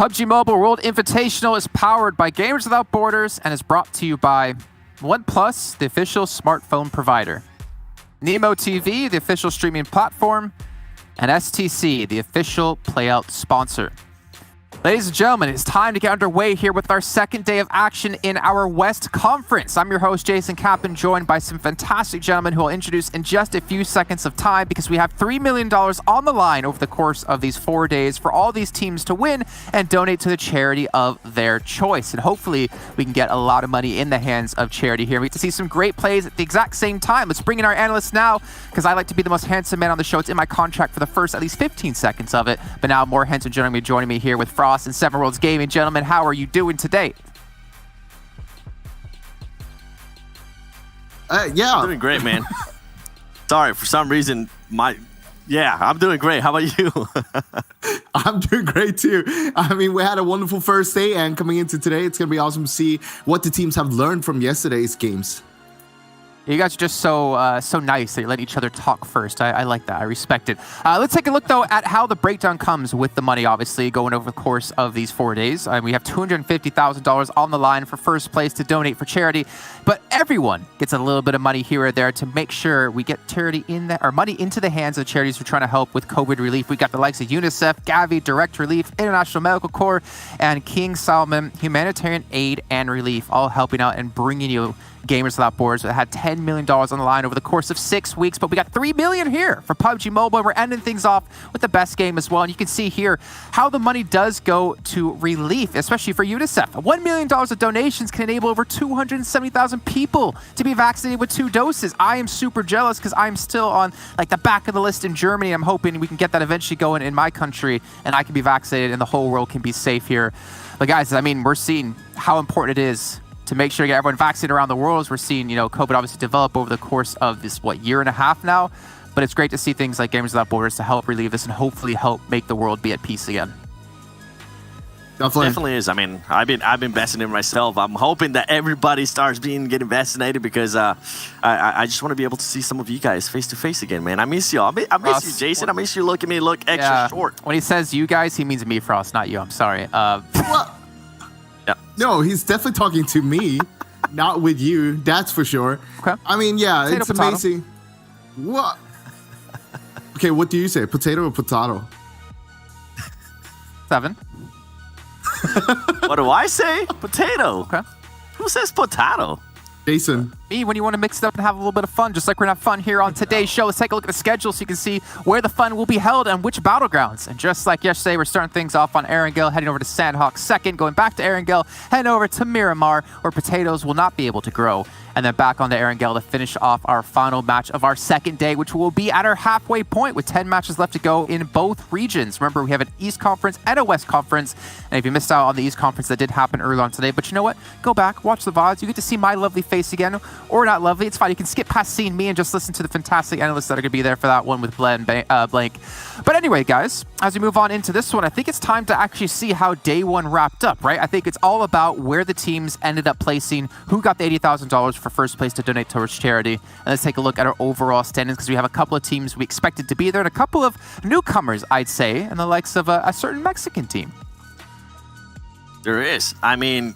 PUBG MOBILE World Invitational is powered by Gamers Without Borders and is brought to you by OnePlus, the official smartphone provider, Nemo TV, the official streaming platform, and STC, the official playout sponsor. Ladies and gentlemen, it's time to get underway here with our second day of action in our West Conference. I'm your host, Jason Kaplan, joined by some fantastic gentlemen who I'll introduce in just a few seconds of time because we have $3 million on the line over the course of these 4 days for all these teams to win and donate to the charity of their choice. And hopefully we can get a lot of money in the hands of charity here. We get to see some great plays at the exact same time. Let's bring in our analysts now because I like to be the most handsome man on the show. It's in my contract for the first at least 15 seconds of it. But now more handsome gentlemen joining me here with Frost and Seven Worlds Gaming. Gentlemen, how are you doing today? Yeah. I'm doing great, man. Sorry, for some reason, I'm doing great. How about you? I'm doing great too. I mean, we had a wonderful first day, and coming into today, it's going to be awesome to see what the teams have learned from yesterday's games. You guys are just so nice that you let each other talk first. I like that. I respect it. Let's take a look, though, at how the breakdown comes with the money, obviously, going over the course of these 4 days. We have $250,000 on the line for first place to donate for charity, but everyone gets a little bit of money here or there to make sure we get charity money into the hands of charities who are trying to help with COVID relief. We got the likes of UNICEF, Gavi, Direct Relief, International Medical Corps, and King Solomon Humanitarian Aid and Relief, all helping out and bringing you Gamers Without Borders. That had $10 million on the line over the course of 6 weeks, but we got $3 million here for PUBG Mobile. We're ending things off with the best game as well, and you can see here how the money does go to relief, especially for UNICEF. $1 million of donations can enable over 270,000 people to be vaccinated with 2 doses. I am super jealous because I'm still on like the back of the list in Germany. I'm hoping we can get that eventually going in my country, and I can be vaccinated and the whole world can be safe here. But guys, I mean, we're seeing how important it is to make sure to get everyone vaccinated around the world, as we're seeing, COVID obviously develop over the course of this, year and a half now. But it's great to see things like Gamers Without Borders to help relieve this and hopefully help make the world be at peace again. Definitely is. I mean, I've been vaccinated myself. I'm hoping that everybody starts getting vaccinated because I just want to be able to see some of you guys face to face again, man. I miss you. I miss you, Jason. I miss you. Look at me, look extra short. When he says you guys, he means me, Frost, not you. I'm sorry. Well, yeah. No, he's definitely talking to me, not with you. That's for sure. Okay. I mean, yeah, Potato, it's potato. amazing. What? Okay, what do you say? Potato or potato? 7. What do I say? Potato. Okay. Who says potato? Jason. Me, when you want to mix it up and have a little bit of fun, just like we're going to have fun here on today's show. Let's take a look at the schedule so you can see where the fun will be held and which battlegrounds. And just like yesterday, we're starting things off on Erangel, heading over to Sandhawk second, going back to Erangel, heading over to Miramar, where potatoes will not be able to grow. And then back onto Erangel to finish off our final match of our second day, which will be at our halfway point with 10 matches left to go in both regions. Remember, we have an East Conference and a West Conference. And if you missed out on the East Conference, that did happen earlier on today. But you know what? Go back, watch the VODs. You get to see my lovely face again. Or not lovely. It's fine. You can skip past seeing me and just listen to the fantastic analysts that are going to be there for that one with Blank. But anyway, guys, as we move on into this one, I think it's time to actually see how day one wrapped up, right? I think it's all about where the teams ended up placing, who got the $80,000 for first place to donate towards charity. And let's take a look at our overall standings because we have a couple of teams we expected to be there and a couple of newcomers, I'd say, and the likes of a certain Mexican team. There is. I mean,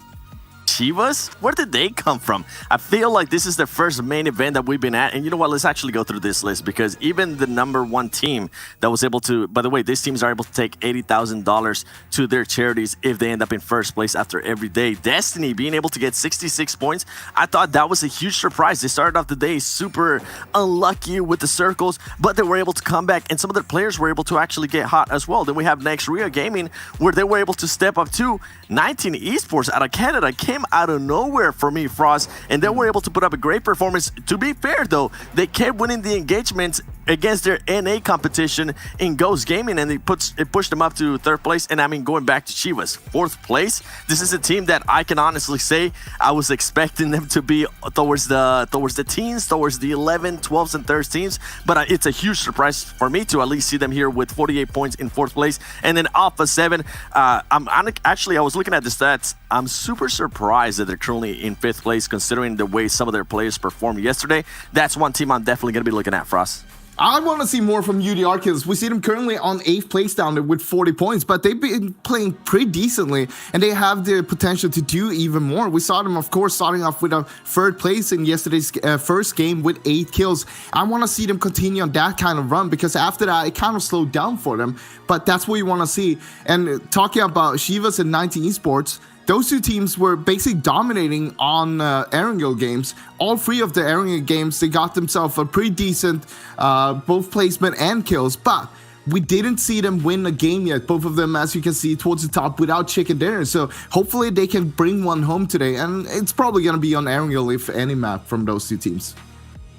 Chivas? Where did they come from? I feel like this is the first main event that we've been at. And you know what? Let's actually go through this list because even the #1 team that was able to, by the way, these teams are able to take $80,000 to their charities if they end up in first place after every day. Destiny being able to get 66 points. I thought that was a huge surprise. They started off the day super unlucky with the circles, but they were able to come back and some of their players were able to actually get hot as well. Then we have next Rio Gaming where they were able to step up to 19 Esports out of Canada. Came out of nowhere for me, Frost, and they were able to put up a great performance. To be fair, though, they kept winning the engagements against their NA competition in Ghost Gaming, and it pushed them up to 3rd place. And I mean, going back to Chivas, 4th place. This is a team that I can honestly say I was expecting them to be towards the teens, towards the 11, 12s, and 13s. But it's a huge surprise for me to at least see them here with 48 points in 4th place. And then Alpha 7, I was looking at the stats. I'm super surprised that they're currently in 5th place considering the way some of their players performed yesterday. That's one team I'm definitely going to be looking at, Frost. I want to see more from UDR Kills. We see them currently on 8th place down there with 40 points, but they've been playing pretty decently, and they have the potential to do even more. We saw them, of course, starting off with a 3rd place in yesterday's first game with 8 kills. I want to see them continue on that kind of run, because after that, it kind of slowed down for them, but that's what you want to see. And talking about Chivas and 19 Esports, those two teams were basically dominating on Erangel games. All 3 of the Erangel games, they got themselves a pretty decent both placement and kills, but we didn't see them win a game yet. Both of them, as you can see, towards the top without chicken dinner. So hopefully they can bring one home today, and it's probably going to be on Erangel if any map from those two teams.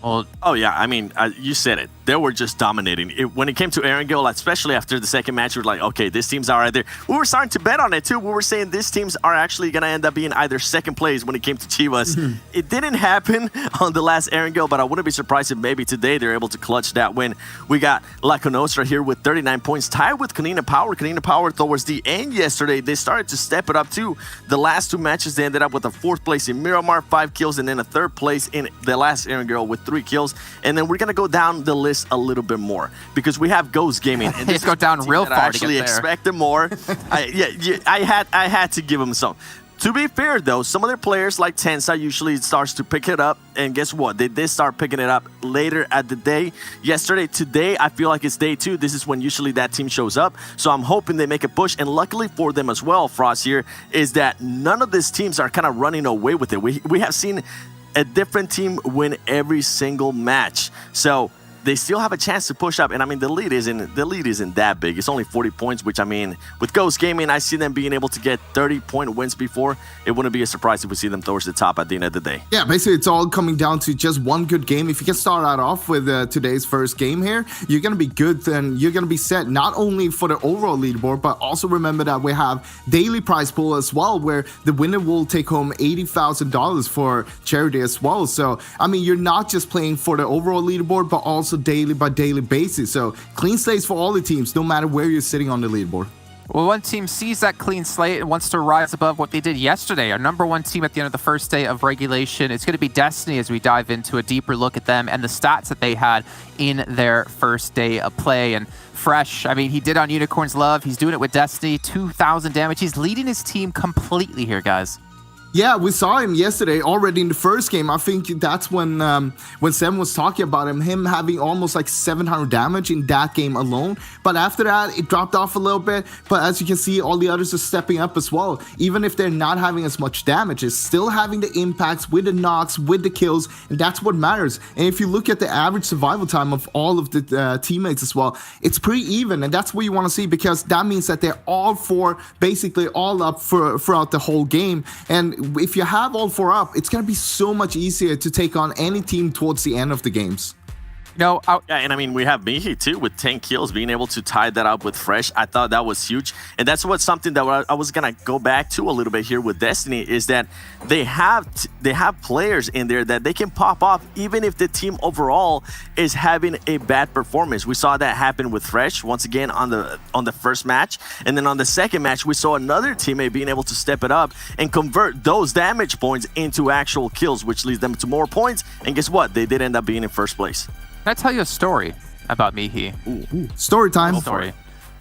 Well, oh yeah, I mean, you said it. They were just dominating. When it came to Erangel, especially after the second match, we were like, okay, this team's all right there. We were starting to bet on it too. We were saying these teams are actually going to end up being either second place when it came to Chivas. It didn't happen on the last Erangel, but I wouldn't be surprised if maybe today they're able to clutch that win. We got La Conostra here with 39 points, tied with Canina Power. Canina Power, towards the end yesterday, they started to step it up too. The last 2 matches, they ended up with a 4th place in Miramar, 5 kills, and then a 3rd place in the last Erangel with 3 kills. And then we're going to go down the list a little bit more, because we have Ghost Gaming. And Just go down real far. I actually expected more. I had to give them some. To be fair, though, some of their players, like Tensa, usually starts to pick it up. And guess what? They did start picking it up later at the day. Today, I feel like it's day 2. This is when usually that team shows up. So I'm hoping they make a push. And luckily for them as well, Frost, here, is that none of these teams are kind of running away with it. We have seen a different team win every single match. So they still have a chance to push up, and I mean the lead isn't that big. It's only 40 points, which I mean with Ghost Gaming, I see them being able to get 30-point wins before. It wouldn't be a surprise if we see them towards the top at the end of the day. Yeah, basically it's all coming down to just one good game. If you can start out off with today's first game here, you're gonna be good, then you're gonna be set not only for the overall leaderboard, but also remember that we have daily prize pool as well, where the winner will take home $80,000 for charity as well. So I mean, you're not just playing for the overall leaderboard, but also daily by daily basis. So clean slates for all the teams, no matter where you're sitting on the leaderboard. Well, one team sees that clean slate and wants to rise above what they did yesterday. Our #1 team at the end of the first day of regulation. It's going to be Destiny as we dive into a deeper look at them and the stats that they had in their first day of play. And Fresh, I mean, he did on Unicorn's Love. He's doing it with Destiny, 2,000 damage. He's leading his team completely here, guys. Yeah, we saw him yesterday already in the first game. I think that's when Sam was talking about him having almost like 700 damage in that game alone. But after that, it dropped off a little bit. But as you can see, all the others are stepping up as well. Even if they're not having as much damage, it's still having the impacts with the knocks, with the kills, and that's what matters. And if you look at the average survival time of all of the teammates as well, it's pretty even, and that's what you want to see, because that means that they're all 4 basically all up throughout the whole game. And if you have all 4 up, it's going to be so much easier to take on any team towards the end of the games. No, yeah, and I mean, we have Mihi too with 10 kills, being able to tie that up with Fresh. I thought that was huge. And that's what something that I was going to go back to a little bit here with Destiny, is that they have players in there that they can pop off even if the team overall is having a bad performance. We saw that happen with Fresh once again on the first match. And then on the second match, we saw another teammate being able to step it up and convert those damage points into actual kills, which leads them to more points. And guess what? They did end up being in first place. Can I tell you a story about Mihi? Ooh. Story time. Story.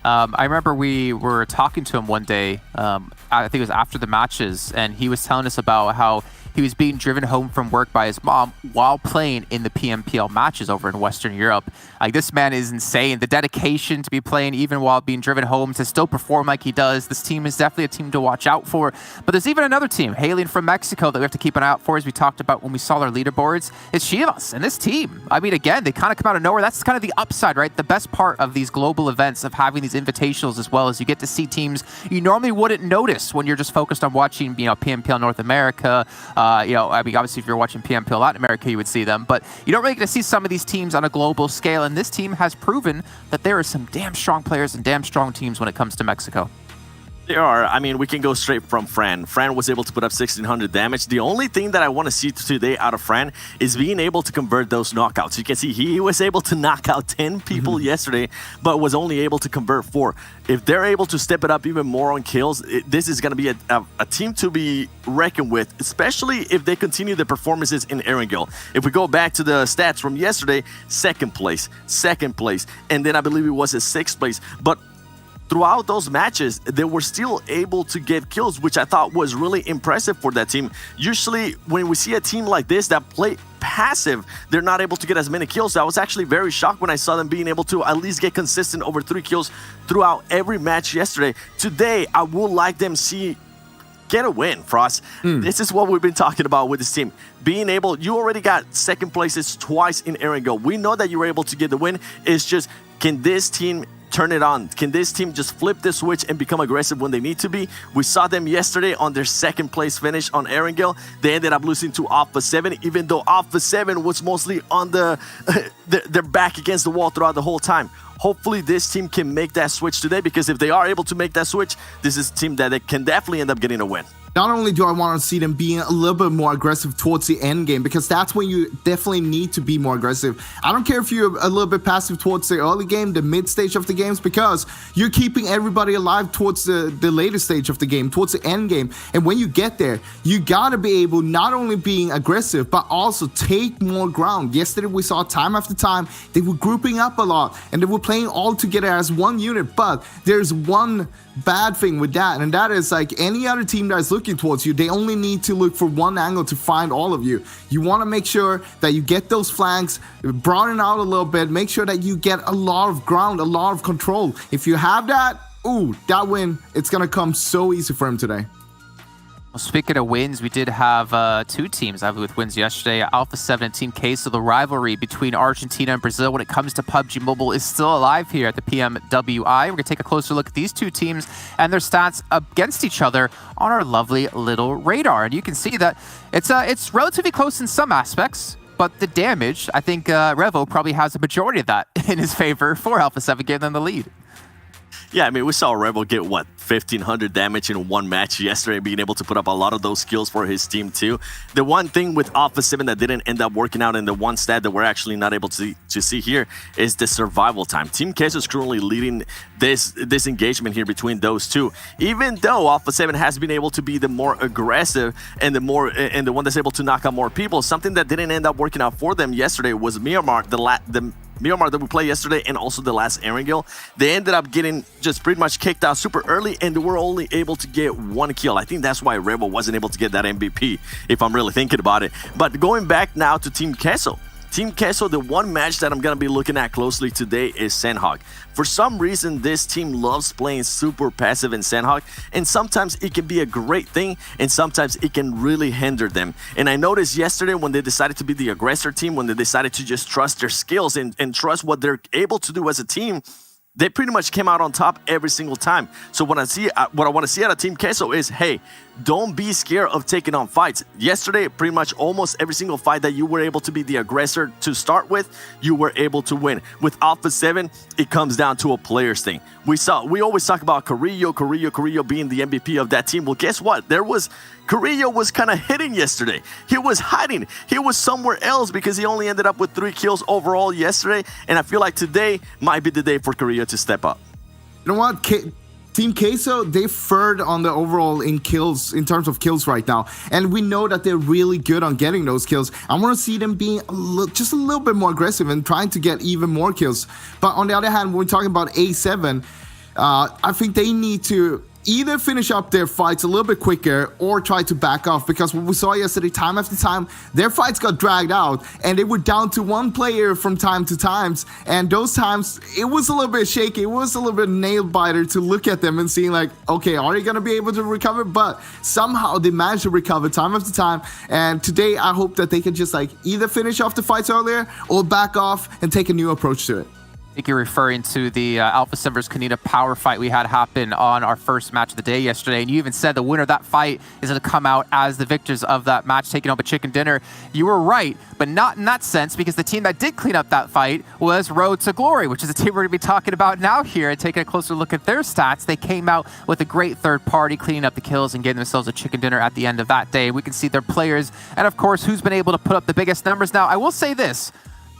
I remember we were talking to him one day, I think it was after the matches, and he was telling us about how he was being driven home from work by his mom while playing in the PMPL matches over in Western Europe. Like, this man is insane. The dedication to be playing even while being driven home, to still perform like he does. This team is definitely a team to watch out for. But there's even another team hailing from Mexico that we have to keep an eye out for, as we talked about when we saw their leaderboards. It's Chivas and this team. I mean, again, they kind of come out of nowhere. That's kind of the upside, right? The best part of these global events, of having these invitationals as well, is you get to see teams you normally wouldn't notice when you're just focused on watching, PMPL North America. I mean, obviously, if you're watching PMPL Latin America, you would see them. But you don't really get to see some of these teams on a global scale. And this team has proven that there are some damn strong players and damn strong teams when it comes to Mexico. There are. I mean, we can go straight from Fran. Fran was able to put up 1,600 damage. The only thing that I want to see today out of Fran is being able to convert those knockouts. You can see he was able to knock out 10 people yesterday, but was only able to convert 4. If they're able to step it up even more on kills, this is going to be a team to be reckoned with, especially if they continue the performances in Erangel. If we go back to the stats from yesterday, second place, and then I believe it was a 6th place. But throughout those matches, they were still able to get kills, which I thought was really impressive for that team. Usually, when we see a team like this that play passive, they're not able to get as many kills. I was actually very shocked when I saw them being able to at least get consistent over 3 kills throughout every match yesterday. Today, I would like them get a win, Frost. This is what we've been talking about with this team. Being able, you already got 2nd places twice in Erangel. We know that you were able to get the win. It's just, can this team turn it on? Can this team just flip the switch and become aggressive when they need to be? We saw them yesterday on their 2nd place finish on Erangel. They ended up losing to Alpha 7, even though Alpha 7 was mostly on their back against the wall throughout the whole time. Hopefully this team can make that switch today, because if they are able to make that switch, this is a team that they can definitely end up getting a win. Not only do I want to see them being a little bit more aggressive towards the end game, because that's when you definitely need to be more aggressive. I don't care if you're a little bit passive towards the early game, the mid stage of the games, because you're keeping everybody alive towards the later stage of the game, towards the end game. And when you get there, you got to be able not only being aggressive, but also take more ground. Yesterday, we saw time after time, they were grouping up a lot and they were playing all together as one unit. But there's one bad thing with that, and that is, like, any other team that is looking towards you, they only need to look for one angle to find all of you. You want to make sure that you get those flanks, broaden out a little bit, make sure that you get a lot of ground, a lot of control. If you have that, ooh, that win, it's gonna come so easy for him today. Well, speaking of wins, we did have 2 teams with wins yesterday. Alpha 7 and Team K. So the rivalry between Argentina and Brazil when it comes to PUBG Mobile is still alive here at the PMWI. We're going to take a closer look at these 2 teams and their stats against each other on our lovely little radar. And you can see that it's relatively close in some aspects, but the damage, I think Revo probably has a majority of that in his favor for Alpha 7, giving them the lead. Yeah, I mean, we saw Rebel get, 1,500 damage in one match yesterday, being able to put up a lot of those skills for his team too. The one thing with Alpha 7 that didn't end up working out, and the one stat that we're actually not able to see here, is the survival time. Team Queso is currently leading this engagement here between those two. Even though Alpha 7 has been able to be the more aggressive and the one that's able to knock out more people, something that didn't end up working out for them yesterday was Myanmar, the Myanmar that we played yesterday, and also the last Erangel. They ended up getting just pretty much kicked out super early, and they were only able to get 1 kill. I think that's why Rebel wasn't able to get that MVP, if I'm really thinking about it. But going back now to Team Queso. Team Queso, the one match that I'm going to be looking at closely today is Sandhog. For some reason, this team loves playing super passive in Sandhog, and sometimes it can be a great thing, and sometimes it can really hinder them. And I noticed yesterday when they decided to be the aggressor team, when they decided to just trust their skills and trust what they're able to do as a team, they pretty much came out on top every single time. So what I want to see out of Team Queso is, hey, don't be scared of taking on fights. Yesterday, pretty much almost every single fight that you were able to be the aggressor to start with, you were able to win. With Alpha 7, it comes down to a player's thing. We always talk about Carrillo being the MVP of that team. Well, guess what? Carrillo was kind of hidden yesterday. He was hiding. He was somewhere else because he only ended up with 3 kills overall yesterday. And I feel like today might be the day for Carrillo to step up. You know what? Team Queso, they're third on the overall in terms of kills right now. And we know that they're really good on getting those kills. I want to see them being just a little bit more aggressive and trying to get even more kills. But on the other hand, when we're talking about A7, I think they need to either finish up their fights a little bit quicker or try to back off, because what we saw yesterday, time after time, their fights got dragged out and they were down to 1 player from time to times, and those times it was a little bit shaky, it was a little bit nail biter to look at them and seeing like, okay, are they gonna be able to recover? But somehow they managed to recover time after time, and today I hope that they can just like either finish off the fights earlier or back off and take a new approach to it. think you're referring to the Alpha Sim vs. Kanina power fight we had happen on our first match of the day yesterday. And you even said the winner of that fight is going to come out as the victors of that match, taking home a chicken dinner. You were right, but not in that sense, because the team that did clean up that fight was Road to Glory, which is a team we're going to be talking about now here and taking a closer look at their stats. They came out with a great third party, cleaning up the kills and getting themselves a chicken dinner at the end of that day. We can see their players and, of course, who's been able to put up the biggest numbers. Now, I will say this.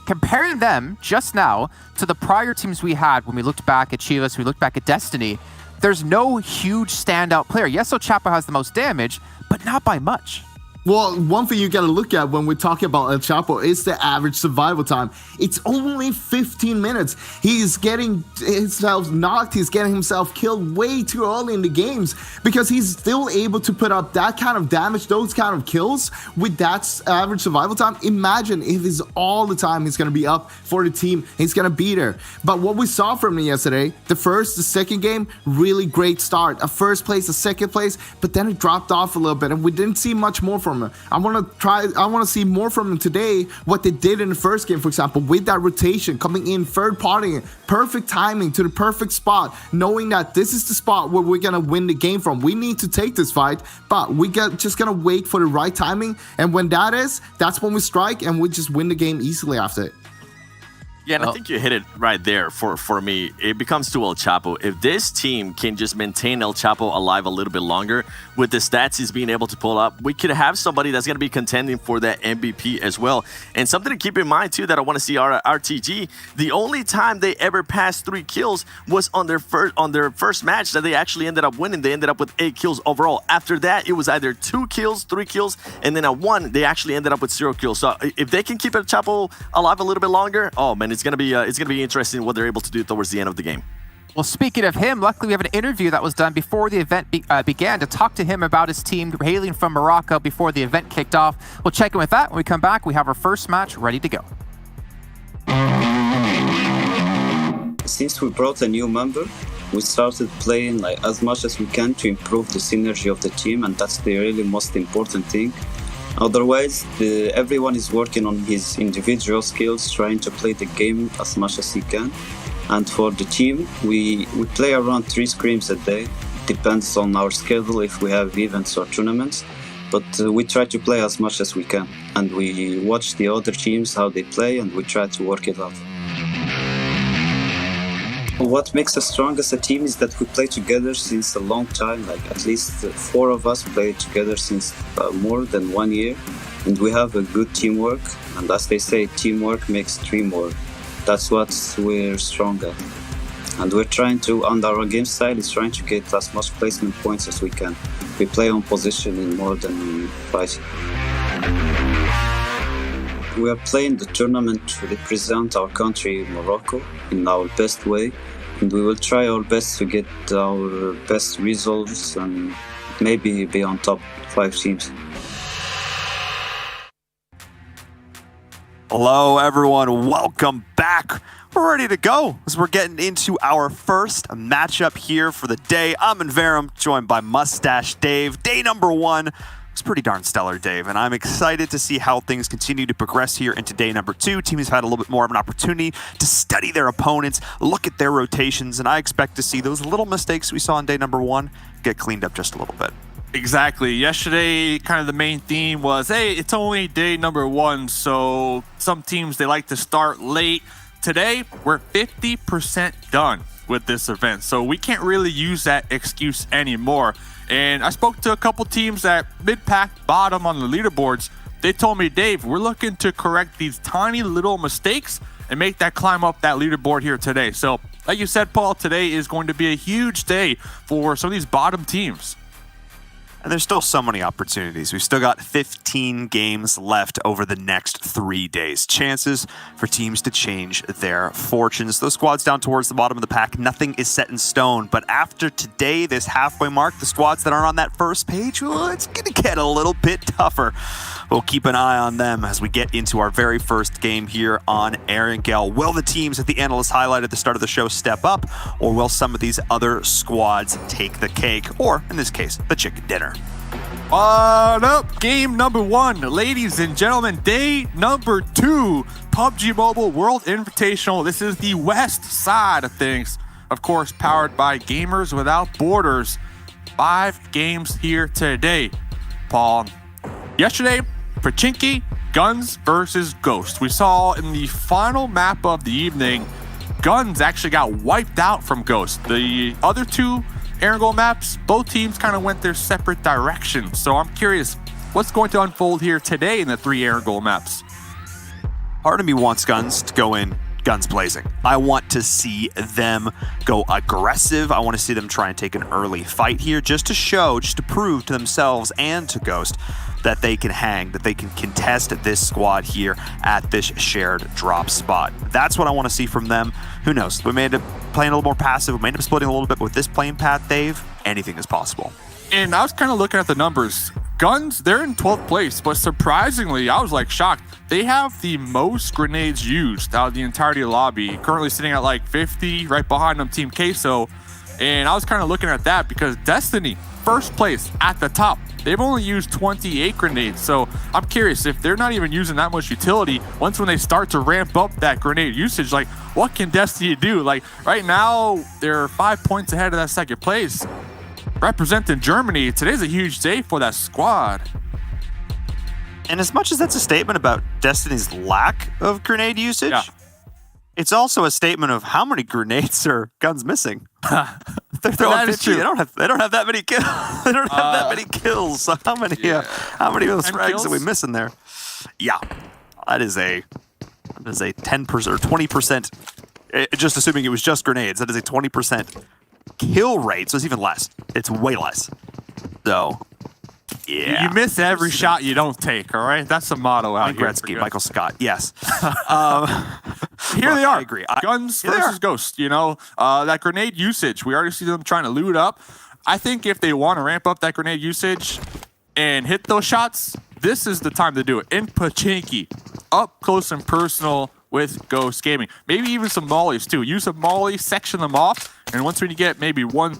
Comparing them just now to the prior teams we had when we looked back at Chivas, we looked back at Destiny, there's no huge standout player. Yes, El Chapo has the most damage, but not by much. Well, one thing you got to look at when we're talking about El Chapo is the average survival time. It's only 15 minutes. He's getting himself knocked. He's getting himself killed way too early in the games because he's still able to put up that kind of damage, those kind of kills with that average survival time. Imagine if it's all the time he's going to be up for the team. He's going to be there. But what we saw from him yesterday, the second game, really great start. A first place, a second place, but then it dropped off a little bit and we didn't see much more from him. I want to see more from him today, what they did in the first game, for example, with that rotation, coming in, third partying, perfect timing to the perfect spot, knowing that this is the spot where we're going to win the game from. We need to take this fight, but just going to wait for the right timing. And when that is, that's when we strike and we just win the game easily after it. Yeah, and I think you hit it right there for me. It becomes to El Chapo. If this team can just maintain El Chapo alive a little bit longer with the stats he's being able to pull up, we could have somebody that's going to be contending for that MVP as well. And something to keep in mind, too, that I want to see RTG, the only time they ever passed 3 kills was on their first match that they actually ended up winning. They ended up with 8 kills overall. After that, it was either 2 kills, 3 kills, and then at 1, they actually ended up with 0 kills. So if they can keep El Chapo alive a little bit longer, oh, man, it's gonna be interesting what they're able to do towards the end of the game. Well, speaking of him, luckily we have an interview that was done before the event began to talk to him about his team hailing from Morocco before the event kicked off. We'll check in with that when we come back. We have our first match ready to go. Since we brought a new member, we started playing as much as we can to improve the synergy of the team, and that's the really most important thing. Otherwise, everyone is working on his individual skills, trying to play the game as much as he can. And for the team, we play around 3 scrims a day. Depends on our schedule if we have events or tournaments. But we try to play as much as we can. And we watch the other teams, how they play, and we try to work it out. What makes us strong as a team is that we play together since a long time, at least 4 of us play together since more than 1 year, and we have a good teamwork, and as they say, teamwork makes dream work. That's what we're strong at. And we're trying to, and our game style is trying to get as much placement points as we can. We play on positioning more than fighting. We are playing the tournament to represent our country, Morocco, in our best way, and we will try our best to get our best results and maybe be on top 5 teams. Hello, everyone. Welcome back. We're ready to go as we're getting into our first matchup here for the day. I'm Inverum, joined by Mustache Dave. Day number 1. It's pretty darn stellar, Dave, and I'm excited to see how things continue to progress here into day number 2. Team has had a little bit more of an opportunity to study their opponents, look at their rotations, and I expect to see those little mistakes we saw on day number 1 get cleaned up just a little bit. Exactly. Yesterday, kind of the main theme was, hey, it's only day number 1, so some teams, they like to start late. Today, we're 50% done with this event, so we can't really use that excuse anymore. And I spoke to a couple teams at mid-pack bottom on the leaderboards. They told me, Dave, we're looking to correct these tiny little mistakes and make that climb up that leaderboard here today. So, like you said, Paul, today is going to be a huge day for some of these bottom teams. And there's still so many opportunities. We've still got 15 games left over the next 3 days. Chances for teams to change their fortunes. Those squads down towards the bottom of the pack, nothing is set in stone. But after today, this halfway mark, the squads that aren't on that first page, well, it's going to get a little bit tougher. We'll keep an eye on them as we get into our very first game here on Erangel. Will the teams that the analysts highlighted at the start of the show step up, or will some of these other squads take the cake, or in this case, the chicken dinner? What up? Game number 1, ladies and gentlemen. Day number 2, PUBG Mobile World Invitational. This is the west side of things. Of course, powered by Gamers Without Borders. 5 games here today. Paul, yesterday, Pachinki, Guns versus Ghost. We saw in the final map of the evening, Guns actually got wiped out from Ghost. The other 2 Aaron Goal maps, both teams kind of went their separate directions. So I'm curious, what's going to unfold here today in the 3 Aaron Goal maps? Part of me wants Guns to go in guns blazing. I want to see them go aggressive. I want to see them try and take an early fight here just to prove to themselves and to Ghost that they can hang, that they can contest this squad here at this shared drop spot. That's what I want to see from them. Who knows? We may end up playing a little more passive. We may end up splitting a little bit with this playing path, Dave. Anything is possible. And I was kind of looking at the numbers. Guns, they're in 12th place, but surprisingly, I was like shocked. They have the most grenades used out of the entirety of the lobby, currently sitting at like 50, right behind them Team Queso. And I was kind of looking at that because Destiny, first place at the top. They've only used 28 grenades. So I'm curious if they're not even using that much utility. Once when they start to ramp up that grenade usage, like what can Destiny do? Like right now, they're 5 points ahead of that second place. Representing Germany, today's a huge day for that squad. And as much as that's a statement about Destiny's lack of grenade usage, it's also a statement of how many grenades are Guns missing. They're throwing 50. They don't have that many kills. They don't have that many kills. So how many of those frags are we missing there? Yeah, that is a 10% or 20%. Just assuming it was just grenades, that is a 20% kill rate. So it's even less. It's way less. So. Yeah. You miss every shot you don't take, all right? That's the motto out here. Gretzky, Michael Scott, yes. Here they are. I agree. Guns versus Ghost, you know? That grenade usage, we already see them trying to loot up. I think if they want to ramp up that grenade usage and hit those shots, this is the time to do it. In Pachinki, up close and personal with Ghost Gaming. Maybe even some mollies too. Use a molly, section them off, and once when you get maybe one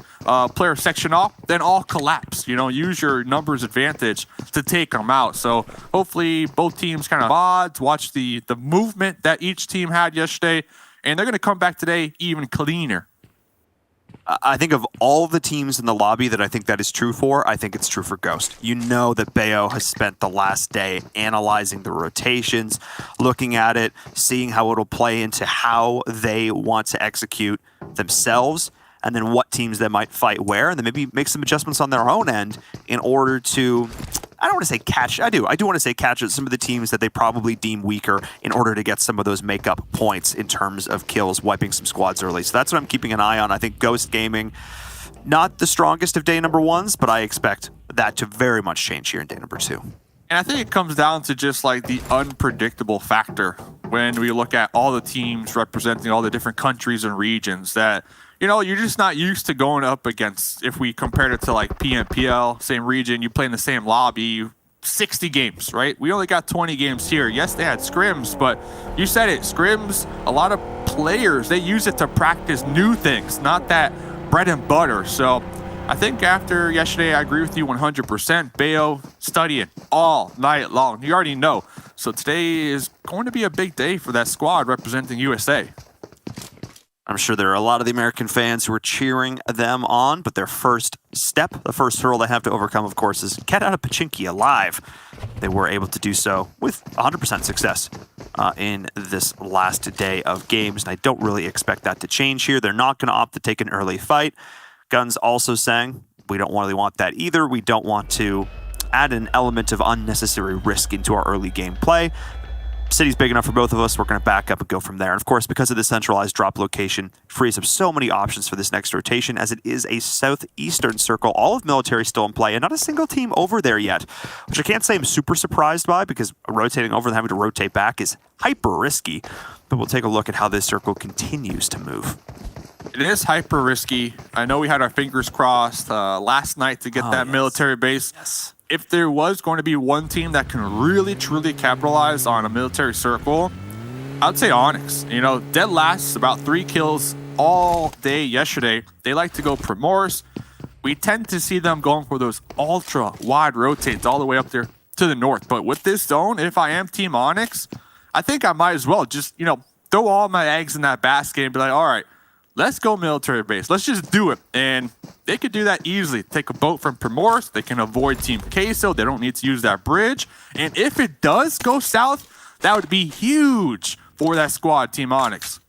player section off, then all collapse. You know, use your numbers advantage to take them out. So hopefully both teams kind of mods, watch the movement that each team had yesterday, and they're going to come back today even cleaner. I think of all the teams in the lobby that I think that is true for, I think it's true for Ghost. You know that Bayo has spent the last day analyzing the rotations, looking at it, seeing how it'll play into how they want to execute themselves, and then what teams they might fight where, and then maybe make some adjustments on their own end in order to, I don't want to say catch, I do want to say catch some of the teams that they probably deem weaker in order to get some of those makeup points in terms of kills, wiping some squads early. So that's what I'm keeping an eye on. I think Ghost Gaming, not the strongest of day number 1s, but I expect that to very much change here in day number 2. And I think it comes down to just like the unpredictable factor when we look at all the teams representing all the different countries and regions that, you know, you're just not used to going up against. If we compared it to like PMPL, same region, you play in the same lobby, 60 games, right? We only got 20 games here. Yes, they had scrims, but you said it, scrims, a lot of players, they use it to practice new things, not that bread and butter. So I think after yesterday, I agree with you 100%. Bayo studying all night long. You already know. So today is going to be a big day for that squad representing USA. I'm sure there are a lot of the American fans who are cheering them on, but their first step, the first hurdle they have to overcome, of course, is get out of Pachinki alive. They were able to do so with 100% success in this last day of games, and I don't really expect that to change here. They're not going to opt to take an early fight. Guns also saying, we don't really want that either. We don't want to add an element of unnecessary risk into our early game play. City's big enough for both of us. We're going to back up and go from there. And of course, because of the centralized drop location, frees up so many options for this next rotation, as it is a southeastern circle. All of military still in play, and not a single team over there yet, which I can't say I'm super surprised by, because rotating over and having to rotate back is hyper risky. But we'll take a look at how this circle continues to move. It is hyper risky. I know we had our fingers crossed last night to get that military base. Yes. If there was going to be one team that can really, truly capitalize on a military circle, I'd say Onyx. You know, dead last, about 3 kills all day yesterday. They like to go Primors. we tend to see them going for those ultra wide rotates all the way up there to the north. But with this zone, if I am Team Onyx, I think I might as well just, throw all my eggs in that basket and be like, all right, let's go military base. Let's just do it. And they could do that easily. Take a boat from Primorsk. They can avoid Team Queso. They don't need to use that bridge. And if it does go south, that would be huge for that squad, Team Onyx.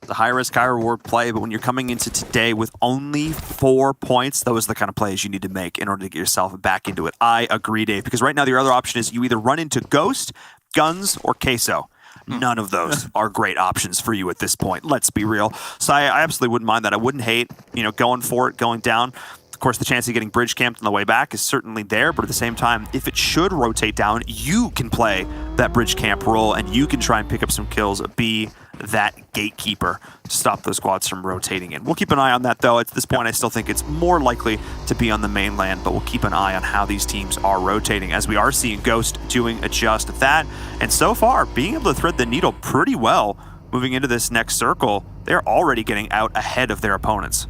The high-risk, high-reward play, but when you're coming into today with only 4 points, those are the kind of plays you need to make in order to get yourself back into it. I agree, Dave, because right now the other option is you either run into Ghost, Guns, or Queso. None of those are great options for you at this point. Let's be real. So I absolutely wouldn't mind that. I wouldn't hate, going for it, going down. Of course, the chance of getting bridge camped on the way back is certainly there, but at the same time, if it should rotate down, you can play that bridge camp role and you can try and pick up some kills, be that gatekeeper to stop those squads from rotating in. We'll keep an eye on that, though. At this point, I still think it's more likely to be on the mainland, but we'll keep an eye on how these teams are rotating, as we are seeing Ghost doing just that. And so far, being able to thread the needle pretty well moving into this next circle, they're already getting out ahead of their opponents.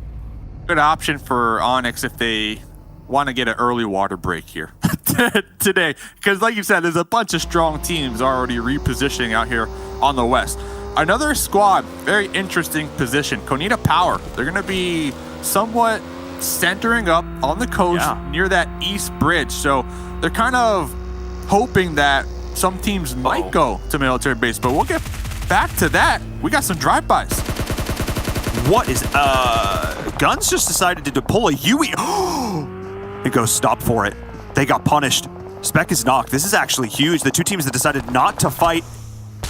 Good option for Onyx if they want to get an early water break here today. Because like you said, there's a bunch of strong teams already repositioning out here on the west. Another squad, very interesting position. Konita Power. They're going to be somewhat centering up on the coast near that east bridge. So they're kind of hoping that some teams might go to military base. But we'll get back to that. We got some drive-bys. What is, Guns just decided to pull a Yui. It goes stop for it. They got punished. Spec is knocked. This is actually huge. The two teams that decided not to fight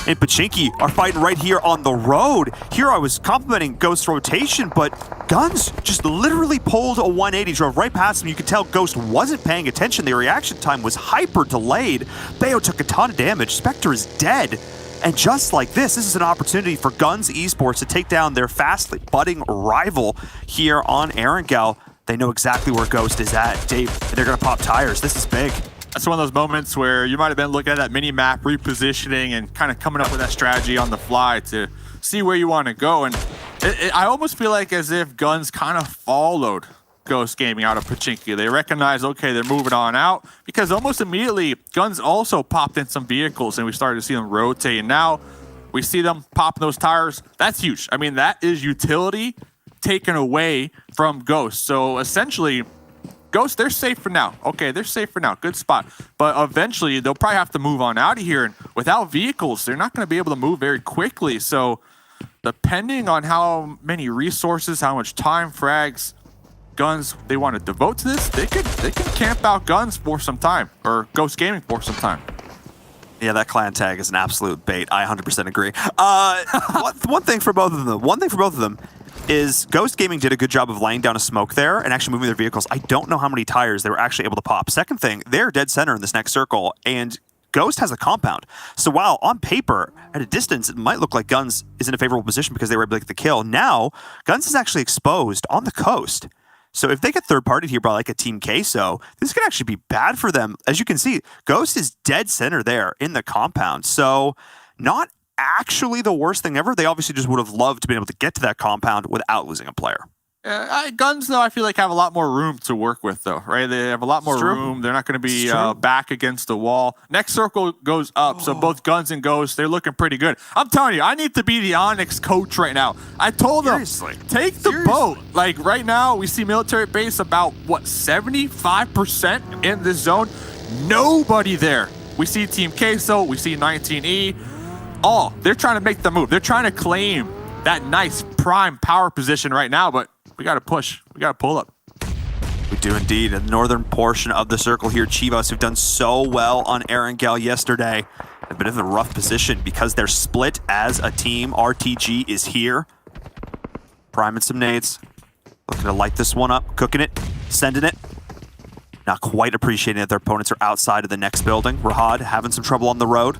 in Pachinki are fighting right here on the road. Here I was complimenting Ghost's rotation, but Guns just literally pulled a 180, drove right past him. You could tell Ghost wasn't paying attention. The reaction time was hyper delayed. Bayo took a ton of damage. Spectre is dead. And just like this is an opportunity for Guns Esports to take down their fastly budding rival here on Erangel. They know exactly where Ghost is at. Dave, they're going to pop tires. This is big. That's one of those moments where you might have been looking at that mini-map, repositioning, and kind of coming up with that strategy on the fly to see where you want to go. And I almost feel like as if Guns kind of followed Ghost Gaming out of Pachinki. They recognize, okay, they're moving on out, because almost immediately Guns also popped in some vehicles and we started to see them rotate. And now we see them popping those tires. That's huge. I mean, that is utility taken away from Ghost. So essentially, Ghost, they're safe for now. Okay, they're safe for now. Good spot. But eventually, they'll probably have to move on out of here. And without vehicles, they're not going to be able to move very quickly. So depending on how many resources, how much time, frags, Guns they want to devote to this, they can camp out Guns for some time, or Ghost Gaming for some time. Yeah, that clan tag is an absolute bait. I 100% agree. One thing for both of them is Ghost Gaming did a good job of laying down a smoke there and actually moving their vehicles. I don't know how many tires they were actually able to pop. Second thing, they're dead center in this next circle, and Ghost has a compound. So while on paper, at a distance, it might look like Guns is in a favorable position because they were able to get the kill, now Guns is actually exposed on the coast. So if they get third-partied here by like a Team Queso, this could actually be bad for them. As you can see, Ghost is dead center there in the compound. So not actually the worst thing ever. They obviously just would have loved to be able to get to that compound without losing a player. Guns, though, I feel like have a lot more room to work with, though, right? They have a lot more room. They're not going to be back against the wall. Next circle goes up, so both Guns and Ghost, they're looking pretty good. I'm telling you, I need to be the Onyx coach right now. I told them, take the boat. Like, right now, we see military base about, 75% in this zone? Nobody there. We see Team Queso, we see 19E. They're trying to make the move. They're trying to claim that nice prime power position right now, but we got to push. We got to pull up. We do indeed. In the northern portion of the circle here, Chivas, who've done so well on Erangel yesterday, a bit of a rough position because they're split as a team. RTG is here. Priming some nades. Looking to light this one up. Cooking it. Sending it. Not quite appreciating that their opponents are outside of the next building. Rahad having some trouble on the road.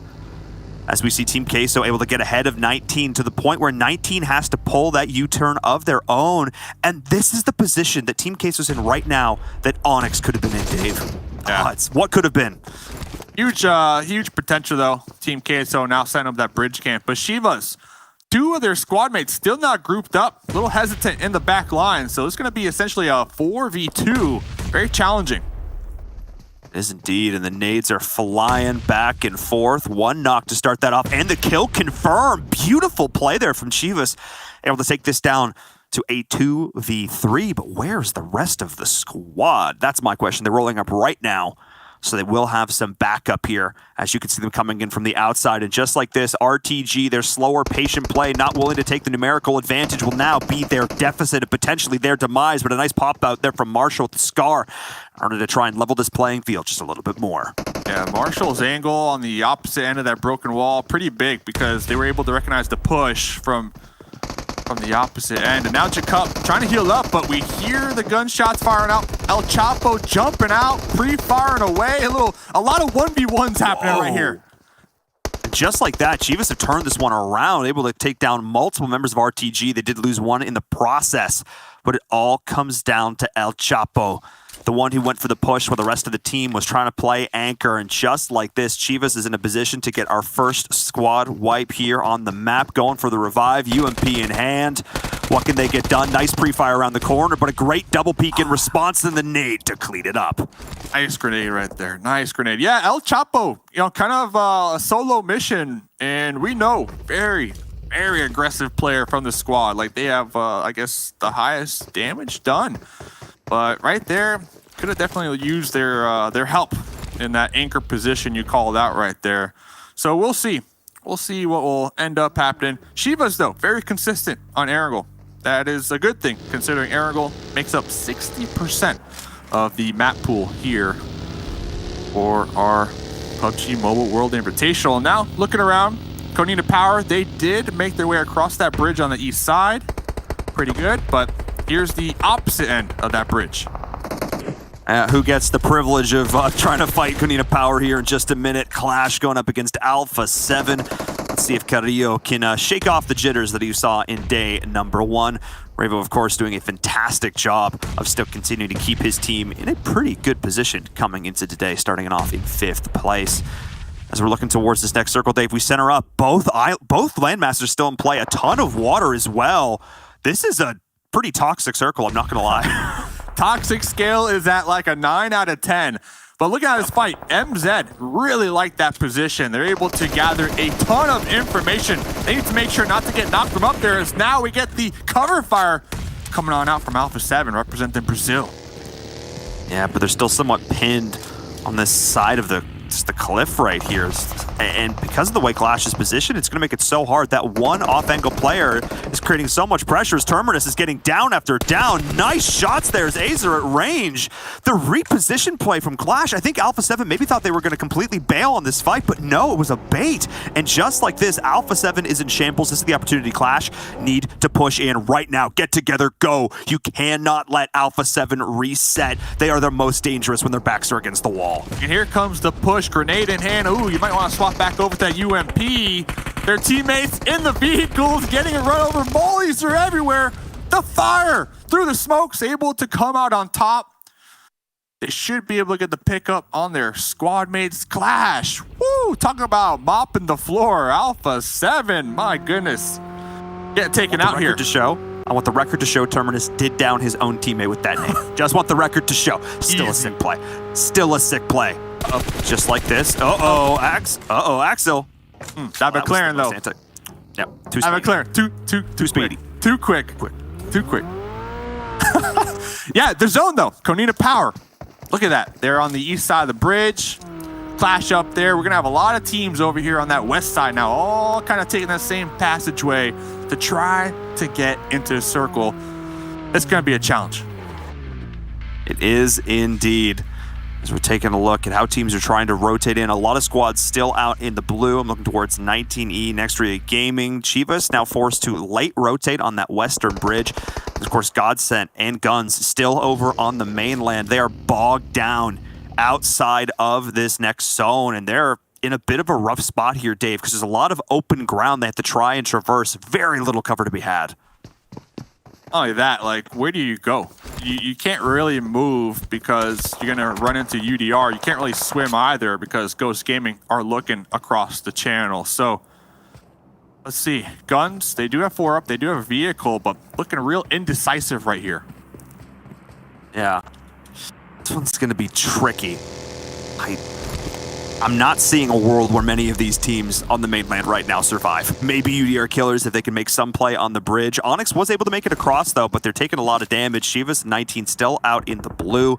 As we see Team Queso able to get ahead of 19 to the point where 19 has to pull that U-turn of their own. And this is the position that Team Queso's in right now that Onyx could have been in, Dave. Yeah. What could have been? Huge potential, though. Team Queso now setting up that bridge camp. But Chivas, Two of their squad mates still not grouped up, a little hesitant in the back line. So it's going to be essentially a 4v2. Very challenging. It is indeed, and the nades are flying back and forth. One knock to start that off, and the kill confirmed. Beautiful play there from Chivas. Able to take this down to a 2v3, but where's the rest of the squad? That's my question. They're rolling up right now, so they will have some backup here, as you can see them coming in from the outside. And just like this, RTG, their slower, patient play, not willing to take the numerical advantage, will now be their deficit and potentially their demise. But a nice pop out there from Marshall with the Scar in order to try and level this playing field just a little bit more. Yeah, Marshall's angle on the opposite end of that broken wall, pretty big, because they were able to recognize the push from the opposite end. And now Jacob trying to heal up, but we hear the gunshots firing out. El Chapo jumping out, pre-firing away. A lot of 1v1s happening right here. Just like that, Chivas have turned this one around, able to take down multiple members of RTG. They did lose one in the process, but it all comes down to El Chapo, the one who went for the push while the rest of the team was trying to play anchor. And just like this, Chivas is in a position to get our first squad wipe here on the map, going for the revive, UMP in hand. What can they get done? Nice pre-fire around the corner, but a great double peek in response, and the nade to clean it up. Nice grenade right there. Nice grenade. Yeah, El Chapo, kind of a solo mission, and we know very aggressive player from the squad. Like, they have, I guess, the highest damage done. But right there, could have definitely used their help in that anchor position you called out right there. So we'll see. We'll see what will end up happening. Chivas, though, very consistent on Erangel. That is a good thing, considering Erangel makes up 60% of the map pool here for our PUBG Mobile World Invitational. Now, looking around, Konina Power, they did make their way across that bridge on the east side. Pretty good, but here's the opposite end of that bridge. Who gets the privilege of trying to fight Konina Power here in just a minute. Clash going up against Alpha 7. Let's see if Carrillo can shake off the jitters that you saw in day number 1. Ravo, of course, doing a fantastic job of still continuing to keep his team in a pretty good position coming into today, starting it off in 5th place. As we're looking towards this next circle, Dave, we center up both landmasters still in play. A ton of water as well. This is a pretty toxic circle, I'm not going to lie. Toxic scale is at like a 9 out of 10. But look at this fight. MZ really liked that position. They're able to gather a ton of information. They need to make sure not to get knocked from up there, as now we get the cover fire coming on out from Alpha 7, representing Brazil. Yeah, but they're still somewhat pinned on this side of the cliff right here. And because of the way Clash is positioned, it's going to make it so hard. That one off-angle player is creating so much pressure as Terminus is getting down after down. Nice shots there as Azer at range. The reposition play from Clash, I think Alpha 7 maybe thought they were going to completely bail on this fight, but no, it was a bait. And just like this, Alpha 7 is in shambles. This is the opportunity Clash need to push in right now. Get together, go. You cannot let Alpha 7 reset. They are the most dangerous when their backs are against the wall. And here comes the push. Grenade in hand. Ooh, you might want to swap back over to that UMP. Their teammates in the vehicles getting a run over. Mollies are everywhere. The fire through the smoke's able to come out on top. They should be able to get the pickup on their squad mates. Clash. Woo! Talking about mopping the floor. Alpha 7. My goodness. Get taken out here. I want the record to show Terminus did down his own teammate with that name. Just want the record to show. Still Easy. A sick play. Still a sick play. Just like this. Axel. That McLaren, though. Yep. Too That McLaren. Too speedy. Too quick. Too quick. Yeah, the zone, though. Konina Power. Look at that. They're on the east side of the bridge. Clash up there. We're going to have a lot of teams over here on that west side now, all kind of taking that same passageway to try to get into the circle. It's going to be a challenge. It is indeed. As we're taking a look at how teams are trying to rotate in, a lot of squads still out in the blue. I'm looking towards 19E, Nextria Gaming. Chivas now forced to late rotate on that western bridge. Of course, Godsent and Guns still over on the mainland. They are bogged down outside of this next zone, and they're in a bit of a rough spot here, Dave, because there's a lot of open ground they have to try and traverse. Very little cover to be had. Not only that, like, where do you go? You can't really move because you're going to run into UDR. You can't really swim either because Ghost Gaming are looking across the channel. So Let's see. Guns, they do have 4 up. They do have a vehicle, but looking real indecisive right here. Yeah. This one's going to be tricky. I'm not seeing a world where many of these teams on the mainland right now survive. Maybe UDR Killers if they can make some play on the bridge. Onyx was able to make it across, though, but they're taking a lot of damage. Shivas, 19, still out in the blue.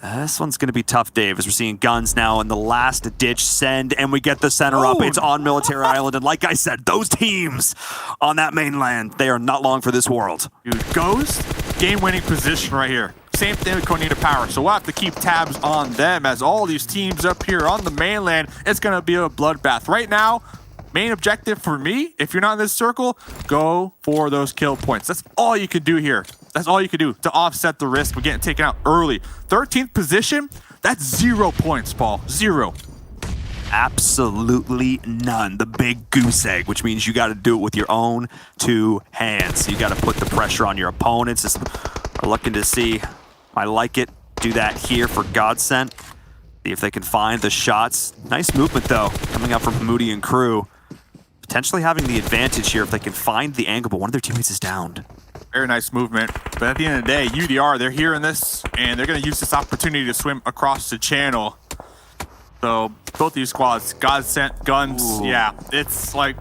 This one's going to be tough, Dave, as we're seeing Guns now in the last-ditch send, and we get the center up. It's on Military Island, and like I said, those teams on that mainland, they are not long for this world. Dude, Ghost, game-winning position right here. Same thing with Konita Power, so we'll have to keep tabs on them as all these teams up here on the mainland, it's going to be a bloodbath. Right now, main objective for me, if you're not in this circle, go for those kill points. That's all you can do here. That's all you can do to offset the risk of getting taken out early. 13th position, that's 0 points, Paul. 0. Absolutely none. The big goose egg, which means you got to do it with your own 2 hands. You got to put the pressure on your opponents. We're looking to see. I like it. Do that here for Godsent. See if they can find the shots. Nice movement, though, coming up from Hamudi and crew. Potentially having the advantage here if they can find the angle, but one of their teammates is downed. Very nice movement. But at the end of the day, UDR, they're hearing this, and they're going to use this opportunity to swim across the channel. So both these squads, Godsent, Guns, yeah, it's like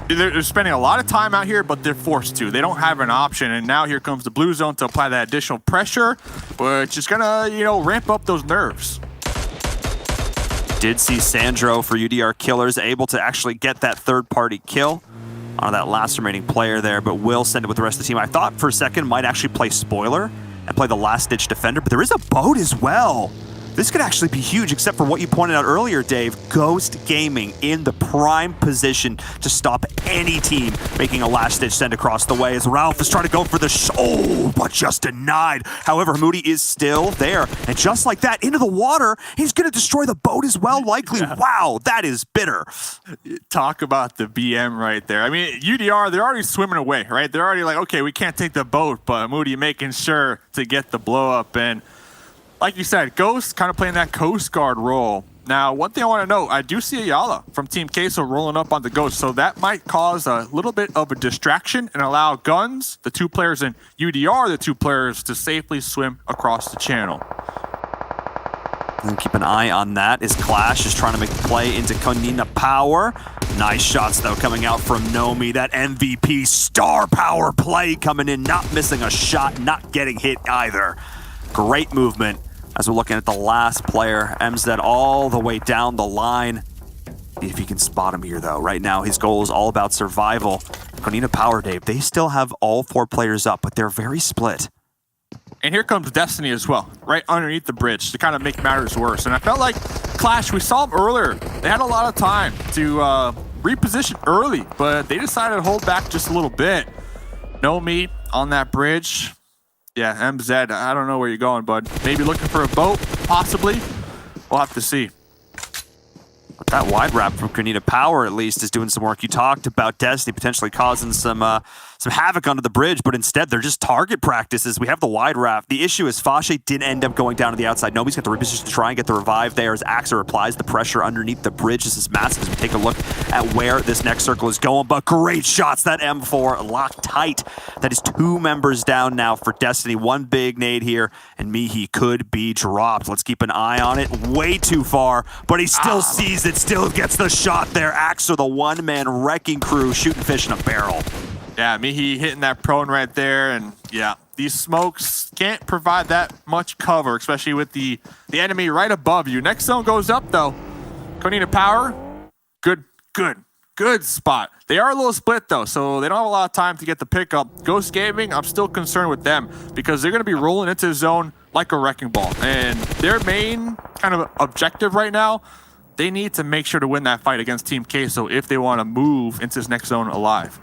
they're spending a lot of time out here, but they're forced to. They don't have an option, and now here comes the blue zone to apply that additional pressure, which is gonna, ramp up those nerves. Did see Sandro for UDR Killers able to actually get that third-party kill on that last remaining player there, but will send it with the rest of the team. I thought for a second might actually play spoiler and play the last-ditch defender, but there is a boat as well. This could actually be huge, except for what you pointed out earlier, Dave. Ghost Gaming in the prime position to stop any team making a last-ditch send across the way as Ralph is trying to go for the but just denied. However, Hamudi is still there, and just like that, into the water, he's going to destroy the boat as well, likely. Yeah. Wow, that is bitter. Talk about the BM right there. I mean, UDR, they're already swimming away, right? They're already like, okay, we can't take the boat, but Hamudi making sure to get the blow-up, and like you said, Ghost kind of playing that Coast Guard role. Now, one thing I want to note, I do see Ayala from Team Queso rolling up on the Ghost, so that might cause a little bit of a distraction and allow Guns, the 2 players, and UDR, the 2 players, to safely swim across the channel. And keep an eye on that as Clash is trying to make the play into Konina Power. Nice shots, though, coming out from Nomi. That MVP star power play coming in, not missing a shot, not getting hit either. Great movement as we're looking at the last player, MZ, all the way down the line. See if you can spot him here, though. Right now, his goal is all about survival. Konina Power, Dave, they still have all 4 players up, but they're very split. And here comes Destiny as well, right underneath the bridge to kind of make matters worse. And I felt like Clash, we saw them earlier. They had a lot of time to reposition early, but they decided to hold back just a little bit. Nomi on that bridge. Yeah, MZ, I don't know where you're going, bud. Maybe looking for a boat, possibly. We'll have to see. But that wide wrap from Konina Power, at least, is doing some work. You talked about Destiny potentially causing some havoc under the bridge, but instead they're just target practices. We have the wide wrap. The issue is Fashe did end up going down to the outside. Nobody's got the reposition to try and get the revive there as Axer applies the pressure underneath the bridge. This is massive as we take a look at where this next circle is going, but great shots. That M4 locked tight. That is 2 members down now for Destiny. 1 big nade here, and Mihi could be dropped. Let's keep an eye on it. Way too far, but he still sees it, still gets the shot there. Axer, the 1-man wrecking crew, shooting fish in a barrel. Yeah, Mihi hitting that prone right there, and yeah, these smokes can't provide that much cover, especially with the enemy right above you. Next zone goes up, though. Konina Power, good spot. They are a little split, though, so they don't have a lot of time to get the pickup. Ghost Gaming, I'm still concerned with them because they're going to be rolling into the zone like a wrecking ball, and their main kind of objective right now, they need to make sure to win that fight against Team Queso if they want to move into this next zone alive.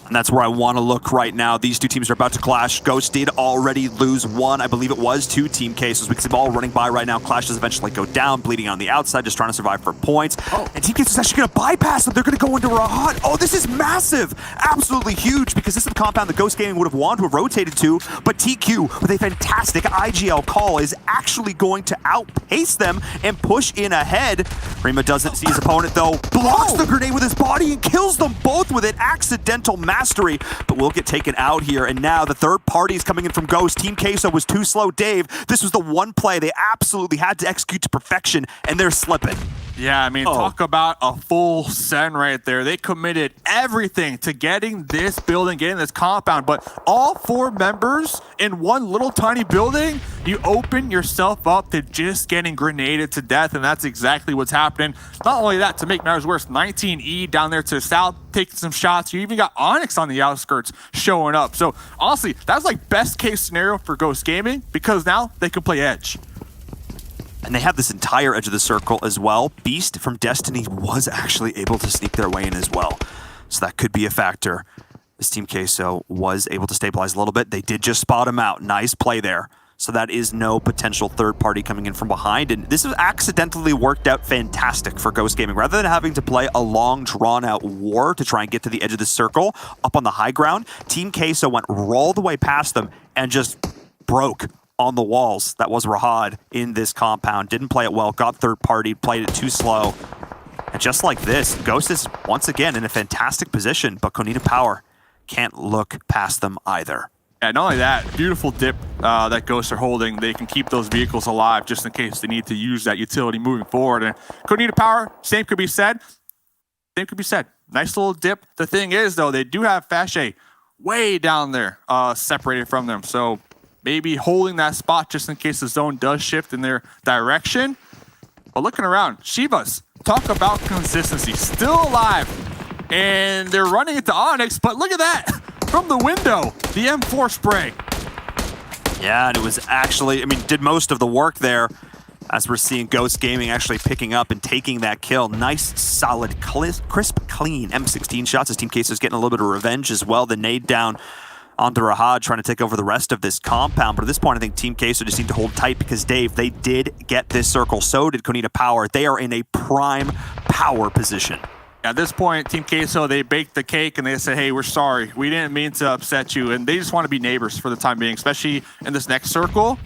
And that's where I want to look right now. These two teams are about to clash. Ghost did already lose one, I believe it was, to Team Case. As we can see them all running by right now. Clash does eventually go down, bleeding on the outside, just trying to survive for points. And Team Case is actually going to bypass them. They're going to go into Rahat. Oh, this is massive. Absolutely huge, because this is the compound that Ghost Gaming would have wanted to have rotated to. But TQ, with a fantastic IGL call, is actually going to outpace them and push in ahead. Rima doesn't see his opponent, though. Blocks the grenade with his body and kills them both with an accidental mastery, but will get taken out here. And now the third party is coming in from Ghost. Team Queso was too slow, Dave. This was the one play they absolutely had to execute to perfection, and they're slipping. Yeah, I mean, talk about a full send right there. They committed everything to getting this building, getting this compound, but all 4 members in one little tiny building, you open yourself up to just getting grenaded to death, and that's exactly what's happening. Not only that, to make matters worse, 19E down there to the south, taking some shots. You even got Onyx on the outskirts showing up. So honestly, that's like best case scenario for Ghost Gaming, because now they can play Edge. And they have this entire edge of the circle as well. Beast from Destiny was actually able to sneak their way in as well. So that could be a factor. This Team Queso was able to stabilize a little bit. They did just spot him out. Nice play there. So that is no potential third party coming in from behind. And this has accidentally worked out fantastic for Ghost Gaming. Rather than having to play a long, drawn-out war to try and get to the edge of the circle up on the high ground, Team Queso went all the way past them and just broke on the walls. That was Rahad in this compound. Didn't play it well, got third party, played it too slow. And just like this, Ghost is once again in a fantastic position, but Konita Power can't look past them either. Yeah, not only that, beautiful dip that Ghosts are holding. They can keep those vehicles alive just in case they need to use that utility moving forward. And Konita Power, same could be said. Same could be said. Nice little dip. The thing is, though, they do have Fashe way down there, separated from them. So maybe holding that spot just in case the zone does shift in their direction. But looking around, Shivas, talk about consistency, still alive. And they're running into Onyx, but look at that. From the window, the M4 spray. Yeah, and it was actually, I mean, did most of the work there, as we're seeing Ghost Gaming actually picking up and taking that kill. Nice, solid, crisp, clean M16 shots as Team Queso is getting a little bit of revenge as well. The nade down onto Rahad, trying to take over the rest of this compound. But at this point, I think Team Queso just need to hold tight because, Dave, they did get this circle. So did Konita Power. They are in a prime power position. At this point, Team Queso, they baked the cake and they said, hey, we're sorry. We didn't mean to upset you. And they just want to be neighbors for the time being, especially in this next circle.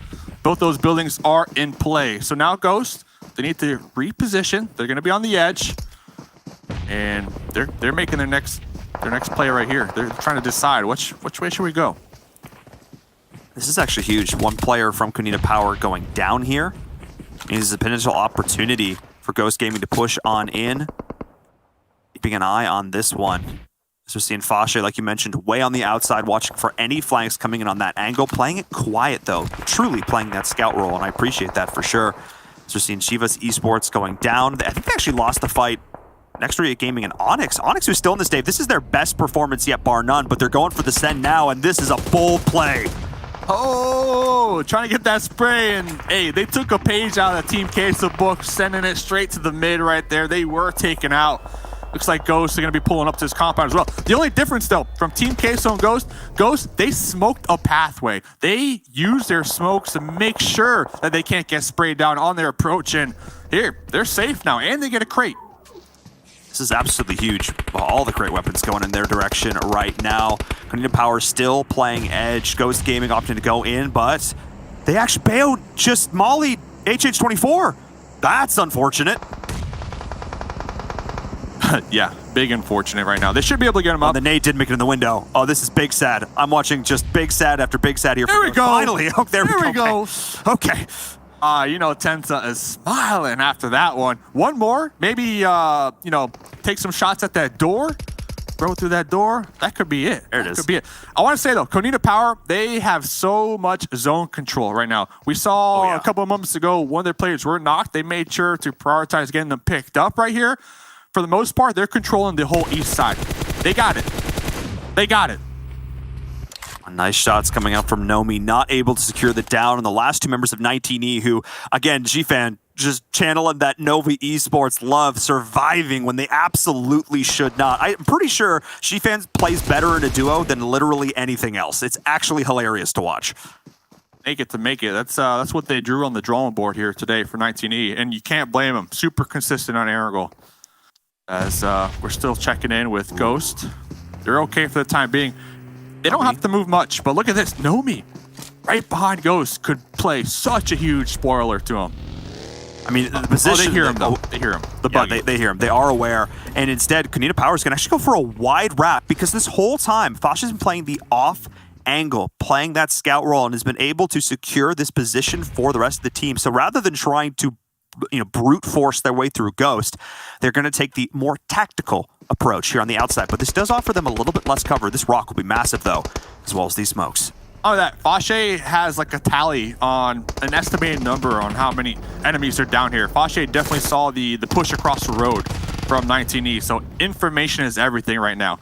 Both those buildings are in play. So now Ghost, they need to reposition. They're going to be on the edge. And they're making their next play right here. They're trying to decide which way should we go. This is actually huge. One player from Konita Power going down here. This is a potential opportunity for Ghost Gaming to push on in. Keeping an eye on this one. So we're seeing Fashe, like you mentioned, way on the outside, watching for any flanks coming in on that angle. Playing it quiet, though. Truly playing that scout role, and I appreciate that for sure. So we're seeing Chivas Esports going down. I think they actually lost the fight. Next to Gaming and Onyx. Onyx, who's still in this, Dave. This is their best performance yet, bar none, but they're going for the send now, and this is a bold play. Oh, trying to get that spray, and hey, they took a page out of the Team Queso book, sending it straight to the mid right there. They were taken out. Looks like Ghost are going to be pulling up to this compound as well. The only difference, though, from Team Queso and Ghost, they smoked a pathway. They used their smokes to make sure that they can't get sprayed down on their approach, and here, they're safe now, and they get a crate. This is absolutely huge. All the great weapons going in their direction right now. Konita Power still playing edge. Ghost Gaming opting to go in, but they actually bailed just molly HH24. That's unfortunate. Yeah, big unfortunate right now. They should be able to get him up. The nade did make it in the window. Oh, this is big sad. I'm watching just big sad after big sad here. There we go. Finally. Oh, there we go. Okay. You know, Tensa is smiling after that one. One more, maybe, you know, take some shots at that door, throw through that door. That could be it. There it is. Could be it. I want to say, though, Konita Power, they have so much zone control right now. We saw a couple of moments ago, one of their players were knocked. They made sure to prioritize getting them picked up right here. For the most part, they're controlling the whole east side. They got it. They got it. Nice shots coming out from Nomi, not able to secure the down on the last two members of 19E, who, again, G-Fan, just channeling that Novi Esports love, surviving when they absolutely should not. I'm pretty sure Shifan plays better in a duo than literally anything else. It's actually hilarious to watch. Make it to make it. That's what they drew on the drawing board here today for 19E, and you can't blame them. Super consistent on Aragorn. As we're still checking in with Ghost. They're okay for the time being. They don't have to move much, but look at this. Nomi, right behind Ghost, could play such a huge spoiler to him. I mean, the position... Oh, they hear him, though. They hear him. They hear him. They are aware. And instead, Konita Powers can actually go for a wide wrap because this whole time, Fosh has been playing the off angle, playing that scout role, and has been able to secure this position for the rest of the team. So rather than trying to brute force their way through Ghost, they're going to take the more tactical approach here on the outside. But this does offer them a little bit less cover. This rock will be massive, though, as well as these smokes. Oh, that Foshe has like a tally on an estimated number on how many enemies are down here. Foshe definitely saw the push across the road from 19E, so information is everything right now.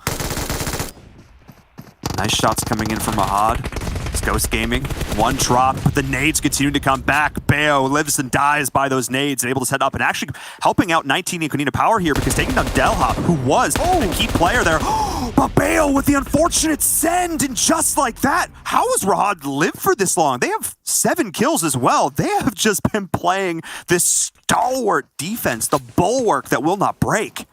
Nice shots coming in from Mahad. It's Ghost Gaming. One drop, but the nades continue to come back. Bayo lives and dies by those nades and able to set up and actually helping out 19 and Konita Power here because taking down Delhop, who was a key player there. But Bayo with the unfortunate send, and just like that, how has Rahad lived for this long? They have 7 kills as well. They have just been playing this stalwart defense, the bulwark that will not break.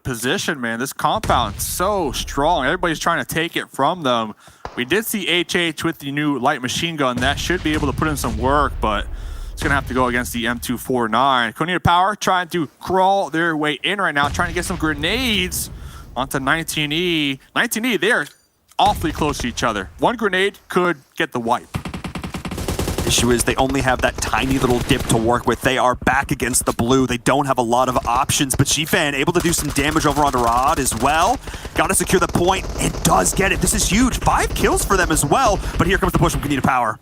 Position, man, this compound's so strong. Everybody's trying to take it from them. We did see HH with the new light machine gun. That should be able to put in some work, but it's gonna have to go against the M249. Konita Power trying to crawl their way in right now, trying to get some grenades onto 19E. 19E, they're awfully close to each other. One grenade could get the wipe. Issue is they only have that tiny little dip to work with. They are back against the blue. They don't have a lot of options, but Shifan able to do some damage over onto Rod as well. Got to secure the point. It does get it. This is huge. 5 kills for them as well, but here comes the push from Konita Power.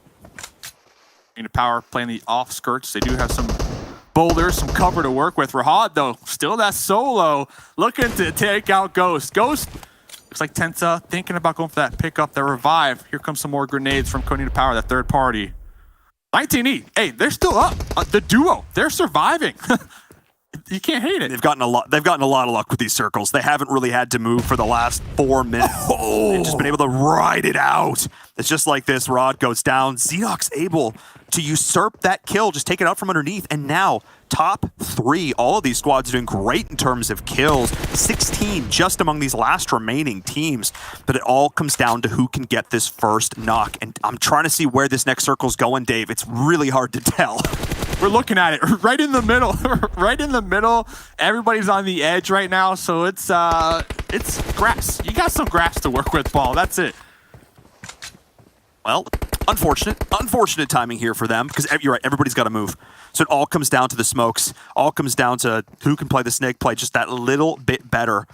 Konita Power playing the off skirts. They do have some boulders, some cover to work with. Rahad, though, still that solo, looking to take out Ghost. Ghost, looks like Tensa thinking about going for that pickup, that revive. Here comes some more grenades from Konita Power, that third party. 19E, hey, they're still up. The duo, they're surviving. You can't hate it. They've gotten a lot of luck with these circles. They haven't really had to move for the last 4 minutes. They've just been able to ride it out. It's just like this. Rod goes down. Xenox able to usurp that kill, just take it out from underneath, and now top 3. All of these squads are doing great in terms of kills. 16 just among these last remaining teams, but it all comes down to who can get this first knock, and I'm trying to see where this next circle's going, Dave. It's really hard to tell. We're looking at it right in the middle. Right in the middle. Everybody's on the edge right now, so it's grass. You got some grass to work with, Paul. That's it. Well, unfortunate timing here for them, because you're right, everybody's got to move. So it all comes down to the smokes, all comes down to who can play the snake play just that little bit better.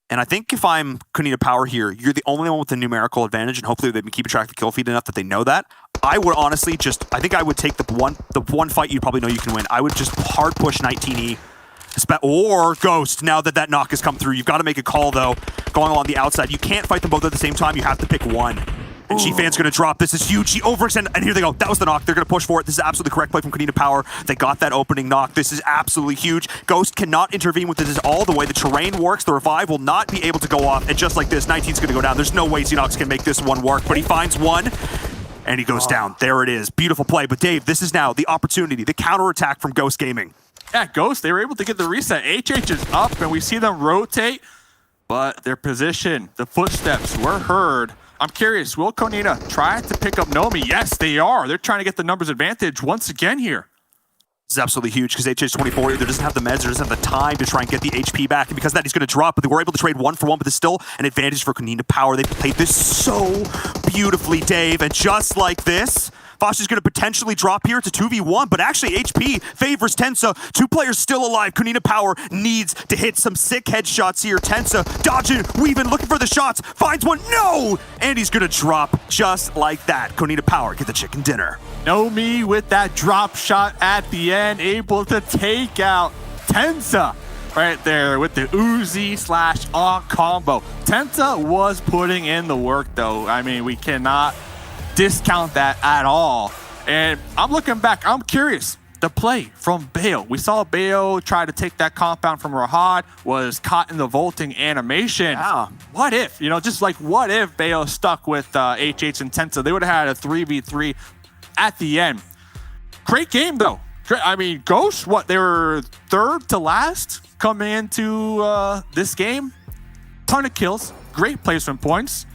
And I think if I'm Konita Power here, you're the only one with the numerical advantage, and hopefully they've been keeping track of the kill feed enough that they know that. I would honestly I think I would take the one fight you probably know you can win. I would just hard push 19E. Or Ghost, now that that knock has come through. You've got to make a call, though, going along the outside. You can't fight them both at the same time. You have to pick one. And Shifan's going to drop. This is huge. She overextended, and here they go. That was the knock. They're going to push for it. This is absolutely correct play from Konita Power. They got that opening knock. This is absolutely huge. Ghost cannot intervene with this all. The way the terrain works, the revive will not be able to go off. And just like this, 19's going to go down. There's no way Xenox can make this one work, but he finds one, and he goes down. There it is. Beautiful play. But Dave, this is now the opportunity, the counterattack from Ghost Gaming. Yeah, Ghost, they were able to get the reset. HH is up, and we see them rotate, but their position, the footsteps were heard. I'm curious, will Konita try to pick up Nomi? Yes, they are. They're trying to get the numbers advantage once again here. This is absolutely huge because HH24 either doesn't have the meds or doesn't have the time to try and get the HP back, and because of that, he's going to drop, but they were able to trade 1 for 1, but there's still an advantage for Konita Power. They played this so beautifully, Dave, and just like this, Fosh is going to potentially drop here to 2v1, but actually HP favors Tensa. 2 players still alive. Konita Power needs to hit some sick headshots here. Tensa dodging, weaving, looking for the shots, finds one, no! And he's going to drop just like that. Konita Power get the chicken dinner. Nomi with that drop shot at the end, able to take out Tensa right there with the Uzi/on combo. Tensa was putting in the work, though. I mean, we cannot discount that at all. And I'm looking back, I'm curious. the play from Bayo. We saw Bayo try to take that compound from Rahad, was caught in the vaulting animation. Yeah. What if, just like what if Bayo stuck with HH and Tensa? They would have had a 3v3 at the end. Great game though. I mean, Ghost, they were third to last coming into this game. Ton of kills, great placement points.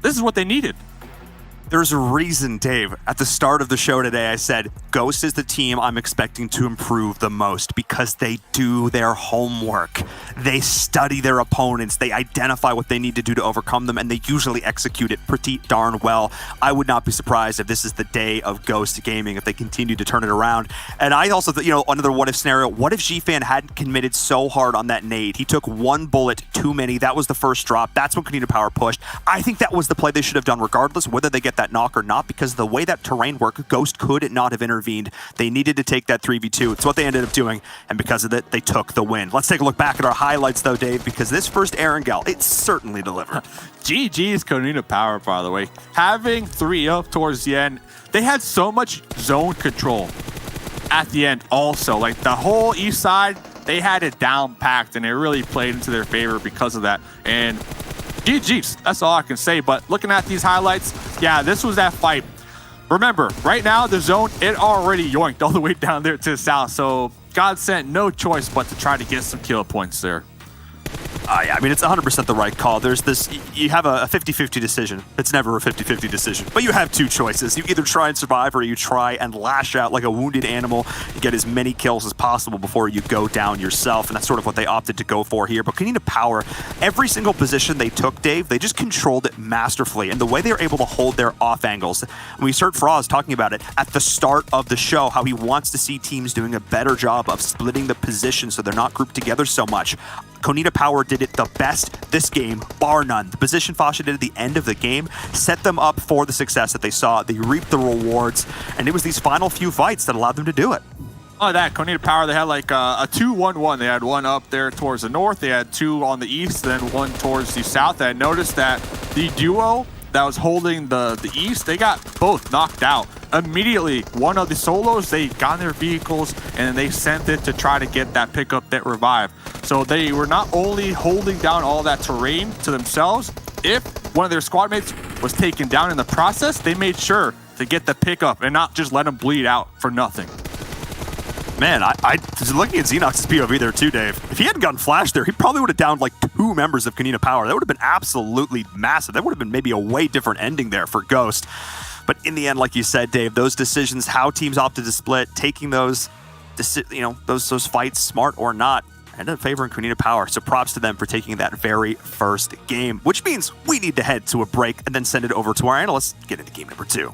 This is what they needed. There's a reason, Dave. At the start of the show today, I said, Ghost is the team I'm expecting to improve the most because they do their homework. They study their opponents. They identify what they need to do to overcome them, and they usually execute it pretty darn well. I would not be surprised if this is the day of Ghost Gaming, if they continue to turn it around. And I also, another what-if scenario, what if G-Fan hadn't committed so hard on that nade? He took one bullet too many. That was the first drop. That's when Kanina Power pushed. I think that was the play they should have done regardless, whether they get that knock or not, because the way that terrain worked, Ghost could not have intervened. They needed to take that 3v2. It's what they ended up doing, and because of it, they took the win. Let's take a look back at our highlights, though, Dave, because this first Erangel, it certainly delivered. GG's Kanina Power, by the way. Having 3 up towards the end, they had so much zone control at the end also. Like, the whole east side, they had it down packed, and it really played into their favor because of that. And GG's, that's all I can say. But looking at these highlights, yeah, this was that fight. Remember, right now, the zone, it already yoinked all the way down there to the south. So God sent no choice but to try to get some kill points there. Yeah, I mean, it's 100% the right call. There's this, you have a 50-50 decision. It's never a 50-50 decision, but you have two choices. You either try and survive or you try and lash out like a wounded animal and get as many kills as possible before you go down yourself, and that's sort of what they opted to go for here. But Kanina Power, every single position they took, Dave, they just controlled it masterfully, and the way they were able to hold their off angles. And we heard Froz talking about it at the start of the show, how he wants to see teams doing a better job of splitting the position so they're not grouped together so much. Kanina Power did it the best this game, bar none. The position Fasha did at the end of the game set them up for the success that they saw. They reaped the rewards, and it was these final few fights that allowed them to do it. Oh, that Kanina Power, they had like a 2-1-1. They had one up there towards the north, they had two on the east, then one towards the south. I noticed that the duo that was holding the east, they got both knocked out. Immediately, one of the solos, they got in their vehicles and they sent it to try to get that pickup, that revive. So they were not only holding down all that terrain to themselves, if one of their squad mates was taken down in the process, they made sure to get the pickup and not just let them bleed out for nothing. Man, I was looking at Xenox's POV there too, Dave. If he hadn't gotten flashed there, he probably would have downed like 2 members of Kanina Power. That would have been absolutely massive. That would have been maybe a way different ending there for Ghost. But in the end, like you said, Dave, those decisions, how teams opted to split, taking those, those fights, smart or not, ended up favoring Kanina Power. So props to them for taking that very first game, which means we need to head to a break and then send it over to our analysts, get into game number 2.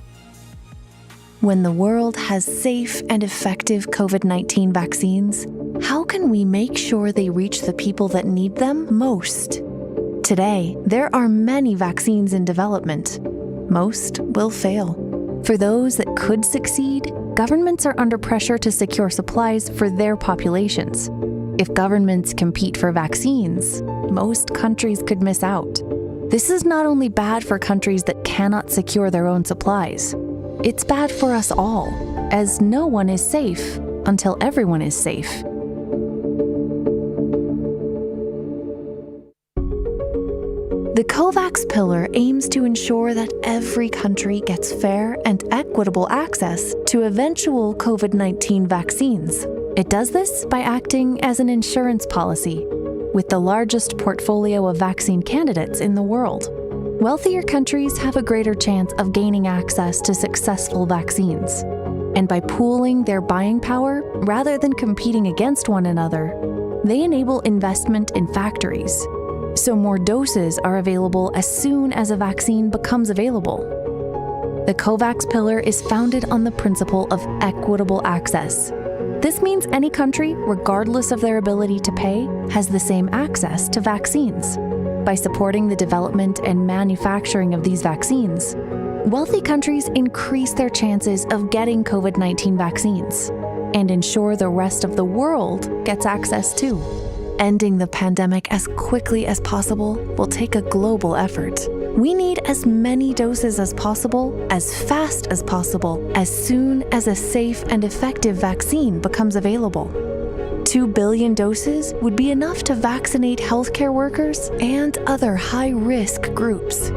When the world has safe and effective COVID-19 vaccines, how can we make sure they reach the people that need them most? Today, there are many vaccines in development. Most will fail. For those that could succeed, governments are under pressure to secure supplies for their populations. If governments compete for vaccines, most countries could miss out. This is not only bad for countries that cannot secure their own supplies. It's bad for us all, as no one is safe until everyone is safe. The COVAX pillar aims to ensure that every country gets fair and equitable access to eventual COVID-19 vaccines. It does this by acting as an insurance policy, with the largest portfolio of vaccine candidates in the world. Wealthier countries have a greater chance of gaining access to successful vaccines. And by pooling their buying power, rather than competing against one another, they enable investment in factories. So more doses are available as soon as a vaccine becomes available. The COVAX pillar is founded on the principle of equitable access. This means any country, regardless of their ability to pay, has the same access to vaccines. By supporting the development and manufacturing of these vaccines, wealthy countries increase their chances of getting COVID-19 vaccines and ensure the rest of the world gets access too. Ending the pandemic as quickly as possible will take a global effort. We need as many doses as possible, as fast as possible, as soon as a safe and effective vaccine becomes available. 2 billion doses would be enough to vaccinate healthcare workers and other high-risk groups.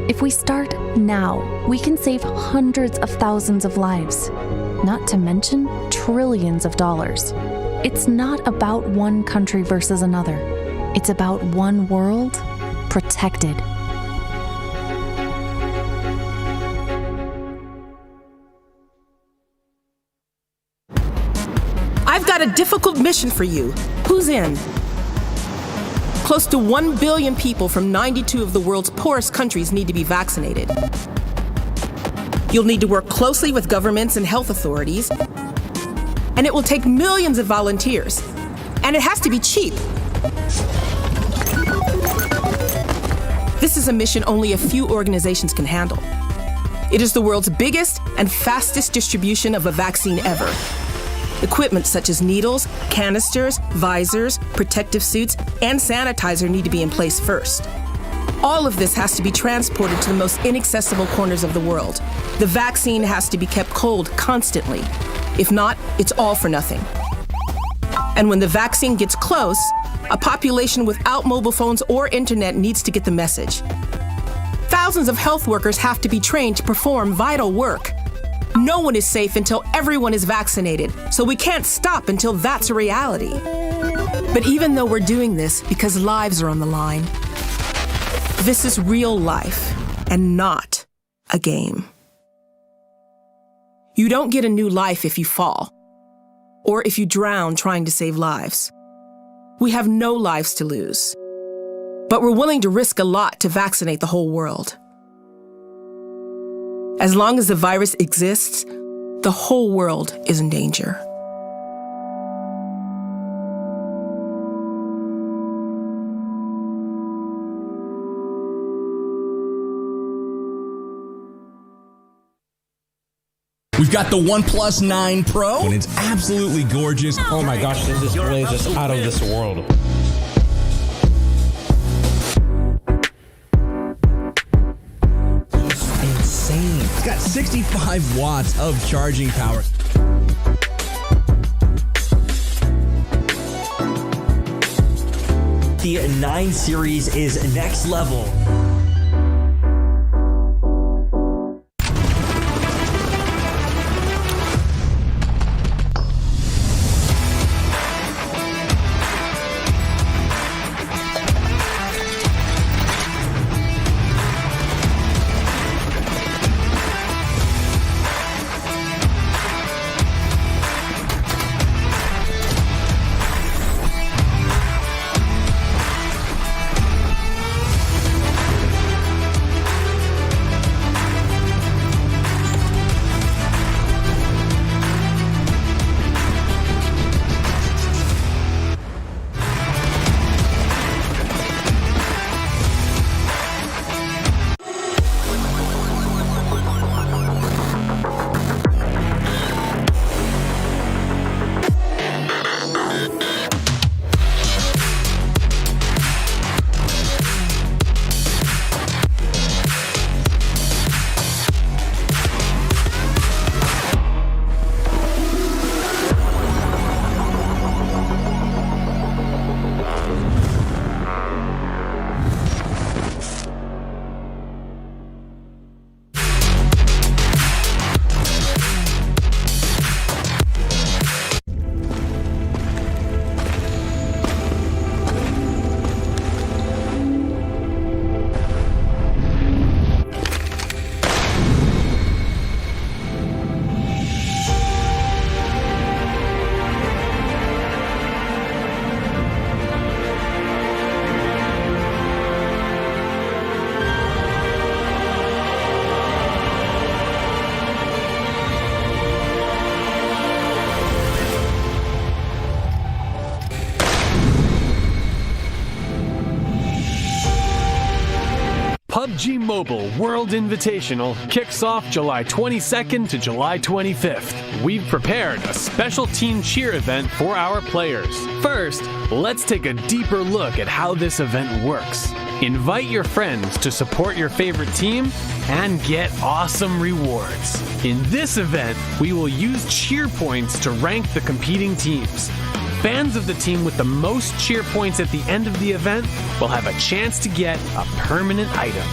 If we start now, we can save hundreds of thousands of lives, not to mention trillions of dollars. It's not about one country versus another. It's about one world protected. I've got a difficult mission for you. Who's in? Close to 1 billion people from 92 of the world's poorest countries need to be vaccinated. You'll need to work closely with governments and health authorities, and it will take millions of volunteers. And it has to be cheap. This is a mission only a few organizations can handle. It is the world's biggest and fastest distribution of a vaccine ever. Equipment such as needles, canisters, visors, protective suits, and sanitizer need to be in place first. All of this has to be transported to the most inaccessible corners of the world. The vaccine has to be kept cold constantly. If not, it's all for nothing. And when the vaccine gets close, a population without mobile phones or internet needs to get the message. Thousands of health workers have to be trained to perform vital work. No one is safe until everyone is vaccinated, so we can't stop until that's a reality. But even though we're doing this because lives are on the line, this is real life and not a game. You don't get a new life if you fall, or if you drown trying to save lives. We have no lives to lose, but we're willing to risk a lot to vaccinate the whole world. As long as the virus exists, the whole world is in danger. We've got the OnePlus 9 Pro, and it's absolutely gorgeous. Oh my gosh, this display is just out of this world. Just insane. It's got 65 watts of charging power. The 9 series is next level. PUBG Mobile World Invitational kicks off July 22nd to July 25th. We've prepared a special team cheer event for our players. First, let's take a deeper look at how this event works. Invite your friends to support your favorite team and get awesome rewards. In this event, we will use cheer points to rank the competing teams. Fans of the team with the most cheer points at the end of the event will have a chance to get a permanent item.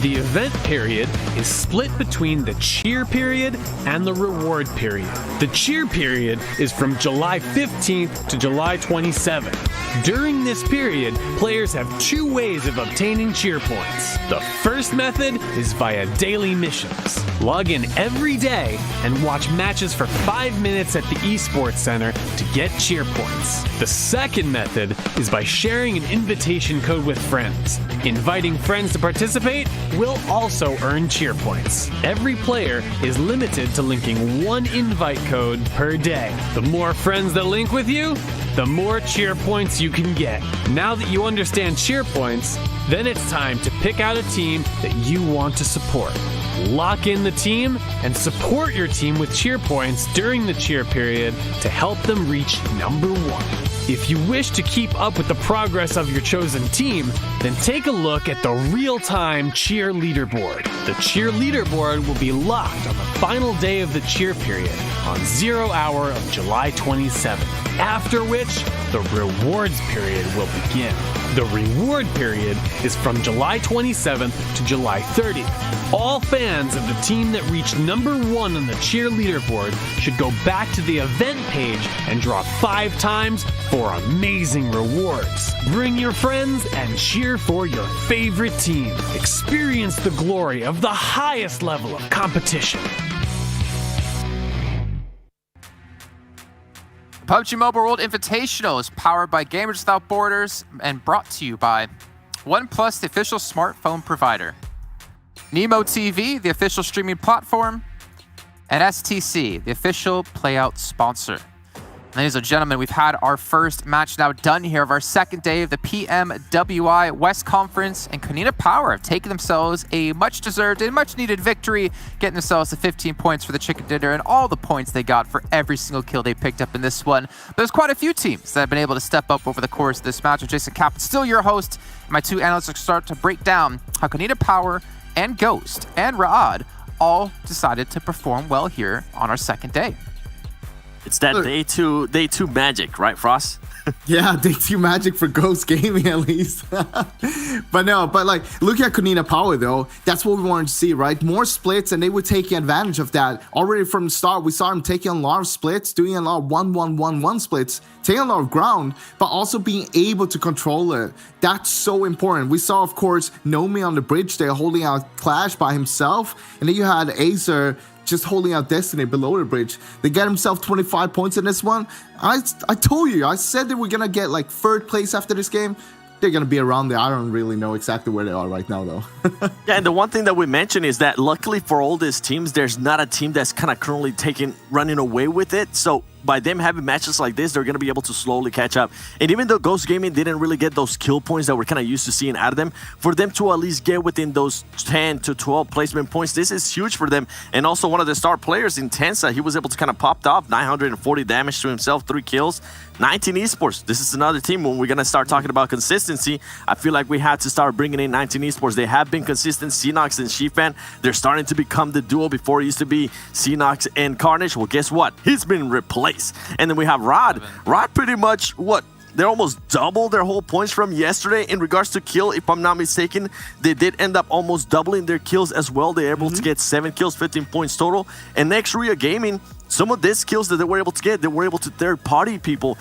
The event period is split between the cheer period and the reward period. The cheer period is from July 15th to July 27th. During this period, players have two ways of obtaining cheer points. The first method is via daily missions. Log in every day and watch matches for 5 minutes at the Esports Center to get cheer points. The second method is by sharing an invitation code with friends. Inviting friends to participate will also earn cheer points. Every player is limited to linking one invite code per day. The more friends that link with you, the more cheer points you can get. Now that you understand cheer points, then it's time to pick out a team that you want to support. Lock in the team and support your team with cheer points during the cheer period to help them reach number 1. If you wish to keep up with the progress of your chosen team, then take a look at the real-time cheer leaderboard. The cheer leaderboard will be locked on the final day of the cheer period on 0 hour of July 27th, after which the rewards period will begin. The reward period is from July 27th to July 30th. All fans of the team that reached number 1 on the cheer leaderboard should go back to the event page and draw 5 times for amazing rewards. Bring your friends and cheer for your favorite team. Experience the glory of the highest level of competition. PUBG Mobile World Invitational is powered by Gamers Without Borders and brought to you by OnePlus, the official smartphone provider, Nemo TV, the official streaming platform, and STC, the official playout sponsor. Ladies and gentlemen, we've had our first match now done here of our second day of the PMWI West Conference, and Konina Power have taken themselves a much-deserved and much-needed victory, getting themselves the 15 points for the chicken dinner and all the points they got for every single kill they picked up in this one. There's quite a few teams that have been able to step up over the course of this match. Jason Kaplan, still your host, and my two analysts will start to break down how Konina Power and Ghost and Raad all decided to perform well here on our second day. It's that day two magic, right, Frost? Yeah, day 2 magic for Ghost Gaming at least. but like, look at Konina Power though. That's what we wanted to see, right? More splits, and they were taking advantage of that. Already from the start, we saw them taking a lot of splits, doing a lot of 1-1-1-1 splits, taking a lot of ground, but also being able to control it. That's so important. We saw, of course, Nomi on the bridge there holding out Clash by himself, and then you had Acer just holding out Destiny below the bridge. They get himself 25 points in this one. I told you, I said they were gonna get like 3rd place after this game. They're gonna be around there. I don't really know exactly where they are right now though. Yeah, and the one thing that we mentioned is that luckily for all these teams, there's not a team that's kind of currently running away with it. So by them having matches like this, they're going to be able to slowly catch up. And even though Ghost Gaming didn't really get those kill points that we're kind of used to seeing out of them, for them to at least get within those 10 to 12 placement points, this is huge for them. And also one of the star players, Intensa, he was able to kind of pop off 940 damage to himself, 3 kills. 19 Esports, this is another team. When we're going to start talking about consistency, I feel like we have to start bringing in 19 Esports. They have been consistent. Xenox and Shifan, they're starting to become the duo. Before it used to be Xenox and Carnage. Well, guess what? He's been replaced. And then we have Rod. Rod pretty much, they almost doubled their whole points from yesterday in regards to kill. If I'm not mistaken, they did end up almost doubling their kills as well. They're able to get 7 kills, 15 points total. And next Ria Gaming, some of these kills that they were able to get, they were able to third-party people.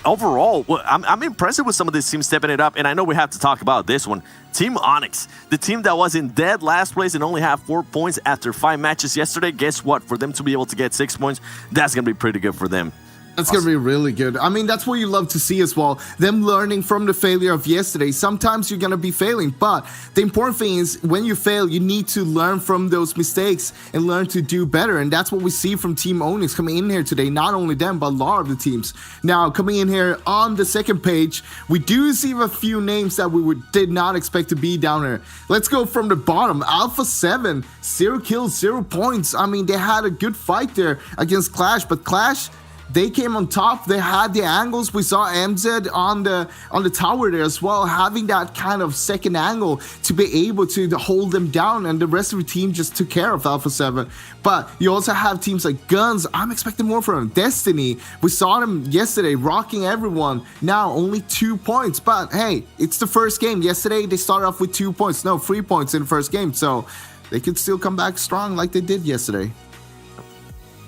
Overall, I'm impressed with some of these teams stepping it up, and I know we have to talk about this one. Team Onyx, the team that was in dead last place and only have 4 points after 5 matches yesterday. Guess what? For them to be able to get 6 points, that's going to be pretty good for them. That's going to be really good. I mean, that's what you love to see as well. Them learning from the failure of yesterday. Sometimes you're going to be failing, but the important thing is when you fail, you need to learn from those mistakes and learn to do better. And that's what we see from Team Onyx coming in here today. Not only them, but a lot of the teams. Now, coming in here on the second page, we do see a few names that we did not expect to be down here. Let's go from the bottom. Alpha 7, 0 kills, 0 points. I mean, they had a good fight there against Clash, but Clash, they came on top. They had the angles. We saw MZ on the tower there as well, having that kind of second angle to be able to hold them down, and the rest of the team just took care of Alpha 7. But you also have teams like Guns. I'm expecting more from them. Destiny, we saw them yesterday rocking everyone. Now only 2 points, but hey, it's the first game. Yesterday they started off with 2 points. No, 3 points in the first game, so they could still come back strong like they did yesterday.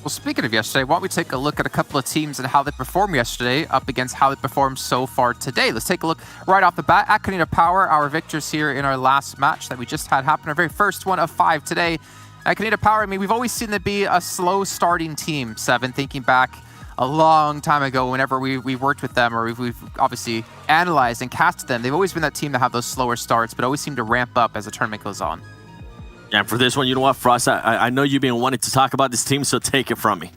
Well, speaking of yesterday, why don't we take a look at a couple of teams and how they performed yesterday up against how they performed so far today. Let's take a look right off the bat at Canada Power, our victors here in our last match that we just had happen, our very first one of 5 today. At Canada Power, I mean, we've always seen them be a slow starting team, Seven, thinking back a long time ago whenever we worked with them or we've obviously analyzed and casted them. They've always been that team that have those slower starts, but always seem to ramp up as the tournament goes on. Yeah, and for this one, you know what, Frost, I know you've been wanting to talk about this team, so take it from me.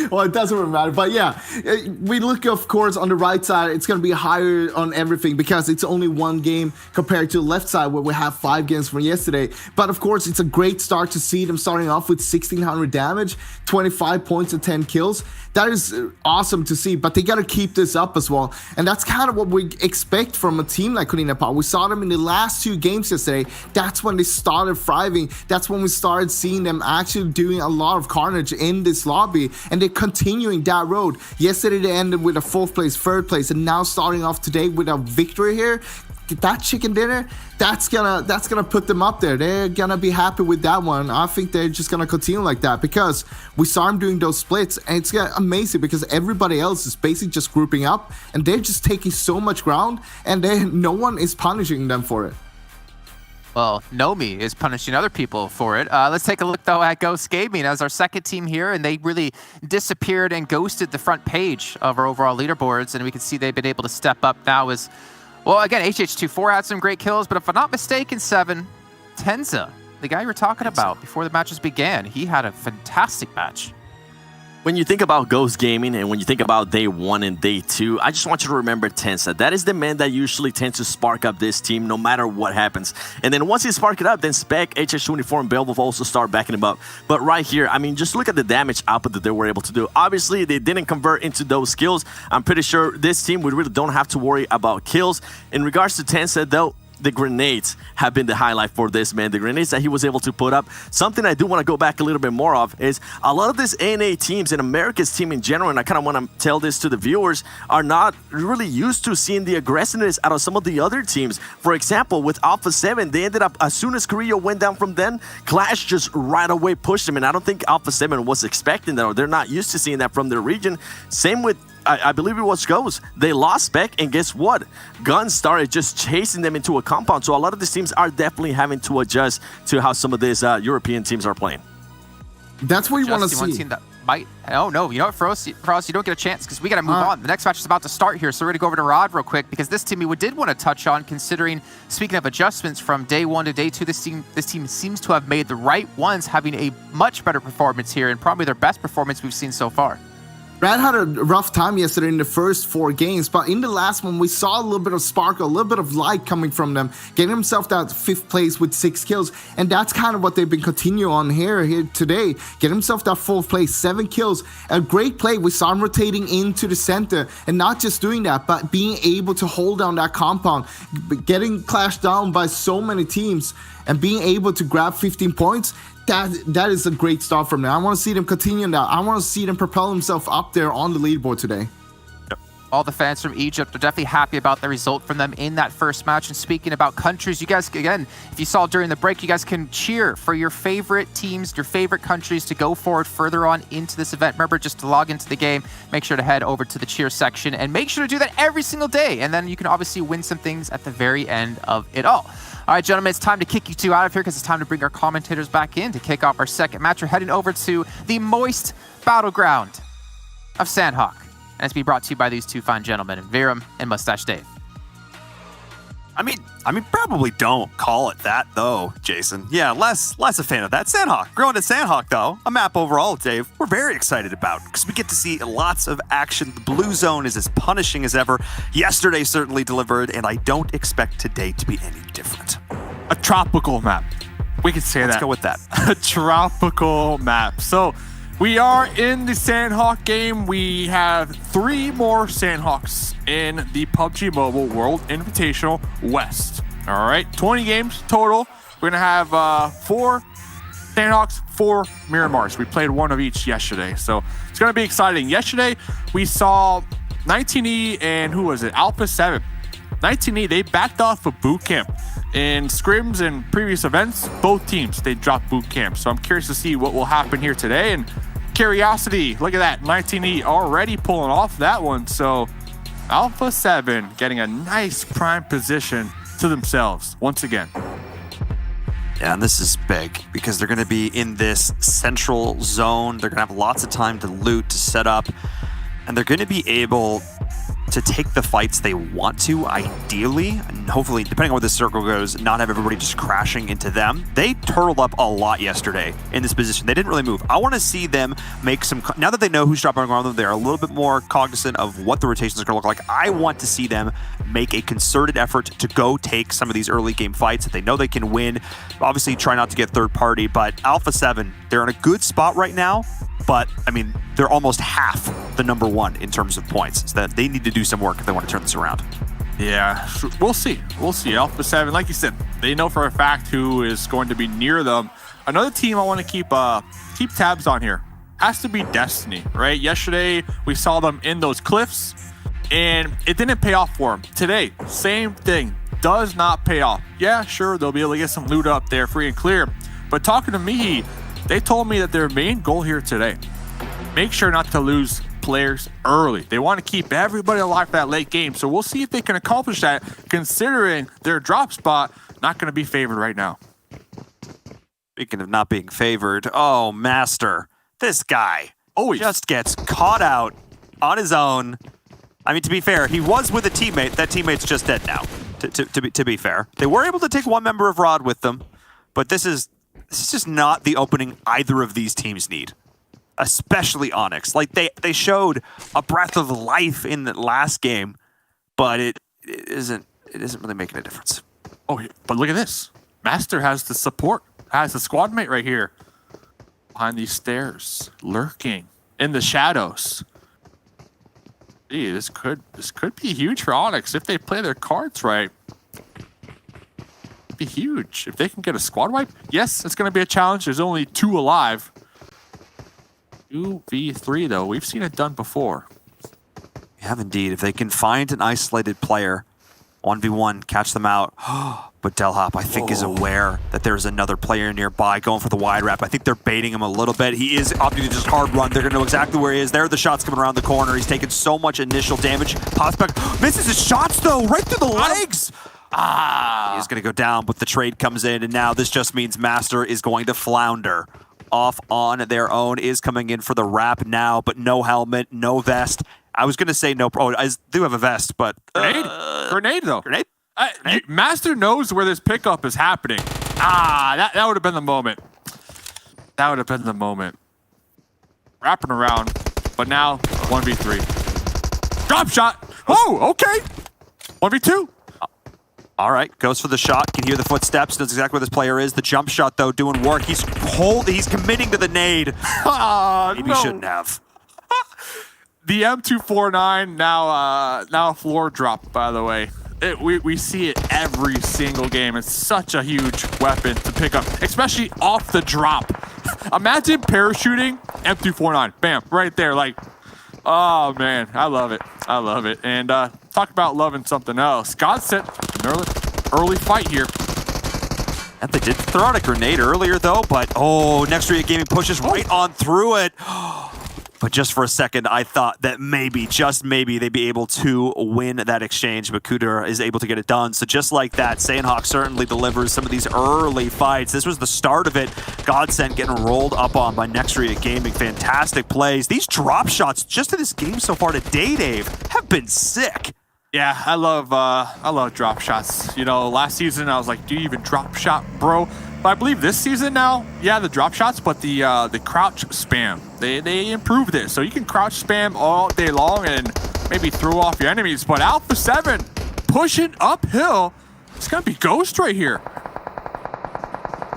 Well, it doesn't really matter. But yeah, we look, of course, on the right side, it's going to be higher on everything because it's only one game compared to the left side where we have 5 games from yesterday. But of course, it's a great start to see them starting off with 1,600 damage, 25 points and 10 kills. That is awesome to see, but they got to keep this up as well. And that's kind of what we expect from a team like Canada Power. We saw them in the last 2 games yesterday. That's when they started thriving. That's when we started seeing them actually doing a lot of carnage in this lobby, and they're continuing that road. Yesterday they ended with a 4th place, 3rd place, and now starting off today with a victory here. That chicken dinner, that's gonna put them up there. They're gonna be happy with that one. I think they're just gonna continue like that because we saw them doing those splits, and it's amazing because everybody else is basically just grouping up, and they're just taking so much ground, and no one is punishing them for it. Well, Nomi is punishing other people for it. Let's take a look, though, at Ghost Gaming as our second team here, and they really disappeared and ghosted the front page of our overall leaderboards, and we can see they've been able to step up now as... Well, again, HH24 had some great kills, but if I'm not mistaken, Seven, Tenza, the guy you were talking about before the matches began, he had a fantastic match. When you think about Ghost Gaming and when you think about day 1 and day 2, I just want you to remember Tensa. That is the man that usually tends to spark up this team no matter what happens. And then once he spark it up, then Spec, HH24, and Bell will also start backing him up. But right here, I mean, just look at the damage output that they were able to do. Obviously, they didn't convert into those kills. I'm pretty sure this team, we really don't have to worry about kills. In regards to Tensa, though, the grenades have been the highlight for this man. The grenades that he was able to put up. Something I do want to go back a little bit more of is a lot of these ANA teams and America's team in general, and I kind of want to tell this to the viewers, are not really used to seeing the aggressiveness out of some of the other teams. For example, with Alpha 7, they ended up, as soon as Korea went down from them, Clash just right away pushed them, and I don't think Alpha 7 was expecting that, or they're not used to seeing that from their region. Same with I believe it was Ghost. They lost Spec, and guess what? Guns started just chasing them into a compound. So a lot of these teams are definitely having to adjust to how some of these European teams are playing. That's what you want to see. One team that might... Oh, no. You know what, Frost, you don't get a chance because we got to move on. The next match is about to start here, so we're going to go over to Rod real quick because this team we did want to touch on, considering, speaking of adjustments from day 1 to day 2, this team seems to have made the right ones, having a much better performance here and probably their best performance we've seen so far. Rad had a rough time yesterday in the first 4 games, but in the last one, we saw a little bit of sparkle, a little bit of light coming from them, getting himself that 5th place with 6 kills, and that's kind of what they've been continuing on here today. Get himself that 4th place, 7 kills, a great play. We saw him rotating into the center, and not just doing that, but being able to hold down that compound, getting clashed down by so many teams, and being able to grab 15 points. That is a great start from them. I want to see them continue that. I want to see them propel themselves up there on the leaderboard today. All the fans from Egypt are definitely happy about the result from them in that first match. And speaking about countries, you guys, again, if you saw during the break, you guys can cheer for your favorite teams, your favorite countries to go forward further on into this event. Remember, just to log into the game, make sure to head over to the cheer section and make sure to do that every single day. And then you can obviously win some things at the very end of it all. All right, gentlemen, it's time to kick you two out of here because it's time to bring our commentators back in to kick off our second match. We're heading over to the Moist Battleground. of Sandhawk. And it's be brought to you by these two fine gentlemen, Viram and Mustache Dave. I mean, probably don't call it that though, Jason. Yeah, less a fan of that. Sandhawk, growing to Sandhawk though, a map overall, Dave, we're very excited about because we get to see lots of action. The blue zone is as punishing as ever. Yesterday certainly delivered, and I don't expect today to be any different. A tropical map. We could say that. Let's go with that. A tropical map. So we are in the Sandhawk game. We have 3 more Sandhawks in the PUBG Mobile World Invitational West. All right, 20 games total. We're gonna have 4 Sandhawks, 4 Miramars. We played one of each yesterday, so it's gonna be exciting. Yesterday, we saw 19E and who was it? Alpha 7. 19E, they backed off of boot camp. In scrims and previous events, both teams, they dropped boot camp. So I'm curious to see what will happen here today. And Curiosity, look at that, 19E already pulling off that one. So Alpha 7 getting a nice prime position to themselves once again. Yeah, and this is big because they're going to be in this central zone. They're going to have lots of time to loot, to set up, and they're going to be able to take the fights they want to, ideally, and hopefully, depending on where the circle goes, not have everybody just crashing into them. They turtled up a lot yesterday in this position. They didn't really move. I want to see them make some, now that they know who's dropping around them, they're a little bit more cognizant of what the rotations are going to look like. I want to see them make a concerted effort to go take some of these early game fights that they know they can win. Obviously, try not to get third party, but Alpha 7, they're in a good spot right now. But, I mean, they're almost half the number 1 in terms of points. So that they need to do some work if they want to turn this around. Yeah, we'll see. We'll see. Alpha 7, like you said, they know for a fact who is going to be near them. Another team I want to keep tabs on here has to be Destiny, right? Yesterday, we saw them in those cliffs, and it didn't pay off for them. Today, same thing. Does not pay off. Yeah, sure, they'll be able to get some loot up there free and clear. But talking to me, they told me that their main goal here today, make sure not to lose players early. They want to keep everybody alive for that late game. So we'll see if they can accomplish that, considering their drop spot not going to be favored right now. Speaking of not being favored, oh, Master, this guy just gets caught out on his own. I mean, to be fair, he was with a teammate. That teammate's just dead now, to be fair. They were able to take one member of ROD with them, but this is just not the opening either of these teams need, especially Onyx. Like, they showed a breath of life in the last game, but it isn't really making a difference. Oh, but look at this. Master has the support, has the squad mate right here behind these stairs, lurking in the shadows. Gee, this could be huge for Onyx if they play their cards right. Be huge if they can get a squad wipe. Yes, it's going to be a challenge. There's only 2 alive. 2v3 though, we've seen it done before. We have indeed. If they can find an isolated player, 1v1, catch them out. But Delhop, I think, is aware that there's another player nearby going for the wide wrap. I think they're baiting him a little bit. He is opting to just hard run. They're going to know exactly where he is. There are the shots coming around the corner. He's taken so much initial damage. Pops back. Misses his shots, though, right through the legs. He's going to go down, but the trade comes in, and now this just means Master is going to flounder. Off on their own, is coming in for the wrap now, but no helmet, no vest. I was going to say no. Oh, I do have a vest, but... Grenade, though. Grenade? Master knows where this pickup is happening. That would have been the moment. That would have been the moment. Wrapping around, but now 1v3. Drop shot. Oh, okay. 1v2. All right, goes for the shot. Can hear the footsteps. Knows exactly where this player is. The jump shot, though, doing work. He's committing to the nade. Maybe shouldn't have. The M249 now floor drop. By the way, we see it every single game. It's such a huge weapon to pick up, especially off the drop. Imagine parachuting M249. Bam, right there. Like, oh man, I love it. I love it. And talk about loving something else. God set an early fight here. And they did throw out a grenade earlier, though, but Next Rea Gaming pushes right on through it. But just for a second, I thought that maybe, just maybe, they'd be able to win that exchange, but Kuder is able to get it done. So just like that, Sainhawk certainly delivers some of these early fights. This was the start of it. Godsend getting rolled up on by Nextria Gaming. Fantastic plays. These drop shots just in this game so far today, Dave, have been sick. Yeah, I love drop shots. You know, last season I was like, do you even drop shot, bro? But I believe this season now, yeah, the drop shots, but the crouch spam, they improved it. So you can crouch spam all day long and maybe throw off your enemies. But Alpha 7 pushing uphill. It's going to be Ghost right here.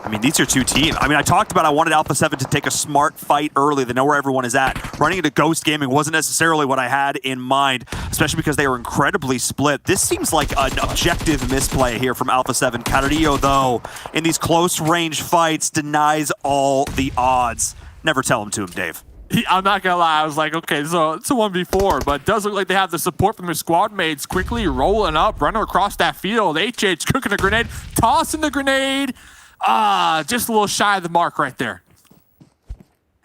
I mean, these are two teams. I mean, I talked about I wanted Alpha 7 to take a smart fight early. They know where everyone is at. Running into Ghost Gaming wasn't necessarily what I had in mind, especially because they were incredibly split. This seems like an objective misplay here from Alpha 7. Carrillo, though, in these close-range fights, denies all the odds. Never tell them to him, Dave. I'm not going to lie. I was like, okay, so it's a 1v4, but it does look like they have the support from their squad mates quickly rolling up, running across that field. HH cooking a grenade, tossing the grenade. Just a little shy of the mark right there.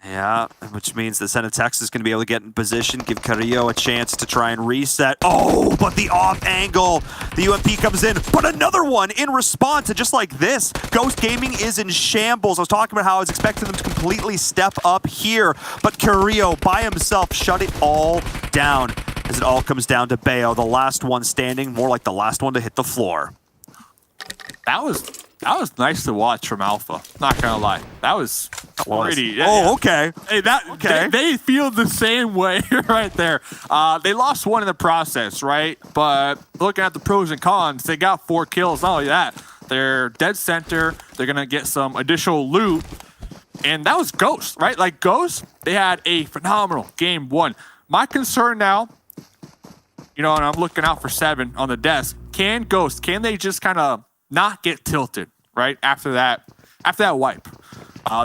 Yeah, which means the Senate Texas is going to be able to get in position, give Carrillo a chance to try and reset. Oh, but the off angle. The UMP comes in, but another one in response. And just like this, Ghost Gaming is in shambles. I was talking about how I was expecting them to completely step up here, but Carrillo by himself shut it all down as it all comes down to Bayo, the last one standing, more like the last one to hit the floor. That was nice to watch from Alpha. Not gonna lie, that was pretty. Oh, okay. Hey, they feel the same way right there. They lost one in the process, right? But looking at the pros and cons, they got 4 kills. Not only that, they're dead center. They're gonna get some additional loot, and that was Ghost, right? Like Ghost, they had a phenomenal game 1. My concern now, you know, and I'm looking out for 7 on the desk. Can they just kind of not get tilted, right? After that wipe.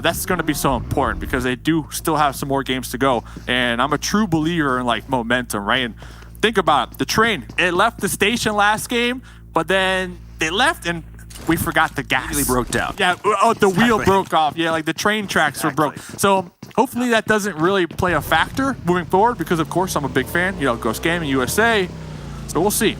That's going to be so important because they do still have some more games to go. And I'm a true believer in like momentum, right? And think about it. The train, it left the station last game, but then they left and we forgot the gas. Really broke down. Yeah, the wheel broke off. Yeah, like the train tracks were broke. So hopefully that doesn't really play a factor moving forward because of course I'm a big fan, you know, Ghost Gaming USA. So we'll see.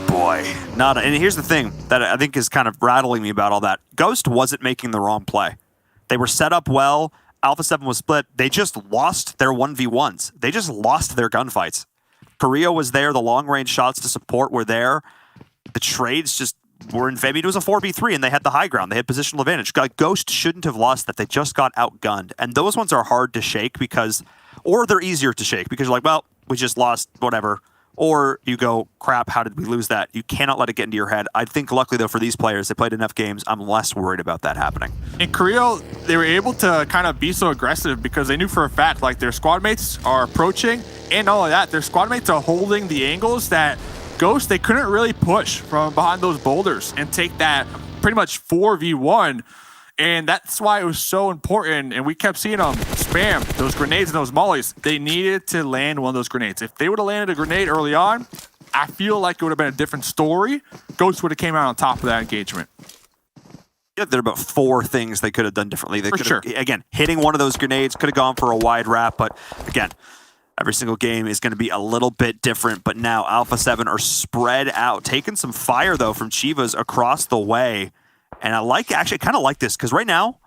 Boy. And here's the thing that I think is kind of rattling me about all that. Ghost wasn't making the wrong play. They were set up well. Alpha 7 was split. They just lost their 1v1s. They just lost their gunfights. Carrillo was there. The long-range shots to support were there. The trades just were in favor. It was a 4v3, and they had the high ground. They had positional advantage. Ghost shouldn't have lost that. They just got outgunned. And those ones are hard to shake because, or they're easier to shake because you're like, well, we just lost whatever. Or you go, crap, how did we lose that? You cannot let it get into your head. I think luckily, though, for these players, they played enough games. I'm less worried about that happening. In Carrillo, they were able to kind of be so aggressive because they knew for a fact, like, their squad mates are approaching. And not only that, their squad mates are holding the angles that Ghost, they couldn't really push from behind those boulders and take that pretty much 4v1. And that's why it was so important. And we kept seeing them spam those grenades and those mollies. They needed to land one of those grenades. If they would have landed a grenade early on, I feel like it would have been a different story. Ghost would have came out on top of that engagement. Yeah, there are about 4 things they could have done differently. They for could sure. Again, hitting one of those grenades could have gone for a wide wrap, but again, every single game is going to be a little bit different. But now Alpha 7 are spread out, taking some fire though from Chivas across the way. And I kind of like this because right now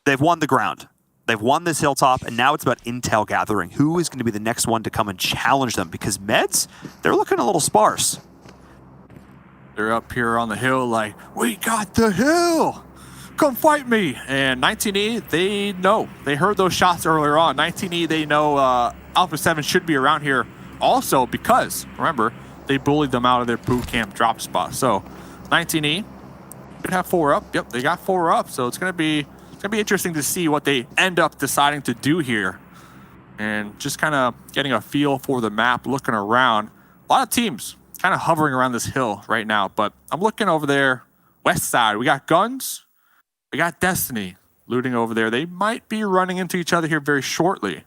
they've won the ground. They've won this hilltop, and now it's about intel gathering. Who is going to be the next one to come and challenge them? Because Meds, they're looking a little sparse. They're up here on the hill like, we got the hill. Come fight me. And 19E, they know. They heard those shots earlier on. 19E, they know Alpha 7 should be around here also because, remember, they bullied them out of their boot camp drop spot. So 19E could have 4 up. Yep, they got 4 up. So it's gonna be interesting to see what they end up deciding to do here. And just kind of getting a feel for the map, looking around. A lot of teams kind of hovering around this hill right now, but I'm looking over there, west side. We got Guns, we got Destiny looting over there. They might be running into each other here very shortly.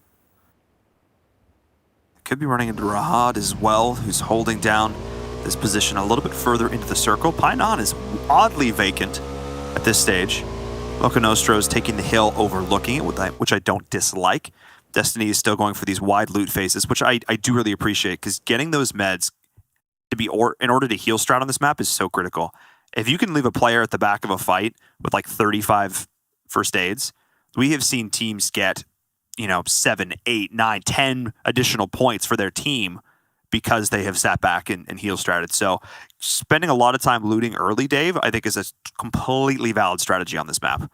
Could be running into Rahad as well, who's holding down this position a little bit further into the circle. Painan is oddly vacant at this stage. Nostro is taking the hill, overlooking it, which I don't dislike. Destiny is still going for these wide loot phases, which I do really appreciate, because getting those meds to be in order to heal strat on this map is so critical. If you can leave a player at the back of a fight with like 35 first aids, we have seen teams get, 7, 8, 9, 10 additional points for their team because they have sat back and heal stratted. So spending a lot of time looting early, Dave, I think is a completely valid strategy on this map.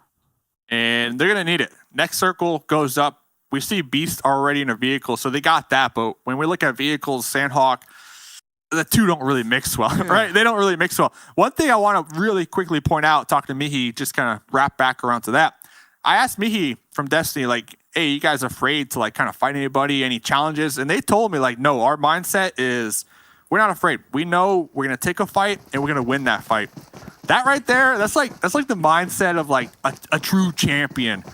And they're going to need it. Next circle goes up. We see Beast already in a vehicle, so they got that. But when we look at vehicles, Sandhawk, the two don't really mix well, right? They don't really mix well. One thing I want to really quickly point out, talking to Mihi, just kind of wrap back around to that. I asked Mihi from Destiny, like, hey, you guys afraid to like kind of fight anybody, any challenges? And they told me like, no, our mindset is we're not afraid. We know we're going to take a fight and we're going to win that fight. That right there, that's like the mindset of like a true champion,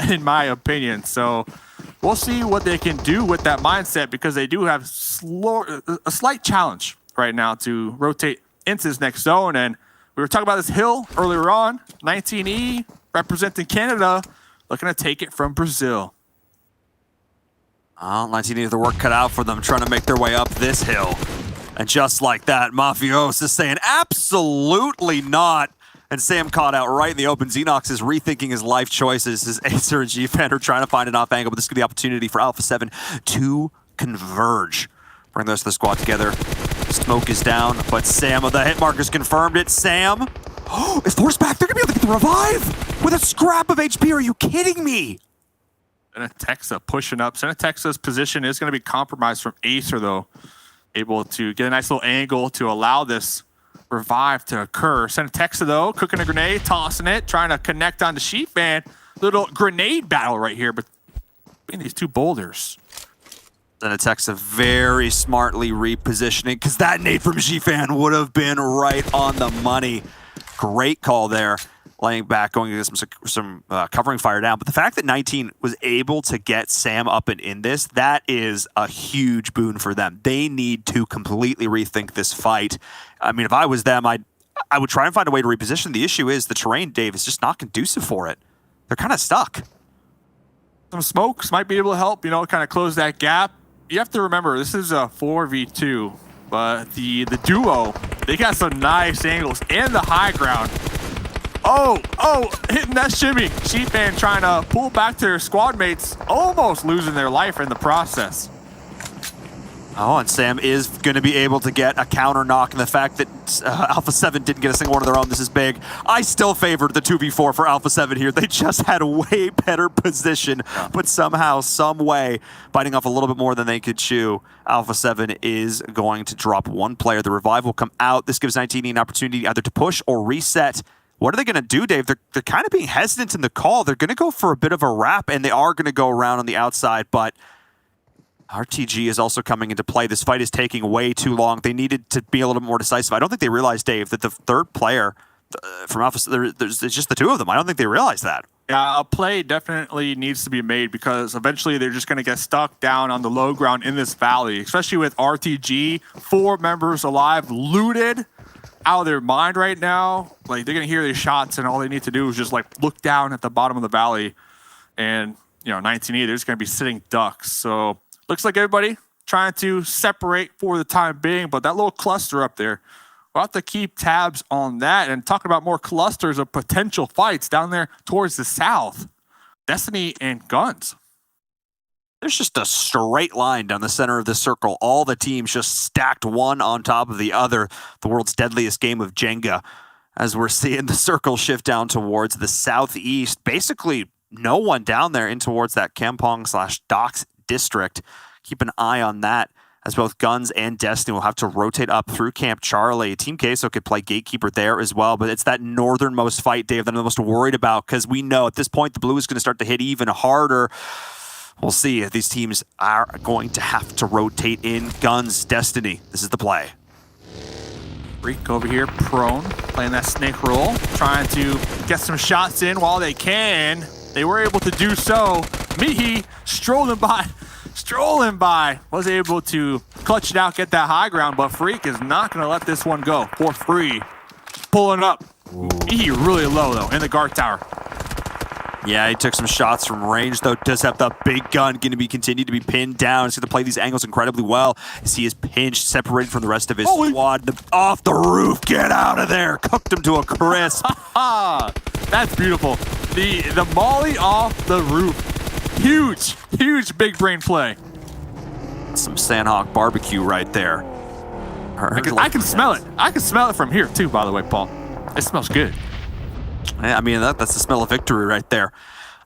in my opinion. So we'll see what they can do with that mindset, because they do have a slight challenge right now to rotate into this next zone. And we were talking about this hill earlier on, 19E representing Canada, looking to take it from Brazil. 19E have the work cut out for them, trying to make their way up this hill. And just like that, Mafios is saying, absolutely not. And Sam caught out right in the open. Xenox is rethinking his life choices. His Acer and G-Fan are trying to find an off angle, but this could be the opportunity for Alpha 7 to converge. Bring the rest of the squad together. Smoke is down, but Sam, the hit marker's confirmed it. Sam, is forced back. They're going to be able to get the revive with a scrap of HP. Are you kidding me? Senatexa pushing up. Senatexa's position is going to be compromised from Acer, though. Able to get a nice little angle to allow this revive to occur. Senatexa, though, cooking a grenade, tossing it, trying to connect on the sheep fan. Little grenade battle right here, but between these two boulders. Senatexa very smartly repositioning, because that nade from G-Fan would have been right on the money. Great call there. Laying back, going to get some covering fire down. But the fact that 19 was able to get Sam up and in this, that is a huge boon for them. They need to completely rethink this fight. I mean, if I was them, I would try and find a way to reposition. The issue is the terrain, Dave, is just not conducive for it. They're kind of stuck. Some smokes might be able to help, kind of close that gap. You have to remember, this is a 4v2, but the duo, they got some nice angles and the high ground. Oh, hitting that shimmy. Sheepman trying to pull back to their squad mates, almost losing their life in the process. Oh, and Sam is going to be able to get a counter knock, and the fact that Alpha 7 didn't get a single one of their own, this is big. I still favored the 2v4 for Alpha 7 here. They just had a way better position, but somehow, some way, biting off a little bit more than they could chew. Alpha 7 is going to drop one player. The revive will come out. This gives 19 an opportunity either to push or reset. What are they going to do, Dave? They're kind of being hesitant in the call. They're going to go for a bit of a wrap, and they are going to go around on the outside, but RTG is also coming into play. This fight is taking way too long. They needed to be a little bit more decisive. I don't think they realized, Dave, that the third player from Alpha, there's just the two of them. I don't think they realized that. Yeah, a play definitely needs to be made, because eventually they're just going to get stuck down on the low ground in this valley, especially with RTG, 4 members alive, looted, out of their mind right now. Like, they're going to hear these shots, and all they need to do is just like look down at the bottom of the valley, and 19E, they're just going to be sitting ducks. So looks like everybody trying to separate for the time being, but that little cluster up there, we'll have to keep tabs on that. And talking about more clusters of potential fights down there towards the south, Destiny and Guns. There's just a straight line down the center of the circle. All the teams just stacked one on top of the other. The world's deadliest game of Jenga, as we're seeing the circle shift down towards the southeast. Basically, no one down there in towards that Kampong/Docks district. Keep an eye on that, as both Guns and Destiny will have to rotate up through Camp Charlie. Team Queso could play gatekeeper there as well, but it's that northernmost fight, Dave, that I'm the most worried about, because we know at this point the blue is going to start to hit even harder. We'll see if these teams are going to have to rotate in. Guns, Destiny, this is the play. Reek over here, prone, playing that snake roll, trying to get some shots in while they can. They were able to do so. Mihi strolling by, was able to clutch it out, get that high ground, but Freak is not going to let this one go for free. Pulling up. Mihi really low, though, in the guard tower. Yeah, he took some shots from range, though. Does have the big gun, going to be continued to be pinned down. He's going to play these angles incredibly well as he is pinched, separated from the rest of his squad. Off the roof, get out of there. Cooked him to a crisp. That's beautiful. The molly off the roof. Huge big brain play. Some Sandhawk barbecue right there. I can smell it. I can smell it from here, too, by the way, Paul. It smells good. Yeah, I mean, that's the smell of victory right there.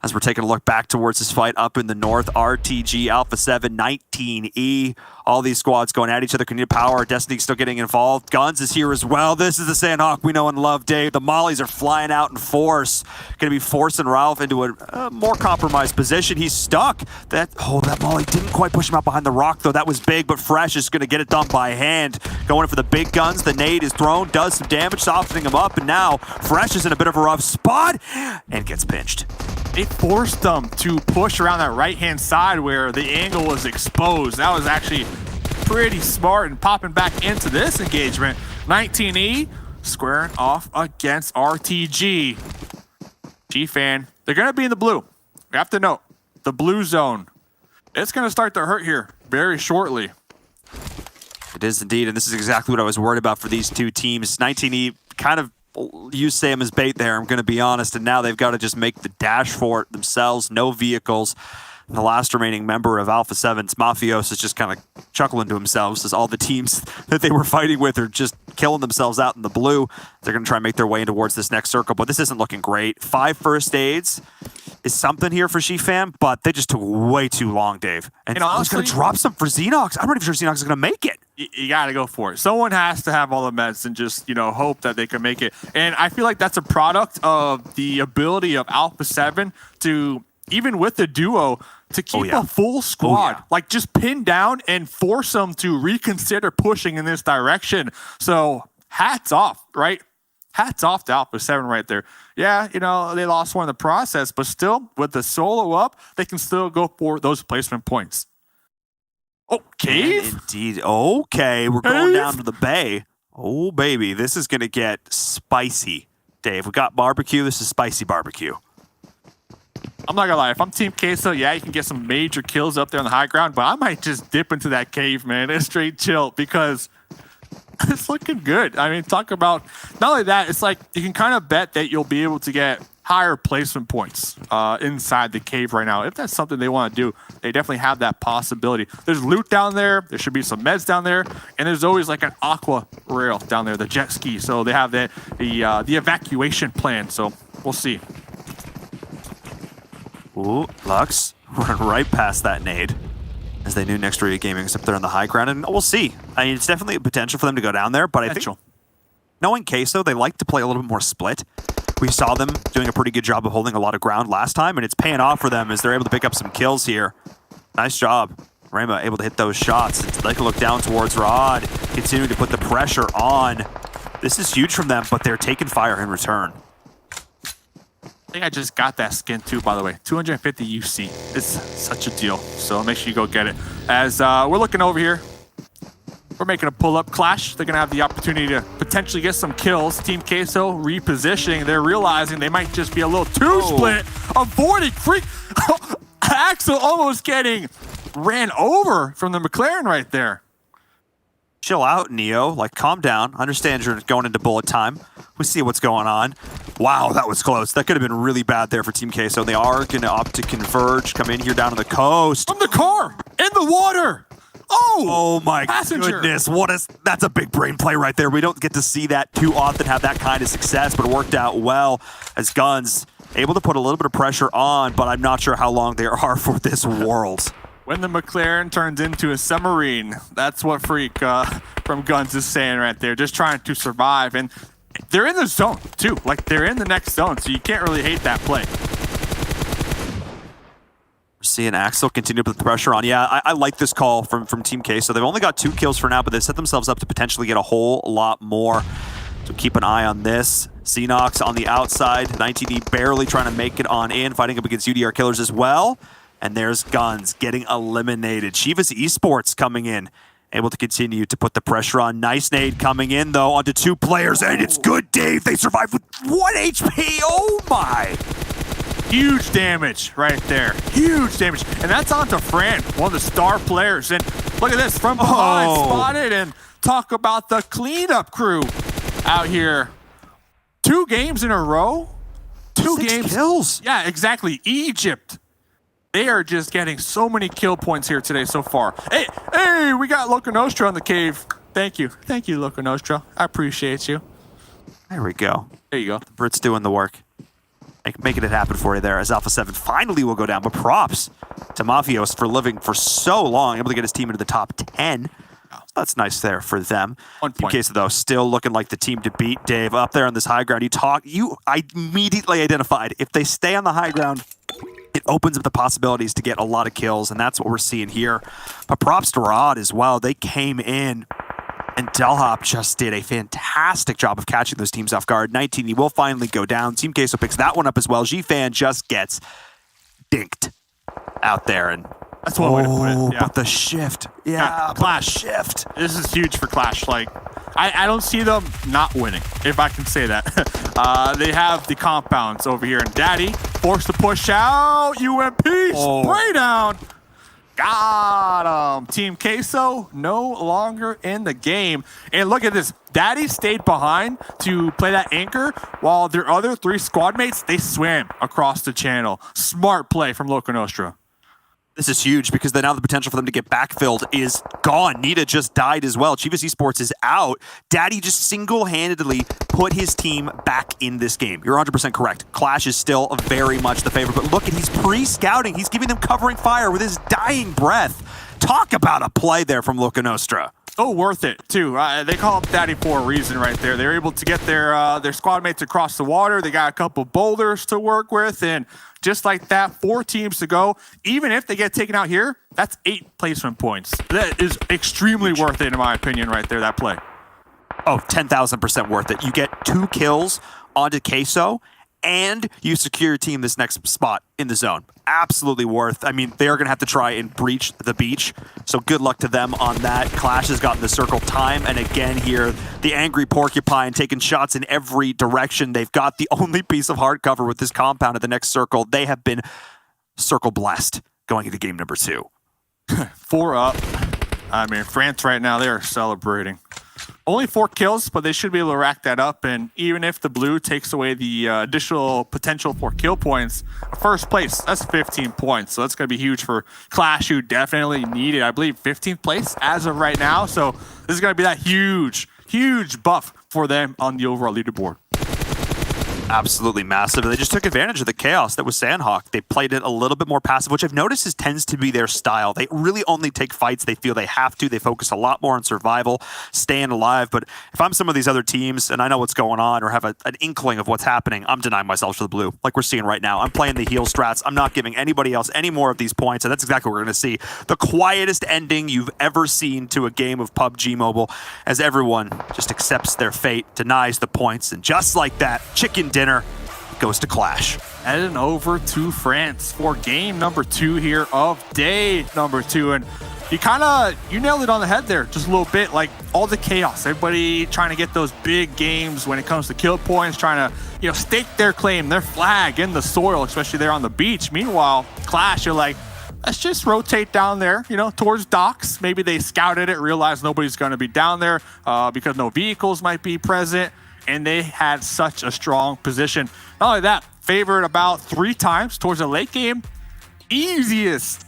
As we're taking a look back towards this fight up in the north, RTG, Alpha 7, 19E. All these squads going at each other. Canadian Power, Destiny still getting involved. Guns is here as well. This is the Sandhawk we know and love, Dave. The Mollies are flying out in force. Going to be forcing Ralph into a more compromised position. He's stuck. That Molly didn't quite push him out behind the rock, though. That was big, but Fresh is going to get it done by hand. Going in for the big guns. The nade is thrown, does some damage, softening him up, and now Fresh is in a bit of a rough spot and gets pinched. It forced them to push around that right-hand side where the angle was exposed. That was actually pretty smart and popping back into this engagement. 19E squaring off against RTG. G-Fan, they're going to be in the blue. We have to note, the blue zone. It's going to start to hurt here very shortly. It is indeed, and this is exactly what I was worried about for these two teams. 19E kind of use Sam as bait there, I'm going to be honest, and now they've got to just make the dash for it themselves. No vehicles. And the last remaining member of Alpha 7's Mafios is just kind of chuckling to himself as all the teams that they were fighting with are just killing themselves out in the blue. They're going to try and make their way towards this next circle, but this isn't looking great. 5 first aids is something here for G-Fam, but they just took way too long, Dave. And I was going to drop some for Xenox. I'm not even sure Xenox is going to make it. You got to go for it. Someone has to have all the meds and just, hope that they can make it. And I feel like that's a product of the ability of Alpha 7 to, even with the duo, to keep a full squad, like just pin down and force them to reconsider pushing in this direction. So hats off, right? Hats off to Alpha 7 right there. Yeah, they lost one in the process, but still, with the solo up, they can still go for those placement points. Oh, Cave? Indeed. Okay, we're going down to the bay. Oh, baby, this is going to get spicy. Dave, we got barbecue. This is spicy barbecue. I'm not going to lie. If I'm Team Queso, yeah, you can get some major kills up there on the high ground, but I might just dip into that cave, man, and straight chill because it's looking good. I mean, talk about, not only that, it's like you can kind of bet that you'll be able to get higher placement points inside the cave right now. If that's something they want to do, they definitely have that possibility. There's loot down there. There should be some meds down there. And there's always like an aqua rail down there, the jet ski. So they have the evacuation plan. So we'll see. Ooh, Lux run right past that nade as they knew Next Area Gaming is up there on the high ground. And we'll see. I mean, it's definitely a potential for them to go down there. But I think knowing Queso, they like to play a little bit more split. We saw them doing a pretty good job of holding a lot of ground last time, and it's paying off for them as they're able to pick up some kills here. Nice job. Rema able to hit those shots. They can look down towards Rod, continuing to put the pressure on. This is huge from them, but they're taking fire in return. I think I just got that skin too, by the way. 250 UC. It's such a deal, so make sure you go get it. As we're looking over here, we're making a pull-up clash. They're going to have the opportunity to potentially get some kills. Team Queso repositioning. They're realizing they might just be a little too split. Avoiding freak. Axel almost getting ran over from the McLaren right there. Chill out, Neo. Like, calm down. Understand you're going into bullet time. We see what's going on. Wow, that was close. That could have been really bad there for Team Queso. They are going to opt to converge, come in here down on the coast. From the car, in the water. Oh my goodness. That's a big brain play right there. We don't get to see that too often, have that kind of success, but it worked out well as Guns able to put a little bit of pressure on, but I'm not sure how long they are for this world. When the McLaren turns into a submarine, that's what Freak from Guns is saying right there. Just trying to survive. And they're in the zone, too. Like, they're in the next zone, so you can't really hate that play. We're seeing Axel continue to put the pressure on. Yeah, I like this call from Team K. So they've only got 2 kills for now, but they've set themselves up to potentially get a whole lot more. So keep an eye on this. Xenox on the outside. 19E barely trying to make it on in, fighting up against UDR killers as well. And there's Guns getting eliminated. Chivas Esports coming in, able to continue to put the pressure on. Nice nade coming in, though, onto 2 players, and it's good, Dave. They survived with 1 HP. Oh, my. Huge damage right there. Huge damage. And that's onto Fran, one of the star players. And look at this, from behind, spotted, and talk about the cleanup crew out here. 2 games in a row. 6 kills. Yeah, exactly. Egypt. They are just getting so many kill points here today so far. Hey, we got Loco Nostra on the cave. Thank you. Thank you, Loco Nostra. I appreciate you. There we go. There you go. The Brits doing the work. Making it happen for you there as Alpha 7 finally will go down. But props to Mafios for living for so long, able to get his team into the top 10. So that's nice there for them. 1 point. Team Queso, though, still looking like the team to beat. Dave, up there on this high ground, I immediately identified if they stay on the high ground, it opens up the possibilities to get a lot of kills, and that's what we're seeing here. But props to Rod as well. They came in, and Delhop just did a fantastic job of catching those teams off guard. 19, he will finally go down. Team Queso picks that one up as well. G-Fan just gets dinked out there, and that's one way to put it. Yeah. But the shift. Yeah, Clash. Shift. This is huge for Clash. Like, I don't see them not winning, if I can say that. They have the compounds over here, and Daddy forced to push out. UMP spray down. Got him. Team Queso no longer in the game. And look at this. Daddy stayed behind to play that anchor while their other 3 squad mates, they swam across the channel. Smart play from Loco Nostra. This is huge because now the potential for them to get backfilled is gone. Nita just died as well. Chivas Esports is out. Daddy just single-handedly put his team back in this game. You're 100% correct. Clash is still very much the favorite, but look at, he's pre-scouting. He's giving them covering fire with his dying breath. Talk about a play there from Loco Nostra. Oh, worth it, too. They call up Daddy for a reason right there. They're able to get their squad mates across the water. They got a couple boulders to work with, and just like that, 4 teams to go. Even if they get taken out here, that's 8 placement points. That is extremely worth it, in my opinion, right there, that play. Oh, 10,000% worth it. You get 2 kills onto Queso, and you secure your team this next spot in the zone. Absolutely worth. I mean, they're going to have to try and breach the beach, so good luck to them on that. Clash has gotten the circle time and again here. The angry porcupine taking shots in every direction. They've got the only piece of hard cover with this compound at the next circle. They have been circle blessed going into game number 2. 4 up. I mean, France right now, they are celebrating. Only 4 kills, but they should be able to rack that up. And even if the blue takes away the additional potential for kill points, first place, that's 15 points. So that's going to be huge for Clash, who definitely needed, I believe, 15th place as of right now. So this is going to be that huge, huge buff for them on the overall leaderboard. Absolutely massive. They just took advantage of the chaos that was Sandhawk. They played it a little bit more passive, which I've noticed tends to be their style. They really only take fights they feel they have to. They focus a lot more on survival, staying alive. But if I'm some of these other teams and I know what's going on or have an inkling of what's happening, I'm denying myself to the blue, like we're seeing right now. I'm playing the heal strats. I'm not giving anybody else any more of these points, and that's exactly what we're going to see. The quietest ending you've ever seen to a game of PUBG Mobile, as everyone just accepts their fate, denies the points, and just like that, chicken dinner goes to Clash. Heading over to France for game number 2 here of day number 2. And you nailed it on the head there just a little bit. Like, all the chaos, everybody trying to get those big games when it comes to kill points, trying to stake their claim, their flag in the soil, especially there on the beach. Meanwhile, Clash are like, let's just rotate down there, towards docks. Maybe they scouted it, realized nobody's going to be down there because no vehicles might be present. And they had such a strong position. Not only that, favored about 3 times towards the late game. Easiest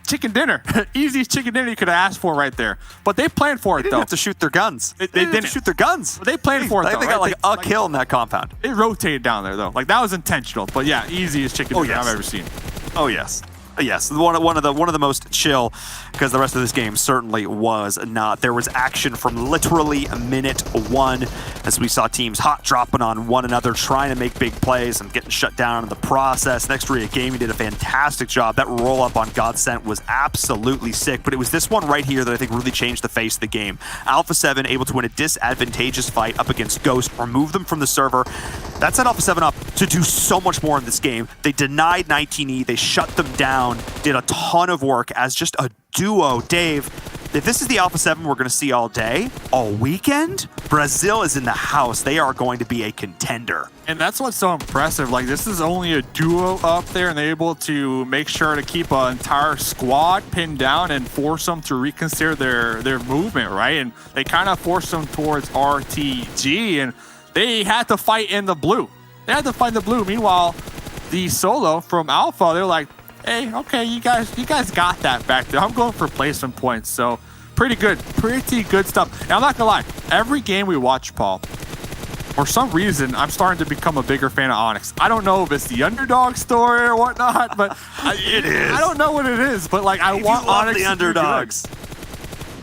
chicken dinner. Easiest chicken dinner you could have asked for right there. But they planned for it, They didn't have to shoot their guns. They didn't shoot their guns. But they planned for it, though. They got a kill in that compound. They rotated down there, though. Like, that was intentional. But yeah, easiest chicken dinner I've ever seen. Oh, yes. Yes, one of the most chill, because the rest of this game certainly was not. There was action from literally minute 1 as we saw teams hot dropping on one another, trying to make big plays and getting shut down in the process. Next Ria Gaming did a fantastic job. That roll up on Godsent was absolutely sick, but it was this one right here that I think really changed the face of the game. Alpha 7 able to win a disadvantageous fight up against Ghost, remove them from the server. That set Alpha 7 up to do so much more in this game. They denied 19E, they shut them down, did a ton of work as just a duo. Dave, if this is the Alpha 7 we're going to see all day, all weekend, Brazil is in the house. They are going to be a contender. And that's what's so impressive. Like, this is only a duo up there, and they're able to make sure to keep an entire squad pinned down and force them to reconsider their movement, right? And they kind of forced them towards RTG, and they had to fight in the blue. They had to fight in the blue. Meanwhile, the solo from Alpha, they're like, hey, okay, you guys got that back there. I'm going for placement points. So pretty good stuff. And I'm not gonna lie, every game we watch, Paul, for some reason, I'm starting to become a bigger fan of Onyx. I don't know if it's the underdog story or whatnot, but it is. I don't know what it is, but like I want Onyx the underdogs.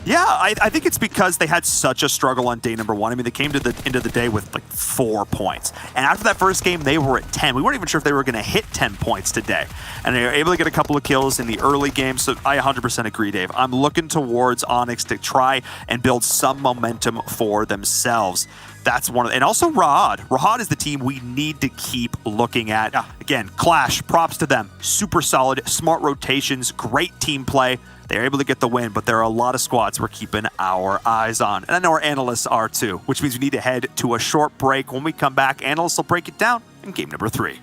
Yeah, I think it's because they had such a struggle on day number 1. I mean, they came to the end of the day with like 4 points. And after that first game, they were at 10. We weren't even sure if they were going to hit 10 points today. And they were able to get a couple of kills in the early game. So I 100% agree, Dave. I'm looking towards Onyx to try and build some momentum for themselves. That's one of, and also Rahad. Rahad is the team we need to keep looking at. Again, Clash, props to them. Super solid, smart rotations, great team play. They're able to get the win, but there are a lot of squads we're keeping our eyes on. And I know our analysts are too, which means we need to head to a short break. When we come back, analysts will break it down in game number 3.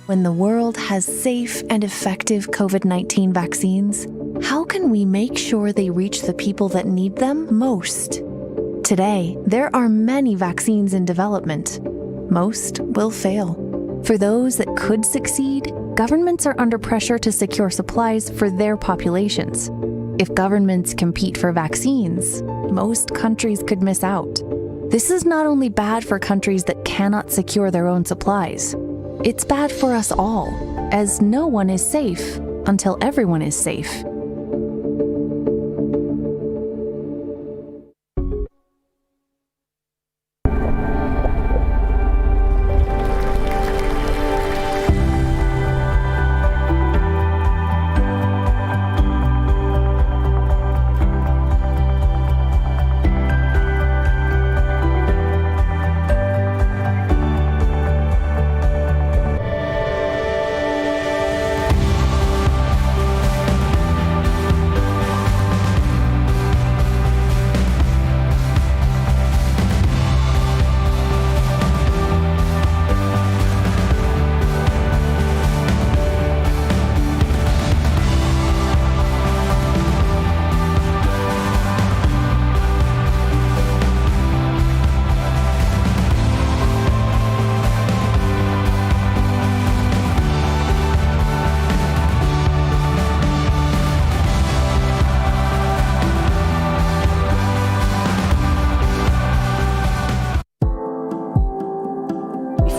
When the world has safe and effective COVID-19 vaccines, how can we make sure they reach the people that need them most? Today, there are many vaccines in development. Most will fail. For those that could succeed, governments are under pressure to secure supplies for their populations. If governments compete for vaccines, most countries could miss out. This is not only bad for countries that cannot secure their own supplies, it's bad for us all, as no one is safe until everyone is safe.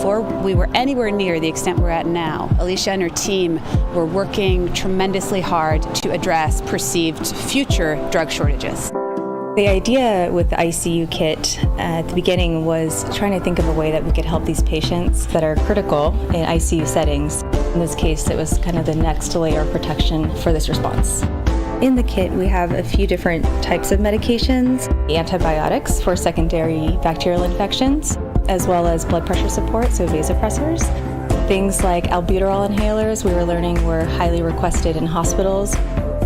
Before we were anywhere near the extent we're at now, Alicia and her team were working tremendously hard to address perceived future drug shortages. The idea with the ICU kit at the beginning was trying to think of a way that we could help these patients that are critical in ICU settings. In this case, it was kind of the next layer of protection for this response. In the kit, we have a few different types of medications, antibiotics for secondary bacterial infections, as well as blood pressure support, so vasopressors. Things like albuterol inhalers, we were learning, were highly requested in hospitals.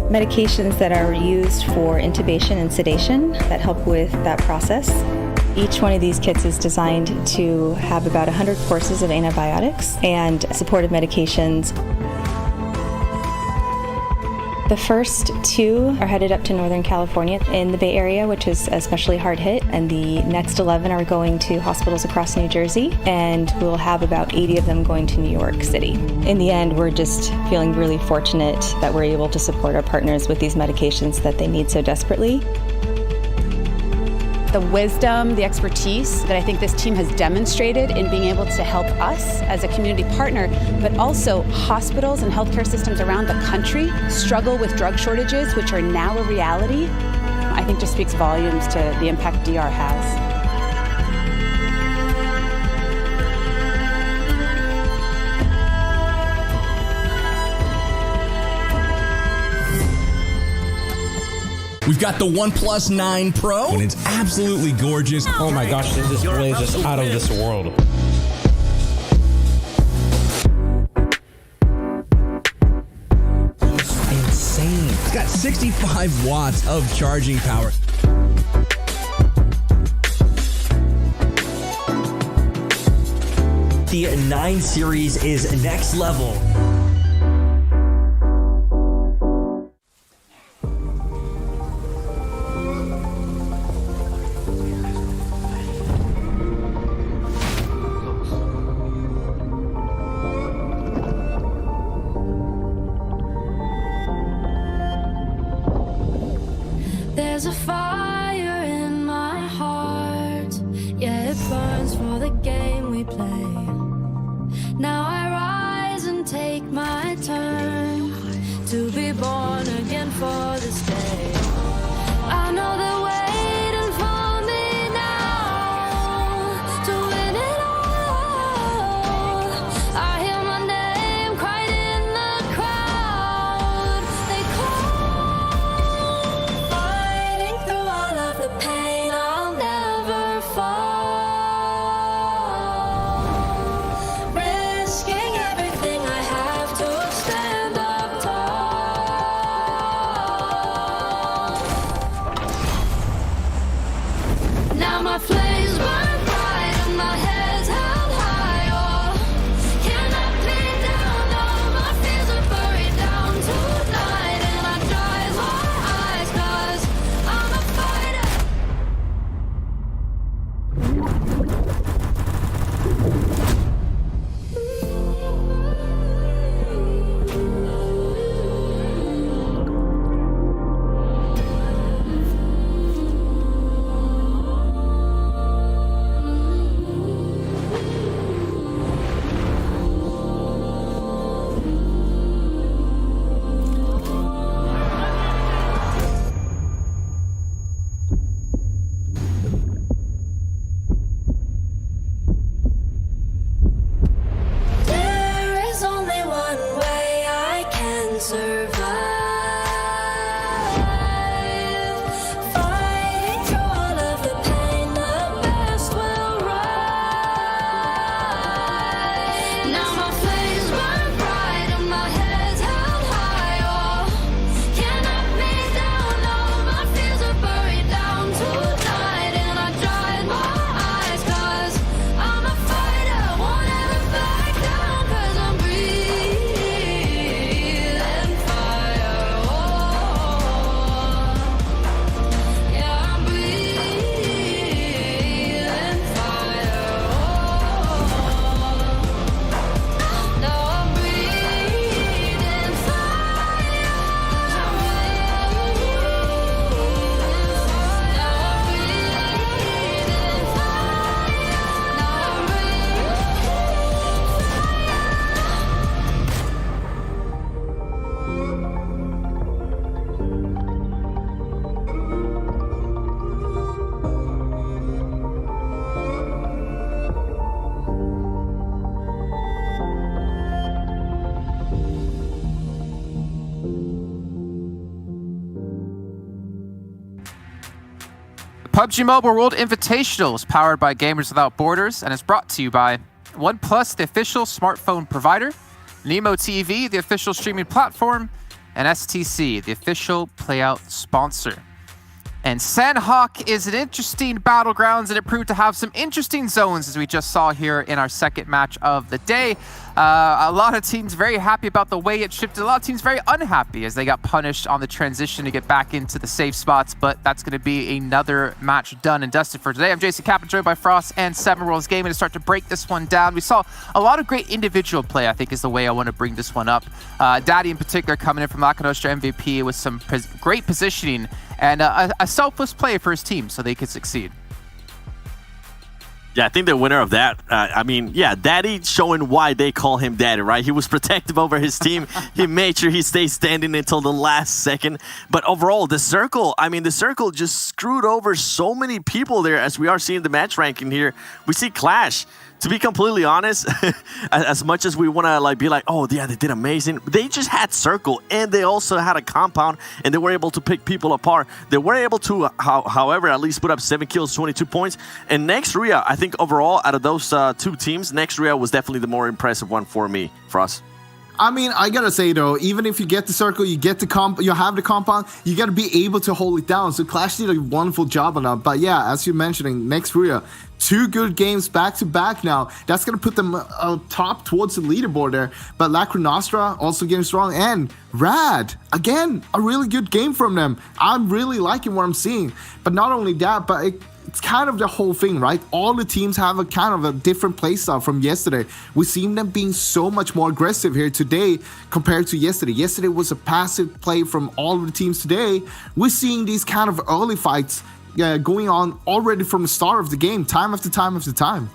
Medications that are used for intubation and sedation that help with that process. Each one of these kits is designed to have about 100 courses of antibiotics and supportive medications. The first 2 are headed up to Northern California in the Bay Area, which is especially hard hit, and the next 11 are going to hospitals across New Jersey, and we'll have about 80 of them going to New York City. In the end, we're just feeling really fortunate that we're able to support our partners with these medications that they need so desperately. The wisdom, the expertise that I think this team has demonstrated in being able to help us as a community partner, but also hospitals and healthcare systems around the country struggle with drug shortages, which are now a reality, I think just speaks volumes to the impact DR has. We've got the OnePlus 9 Pro, and it's absolutely gorgeous. Oh my gosh, this display is just out of this world. It's insane. It's got 65 watts of charging power. The 9 series is next level. There's a fire in my heart, yeah, it burns for the game we play. Now I rise and take my turn to be born again for this day. I know they're waiting for me now to win it all. I hear my name cried in the crowd. They call, fighting through all of the pain, I'll never fall. Risking everything I have to stand up tall. Now my flames burn bright and my head's held high. Oh, can't knock me down. All my fears are buried down tonight, and I dry my eyes 'cause I'm a fighter. There is only one way I can survive. Fighting through all of the pain, the best will rise. Now my flames burn bright and my head's held high. Oh, can't knock me down. All my fears are buried down tonight, and I dry my eyes 'cause I'm a fighter. Won't ever back down 'cause I'm breathing fire. Oh, yeah, I'm breathing fire. Oh, no, I'm breathing fire. I'm breathing PUBG Mobile World Invitational is powered by Gamers Without Borders and is brought to you by OnePlus, the official smartphone provider, Nemo TV, the official streaming platform, and STC, the official playout sponsor. And Sandhawk is an interesting battlegrounds, and it proved to have some interesting zones, as we just saw here in our second match of the day. A lot of teams very happy about the way it shifted. A lot of teams very unhappy as they got punished on the transition to get back into the safe spots, but that's going to be another match done and dusted for today. I'm Jason Kappa, joined by Frost and Seven Worlds Gaming to start to break this one down. We saw a lot of great individual play, I think is the way I want to bring this one up. Daddy in particular coming in from La Nostra MVP with some great positioning and a selfless play for his team so they could succeed. Yeah, I think the winner of that, Daddy showing why they call him Daddy, right? He was protective over his team. He made sure he stayed standing until the last second. But overall, the circle just screwed over so many people there. As we are seeing the match ranking here, we see Clash. To be completely honest, as much as we want to be like, oh yeah, they did amazing, they just had Circle and they also had a compound and they were able to pick people apart. They were able to, however, at least put up 7 kills, 22 points. And Next Ria, I think overall, out of those two teams, Next Ria was definitely the more impressive one for me, Frost. I mean, I gotta say though, even if you get the circle, you get the you have the compound, you gotta be able to hold it down. So Clash did a wonderful job on that. But yeah, as you're mentioning, next Ria, 2 good games back to back now. That's gonna put them top towards the leaderboard there. But Lacra Nostra also getting strong, and Rad again, a really good game from them. I'm really liking what I'm seeing. But not only that, but it's kind of the whole thing, right? All the teams have a kind of a different playstyle from yesterday. We've seen them being so much more aggressive here today compared to yesterday. Yesterday was a passive play from all of the teams. Today, we're seeing these kind of early fights going on already from the start of the game, time after time after time.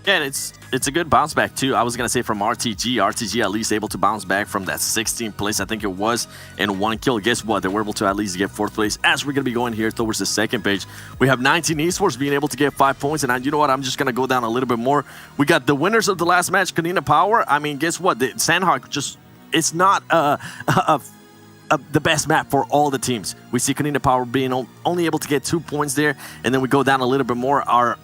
Yeah, and it's a good bounce back too. I was gonna say from RTG. RTG at least able to bounce back from that 16th place, I think it was, in 1 kill. Guess what? They were able to at least get 4th place. As we're gonna be going here towards the second page, we have 19 Esports being able to get 5 points. And you know what? I'm just gonna go down a little bit more. We got the winners of the last match, Kanina Power. I mean, guess what? The Sandhawk it's not the best map for all the teams. We see Kanina Power being only able to get 2 points there, and then we go down a little bit more. Our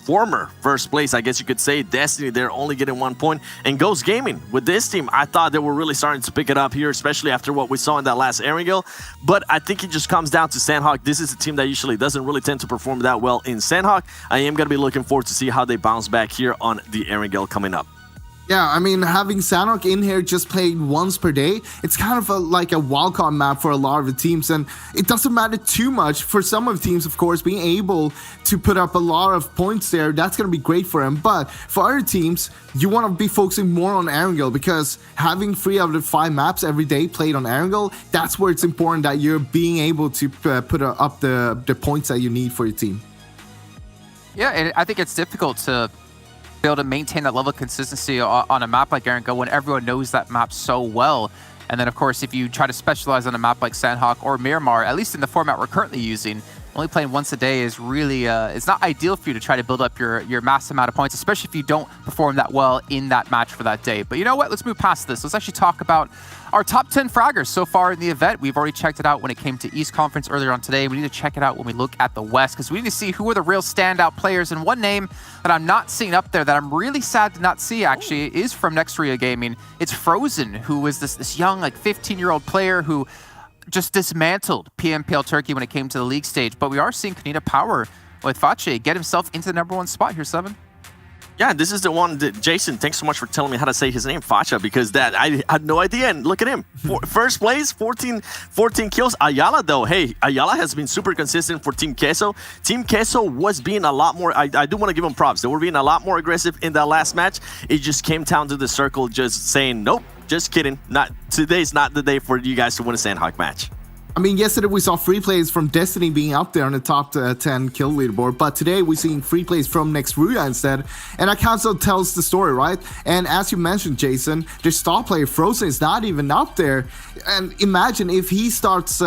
former first place, I guess you could say, Destiny, they're only getting 1 point. And Ghost Gaming, with this team, I thought they were really starting to pick it up here, especially after what we saw in that last Erangel. But I think it just comes down to Sandhawk. This is a team that usually doesn't really tend to perform that well in Sandhawk. I am going to be looking forward to see how they bounce back here on the Erangel coming up. Yeah, I mean, having Sandhawk in here just playing once per day, it's kind of like a wildcard map for a lot of the teams, and it doesn't matter too much. For some of the teams, of course, being able to put up a lot of points there, that's going to be great for them. But for other teams, you want to be focusing more on Erangel, because having 3 out of the 5 maps every day played on Erangel, that's where it's important that you're being able to put up the points that you need for your team. Yeah, and I think it's difficult to be able to maintain that level of consistency on a map like Erangel when everyone knows that map so well. And then, of course, if you try to specialize on a map like Sandhawk or Miramar, at least in the format we're currently using, only playing once a day is really, it's not ideal for you to try to build up your massive amount of points, especially if you don't perform that well in that match for that day. But you know what? Let's move past this. Let's actually talk about our top 10 fraggers so far in the event. We've already checked it out when it came to East Conference earlier on today. We need to check it out when we look at the West, because we need to see who are the real standout players. And one name that I'm not seeing up there that I'm really sad to not see, actually, is from Nextria Gaming. It's Frozen, who is this young, like 15-year-old player who just dismantled PMPL Turkey when it came to the league stage. But we are seeing Kanina Power with Fache get himself into the #1 spot here, 7. Yeah, this is the one that, Jason, thanks so much for telling me how to say his name, Facha, because I had no idea. And look at him. First place, 14 kills. Ayala, though, hey, Ayala has been super consistent for Team Queso. Team Queso was being a lot more, I do want to give them props. They were being a lot more aggressive in that last match. It just came down to the circle just saying, nope, just kidding. Today's not the day for you guys to win a Sandhawk match. I mean, yesterday we saw free plays from Destiny being up there on the top 10 kill leaderboard, but today we're seeing free plays from Nextria instead, and that kind of tells the story, right? And as you mentioned, Jason, the star player Frozen is not even up there, and imagine if he starts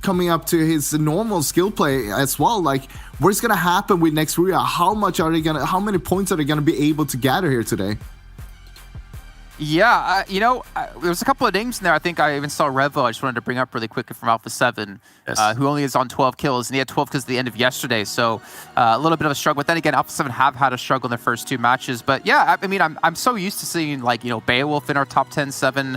coming up to his normal skill play as well. Like, what's gonna happen with Nextria? How many points are they gonna be able to gather here today? Yeah, you know, there's a couple of names in there. I think I even saw Revo. I just wanted to bring up really quickly from Alpha 7, yes. Who only is on 12 kills, and he had 12 kills at the end of yesterday. So a little bit of a struggle. But then again, Alpha 7 have had a struggle in their first 2 matches. But yeah, I mean, I'm so used to seeing, like, you know, Beowulf in our top 10, 7,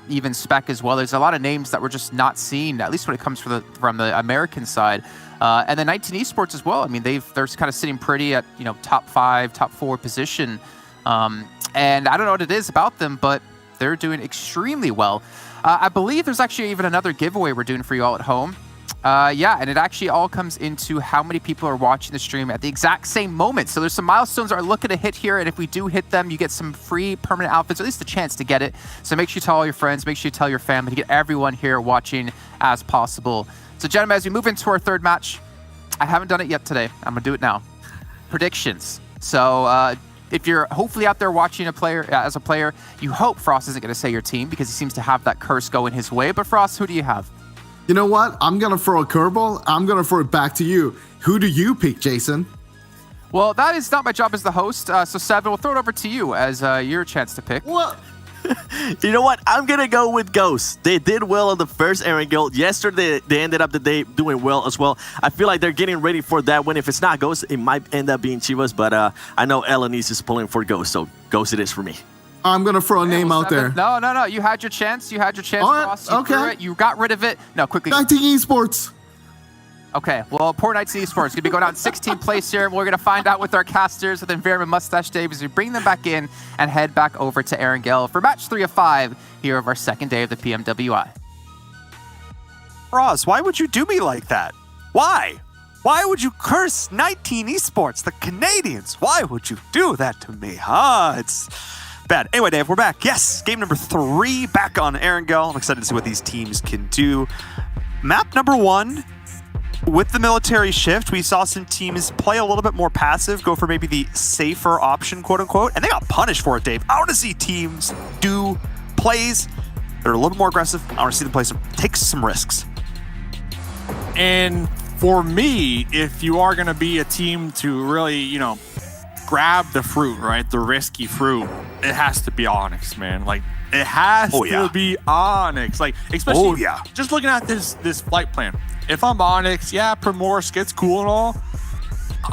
even Spec as well. There's a lot of names that we're just not seeing, at least when it comes from the American side. And then 19 Esports as well. I mean, they're kind of sitting pretty at, you know, top 5, top 4 position. And I don't know what it is about them, but they're doing extremely well. I believe there's actually even another giveaway we're doing for you all at home. Yeah, and it actually all comes into how many people are watching the stream at the exact same moment. So there's some milestones that are looking to hit here, and if we do hit them, you get some free permanent outfits, or at least a chance to get it. So make sure you tell all your friends, make sure you tell your family, to get everyone here watching as possible. So gentlemen, as we move into our 3rd match, I haven't done it yet today. I'm going to do it now. Predictions. So, if you're hopefully out there watching as a player, you hope Frost isn't going to say your team, because he seems to have that curse going his way. But Frost, who do you have? You know what? I'm going to throw a curveball. I'm going to throw it back to you. Who do you pick, Jason? Well, that is not my job as the host. So 7, we'll throw it over to you as your chance to pick. What? You know what? I'm going to go with Ghost. They did well on the first Erangel. Yesterday, they ended up the day doing well as well. I feel like they're getting ready for that win. If it's not Ghost, it might end up being Chivas, but I know Elanis is pulling for Ghost, so Ghost it is for me. I'm going to throw a name out there. No. You had your chance. Ross. You threw it. You got rid of it. No, quickly. 19 Esports. Okay, well, Poor Knights Esports going to be going out in 16th place here. We're going to find out with our casters with Environment Mustache Dave as we bring them back in and head back over to Aaron Gell for match 3 of 5 here of our second day of the PMWI. Ross, why would you do me like that? Why? Why would you curse 19 Esports, the Canadians? Why would you do that to me? It's bad. Anyway, Dave, we're back. Yes, game number 3 back on Aaron Gell. I'm excited to see what these teams can do. Map number 1. With the military shift, we saw some teams play a little bit more passive, go for maybe the safer option, quote unquote, and they got punished for it, Dave. I want to see teams do plays that are a little bit more aggressive. I want to see them take some risks. And for me, if you are going to be a team to really, grab the fruit, right, the risky fruit, it has to be Onyx, man. Like, it has to be Onyx. Like, especially just looking at this flight plan. If I'm Onyx, Primorsk, it's cool and all.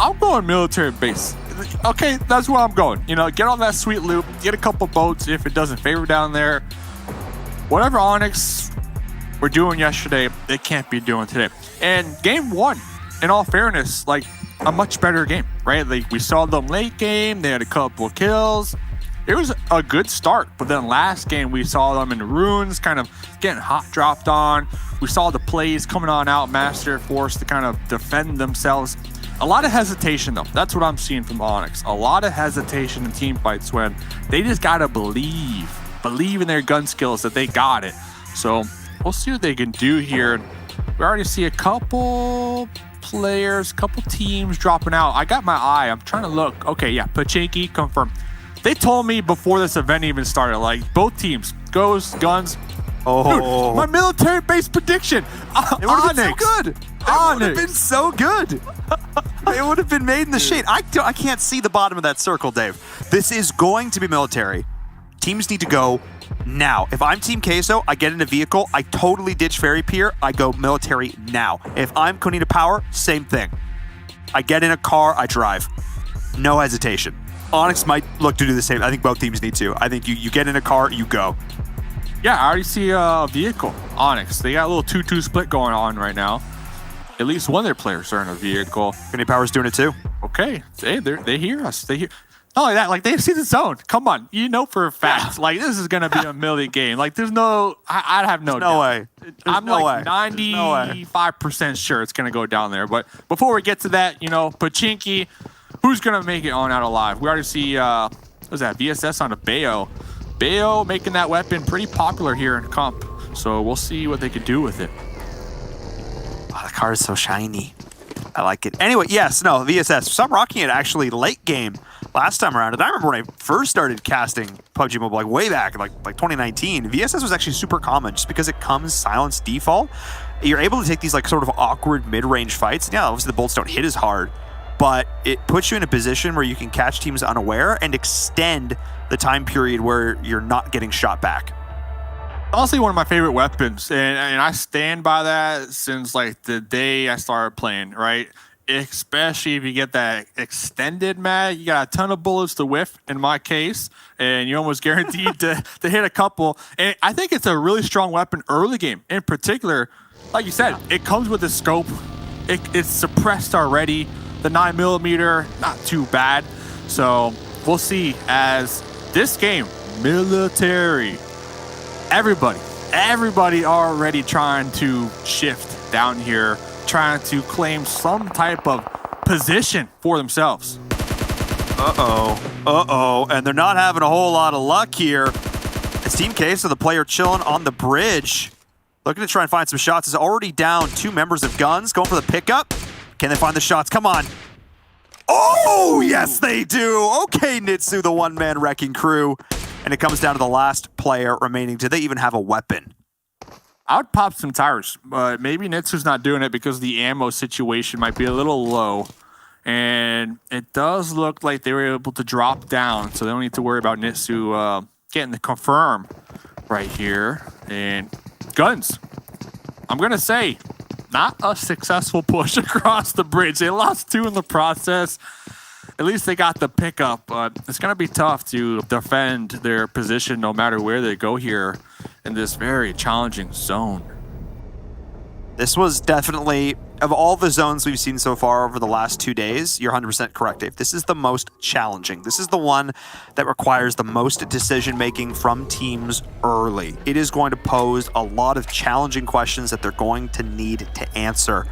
I'm going military base. Okay, that's where I'm going. Get on that sweet loop, get a couple boats if it doesn't favor down there. Whatever Onyx were doing yesterday, they can't be doing today. And game 1, in all fairness, like a much better game, right? Like we saw them late game, they had a couple of kills. It was a good start, but then last game we saw them in the ruins, kind of getting hot dropped on. We saw the plays coming on out, Master forced to kind of defend themselves. A lot of hesitation though. That's what I'm seeing from Onyx. A lot of hesitation in team fights when they just gotta believe in their gun skills that they got it. So we'll see what they can do here. We already see a couple players, couple teams dropping out. I got my eye. I'm trying to look. Okay, Pachinki confirmed. They told me before this event even started, like both teams, Ghost, Guns. Dude, my military base prediction. It would have been so good. It would have been so good. It would have been made in the shade. I can't see the bottom of that circle, Dave. This is going to be military. Teams need to go now. If I'm Team Queso, I get in a vehicle. I totally ditch Fairy Pier. I go military now. If I'm Konita Power, same thing. I get in a car. I drive. No hesitation. Onyx might look to do the same. I think both teams need to. I think you get in a car, you go. Yeah, I already see a vehicle, Onyx. They got a little 2-2 split going on right now. At least one of their players are in a vehicle. Konita Power's doing it too. Okay, hey, they hear us. Not only that, like they see the zone. Come on, for a fact, like this is gonna be a milli game. Like there's no, I'd have no doubt. No way. I'm like 95% sure it's gonna go down there. But before we get to that, Pachinki. Who's going to make it on out alive? We already see, what was that, VSS on a Bayo. Bayo making that weapon pretty popular here in comp. So we'll see what they can do with it. Oh, the car is so shiny. I like it. Anyway, VSS. Some rocking it actually late game last time around. And I remember when I first started casting PUBG Mobile, like way back, like 2019, VSS was actually super common just because it comes silence default. You're able to take these like sort of awkward mid-range fights. Yeah, obviously the bolts don't hit as hard, but it puts you in a position where you can catch teams unaware and extend the time period where you're not getting shot back. Honestly, one of my favorite weapons, and I stand by that since like the day I started playing, right? Especially if you get that extended mag, you got a ton of bullets to whiff in my case, and you're almost guaranteed to hit a couple. And I think it's a really strong weapon early game. In particular, like you said, it comes with a scope. It's suppressed already. The 9mm, not too bad. So we'll see as this game, military, everybody already trying to shift down here, trying to claim some type of position for themselves. And they're not having a whole lot of luck here. It's Team Queso, the player chilling on the bridge, looking to try and find some shots. Is already down 2 members of Guns, going for the pickup. Can they find the shots? Come on. Oh, yes, they do. Okay, Nitsu, the one-man wrecking crew. And it comes down to the last player remaining. Do they even have a weapon? I would pop some tires, but maybe Nitsu's not doing it because the ammo situation might be a little low. And it does look like they were able to drop down, so they don't need to worry about Nitsu getting the confirm right here. And Guns, I'm going to say, not a successful push across the bridge. They lost 2 in the process. at least they got the pickup, but it's going to be tough to defend their position no matter where they go here in this very challenging zone. This was definitely, of all the zones we've seen so far over the last 2 days, you're 100% correct, Dave. This is the most challenging. This is the one that requires the most decision-making from teams early. It is going to pose a lot of challenging questions that they're going to need to answer.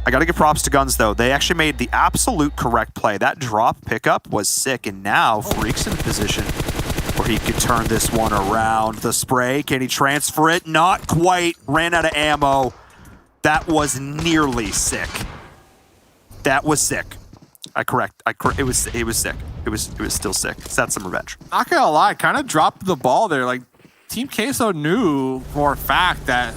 I got to give props to Guns, though. They actually made the absolute correct play. That drop pickup was sick, and now Freak's in position where he could turn this one around. The spray, can he transfer it? Not quite. Ran out of ammo. That was nearly sick. That was sick. It was sick. It was still sick. That's some revenge. Not gonna lie, kind of dropped the ball there. Like, Team Queso knew for a fact that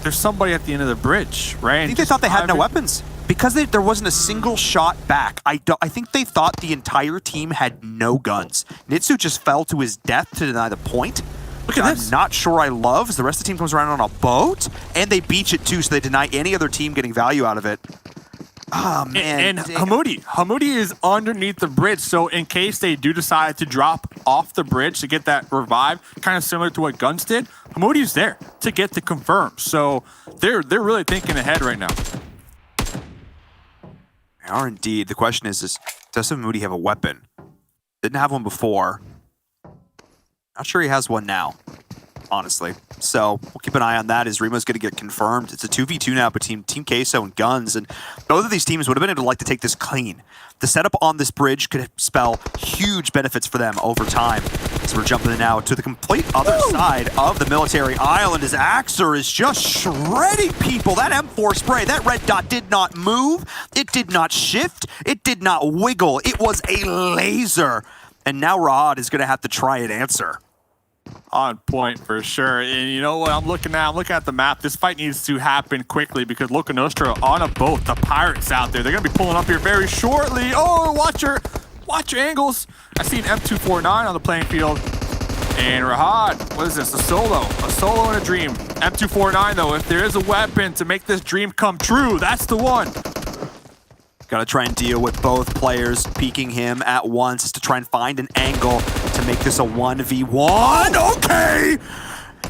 there's somebody at the end of the bridge, right? I think they thought they had no weapons because there wasn't a single shot back. I think they thought the entire team had no guns. Nitsu just fell to his death to deny the point. Look at this. I'm not sure I love. The rest of the team comes around on a boat, and they beach it too, so they deny any other team getting value out of it. Oh, man. And Hamudi is underneath the bridge, so in case they do decide to drop off the bridge to get that revive, kind of similar to what Guns did, Hamudi's there to get the confirm. So they're really thinking ahead right now. They are indeed. The question is does Hamudi have a weapon? Didn't have one before. Not sure he has one now, honestly. So we'll keep an eye on that as Remo's going to get confirmed. It's a 2v2 now between Team Queso and Guns, and both of these teams would have been able to like to take this clean. The setup on this bridge could spell huge benefits for them over time. So we're jumping now to the complete other side of the military island as Axer is just shredding people. That M4 spray, that red dot did not move. It did not shift. It did not wiggle. It was a laser. And now Rahad is going to have to try and answer. On point for sure. And you know what I'm looking at? I'm looking at the map. This fight needs to happen quickly because Loca Nostra on a boat. The pirates out there. They're going to be pulling up here very shortly. Oh, watch your angles. I see an M249 on the playing field. And Rahad, what is this? A solo in a dream. M249 though, if there is a weapon to make this dream come true, that's the one. Got to try and deal with both players peeking him at once to try and find an angle to make this a 1v1. Okay!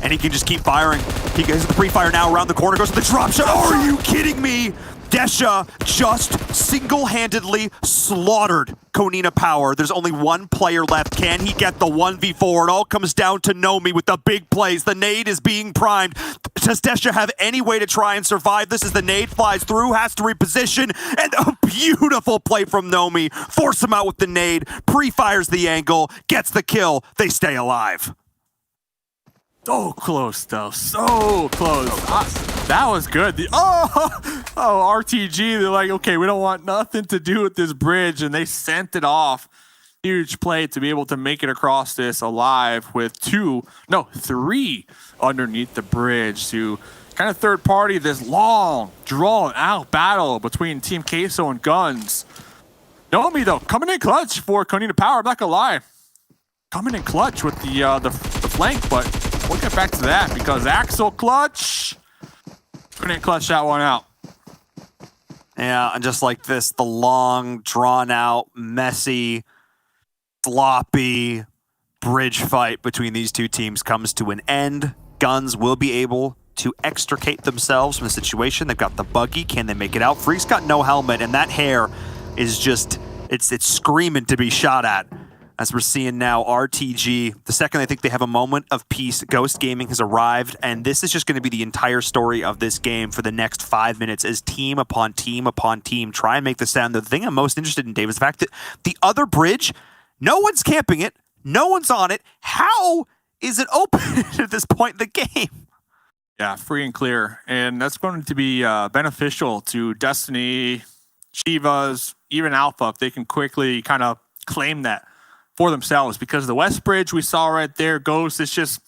And he can just keep firing. He goes to the pre-fire now around the corner, goes to the drop shot. Are you kidding me? Desha just single-handedly slaughtered Konina Power. There's only one player left. Can he get the 1v4? It all comes down to Nomi with the big plays. The nade is being primed. Does Desha have any way to try and survive this as the nade flies through, has to reposition, and a beautiful play from Nomi. Force him out with the nade, pre-fires the angle, gets the kill. They stay alive. So close, though. So close. That was good. RTG, they're like, okay, we don't want nothing to do with this bridge, and they sent it off. Huge play to be able to make it across this alive with three underneath the bridge to kind of third party this long, drawn-out battle between Team Queso and Guns. Nomi, though, coming in clutch for Konina Power. I'm not going to lie. Coming in clutch with the flank, but we'll get back to that because Axel clutch couldn't clutch that one out. Yeah, and just like this, the long, drawn-out, messy, sloppy bridge fight between these two teams comes to an end. Guns will be able to extricate themselves from the situation. They've got the buggy. Can they make it out? Freak's got no helmet, and that hair is just, it's screaming to be shot at. As we're seeing now, RTG, the second they think they have a moment of peace, Ghost Gaming has arrived, and this is just going to be the entire story of this game for the next 5 minutes as team upon team upon team try and make this sound. The thing I'm most interested in, Dave, is the fact that the other bridge, no one's camping it, no one's on it. How is it open at this point in the game? Yeah, free and clear, and that's going to be beneficial to Destiny, Chivas, even Alpha, if they can quickly kind of claim that for themselves, because the West Bridge we saw right there, Ghost, it's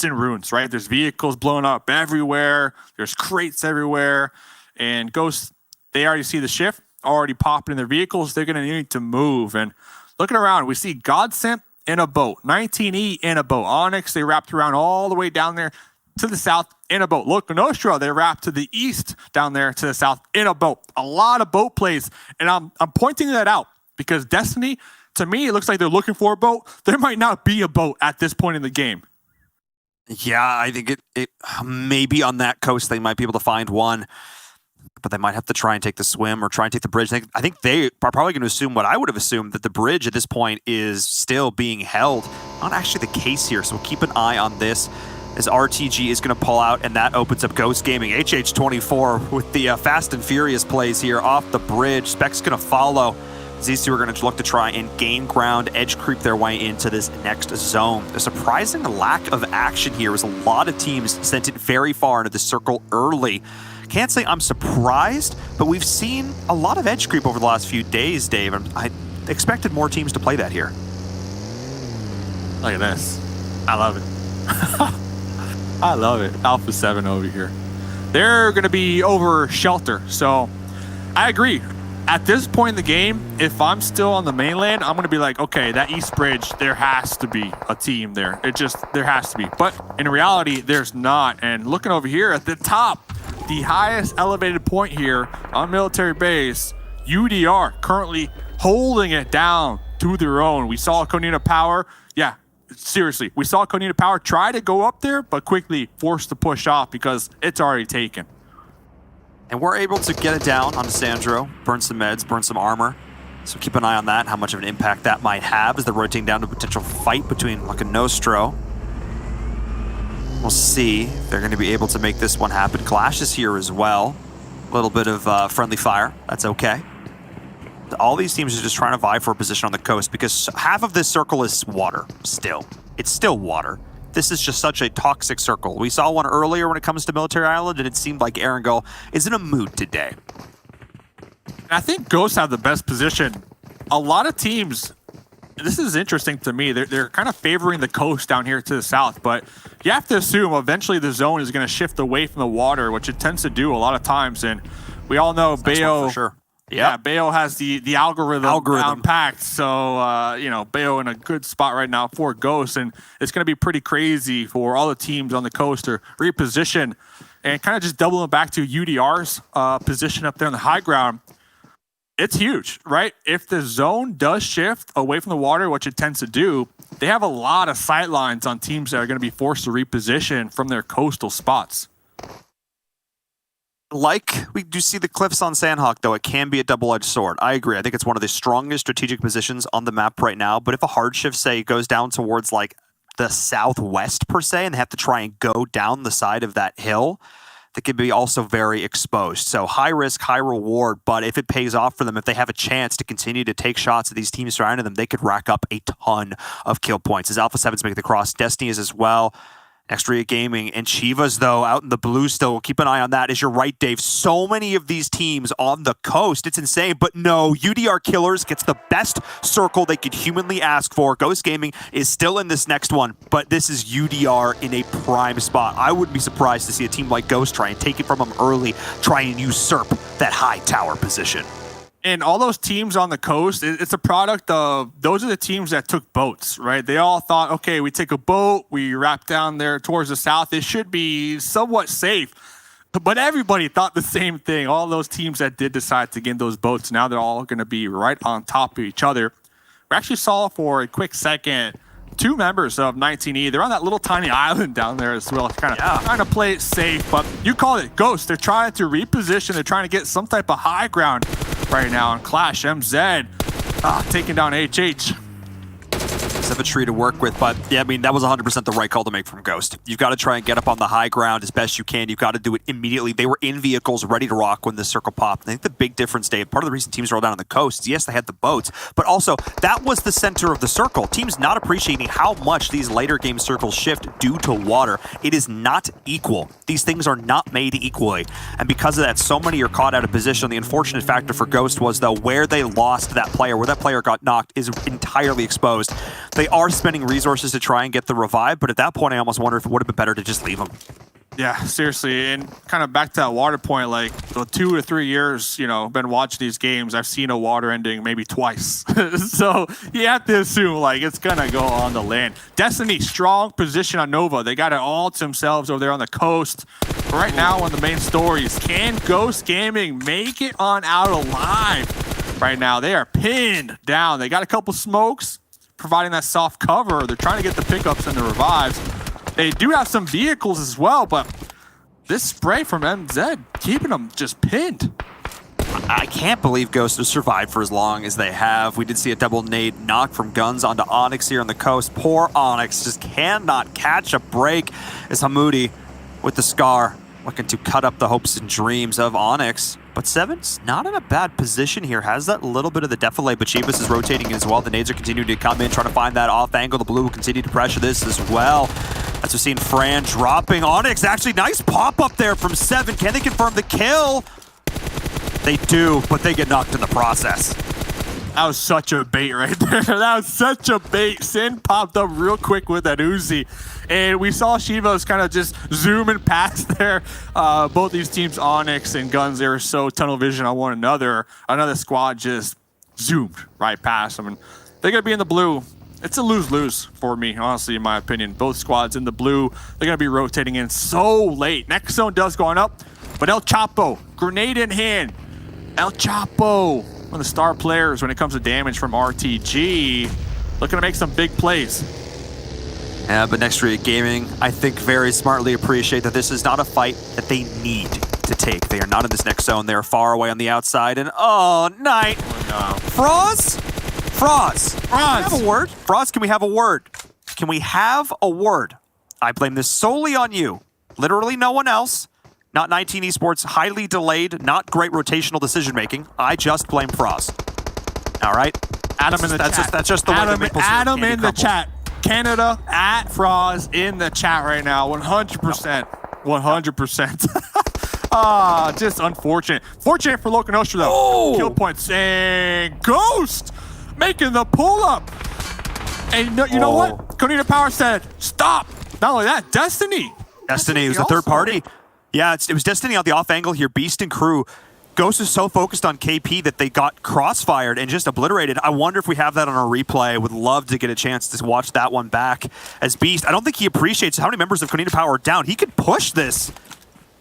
in ruins, right? There's vehicles blown up everywhere. There's crates everywhere. And Ghost, they already see the shift, already popping in their vehicles. They're going to need to move. And looking around, we see Godsent in a boat, 19E in a boat. Onyx, they wrapped around all the way down there to the south in a boat. Loca Nostra, they wrapped to the east down there to the south in a boat. A lot of boat plays. And I'm pointing that out Because Destiny, to me, it looks like they're looking for a boat. There might not be a boat at this point in the game. Yeah, I think it maybe on that coast they might be able to find one, but they might have to try and take the swim or try and take the bridge. I think they are probably going to assume what I would have assumed, that the bridge at this point is still being held. Not actually the case here, so we'll keep an eye on this as RTG is going to pull out, and that opens up Ghost Gaming. HH24 with the Fast and Furious plays here off the bridge. Spec's going to follow. These two are going to look to try and gain ground, edge creep their way into this next zone. A surprising lack of action here as a lot of teams sent it very far into the circle early. Can't say I'm surprised, but we've seen a lot of edge creep over the last few days, Dave. I expected more teams to play that here. Look at this. I love it. I love it. Alpha 7 over here. They're going to be over shelter, so I agree. At this point in the game, if I'm still on the mainland, I'm going to be like, okay, that East Bridge, there has to be a team there. There has to be. But in reality, there's not. And looking over here at the top, the highest elevated point here on military base, UDR currently holding it down to their own. We saw Konina Power. Yeah, seriously. We saw Konina Power try to go up there, but quickly forced to push off because it's already taken. And we're able to get it down onto Sandro, burn some meds, burn some armor. So keep an eye on that, how much of an impact that might have as they're rotating down to a potential fight between like a Nostro. We'll see if they're going to be able to make this one happen. Clash is here as well. A little bit of friendly fire. That's okay. All these teams are just trying to vie for a position on the coast because half of this circle is water still. It's still water. This is just such a toxic circle. We saw one earlier when it comes to Military Island, and it seemed like Erangel is in a mood today. And I think Ghosts have the best position. A lot of teams, this is interesting to me, they're kind of favoring the coast down here to the south, but you have to assume eventually the zone is going to shift away from the water, which it tends to do a lot of times. And we all know Bayo, for sure. Yeah, Bayo has the algorithm down packed. So, you know, Bayo in a good spot right now for Ghosts. And it's going to be pretty crazy for all the teams on the coast to reposition and kind of just doubling back to UDR's position up there on the high ground. It's huge, right? If the zone does shift away from the water, which it tends to do, they have a lot of sight lines on teams that are going to be forced to reposition from their coastal spots. Like we do see the cliffs on Sandhawk, though, it can be a double-edged sword. I agree. I think it's one of the strongest strategic positions on the map right now. But if a hard shift, say, goes down towards like the southwest per se, and they have to try and go down the side of that hill, that could be also very exposed. So high risk, high reward. But if it pays off for them, if they have a chance to continue to take shots at these teams surrounding them, they could rack up a ton of kill points. As Alpha 7's making the cross, Destiny is as well. Extria Gaming and Chivas, though, out in the blue still. We'll keep an eye on that. As you're right, Dave, so many of these teams on the coast. It's insane. But no, UDR Killers gets the best circle they could humanly ask for. Ghost Gaming is still in this next one, but this is UDR in a prime spot. I wouldn't be surprised to see a team like Ghost try and take it from them early, try and usurp that high tower position. And all those teams on the coast, it's a product of, those are the teams that took boats, right? They all thought, okay, we take a boat, we wrap down there towards the south, it should be somewhat safe. But everybody thought the same thing. All those teams that did decide to get in those boats, now they're all going to be right on top of each other. We actually saw for a quick second 2 members of 19E. They're on that little tiny island down there as well, kind of trying to play it safe. But you call it Ghost. They're trying to reposition. They're trying to get some type of high ground right now on Clash. MZ taking down HH. Have a tree to work with, but yeah, I mean, that was 100% the right call to make from Ghost. You've got to try and get up on the high ground as best you can. You've got to do it immediately. They were in vehicles ready to rock when this circle popped. I think the big difference, Dave, part of the reason teams roll down on the coast is, yes, they had the boats, but also that was the center of the circle. Teams not appreciating how much these later game circles shift due to water. It is not equal. These things are not made equally. And because of that, so many are caught out of position. The unfortunate factor for Ghost was, though, where they lost that player, where that player got knocked is entirely exposed. They are spending resources to try and get the revive, but at that point, I almost wonder if it would have been better to just leave them. Yeah, seriously. And kind of back to that water point, like the 2 to 3 years, you know, been watching these games, I've seen a water ending maybe twice. So you have to assume like it's going to go on the land. Destiny, strong position on Nova. They got it all to themselves over there on the coast. But right now, one of the main stories, can Ghost Gaming make it on out alive? right now. They are pinned down. They got a couple smokes, providing that soft cover. They're trying to get the pickups and the revives. They do have some vehicles as well, but this spray from MZ keeping them just pinned. I can't believe Ghost has survived for as long as they have. We did see a double nade knock from Guns onto Onyx here on the coast. Poor Onyx just cannot catch a break as Hamoudi with the Scar looking to cut up the hopes and dreams of Onyx. But Seven's not in a bad position here. Has that little bit of the defilade, but Chivas is rotating in as well. The nades are continuing to come in, trying to find that off angle. The blue will continue to pressure this as well. As we've seen Fran dropping. Onyx, actually nice pop up there from Seven. Can they confirm the kill? They do, but they get knocked in the process. That was such a bait right there. That was such a bait. Sin popped up real quick with that Uzi. And we saw Shivas kind of just zooming past there. Both these teams, Onyx and Guns, they were so tunnel vision on one another. Another squad just zoomed right past them. And they're going to be in the blue. It's a lose-lose for me, honestly, in my opinion. Both squads in the blue. They're going to be rotating in so late. Next zone does go on up. But El Chapo, grenade in hand. El Chapo, one of the star players when it comes to damage from RTG, looking to make some big plays. Yeah, but Next Street Gaming, I think very smartly appreciate that this is not a fight that they need to take. They are not in this next zone. They are far away on the outside. And oh, night. Oh, no. Froz? Can we have a word? Froz, can we have a word? Can we have a word? I blame this solely on you. Literally no one else. Not 19 Esports, highly delayed, not great rotational decision-making. I just blame Froz. All right? Adam in the chat. That's just the way the Maple Syrup Adam candy in the crumbles. chat. Canada at Froz in the chat right now. 100%. 100%. Just unfortunate. Fortunate for Loca Nostra, though. Oh! Kill points. And Ghost making the pull-up. And you know what? Konita Power said, stop. Not only that, Destiny. Destiny was the third party. Yeah, it was Destiny on the off angle here. Beast and crew. Ghost is so focused on KP that they got crossfired and just obliterated. I wonder if we have that on a replay. Would love to get a chance to watch that one back. As Beast, I don't think he appreciates how many members of Konita Power are down. He could push this.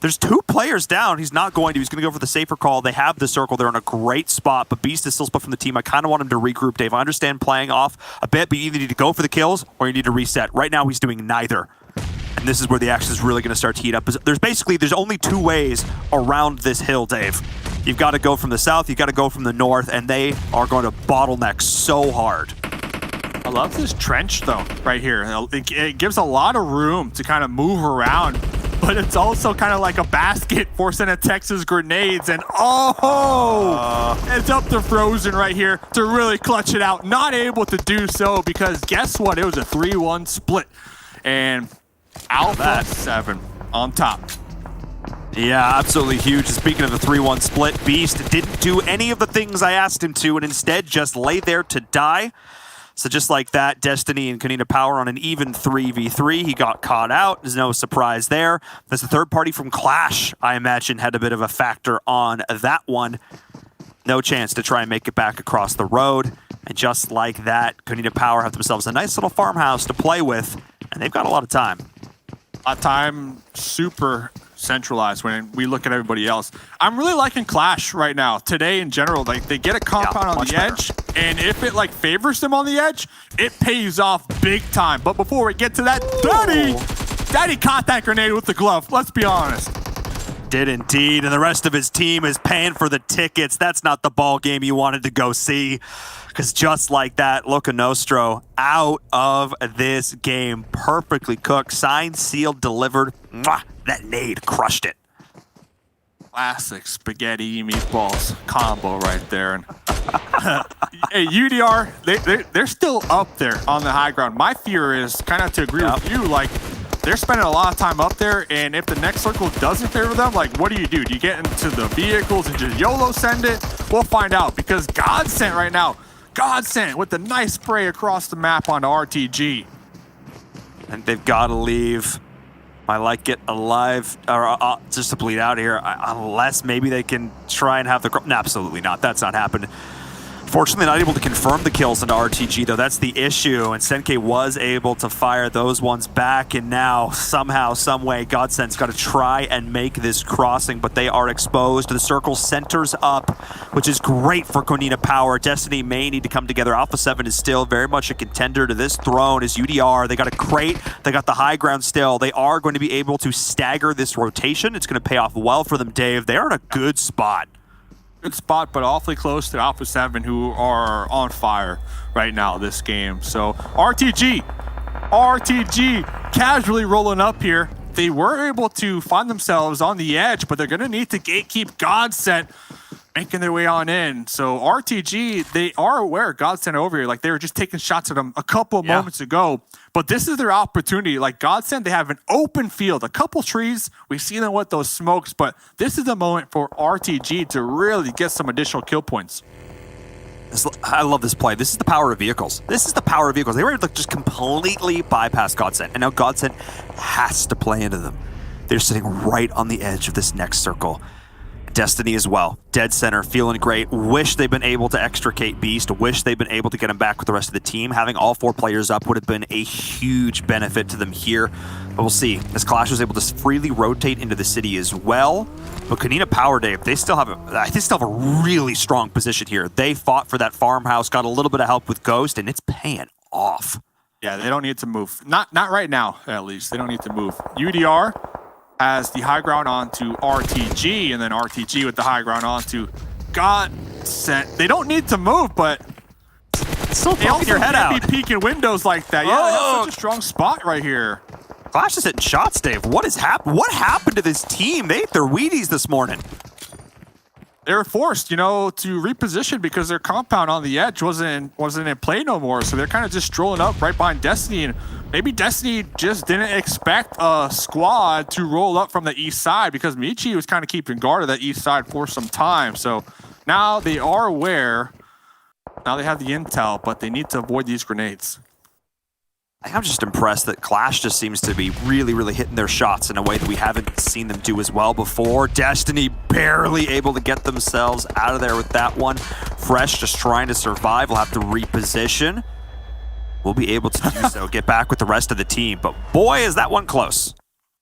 There's 2 players down. He's not going to. He's going to go for the safer call. They have the circle. They're in a great spot, but Beast is still split from the team. I kind of want him to regroup, Dave. I understand playing off a bit, but you either need to go for the kills or you need to reset. Right now, he's doing neither. And this is where the action is really going to start to heat up. There's only 2 ways around this hill, Dave. You've got to go from the south, you've got to go from the north, and they are going to bottleneck so hard. I love this trench, though, right here. It gives a lot of room to kind of move around, but it's also kind of like a basket for Santa Texas grenades. And it's up to Frozen right here to really clutch it out. Not able to do so because guess what? It was a 3-1 split. And Alpha 7 on top. Yeah, absolutely huge. Speaking of the 3-1 split, Beast didn't do any of the things I asked him to and instead just lay there to die. So just like that, Destiny and Konita Power on an even 3v3. He got caught out. There's no surprise there. There's a third party from Clash, I imagine, had a bit of a factor on that one. No chance to try and make it back across the road. And just like that, Konita Power have themselves a nice little farmhouse to play with, and they've got a lot of time. A time super centralized when we look at everybody else. I'm really liking Clash right now. Today in general, like they get a compound on the edge, and if it like favors them on the edge, it pays off big time. But before we get to that, Daddy caught that grenade with the glove. Let's be honest. Did indeed, and the rest of his team is paying for the tickets. That's not the ball game you wanted to go see, because just like that, Loca Nostro out of this game. Perfectly cooked, signed, sealed, delivered. Mwah! That nade crushed it. Classic spaghetti meatballs combo right there. And hey, UDR, they're still up there on the high ground. My fear is kind of to agree with you, like, they're spending a lot of time up there, and if the next circle doesn't favor them, like, what do? Do you get into the vehicles and just YOLO send it? We'll find out, because Godsent right now, Godsent with the nice spray across the map onto RTG. And they've got to leave. I like it alive, or just to bleed out here, unless maybe they can try and have the... No, absolutely not. That's not happening. Fortunately, not able to confirm the kills into RTG, though. That's the issue. And Senke was able to fire those ones back. And now, somehow, someway, Godsend's got to try and make this crossing, but they are exposed. The circle centers up, which is great for Konina Power. Destiny may need to come together. Alpha 7 is still very much a contender to this throne. Is UDR. They got a crate. They got the high ground still. They are going to be able to stagger this rotation. It's going to pay off well for them, Dave. They are in a good spot. Good spot, but awfully close to Alpha 7, who are on fire right now this game. So RTG casually rolling up here. They were able to find themselves on the edge, but they're going to need to gatekeep Godsend, making their way on in. So RTG, they are aware Godsend over here. Like, they were just taking shots at them a couple of moments ago. But this is their opportunity. Like Godsend, they have an open field, a couple trees. We see them with those smokes, but this is the moment for RTG to really get some additional kill points. I love this play. This is the power of vehicles. This is the power of vehicles. They were able to just completely bypass Godsend, and now Godsend has to play into them. They're sitting right on the edge of this next circle. Destiny as well. Dead center, feeling great. Wish they'd been able to extricate Beast. Wish they'd been able to get him back with the rest of the team. Having all 4 players up would have been a huge benefit to them here. But we'll see. As Clash was able to freely rotate into the city as well. But Konina Power, Dave, they still have a really strong position here. They fought for that farmhouse, got a little bit of help with Ghost, and it's paying off. Yeah, they don't need to move. Not right now, at least. They don't need to move. UDR has the high ground onto RTG, and then RTG with the high ground onto Godsend. They don't need to move, but still they also your head can't out. be peeking windows like that. Yeah, they have such a strong spot right here. Clash is hitting shots, Dave. What happened to this team? They ate their Wheaties this morning. They were forced, to reposition because their compound on the edge wasn't in play no more. So they're kind of just strolling up right behind Destiny, and maybe Destiny just didn't expect a squad to roll up from the east side because Michi was kind of keeping guard of that east side for some time. So now they are aware. Now they have the intel, but they need to avoid these grenades. I'm just impressed that Clash just seems to be really, really hitting their shots in a way that we haven't seen them do as well before. Destiny barely able to get themselves out of there with that one. Fresh just trying to survive. We'll have to reposition. We'll be able to do so, get back with the rest of the team. But boy, is that one close.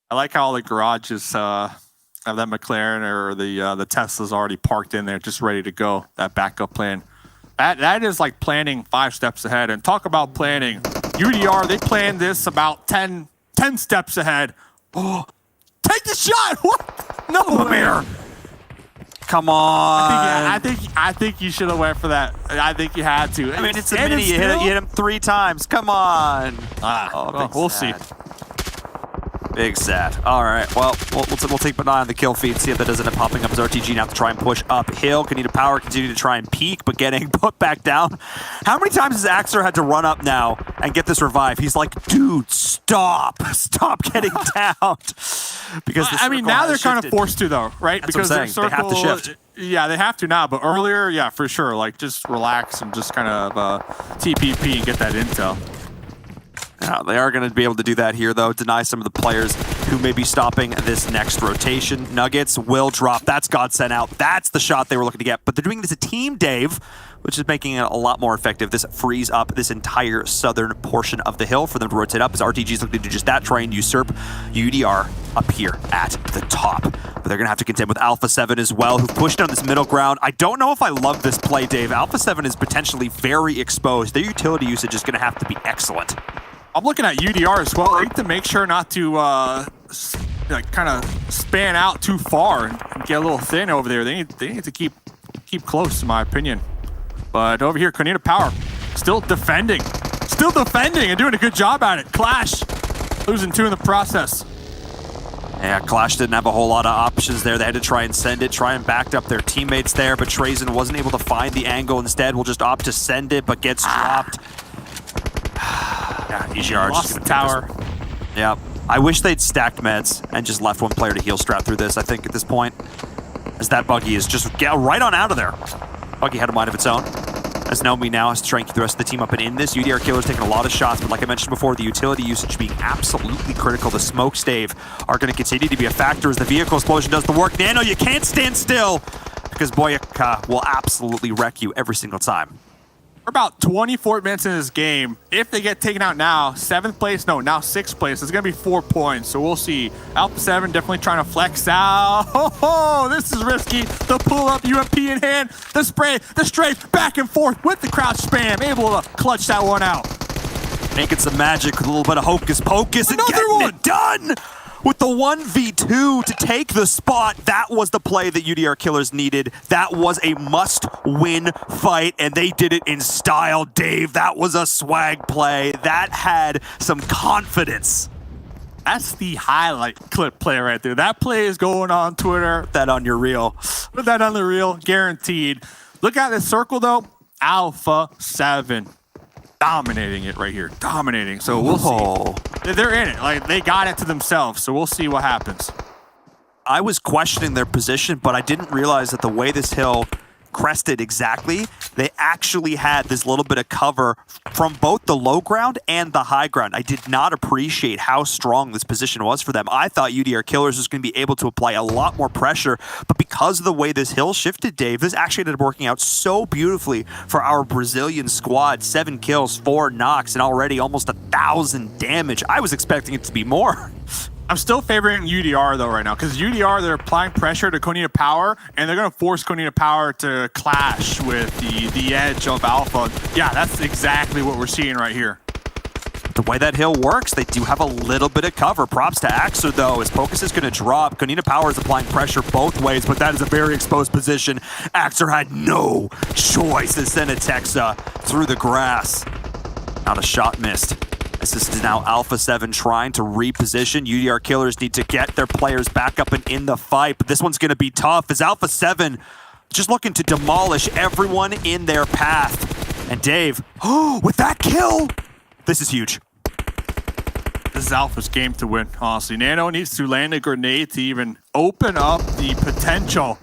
I like how all the garages have that McLaren or the Tesla's already parked in there, just ready to go. That backup plan. That is like planning 5 steps ahead. And talk about planning. UDR, they planned this about 10 steps ahead. Oh, take the shot! What? No, Amir. Come on. I think you should have went for that. I think you had to. I mean, it's a mini. You hit him 3 times. Come on. We'll see. Big sad. All right. Well, we'll take an eye on the kill feed, see if that doesn't end up popping up as RTG now to try and push uphill. Konina Power continue to try and peek, but getting put back down. How many times has Axer had to run up now and get this revive? He's like, dude, stop getting down. Because now they're kind of forced to, though, right? That's because what I'm saying. They have to shift. Yeah, they have to now, but earlier, yeah, for sure. Like, just relax and just kind of TPP and get that intel. Yeah, they are going to be able to do that here, though. Deny some of the players who may be stopping this next rotation. Nuggets will drop. That's Godsend out. That's the shot they were looking to get. But they're doing this as a team, Dave, which is making it a lot more effective. This frees up this entire southern portion of the hill for them to rotate up as RTG's looking to do just that, try and usurp UDR up here at the top. But they're going to have to contend with Alpha 7 as well, who've pushed down this middle ground. I don't know if I love this play, Dave. Alpha 7 is potentially very exposed. Their utility usage is going to have to be excellent. I'm looking at UDR as well. They need to make sure not to kind of span out too far and get a little thin over there. They need to keep close, in my opinion. But over here, Konina Power still defending and doing a good job at it. Clash losing 2 in the process. Yeah, Clash didn't have a whole lot of options there. They had to try and send it, try and back up their teammates there, but Trazen wasn't able to find the angle. Instead, will just opt to send it, but gets dropped. Yeah, EGR lost the tower. Yeah, I wish they'd stacked meds and just left one player to heal strat through this, I think, at this point. As that buggy is just right on out of there. Buggy had a mind of its own. As Nomi now has to try and keep the rest of the team up and in this. UDR Killer's taking a lot of shots, but like I mentioned before, the utility usage being absolutely critical. The smoke stave are going to continue to be a factor as the vehicle explosion does the work. Nano, you can't stand still. because Boyaka will absolutely wreck you every single time. We're about 24 minutes in this game. If they get taken out now, 7th place, no, now 6th place, it's going to be 4 points. So we'll see. Alpha 7 definitely trying to flex out. Oh, this is risky. The pull up, UMP in hand, the spray, the strafe, back and forth with the crouch spam. Able to clutch that one out. Making some magic, a little bit of hocus pocus, and getting it done! With the 1v2 to take the spot, that was the play that UDR Killers needed. That was a must-win fight, and they did it in style, Dave. That was a swag play. That had some confidence. That's the highlight clip play right there. That play is going on Twitter. Put that on your reel. Put that on the reel, guaranteed. Look at this circle, though. Alpha 7. Dominating it right here. Dominating. So we'll see. They're in it. Like, they got it to themselves. So we'll see what happens. I was questioning their position, but I didn't realize that the way this hill crested exactly, they actually had this little bit of cover from both the low ground and the high ground. I did not appreciate how strong this position was for them. I thought UDR Killers was going to be able to apply a lot more pressure, but because of the way this hill shifted, Dave, this actually ended up working out so beautifully for our Brazilian squad. 7 kills, 4 knocks, and already almost 1,000 damage. I was expecting it to be more. I'm still favoring UDR though right now, because UDR, they're applying pressure to Konita Power, and they're going to force Konita Power to clash with the edge of Alpha. Yeah, that's exactly what we're seeing right here. The way that hill works, they do have a little bit of cover. Props to Axer though, his focus is going to drop. Konita Power is applying pressure both ways, but that is a very exposed position. Axer had no choice to send a Texa through the grass. Not a shot missed. This is now Alpha 7 trying to reposition. UDR Killers need to get their players back up and in the fight, but this one's going to be tough as Alpha 7 just looking to demolish everyone in their path. And Dave, with that kill, this is huge. This is Alpha's game to win, honestly. Nano needs to land a grenade to even open up the potential,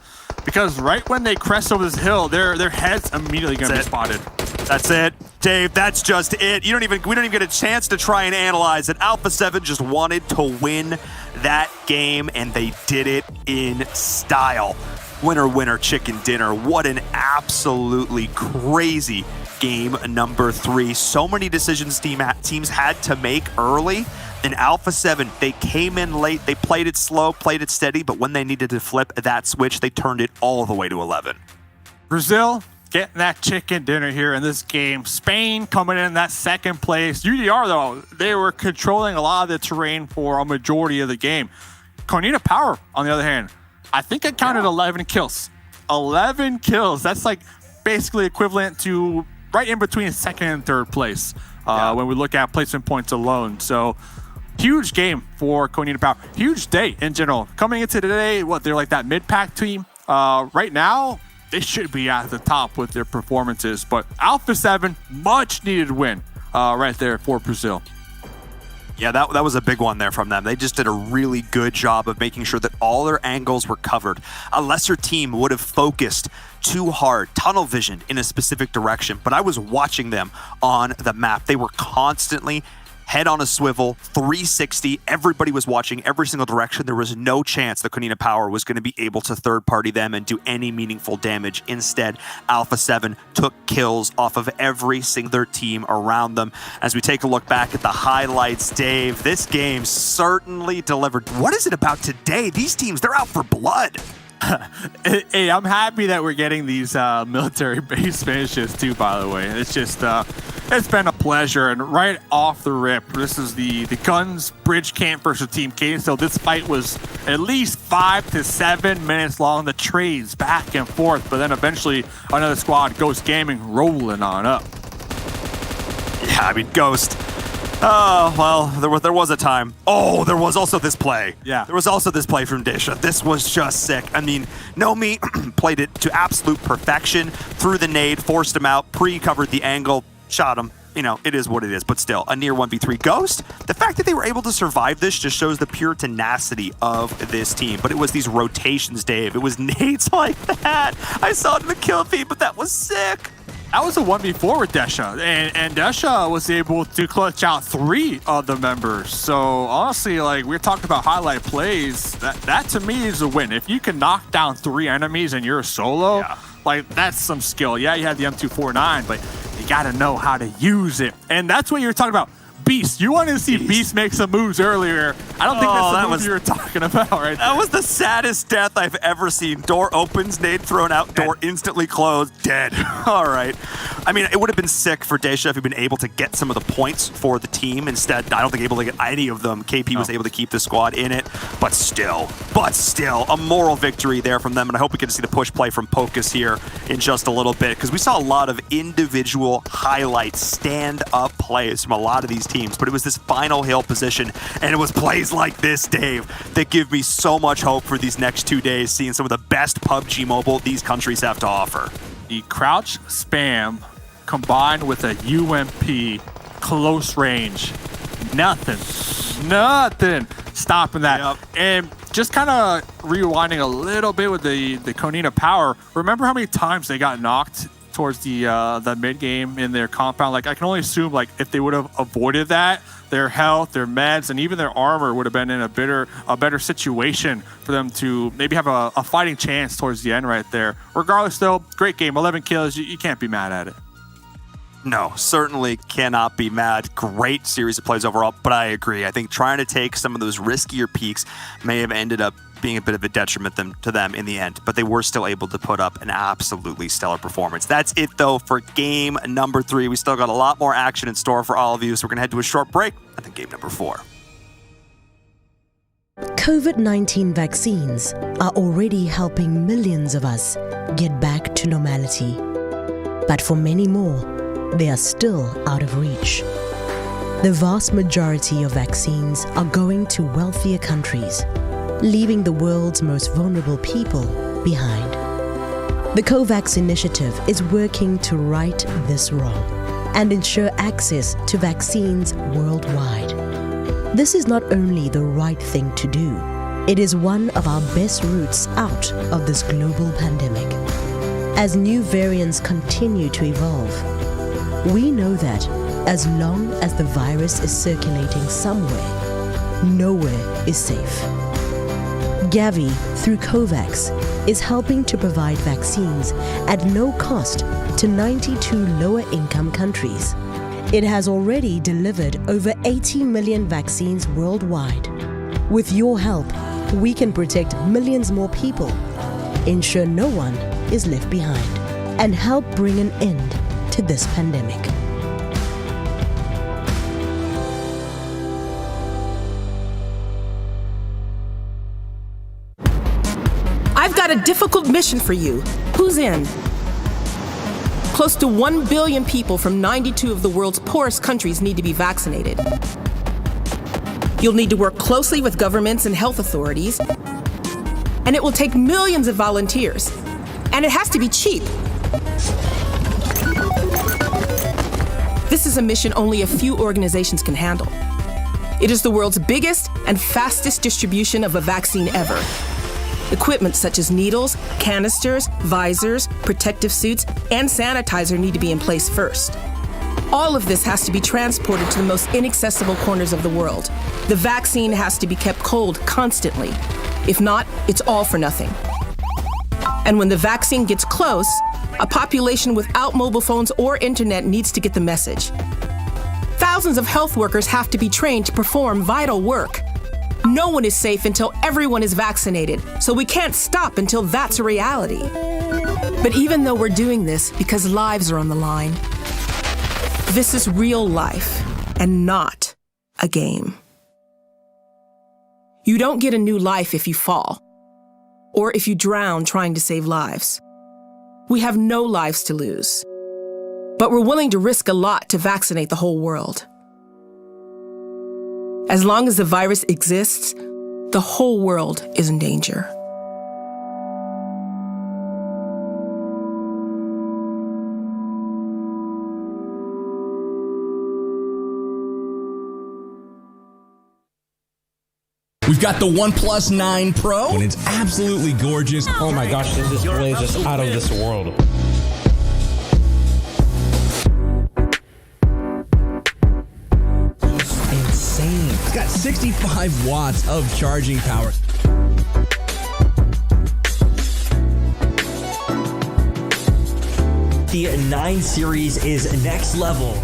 because right when they crest over this hill, their head's immediately going to be spotted. That's it, Dave. That's just it. We don't even get a chance to try and analyze it. Alpha 7 just wanted to win that game, and they did it in style. Winner, winner, chicken dinner. What an absolutely crazy game number 3. So many decisions teams had to make early. In Alpha 7, they came in late. They played it slow, played it steady, but when they needed to flip that switch, they turned it all the way to 11. Brazil getting that chicken dinner here in this game. Spain coming in that 2nd place. UDR, though, they were controlling a lot of the terrain for a majority of the game. Konita Power, on the other hand, I think I counted 11 kills. 11 kills. That's like basically equivalent to right in between 2nd and 3rd place when we look at placement points alone. So huge game for Konita Power. Huge day in general. Coming into today, they're like that mid-pack team. Right now, they should be at the top with their performances, but Alpha 7, much needed win right there for Brazil. Yeah, that was a big one there from them. They just did a really good job of making sure that all their angles were covered. A lesser team would have focused too hard, tunnel vision in a specific direction, but I was watching them on the map. They were constantly head on a swivel, 360. Everybody was watching every single direction. There was no chance that Konita Power was going to be able to third-party them and do any meaningful damage. Instead, Alpha 7 took kills off of every single team around them. As we take a look back at the highlights, Dave, this game certainly delivered. What is it about today? These teams, they're out for blood. Hey, I'm happy that we're getting these military base finishes too, by the way. It's just, it's been a pleasure. And right off the rip, this is the Guns Bridge Camp versus Team K. So this fight was at least 5 to 7 minutes long. The trades back and forth, but then eventually another squad, Ghost Gaming, rolling on up. Yeah, I mean, Ghost. Oh, well, there was a time. Oh, there was also this play. Yeah. There was also this play from Disha. This was just sick. I mean, Nomi played it to absolute perfection, threw the nade, forced him out, pre-covered the angle, shot him. You know, it is what it is, but still, a near 1v3 Ghost. The fact that they were able to survive this just shows the pure tenacity of this team. But it was these rotations, Dave. It was nades like that. I saw it in the kill feed, but that was sick. That was a 1v4 with Desha, and Desha was able to clutch out 3 of the members. So honestly, like, we're talking about highlight plays. That to me is a win. If you can knock down 3 enemies and you're a solo, like, that's some skill. Yeah, you had the M249, but you got to know how to use it. And that's what you're talking about. Beast. You wanted to see Beast make some moves earlier. I don't think that's the move you were talking about right there. That was the saddest death I've ever seen. Door opens, nade thrown out, door instantly closed, dead. All right. I mean, it would have been sick for Desha if he'd been able to get some of the points for the team. Instead, I don't think able to get any of them. KP was able to keep the squad in it, but still, a moral victory there from them. And I hope we get to see the push play from Pocus here in just a little bit, because we saw a lot of individual highlights, stand-up plays from a lot of these teams, but it was this final hill position, and it was plays like this, Dave, that give me so much hope for these next 2 days, seeing some of the best PUBG Mobile these countries have to offer. The crouch spam combined with a UMP close range, nothing stopping that. Yep. And just kind of rewinding a little bit with the Konina power, remember how many times they got knocked towards the mid game in their compound? Like, I can only assume, like, if they would have avoided that, their health, their meds, and even their armor would have been in a better situation for them to maybe have a fighting chance towards the end right there. Regardless, though, great game, 11 kills. You can't be mad at it. No, certainly cannot be mad. Great series of plays overall, but I agree. I think trying to take some of those riskier peaks may have ended up being a bit of a detriment to them in the end, but they were still able to put up an absolutely stellar performance. That's it, though, for game number 3. We still got a lot more action in store for all of you, so we're going to head to a short break and then game number 4. COVID-19 vaccines are already helping millions of us get back to normality. But for many more, they are still out of reach. The vast majority of vaccines are going to wealthier countries, leaving the world's most vulnerable people behind. The COVAX initiative is working to right this wrong and ensure access to vaccines worldwide. This is not only the right thing to do, it is one of our best routes out of this global pandemic. As new variants continue to evolve, we know that as long as the virus is circulating somewhere, nowhere is safe. Gavi, through COVAX, is helping to provide vaccines at no cost to 92 lower-income countries. It has already delivered over 80 million vaccines worldwide. With your help, we can protect millions more people, ensure no one is left behind, and help bring an end to this pandemic. I've got a difficult mission for you. Who's in? Close to 1 billion people from 92 of the world's poorest countries need to be vaccinated. You'll need to work closely with governments and health authorities, and it will take millions of volunteers, and it has to be cheap. This is a mission only a few organizations can handle. It is the world's biggest and fastest distribution of a vaccine ever. Equipment such as needles, canisters, visors, protective suits, and sanitizer need to be in place first. All of this has to be transported to the most inaccessible corners of the world. The vaccine has to be kept cold constantly. If not, it's all for nothing. And when the vaccine gets close, a population without mobile phones or internet needs to get the message. Thousands of health workers have to be trained to perform vital work. No one is safe until everyone is vaccinated, so we can't stop until that's a reality. But even though we're doing this because lives are on the line, this is real life and not a game. You don't get a new life if you fall, or if you drown trying to save lives. We have no lives to lose, but we're willing to risk a lot to vaccinate the whole world. As long as the virus exists, the whole world is in danger. We've got the OnePlus 9 Pro, and it's absolutely gorgeous. Oh my gosh, this display is just out of this world. 65 watts of charging power. The 9 series is next level.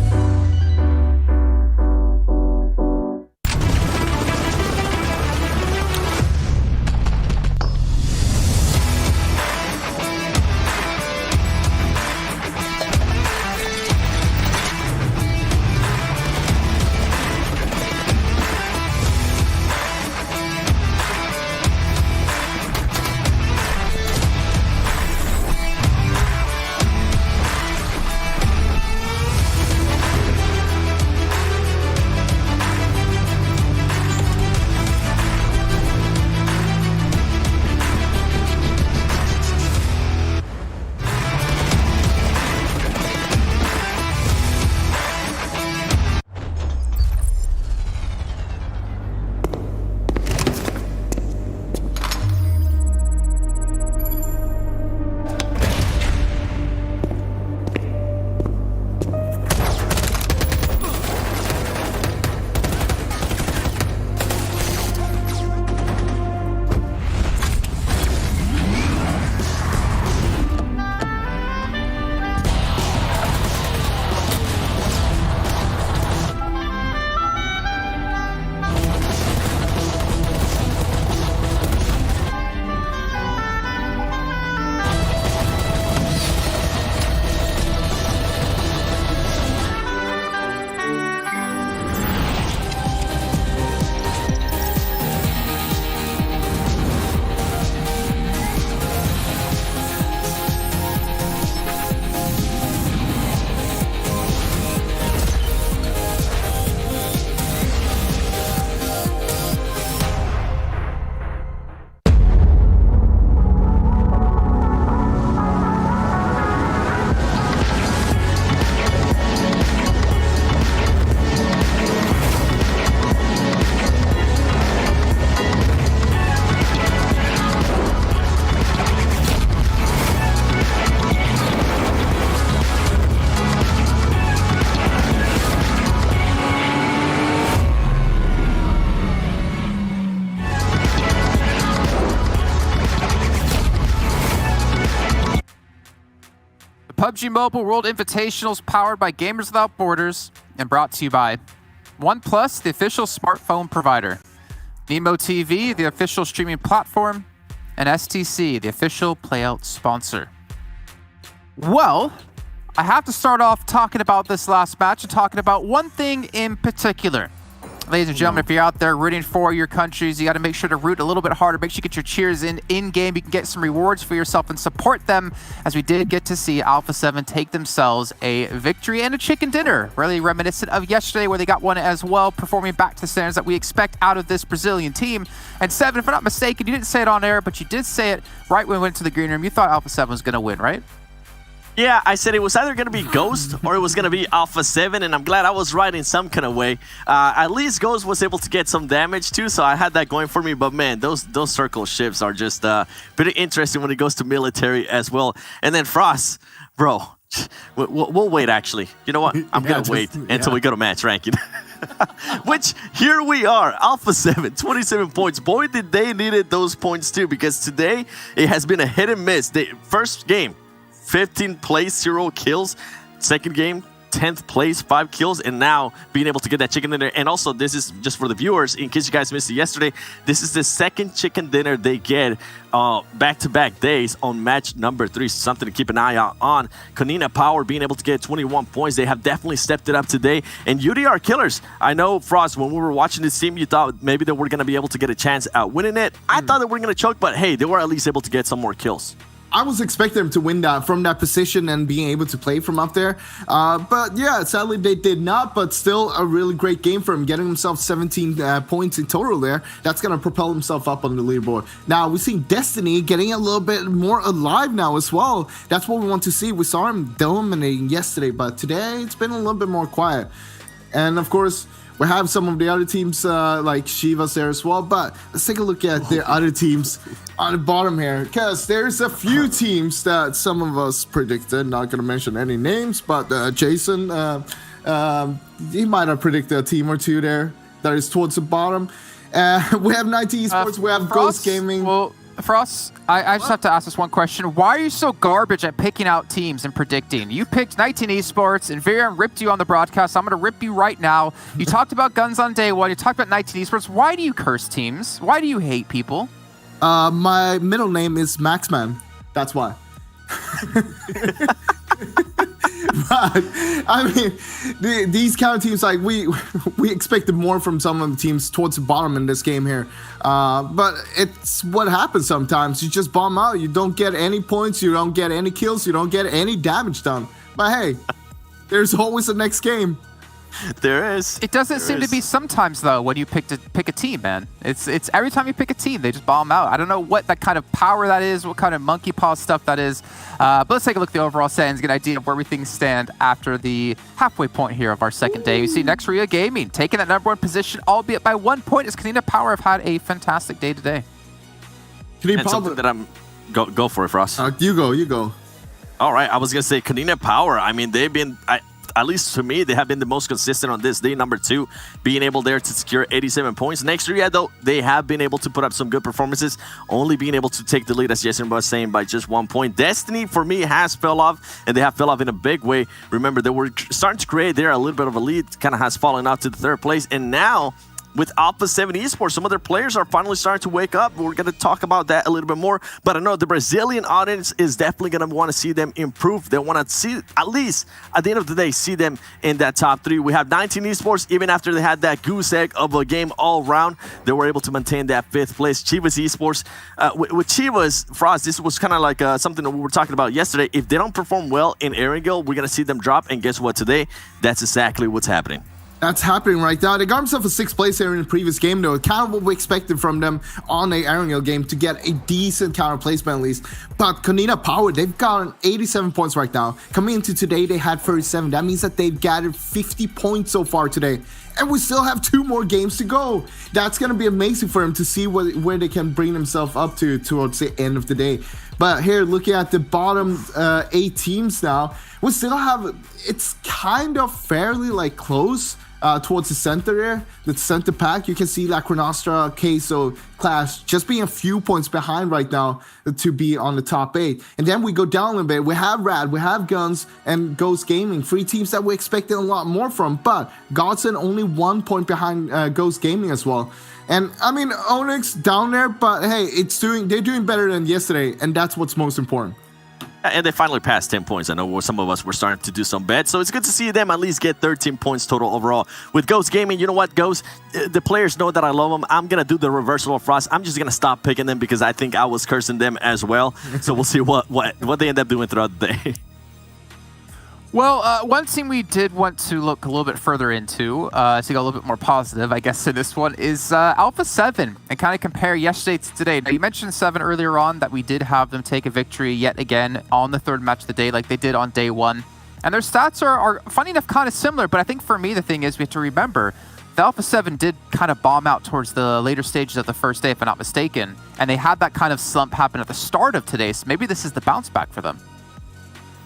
PUBG Mobile World Invitationals powered by Gamers Without Borders and brought to you by OnePlus, the official smartphone provider, Nemo TV, the official streaming platform, and STC, the official playout sponsor. Well, I have to start off talking about this last match and talking about one thing in particular. Ladies and gentlemen, if you're out there rooting for your countries, you got to make sure to root a little bit harder. Make sure you get your cheers in-game. You can get some rewards for yourself and support them, as we did get to see Alpha 7 take themselves a victory and a chicken dinner, really reminiscent of yesterday where they got one as well, performing back to the standards that we expect out of this Brazilian team. And 7, if I'm not mistaken, you didn't say it on air, but you did say it right when we went to the green room. You thought Alpha 7 was going to win, right? Yeah, I said it was either going to be Ghost or it was going to be Alpha 7, and I'm glad I was right in some kind of way. At least Ghost was able to get some damage too, so I had that going for me. But man, those circle ships are just pretty interesting when it goes to military as well. And then Frost, bro, we'll wait actually. You know what? I'm going to wait until we go to match ranking. Which, here we are, Alpha 7, 27 points. Boy, did they needed those points too, because today it has been a hit and miss. The first game, 15th place, 0 kills. Second game, 10th place, 5 kills. And now being able to get that chicken dinner. And also, this is just for the viewers, in case you guys missed it yesterday, this is the second chicken dinner they get back-to-back days on match number 3. Something to keep an eye out on. Konina Power being able to get 21 points. They have definitely stepped it up today. And UDR Killers, I know, Frost, when we were watching this team, you thought maybe they were going to be able to get a chance at winning it. I thought they were going to choke, but hey, they were at least able to get some more kills. I was expecting them to win that from that position and being able to play from up there. But yeah, sadly they did not, but still a really great game for him, getting himself 17 points in total there. That's going to propel himself up on the leaderboard. Now, we've seen Destiny getting a little bit more alive now as well. That's what we want to see. We saw him dominating yesterday, but today it's been a little bit more quiet. And of course, we have some of the other teams like Shiva's there as well, but let's take a look at the other teams on the bottom here, because there's a few teams that some of us predicted. Not going to mention any names, but Jason, he might have predicted a team or two there. that is towards the bottom. We have 90 Esports, we have Ghost Gaming. Well, for us, I just have to ask this one question. Why are you so garbage at picking out teams and predicting? You picked 19 Esports, and Virion ripped you on the broadcast. I'm going to rip you right now. You talked about guns on day one. You talked about 19 Esports. Why do you curse teams? Why do you hate people? My middle name is Maxman. That's why. But I mean, these kind of teams, like we expected more from some of the teams towards the bottom in this game here. But it's what happens sometimes. You just bomb out. You don't get any points. You don't get any kills. You don't get any damage done. But hey, there's always the next game. There is. It doesn't seem to be sometimes though when you pick a team, man. It's every time you pick a team, they just bomb out. I don't know what that kind of power that is, what kind of monkey paw stuff that is. But let's take a look at the overall standings, get an idea of where things stand after the halfway point here of our second day. We see Nexria Gaming taking that #1 position, albeit by 1 point, as Kanina Power have had a fantastic day today. Something that I'm go for it, Frost. You go. All right, I was gonna say Kanina Power. I mean, they've been. At least to me, they have been the most consistent on this day, #2, being able there to secure 87 points. Next year, though, they have been able to put up some good performances, only being able to take the lead, as Jason was saying, by just 1 point. Destiny, for me, has fell off, and they have fell off in a big way. Remember, they were starting to create there a little bit of a lead, kind of has fallen off to the 3rd place, and now with Alpha 7 Esports, some other players are finally starting to wake up. We're going to talk about that a little bit more. But I know the Brazilian audience is definitely going to want to see them improve. They want to see, at least at the end of the day, see them in that top 3. We have 19 Esports, even after they had that goose egg of a game all round, they were able to maintain that 5th place. Chivas Esports, with Chivas, Frost, this was kind of like something that we were talking about yesterday. If they don't perform well in Erangel, we're going to see them drop. And guess what? Today, that's exactly what's happening. That's happening right now. They got themselves a 6th place here in the previous game, though. Kind of what we expected from them on the Erangel game to get a decent counter placement at least. But Kanina Power, they've gotten 87 points right now. Coming into today, they had 37. That means that they've gathered 50 points so far today. And we still have 2 more games to go. That's going to be amazing for them to see where they can bring themselves up to towards the end of the day. But here, looking at the bottom 8 teams now, we still have, it's kind of fairly like close. Towards the center there, the center pack, you can see La Cronostra, Queso, Clash just being a few points behind right now to be on the top 8. And then we go down a little bit. We have Rad, we have Guns, and Ghost Gaming. 3 teams that we expected a lot more from, but Godson only 1 point behind Ghost Gaming as well. And I mean, Onyx down there, but hey, they're doing better than yesterday, and that's what's most important. And they finally passed 10 points. I know some of us were starting to do some bets, so it's good to see them at least get 13 points total overall. With Ghost Gaming, you know what, Ghost? The players know that I love them. I'm going to do the reversal of Frost. I'm just going to stop picking them because I think I was cursing them as well. So we'll see what they end up doing throughout the day. Well, one team we did want to look a little bit further into, to go a little bit more positive, I guess, in this one, is Alpha 7, and kind of compare yesterday to today. Now, you mentioned 7 earlier on, that we did have them take a victory yet again on the 3rd match of the day, like they did on day 1. And their stats are funny enough, kind of similar, but I think for me, the thing is we have to remember, the Alpha 7 did kind of bomb out towards the later stages of the first day, if I'm not mistaken, and they had that kind of slump happen at the start of today, so maybe this is the bounce back for them.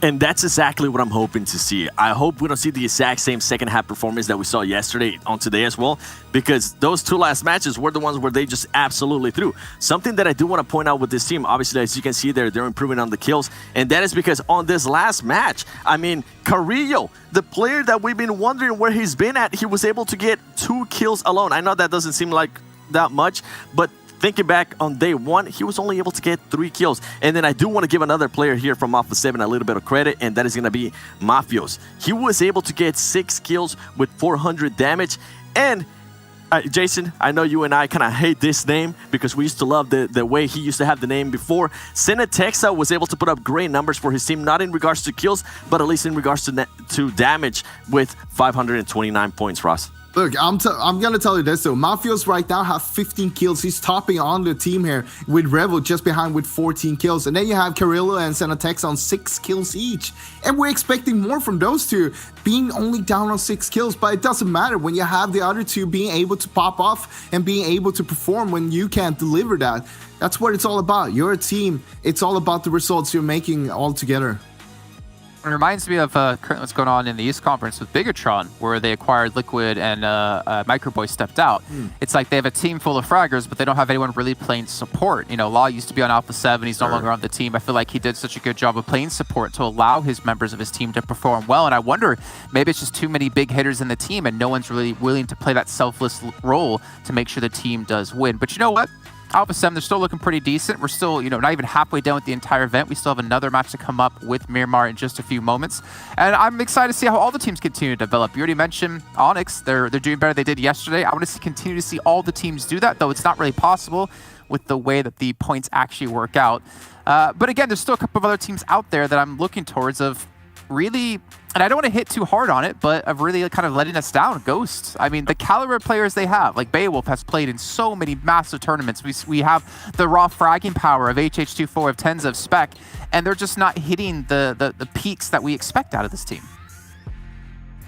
And that's exactly what I'm hoping to see. I hope we don't see the exact same second half performance that we saw yesterday on today as well, because those 2 last matches were the ones where they just absolutely threw. Something that I do want to point out with this team, obviously, as you can see there, they're improving on the kills, and that is because on this last match, I mean, Carrillo, the player that we've been wondering where he's been at, he was able to get 2 kills alone. I know that doesn't seem like that much, but thinking back on day 1, he was only able to get 3 kills. And then I do want to give another player here from Alpha 7 a little bit of credit, and that is going to be Mafios. He was able to get 6 kills with 400 damage. And Jason, I know you and I kind of hate this name because we used to love the way he used to have the name before. Senatexa was able to put up great numbers for his team, not in regards to kills, but at least in regards to damage with 529 points, Ross. Look, I'm going to tell you this, though. Mafios right now have 15 kills. He's topping on the team here with Revel just behind with 14 kills. And then you have Carrillo and Senatex on 6 kills each. And we're expecting more from those two, being only down on 6 kills. But it doesn't matter when you have the other two being able to pop off and being able to perform when you can't deliver that. That's what it's all about. You're a team. It's all about the results you're making all together. It reminds me of currently what's going on in the East Conference with Bigatron, where they acquired Liquid and Microboy stepped out. It's like they have a team full of fraggers, but they don't have anyone really playing support. You know, Law used to be on Alpha 7. He's no longer on the team. I feel like he did such a good job of playing support to allow his members of his team to perform well. And I wonder, maybe it's just too many big hitters in the team and no one's really willing to play that selfless role to make sure the team does win. But you know what? Alpha 7, they're still looking pretty decent. We're still, not even halfway done with the entire event. We still have another match to come up with Miramar in just a few moments. And I'm excited to see how all the teams continue to develop. You already mentioned Onyx. They're doing better than they did yesterday. I want to continue to see all the teams do that, though it's not really possible with the way that the points actually work out. But again, there's still a couple of other teams out there that I'm looking towards of really, and I don't want to hit too hard on it, but of really kind of letting us down. Ghosts. I mean, the caliber of players they have, like Beowulf has played in so many massive tournaments. We have the raw fragging power of HH24, of Tenza, of Spec, and they're just not hitting the peaks that we expect out of this team.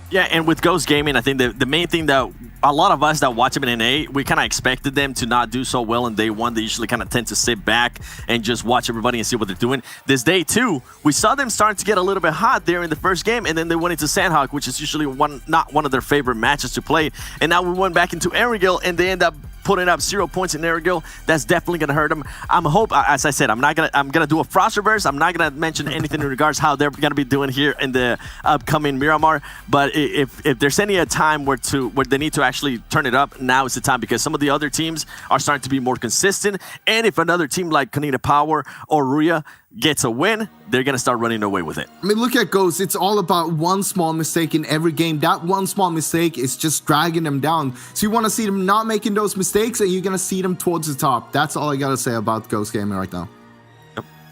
Yeah, and with Ghost Gaming, I think the main thing that a lot of us that watch them in NA, we kind of expected them to not do so well in day one. They usually kind of tend to sit back and just watch everybody and see what they're doing. This day two, we saw them starting to get a little bit hot there in the first game, and then they went into Sandhawk, which is usually not one of their favorite matches to play. And now we went back into Erigil, and they end up putting up 0 points in Erigil. That's definitely gonna hurt them. As I said, I'm gonna do a frost reverse. I'm not gonna mention anything in regards how they're gonna be doing here in the upcoming Miramar. But if there's any time where they need to actually turn it up, now is the time, because some of the other teams are starting to be more consistent. And if another team like Kanina Power or Ruya gets a win, they're going to start running away with it. I mean, look at Ghost. It's all about one small mistake in every game. That one small mistake is just dragging them down. So you want to see them not making those mistakes, and you're going to see them towards the top. That's all I got to say about Ghost Gaming right now.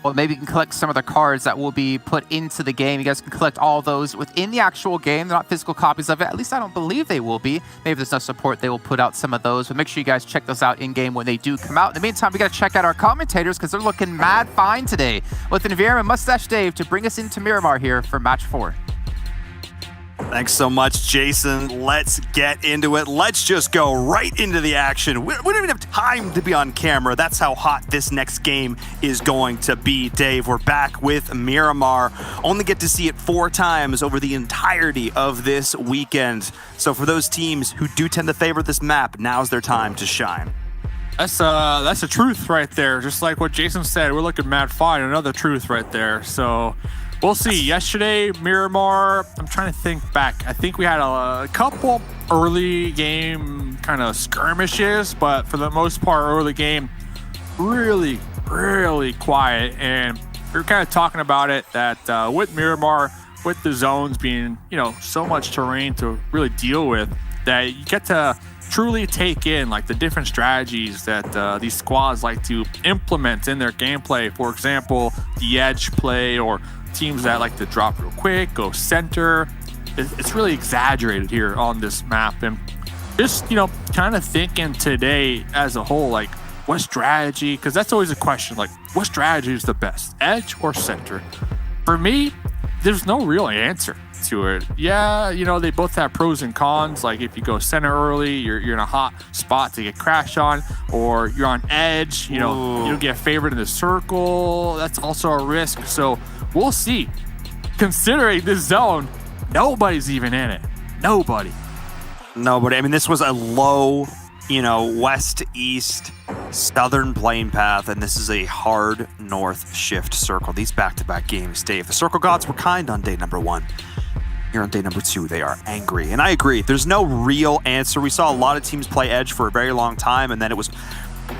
Well, maybe you can collect some of the cards that will be put into the game. You guys can collect all those within the actual game. They're not physical copies of it. At least I don't believe they will be. Maybe if there's no support, they will put out some of those. But make sure you guys check those out in-game when they do come out. In the meantime, we got to check out our commentators because they're looking mad fine today with Nviera and Mustache Dave to bring us into Miramar here for Match 4. Thanks so much, Jason. Let's get into it. Let's just go right into the action. We don't even have time to be on camera. That's how hot this next game is going to be, Dave. We're back with Miramar. Only get to see it 4 times over the entirety of this weekend. So for those teams who do tend to favor this map, now's their time to shine. That's the truth right there. Just like what Jason said, we're looking mad fine. Another truth right there. So we'll see. Yesterday, Miramar, I'm trying to think back. I think we had a couple early game kind of skirmishes, but for the most part, early game, really, really quiet. And we were kind of talking about it that with Miramar, with the zones being, so much terrain to really deal with, that you get to truly take in like the different strategies that these squads like to implement in their gameplay. For example, the edge play, or teams that like to drop real quick, go center. It's really exaggerated here on this map. And just, kind of thinking today as a whole, like what strategy, because that's always a question, like what strategy is the best, edge or center? For me, there's no real answer to it. Yeah, they both have pros and cons. Like if you go center early, you're in a hot spot to get crashed on, or you're on edge, you don't get favored in the circle. That's also a risk. So we'll see. Considering this zone, nobody's even in it. Nobody. I mean, this was a low, west-east southern plane path, and this is a hard north shift circle. These back-to-back games, Dave. The Circle Gods were kind on day number 1. Here on day number 2, they are angry. And I agree, there's no real answer. We saw a lot of teams play edge for a very long time, and then it was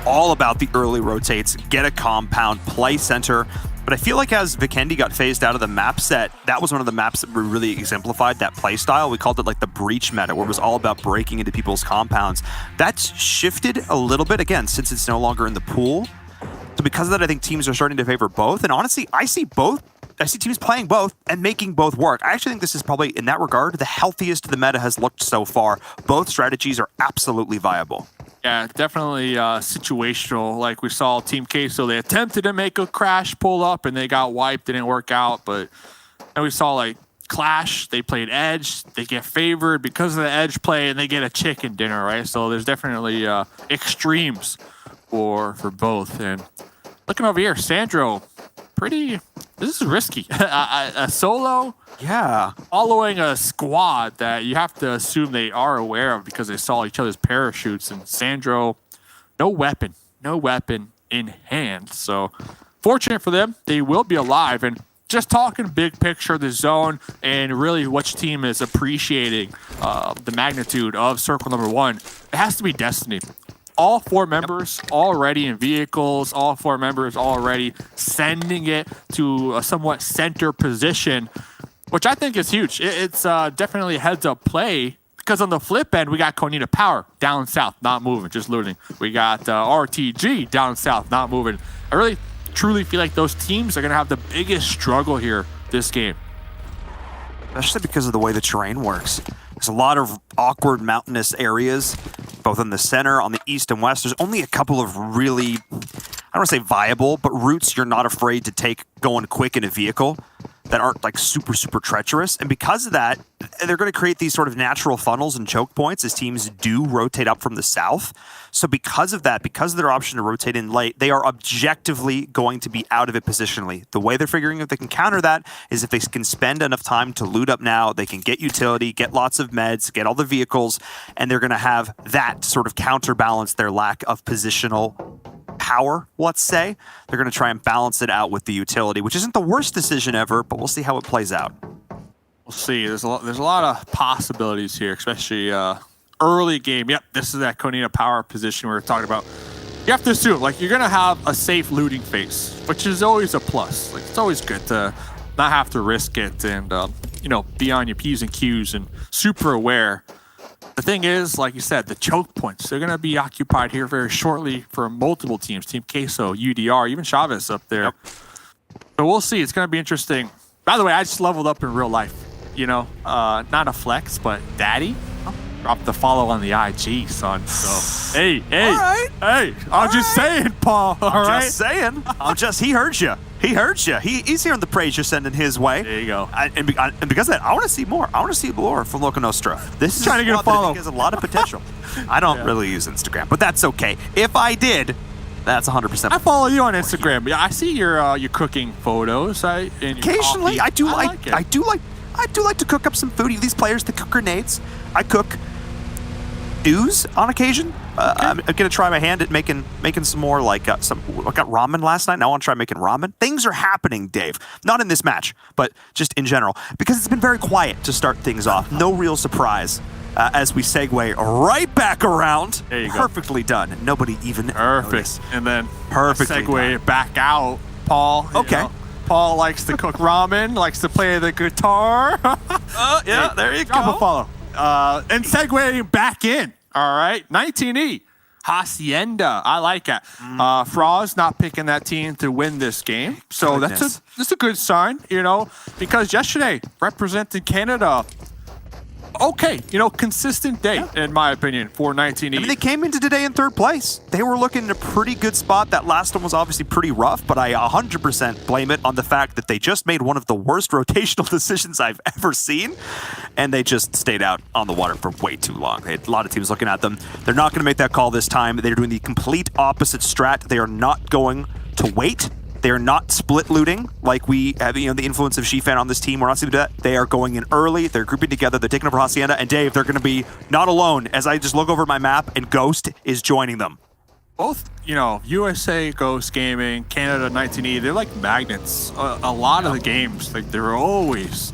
all about the early rotates, get a compound, play center. But I feel like as Vikendi got phased out of the map set, that was one of the maps that really exemplified that play style. We called it like the breach meta, where it was all about breaking into people's compounds. That's shifted a little bit, again, since it's no longer in the pool. So because of that, I think teams are starting to favor both. And honestly, I see teams playing both and making both work. I actually think this is probably, in that regard, the healthiest the meta has looked so far. Both strategies are absolutely viable. Yeah, definitely situational. Like we saw Team Queso, they attempted to make a crash pull up and they got wiped. Didn't work out. But then we saw like Clash, they played edge. They get favored because of the edge play and they get a chicken dinner, right? So there's definitely extremes for both. And looking over here, Sandro, this is risky. A solo, yeah, following a squad that you have to assume they are aware of because they saw each other's parachutes. And Sandro, no weapon in hand. So fortunate for them, they will be alive. And just talking big picture of the zone and really which team is appreciating the magnitude of circle number 1, it has to be Destiny. All 4 members already in vehicles, all 4 members already sending it to a somewhat center position, which I think is huge. It's definitely a heads-up play because on the flip end, we got Konita Power down south, not moving, just looting. We got RTG down south, not moving. I really truly feel like those teams are going to have the biggest struggle here this game. Especially because of the way the terrain works. There's a lot of awkward mountainous areas, both in the center, on the east and west. There's only a couple of really, I don't want to say viable, but routes you're not afraid to take going quick in a vehicle that aren't like super treacherous. And because of that, they're going to create these sort of natural funnels and choke points as teams do rotate up from the south. So because of that, because of their option to rotate in late, they are objectively going to be out of it positionally. The way they're figuring if they can counter that is if they can spend enough time to loot up now, they can get utility, get lots of meds, get all the vehicles, and they're going to have that sort of counterbalance their lack of positional power, let's say. They're going to try and balance it out with the utility, which isn't the worst decision ever, but we'll see how it plays out. We'll see. There's a lot of possibilities here, especially early game. Yep, this is that Konita Power position we were talking about. You have to assume, like, you're going to have a safe looting phase, which is always a plus. Like, it's always good to not have to risk it and, be on your P's and Q's and super aware. The thing is, like you said, the choke points, they're going to be occupied here very shortly for multiple teams. Team Queso, UDR, even Chavez up there. Yep. So we'll see. It's going to be interesting. By the way, I just leveled up in real life. Not a flex, but Daddy dropped the follow on the IG, son. So, hey. All right. Hey, I'm just saying, Paul. Just saying. He heard you. He heard you. He's hearing the praise you're sending his way. There you go. And because of that, I want to see more. I want to see more from Loco Nostra. This is trying to get a follow. Has a lot of potential. I don't really use Instagram, but that's okay. If I did, that's 100%. I follow you on Instagram. Yeah, I see your cooking photos. Occasionally, I do like to cook up some food. These players that cook grenades. I cook stews on occasion. I'm gonna try my hand at making some more I got ramen last night. Now I want to try making ramen. Things are happening, Dave. Not in this match, but just in general, because it's been very quiet to start things off. No real surprise as we segue right back around. There you Perfectly done. Nobody even noticed. And then perfectly segue done. Back out, Paul. Okay. Paul likes to cook ramen, likes to play the guitar. Yeah, there you go. Drop a follow. And segueing back in. All right, 19E, Hacienda. I like it. Froz not picking that team to win this game. So that's a good sign, because yesterday represented Canada. Okay, consistent day, in my opinion, for 19E. I mean, they came into today in 3rd place. They were looking in a pretty good spot. That last one was obviously pretty rough, but I 100% blame it on the fact that they just made one of the worst rotational decisions I've ever seen, and they just stayed out on the water for way too long. They had a lot of teams looking at them. They're not going to make that call this time. They're doing the complete opposite strat. They are not going to wait. They're not split looting like we have, the influence of Shifan on this team. We're not seeing that. They are going in early. They're grouping together. They're taking over Hacienda. And Dave, they're going to be not alone as I just look over my map and Ghost is joining them. Both, USA, Ghost Gaming, Canada, 19E, they're like magnets. A lot of the games, like they're always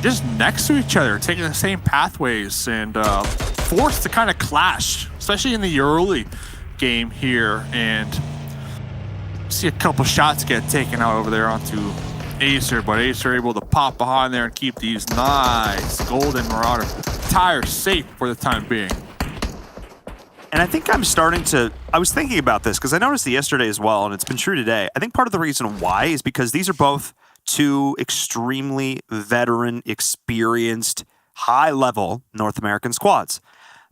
just next to each other, taking the same pathways and forced to kind of clash, especially in the early game here. And see a couple shots get taken out over there onto Acer, but Acer able to pop behind there and keep these nice golden Marauder tires safe for the time being. And I think I was thinking about this because I noticed it yesterday as well, and it's been true today. I think part of the reason why is because these are both 2 extremely veteran, experienced, high-level North American squads.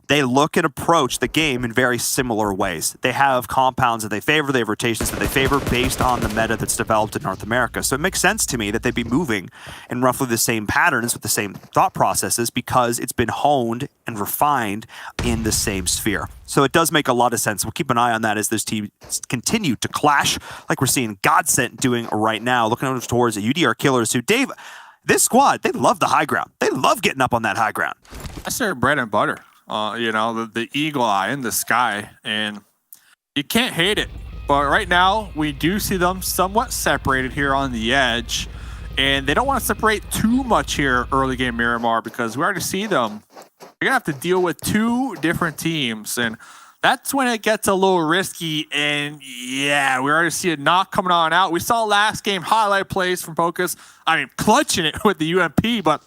they look and approach the game in very similar ways. They have compounds that they favor, they have rotations that they favor based on the meta that's developed in North America. So it makes sense to me that they'd be moving in roughly the same patterns with the same thought processes because it's been honed and refined in the same sphere. So it does make a lot of sense. We'll keep an eye on that as those teams continue to clash, like we're seeing Godsent doing right now, looking over towards the UDR Killers, who, Dave, this squad, they love the high ground. They love getting up on that high ground. That's their bread and butter. The eagle eye in the sky, and you can't hate it. But right now, we do see them somewhat separated here on the edge, and they don't want to separate too much here early game Miramar because we already see them. You're going to have to deal with two different teams, and that's when it gets a little risky, and yeah, we already see it not coming on out. We saw last game highlight plays from Focus. I mean, clutching it with the UMP, but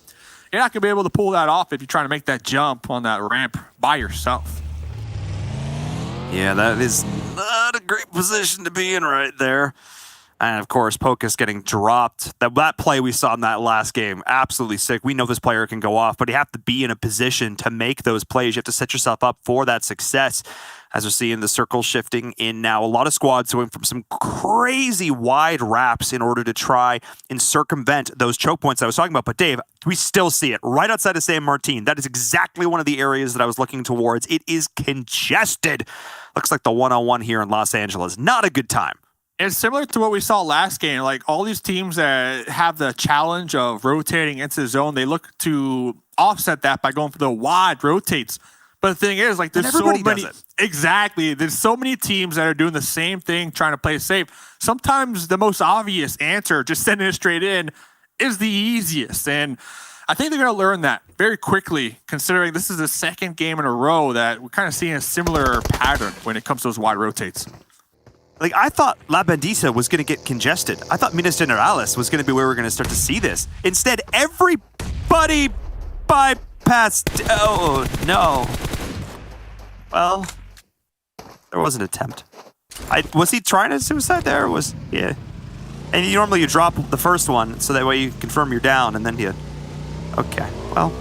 you're not going to be able to pull that off if you're trying to make that jump on that ramp by yourself. Yeah, that is not a great position to be in right there. And of course, Pocus getting dropped. That play we saw in that last game, absolutely sick. We know this player can go off, but you have to be in a position to make those plays. You have to set yourself up for that success. As we're seeing the circle shifting in now, a lot of squads going from some crazy wide wraps in order to try and circumvent those choke points I was talking about. But Dave, we still see it right outside of San Martin. That is exactly one of the areas that I was looking towards. It is congested. Looks like the one-on-one here in Los Angeles. Not a good time. It's similar to what we saw last game. Like all these teams that have the challenge of rotating into the zone, they look to offset that by going for the wide rotates. But the thing is, like, there's so many. Exactly. There's so many teams that are doing the same thing, trying to play safe. Sometimes the most obvious answer, just sending it straight in, is the easiest. And I think they're going to learn that very quickly, considering this is the second game in a row that we're kind of seeing a similar pattern when it comes to those wide rotates. Like, I thought La Bandisa was going to get congested. I thought Minas Generales was going to be where we're going to start to see this. Instead, everybody bypassed. Oh, no. Well, there was an attempt. Was he trying to suicide there? Yeah. And normally you drop the first one, so that way you confirm you're down, and then you... Okay, well,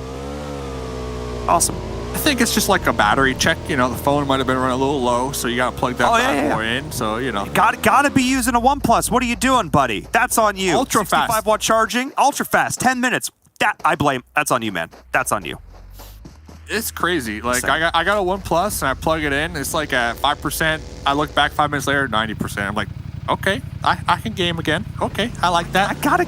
awesome. I think it's just like a battery check. You know, the phone might have been running a little low, so you got to plug that bad boy in. So, you know. Gotta be using a OnePlus. What are you doing, buddy? That's on you. Ultra fast. 65-watt charging, ultra fast, 10 minutes. I blame. That's on you, man. That's on you. It's crazy. Like, I got a OnePlus, and I plug it in. It's like at 5%. I look back 5 minutes later, 90%. I'm like, okay, I can game again. Okay, I like that. I gotta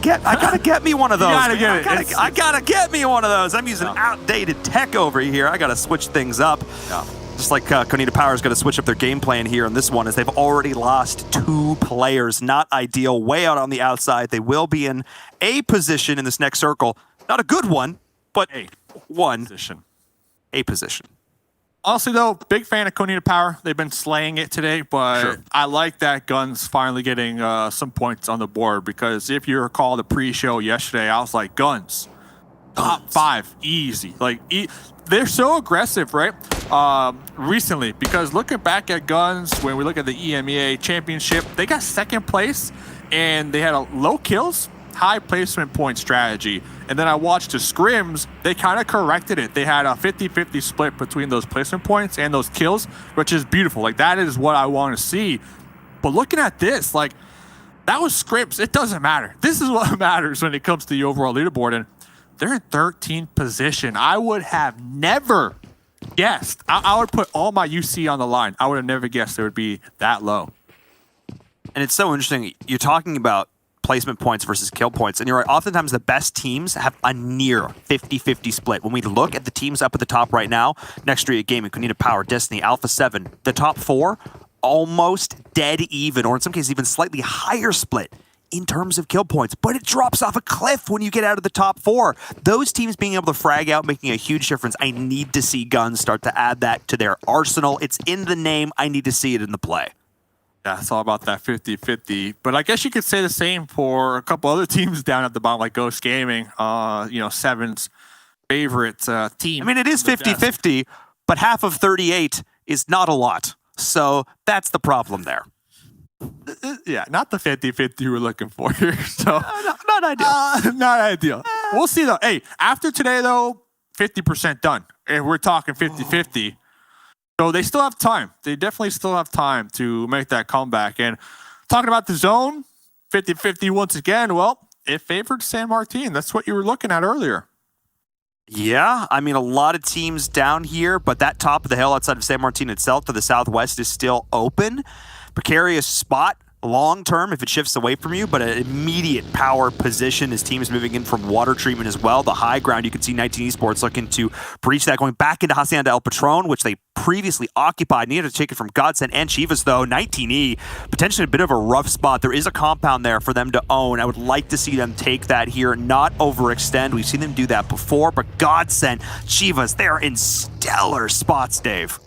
get me one of those. I gotta get me one of those. I'm using outdated tech over here. I gotta switch things up. Yeah. Just like Konita Power's got to switch up their game plan here in this one, as they've already lost 2 players. Not ideal. Way out on the outside. They will be in a position in this next circle. Not a good one, but one position. A position. Honestly, though, big fan of Konita Power. They've been slaying it today, but I like that Guns finally getting some points on the board, because if you recall the pre-show yesterday, I was like, Guns, top 5, easy. Like, they're so aggressive, right? Recently, because looking back at Guns, when we look at the EMEA Championship, they got second place, and they had low kills, high placement point strategy. And then I watched the scrims, they kind of corrected it. They had a 50-50 split between those placement points and those kills, which is beautiful. Like, that is what I want to see. But looking at this, like, that was scrims. It doesn't matter. This is what matters when it comes to the overall leaderboard. And they're in 13th position. I would have never guessed. I would put all my UC on the line. I would have never guessed it would be that low. And it's so interesting. You're talking about placement points versus kill points. And you're right, oftentimes the best teams have a near 50-50 split. When we look at the teams up at the top right now, Next Street Gaming, Konita Power, Destiny, Alpha 7, the top 4, almost dead even, or in some cases even slightly higher split in terms of kill points. But it drops off a cliff when you get out of the top 4. Those teams being able to frag out, making a huge difference. I need to see Guns start to add that to their arsenal. It's in the name. I need to see it in the play. Yeah, it's all about that 50-50. But I guess you could say the same for a couple other teams down at the bottom, like Ghost Gaming, Seven's favorite team. I mean, it is 50-50, but half of 38 is not a lot. So that's the problem there. Yeah, not the 50-50 we're looking for here. So not ideal. Not ideal. We'll see, though. Hey, after today, though, 50% done. and we're talking 50-50. So they still have time. They definitely still have time to make that comeback. And talking about the zone, 50-50 once again, well, it favored San Martin. That's what you were looking at earlier. Yeah, I mean, a lot of teams down here, but that top of the hill outside of San Martin itself to the southwest is still open. Precarious spot long term if it shifts away from you, but an immediate power position as teams moving in from water treatment as well. The high ground, you can see 19 Esports looking to breach that, going back into Hacienda El Patron, which they previously occupied. Needed to take it from Godsend and Chivas, though. 19E, potentially a bit of a rough spot. There is a compound there for them to own. I would like to see them take that here, not overextend. We've seen them do that before, but Godsend, Chivas, they're in stellar spots, Dave.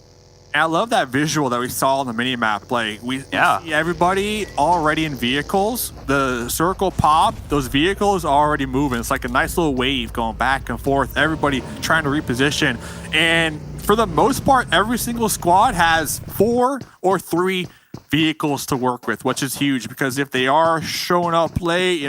And I love that visual that we saw on the minimap. Like, we see everybody already in vehicles. The circle pop, those vehicles are already moving. It's like a nice little wave going back and forth. Everybody trying to reposition. And for the most part, every single squad has 4 or 3 vehicles to work with, which is huge because if they are showing up late,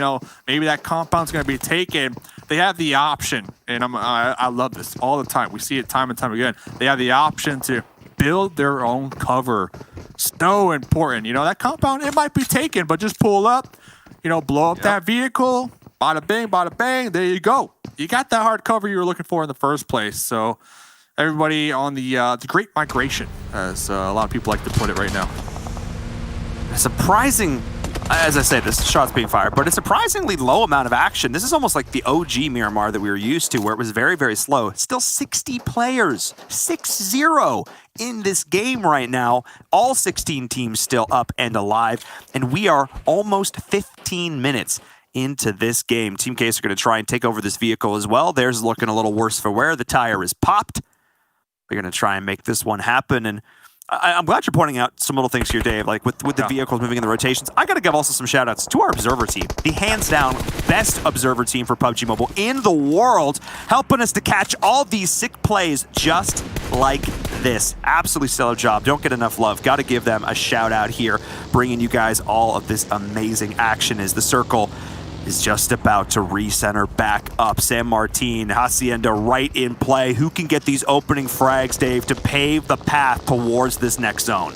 maybe that compound's going to be taken. They have the option, and I love this all the time. We see it time and time again. They have the option to build their own cover. So important. That compound, it might be taken, but just pull up, blow up that vehicle, bada bang, there you go. You got that hard cover you were looking for in the first place. So everybody on the Great Migration, as a lot of people like to put it right now. Surprising, as I said, this shot's being fired, but a surprisingly low amount of action. This is almost like the OG Miramar that we were used to, where it was very, very slow. Still 60 players, 6-0 in this game right now. All 16 teams still up and alive, and we are almost 15 minutes into this game. Team Case are going to try and take over this vehicle as well. Theirs looking a little worse for wear. The tire is popped. They're going to try and make this one happen, and I'm glad you're pointing out some little things here, Dave, like with the vehicles moving in the rotations. I got to give also some shout-outs to our observer team, the hands-down best observer team for PUBG Mobile in the world, helping us to catch all these sick plays just like this. Absolutely stellar job. Don't get enough love. Got to give them a shout-out here, bringing you guys all of this amazing action as the circle is just about to recenter back up. San Martin, Hacienda right in play. Who can get these opening frags, Dave, to pave the path towards this next zone?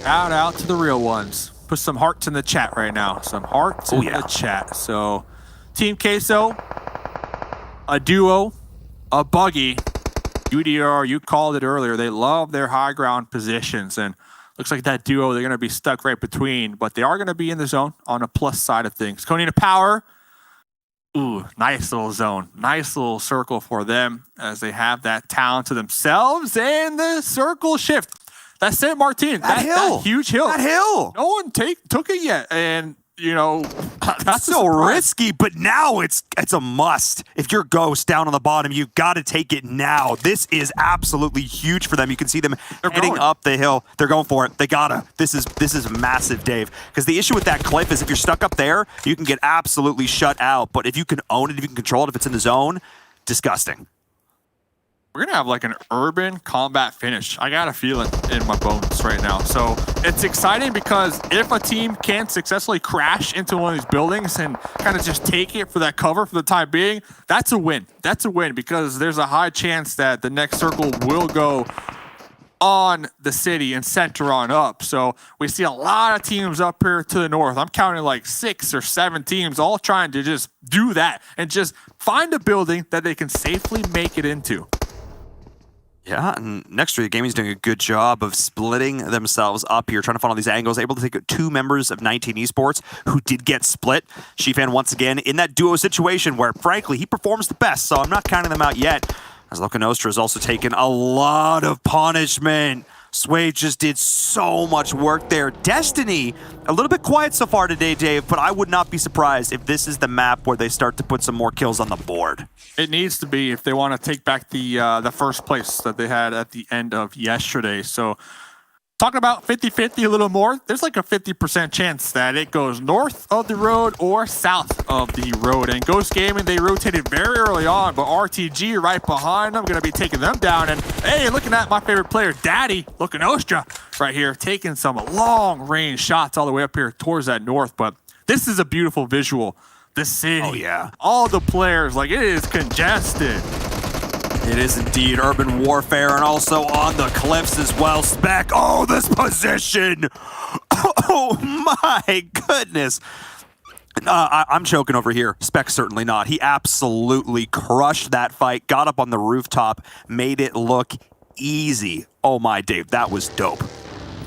Out to the real ones. Put some hearts in the chat right now. Some hearts in the chat. So, Team Queso, a duo, a buggy. UDR, you called it earlier. They love their high ground positions, and looks like that duo, they're going to be stuck right between, but they are going to be in the zone on a plus side of things. Konina Power, ooh, nice little zone. Nice little circle for them as they have that talent to themselves, and the circle shift. That's San Martin. That huge hill. That hill. No one took it yet, and that's so risky, but now it's a must. If you're Ghost down on the bottom, you've got to take it now. This is absolutely huge for them. You can see them heading up the hill. They're going for it. They gotta. This is massive, Dave. Because the issue with that cliff is if you're stuck up there, you can get absolutely shut out. But if you can own it, if you can control it, if it's in the zone, disgusting. We're going to have like an urban combat finish. I got a feeling in my bones right now. So it's exciting because if a team can successfully crash into one of these buildings and kind of just take it for that cover for the time being, that's a win. That's a win because there's a high chance that the next circle will go on the city and center on up. So we see a lot of teams up here to the north. I'm counting like 6 or 7 teams all trying to just do that and just find a building that they can safely make it into. Yeah, and next year, the gaming's doing a good job of splitting themselves up here, trying to find all these angles, able to take 2 members of 19 Esports who did get split. Shifan once again in that duo situation where, frankly, he performs the best, so I'm not counting them out yet. As Loca Nostra has also taken a lot of punishment. Sway just did so much work there. Destiny, a little bit quiet so far today, Dave, but I would not be surprised if this is the map where they start to put some more kills on the board. It needs to be if they want to take back the first place that they had at the end of yesterday. So talking about 50-50 a little more, there's like a 50% chance that it goes north of the road or south of the road. And Ghost Gaming, they rotated very early on, but RTG right behind them, going to be taking them down. And hey, looking at my favorite player, Daddy, Loca Nostra, right here, taking some long-range shots all the way up here towards that north. But this is a beautiful visual. The city. Oh, yeah. All the players, like, it is congested. It is indeed urban warfare, and also on the cliffs as well. Spec, oh, this position! Oh my goodness! I'm choking over here. Spec certainly not. He absolutely crushed that fight, got up on the rooftop, made it look easy. Oh my, Dave, that was dope.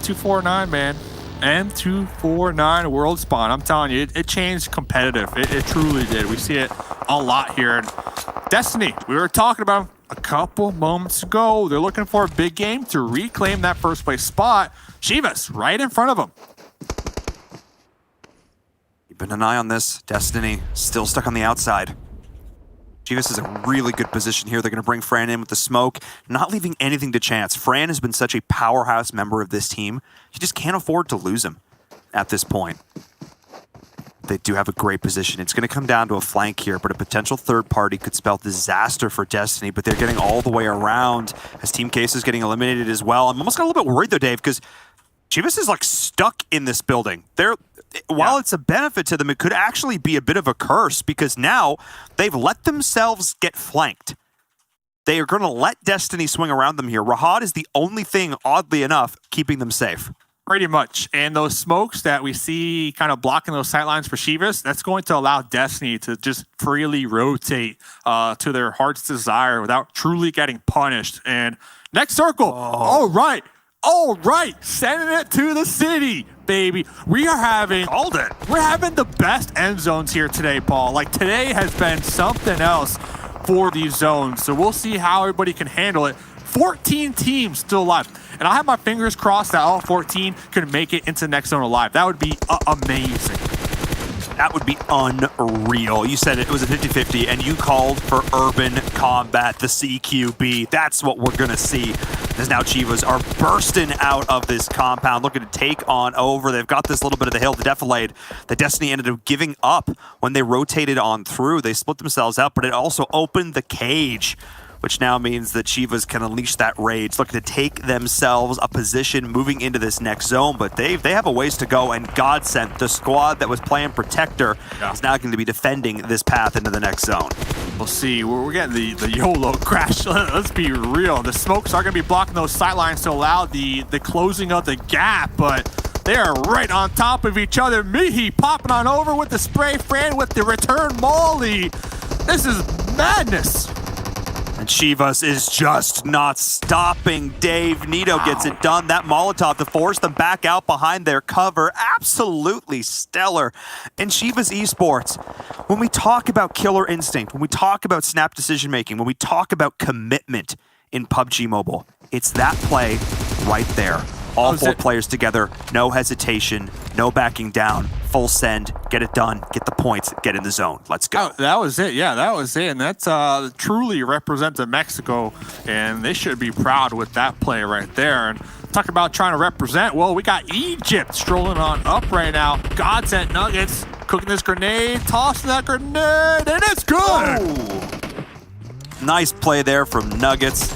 249, man. M249 World Spawn. I'm telling you, it changed competitive. It truly did. We see it a lot here. And Destiny, we were talking about a couple moments ago. They're looking for a big game to reclaim that first place spot. Chivas right in front of them. Keeping an eye on this. Destiny still stuck on the outside. Chivas is a really good position here. They're going to bring Fran in with the smoke, not leaving anything to chance. Fran has been such a powerhouse member of this team. You just can't afford to lose him at this point. They do have a great position. It's going to come down to a flank here, but a potential third party could spell disaster for Destiny, but they're getting all the way around as Team Case is getting eliminated as well. I'm almost got a little bit worried though, Dave, because Chivas is like stuck in this building. While it's a benefit to them, it could actually be a bit of a curse because now they've let themselves get flanked. They are going to let Destiny swing around them here. Rahad is the only thing, oddly enough, keeping them safe. Pretty much. And those smokes that we see kind of blocking those sightlines for Chivas, that's going to allow Destiny to just freely rotate to their heart's desire without truly getting punished. And next circle. All right, sending it to the city, baby. We're having the best end zones here today, Paul. Like, today has been something else for these zones. So we'll see how everybody can handle it. 14 teams still alive. And I have my fingers crossed that all 14 could make it into the next zone alive. That would be amazing. That would be unreal. You said it was a 50-50, and you called for urban combat, the CQB. That's what we're going to see. As now Chivas are bursting out of this compound, looking to take on over. They've got this little bit of the hill, the defilade. The Destiny ended up giving up when they rotated on through. They split themselves out, but it also opened the cage, which now means that Chivas can unleash that rage, looking to take themselves a position moving into this next zone. But they have a ways to go, and Godsent, the squad that was playing Protector, is now going to be defending this path into the next zone. We'll see. We're getting the YOLO crash. Let's be real. The smokes are going to be blocking those sightlines to allow the closing of the gap, but they are right on top of each other. Mihi popping on over with the spray, Fran with the return molly. This is madness. And Chivas is just not stopping. Dave Nito gets it done. That Molotov to force them back out behind their cover. Absolutely stellar. And Chivas Esports, when we talk about killer instinct, when we talk about snap decision making, when we talk about commitment in PUBG Mobile, it's that play right there. All four players together, no hesitation, no backing down, full send, get it done, get the points, get in the zone. Let's go. That was it. Yeah, that was it. And that's truly represented Mexico, and they should be proud with that play right there. And talk about trying to represent. Well, we got Egypt strolling on up right now. Godsent Nuggets cooking this grenade, tossing that grenade, and it's good. Oh. Nice play there from Nuggets.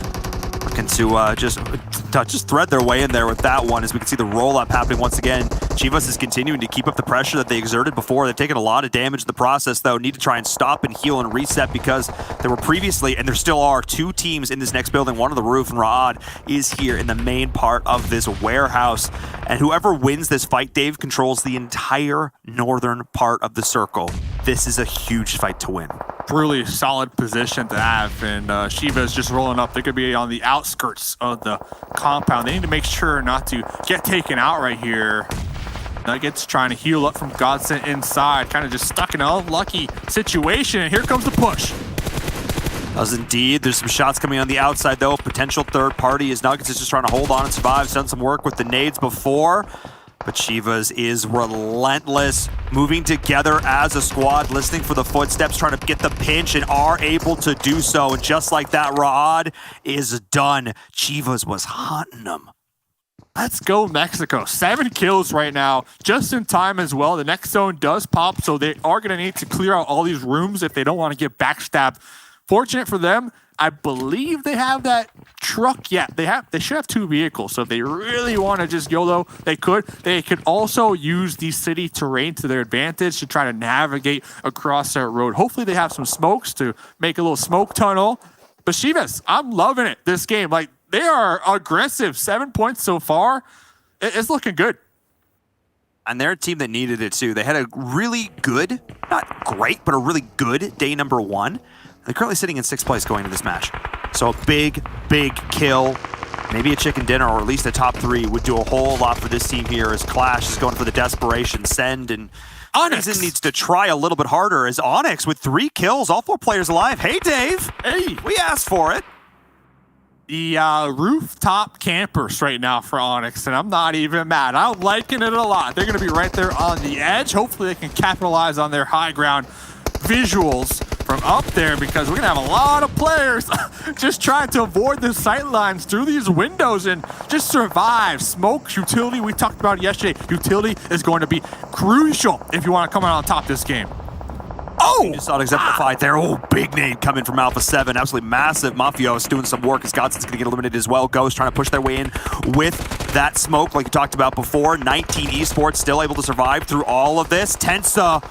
Looking to just thread their way in there with that one, as we can see the roll-up happening once again. Chivas is continuing to keep up the pressure that they exerted before. They've taken a lot of damage in the process, though. Need to try and stop and heal and reset, because there were previously, and there still are, two teams in this next building, one on the roof, and Raad is here in the main part of this warehouse. And whoever wins this fight, Dave, controls the entire northern part of the circle. This is a huge fight to win. Really solid position to have, and Chivas just rolling up. They could be on the outskirts of the compound. They need to make sure not to get taken out right here. Nuggets trying to heal up from Godsent inside, kind of just stuck in an unlucky situation, and here comes the push. Does indeed. There's some shots coming on the outside, though. Potential third party as Nuggets is just trying to hold on and survive. He's done some work with the nades before, but Chivas is relentless, moving together as a squad, listening for the footsteps, trying to get the pinch, and are able to do so. And just like that, Raad is done. Chivas was hunting them. Let's go, Mexico. 7 kills right now, just in time as well. The next zone does pop, so they are going to need to clear out all these rooms if they don't want to get backstabbed. Fortunate for them, I believe they have that truck. Yeah, they should have 2 vehicles. So if they really want to just YOLO, they could. They could also use the city terrain to their advantage to try to navigate across that road. Hopefully they have some smokes to make a little smoke tunnel. But Chivas, I'm loving it this game. Like, they are aggressive. 7 points so far. It's looking good. And they're a team that needed it too. They had a really good, not great, but a really good day number 1. They're currently sitting in 6th place going into this match. So a big kill, maybe a chicken dinner, or at least a top 3 would do a whole lot for this team here as Clash is going for the desperation send, and Onyx needs to try a little bit harder as Onyx with 3 kills, all 4 players alive. Hey, Dave. Hey. We asked for it. The rooftop campers right now for Onyx, and I'm not even mad. I'm liking it a lot. They're going to be right there on the edge. Hopefully they can capitalize on their high ground visuals from up there, because we're going to have a lot of players just trying to avoid the sight lines through these windows and just survive. Smoke, utility, we talked about it yesterday. Utility is going to be crucial if you want to come out on top this game. Oh! You just saw it exemplified there. Oh, big nade coming from Alpha 7. Absolutely massive. Mafios doing some work as Godson's going to get eliminated as well. Ghost trying to push their way in with that smoke like you talked about before. 19 Esports still able to survive through all of this. Tensa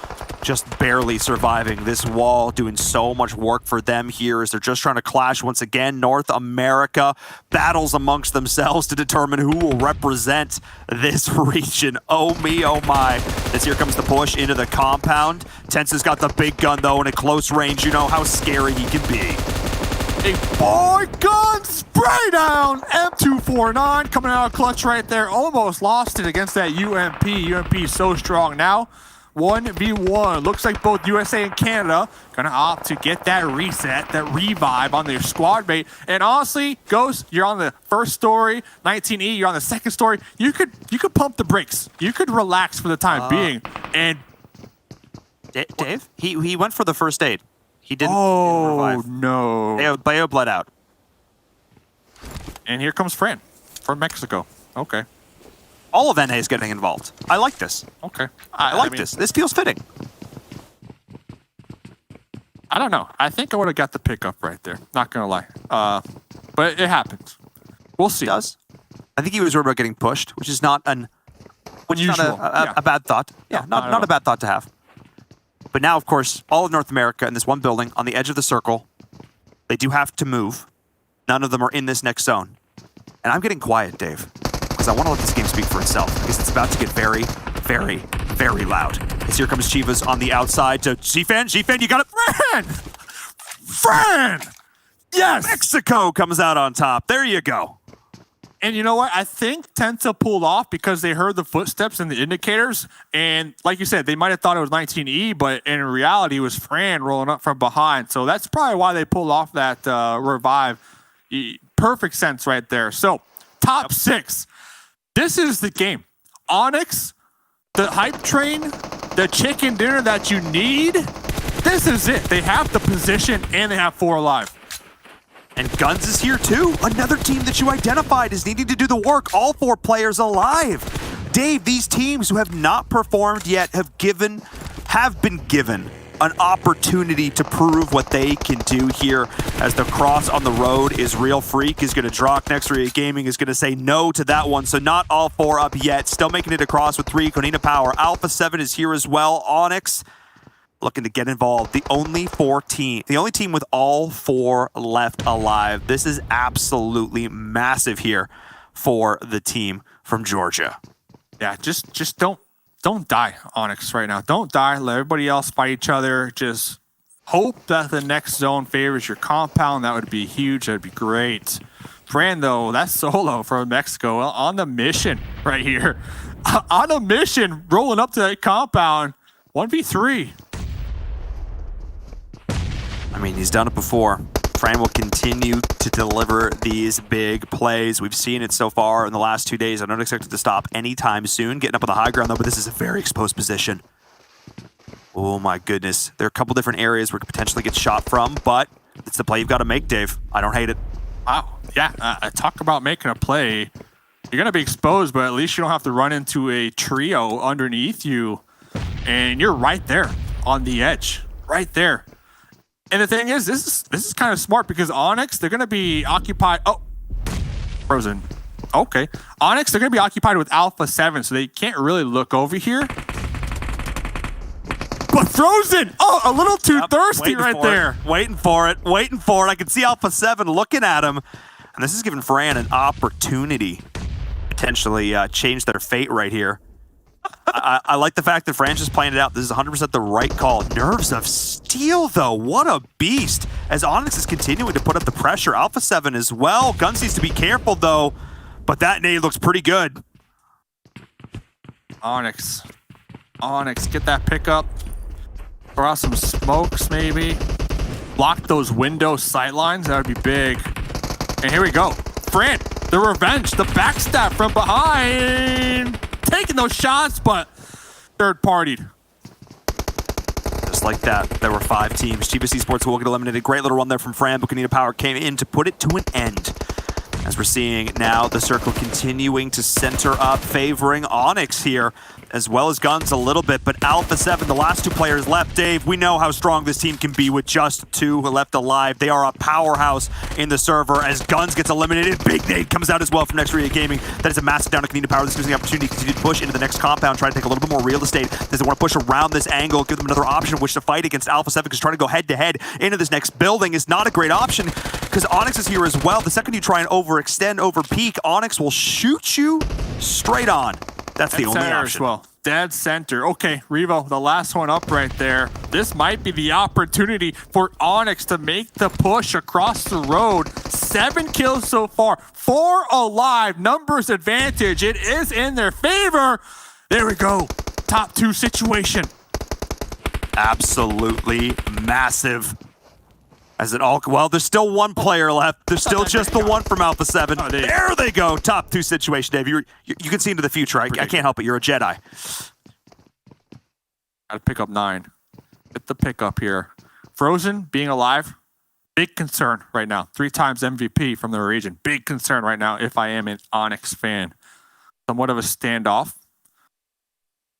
just barely surviving this wall, doing so much work for them here as they're just trying to clash once again. North America battles amongst themselves to determine who will represent this region. Oh me, oh my. As here comes the push into the compound. Tensa's got the big gun though, and at close range, you know how scary he can be. A 4-gun spray down. M249 coming out of clutch right there. Almost lost it against that UMP. UMP so strong now. 1v1. Looks like both USA and Canada gonna opt to get that reset, that revive on their squad mate. And honestly, Ghost, you're on the first story. 19E, you're on the second story. You could pump the brakes. You could relax for the time being. And Dave, he went for the first aid. He didn't. Oh revive. no! Bayo bled out. And here comes Fran from Mexico. Okay. All of NA is getting involved. I like this. Okay. I like this. This feels fitting. I don't know. I think I would have got the pickup right there. Not going to lie. But it happens. We'll see. It does. I think he was worried about getting pushed, which is not a bad thought. Yeah, not a bad thought to have. But now, of course, all of North America in this one building on the edge of the circle, they do have to move. None of them are in this next zone. And I'm getting quiet, Dave, because I want to let this game speak for itself, because it's about to get very, very, very loud. As here comes Chivas on the outside to G-Fan. G-Fan, you got it. Fran! Yes! Mexico comes out on top. There you go. And you know what? I think Tensa pulled off because they heard the footsteps and the indicators. And like you said, they might have thought it was 19E, but in reality, it was Fran rolling up from behind. So that's probably why they pulled off that revive. Perfect sense right there. So, top 6. This is the game. Onyx, the hype train, the chicken dinner that you need. This is it. They have the position and they have 4 alive. And Guns is here too. Another team that you identified as needing to do the work. All 4 players alive. Dave, these teams who have not performed yet have been given an opportunity to prove what they can do here, as the cross on the road is real. Freak is going to draw. Next Rea Gaming is going to say no to that one. So not all 4 up yet. Still making it across with 3. Konina Power. Alpha 7 is here as well. Onyx looking to get involved. The only team with all 4 left alive. This is absolutely massive here for the team from Georgia. Yeah, just don't die, Onyx, right now. Don't die. Let everybody else fight each other. Just hope that the next zone favors your compound. That would be huge. That would be great. Fran, though, that's solo from Mexico on the mission right here. On a mission, rolling up to that compound. 1v3. I mean, he's done it before. Fran will continue to deliver these big plays. We've seen it so far in the last 2 days. I don't expect it to stop anytime soon. Getting up on the high ground, though, but this is a very exposed position. Oh, my goodness. There are a couple different areas where it could potentially get shot from, but it's the play you've got to make, Dave. I don't hate it. Wow. Yeah, talk about making a play. You're going to be exposed, but at least you don't have to run into a trio underneath you. And you're right there on the edge. Right there. And the thing is, this is kind of smart because Onyx, they're going to be occupied. Oh, frozen. Okay. Onyx, they're going to be occupied with Alpha 7, so they can't really look over here. But Frozen, oh, a little too thirsty right there. Waiting for it. I can see Alpha 7 looking at him. And this is giving Fran an opportunity to potentially change their fate right here. I like the fact that Fran's just playing it out. This is 100% the right call. Nerves of steel, though. What a beast. As Onyx is continuing to put up the pressure. Alpha 7 as well. Guns needs to be careful, though. But that nade looks pretty good. Onyx, get that pickup. Throw out some smokes, maybe. Block those window sightlines. That would be big. And here we go. Fran, the revenge, the backstab from behind. Taking those shots, but third-partied. Just like that, there were 5 teams. Chivas Esports will get eliminated. Great little run there from Fran. Bucanita Power came in to put it to an end. As we're seeing now, the circle continuing to center up, favoring Onyx here, as well as Guns a little bit. But Alpha 7, the last 2 players left. Dave, we know how strong this team can be with just 2 left alive. They are a powerhouse in the server as Guns gets eliminated. Big nade comes out as well from Nextria Gaming. That is a massive down to Bucanita Power. This gives them the opportunity to continue to push into the next compound, try to take a little bit more real estate. Does they want to push around this angle, give them another option of which to fight against Alpha 7, because trying to go head-to-head into this next building is not a great option, because Onyx is here as well. The second you try and overextend, over peak, Onyx will shoot you straight on. That's the only option. Well, dead center. Okay, Revo, the last one up right there. This might be the opportunity for Onyx to make the push across the road. 7 kills so far, 4 alive. Numbers advantage. It is in their favor. There we go. Top 2 situation. Absolutely massive. As it all, well, there's still 1 player left. There's still just the one from Alpha 7. Oh, there they go. Top 2 situation, Dave. You can see into the future. I can't help it. You're a Jedi. Gotta pick up 9. Get the pickup here. Frozen being alive, big concern right now. 3 times MVP from the region. Big concern right now if I am an Onyx fan. Somewhat of a standoff.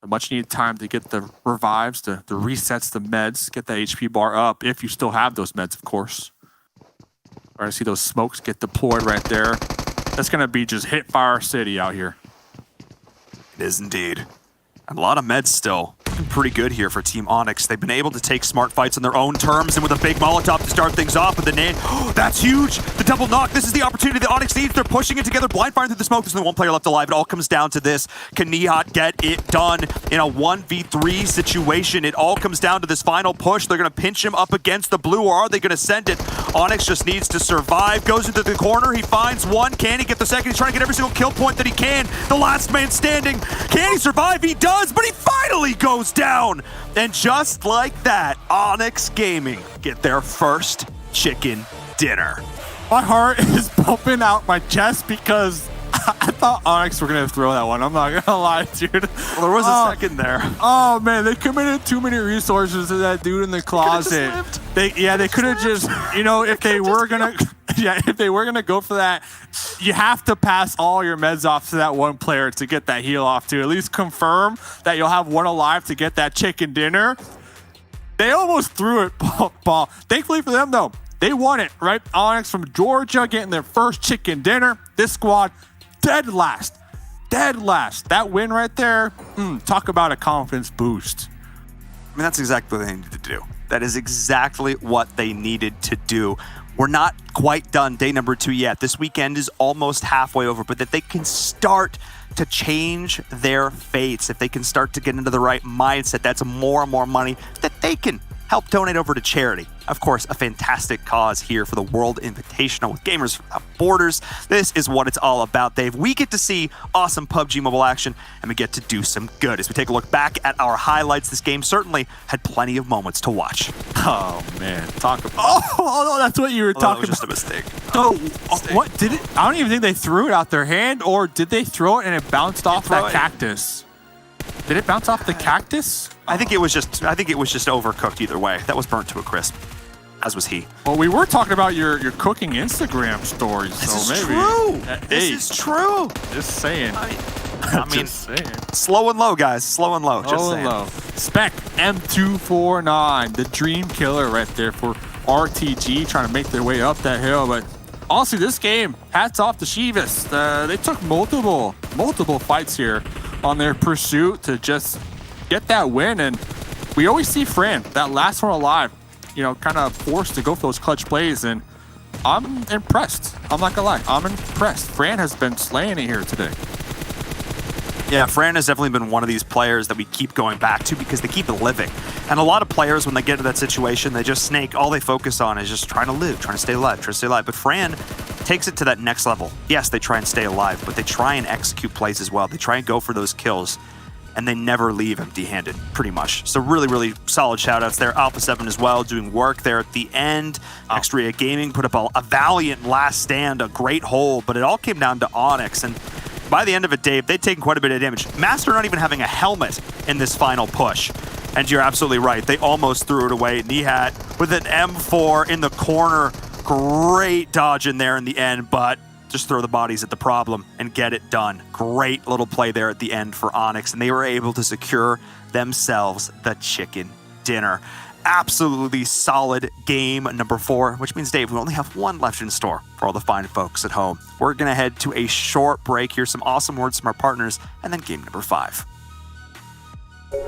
A much needed time to get the revives, the resets, the meds, get that HP bar up, if you still have those meds, of course. All right, see those smokes get deployed right there. That's going to be just hit fire city out here. It is indeed. And a lot of meds still. Pretty good here for Team Onyx. They've been able to take smart fights on their own terms, and with a big Molotov to start things off with the nade. That's huge! The double knock. This is the opportunity that Onyx needs. They're pushing it together, blind firing through the smoke. There's only 1 player left alive. It all comes down to this. Can Nihat get it done in a 1v3 situation? It all comes down to this final push. They're going to pinch him up against the blue, or are they going to send it? Onyx just needs to survive. Goes into the corner. He finds 1. Can he get the second? He's trying to get every single kill point that he can. The last man standing. Can he survive? He does, but he finally goes down. And just like that, Onyx Gaming get their first chicken dinner. My heart is pumping out my chest because I thought Onyx were going to throw that one. I'm not going to lie, dude. Well, there was a second there. Oh, man, they committed too many resources to that dude in the closet. They could have just, if they were going to... Yeah, if they were going to go for that, you have to pass all your meds off to that 1 player to get that heal off to at least confirm that you'll have 1 alive to get that chicken dinner. They almost threw it, Paul. Thankfully for them, though, they won it, right? Onyx from Georgia getting their first chicken dinner. This squad, dead last. Dead last. That win right there, talk about a confidence boost. I mean, that's exactly what they needed to do. That is exactly what they needed to do. We're not quite done day number 2 yet. This weekend is almost halfway over, but that they can start to change their fates, if they can start to get into the right mindset, that's more and more money that they can help donate over to charity. Of course, a fantastic cause here for the World Invitational with Gamers Without Borders. This is what it's all about, Dave. We get to see awesome PUBG Mobile action, and we get to do some good. As we take a look back at our highlights, this game certainly had plenty of moments to watch. Oh, man. Talk about... Oh, that's what you were talking about. That was just a mistake. What did it... I don't even think they threw it out their hand, or did they throw it and it bounced off that cactus? Did it bounce off the cactus? I think it was just overcooked either way. That was burnt to a crisp, as was he. Well, we were talking about your cooking Instagram stories, this so is maybe. True. This is true. Just saying. I mean, just saying. Slow and low, guys. Slow and low. Just saying. Low. Spec M249, the dream killer right there for RTG, trying to make their way up that hill. But honestly, this game, hats off to Chivas. They took multiple fights here on their pursuit to just get that win, and we always see Fran, that last one alive, you know, kind of forced to go for those clutch plays, and I'm impressed. I'm not gonna lie, I'm impressed. Fran has been slaying it here today. Yeah, Fran has definitely been one of these players that we keep going back to because they keep it living. And a lot of players, when they get to that situation, they just snake. All they focus on is just trying to live, trying to stay alive, trying to stay alive. But Fran takes it to that next level. Yes, they try and stay alive, but they try and execute plays as well. They try and go for those kills, and they never leave empty-handed, pretty much. So really, really solid shout-outs there. Alpha 7 as well, doing work there at the end. Extria Gaming put up a valiant last stand, a great hold, but it all came down to Onyx. And by the end of it, Dave, they'd taken quite a bit of damage. Master not even having a helmet in this final push. And you're absolutely right. They almost threw it away. Nihat with an M4 in the corner. Great dodge in there in the end, but just throw the bodies at the problem and get it done. Great little play there at the end for Onyx, and they were able to secure themselves the chicken dinner. Absolutely solid game number 4, which means, Dave, we only have one left in store for all the fine folks at home. We're going to head to a short break. Here's some awesome words from our partners, and then game number 5.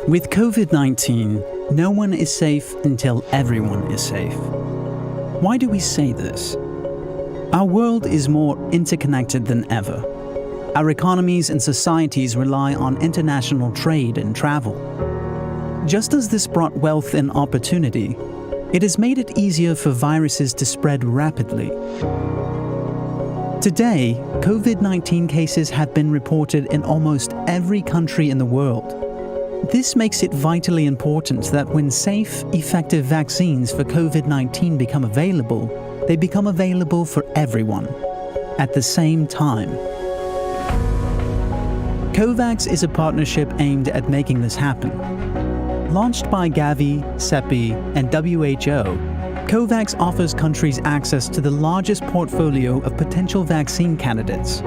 With COVID-19, no one is safe until everyone is safe. Why do we say this? Our world is more interconnected than ever. Our economies and societies rely on international trade and travel. Just as this brought wealth and opportunity, it has made it easier for viruses to spread rapidly. Today, COVID-19 cases have been reported in almost every country in the world. This makes it vitally important that when safe, effective vaccines for COVID-19 become available, they become available for everyone at the same time. COVAX is a partnership aimed at making this happen. Launched by Gavi, CEPI, and WHO, COVAX offers countries access to the largest portfolio of potential vaccine candidates.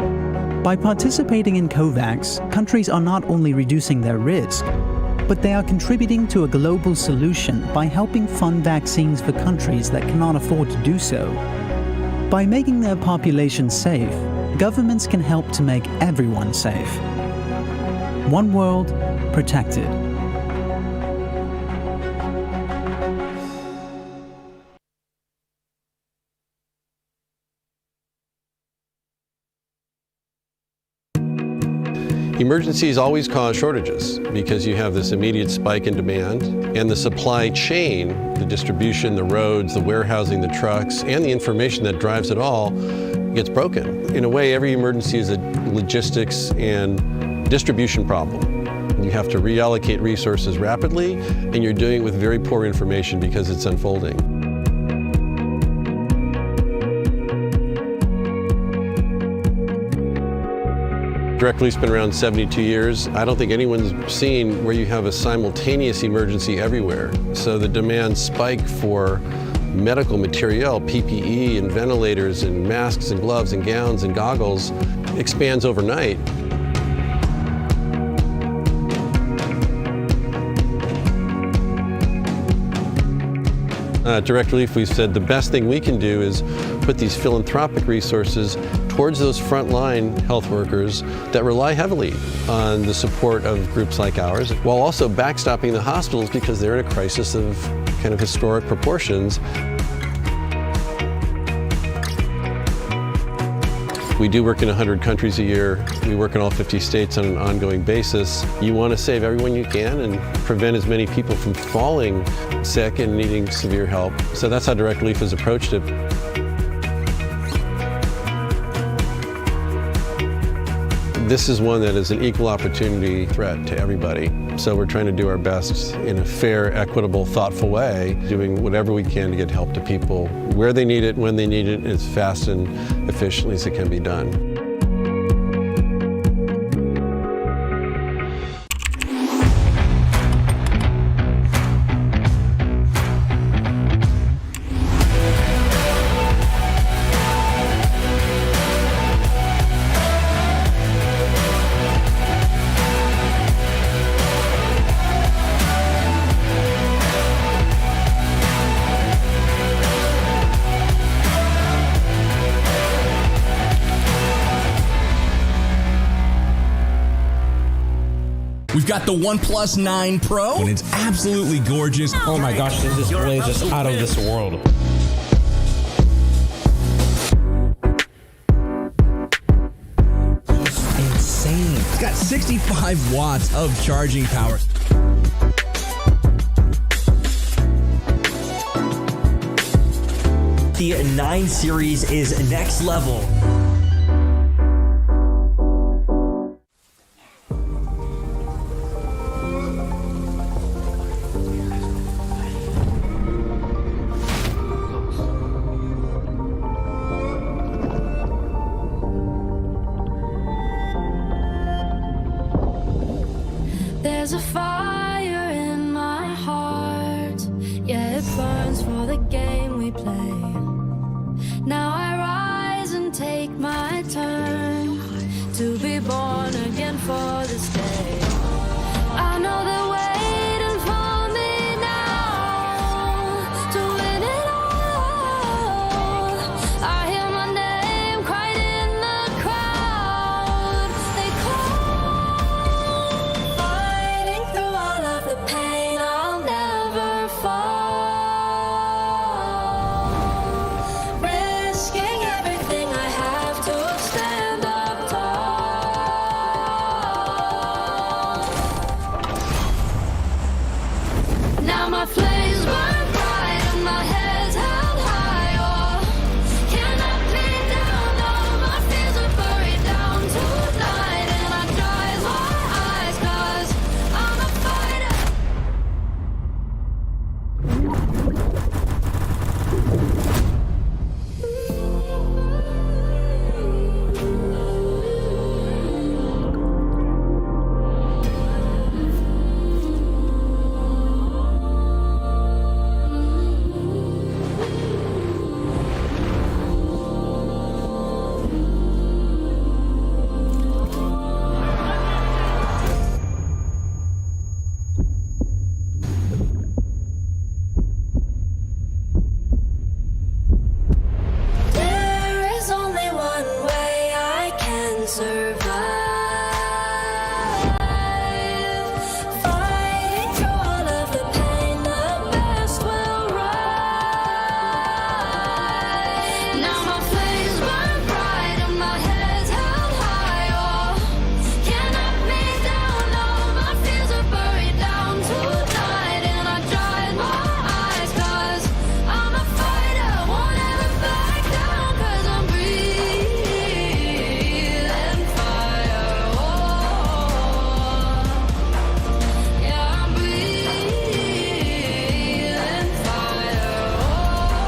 By participating in COVAX, countries are not only reducing their risk, but they are contributing to a global solution by helping fund vaccines for countries that cannot afford to do so. By making their population safe, governments can help to make everyone safe. One world, protected. Emergencies always cause shortages because you have this immediate spike in demand, and the supply chain, the distribution, the roads, the warehousing, the trucks, and the information that drives it all gets broken. In a way, every emergency is a logistics and distribution problem. You have to reallocate resources rapidly, and you're doing it with very poor information because it's unfolding. Direct Relief's been around 72 years. I don't think anyone's seen where you have a simultaneous emergency everywhere. So the demand spike for medical material, PPE and ventilators and masks and gloves and gowns and goggles expands overnight. At Direct Relief, we've said the best thing we can do is put these philanthropic resources towards those frontline health workers that rely heavily on the support of groups like ours, while also backstopping the hospitals because they're in a crisis of kind of historic proportions. We do work in 100 countries a year. We work in all 50 states on an ongoing basis. You want to save everyone you can and prevent as many people from falling sick and needing severe help. So that's how Direct Relief has approached it. This is one that is an equal opportunity threat to everybody. So we're trying to do our best in a fair, equitable, thoughtful way, doing whatever we can to get help to people where they need it, when they need it, as fast and efficiently as it can be done. We've got the OnePlus 9 Pro, and it's absolutely gorgeous. Oh my gosh, this display is just out of this world. Insane. It's got 65 watts of charging power. The 9 series is next level. There's a fire in my heart, yeah, it burns for the game we play. Now I rise and take my turn to be born again for this day. I know they're waiting for me now to win it all. I hear my name cried in the crowd. They call, fighting through all of the pain. I'll never fall, risking everything I have to stand up tall. Now my flames burn bright and my head's held high. Oh, can't knock me down. No, my fears are buried down tonight, and I dry my eyes 'cause I'm a fighter. There is only one way I can survive. Fighting through all of the pain, the best will rise. Now my flames burn bright and my head's held high. Oh, can't knock me down. No, my fears are buried down tonight, and I dry my eyes 'cause I'm a fighter. Won't ever back down 'cause I'm breathing fire. Oh, yeah, I'm breathing fire. Oh,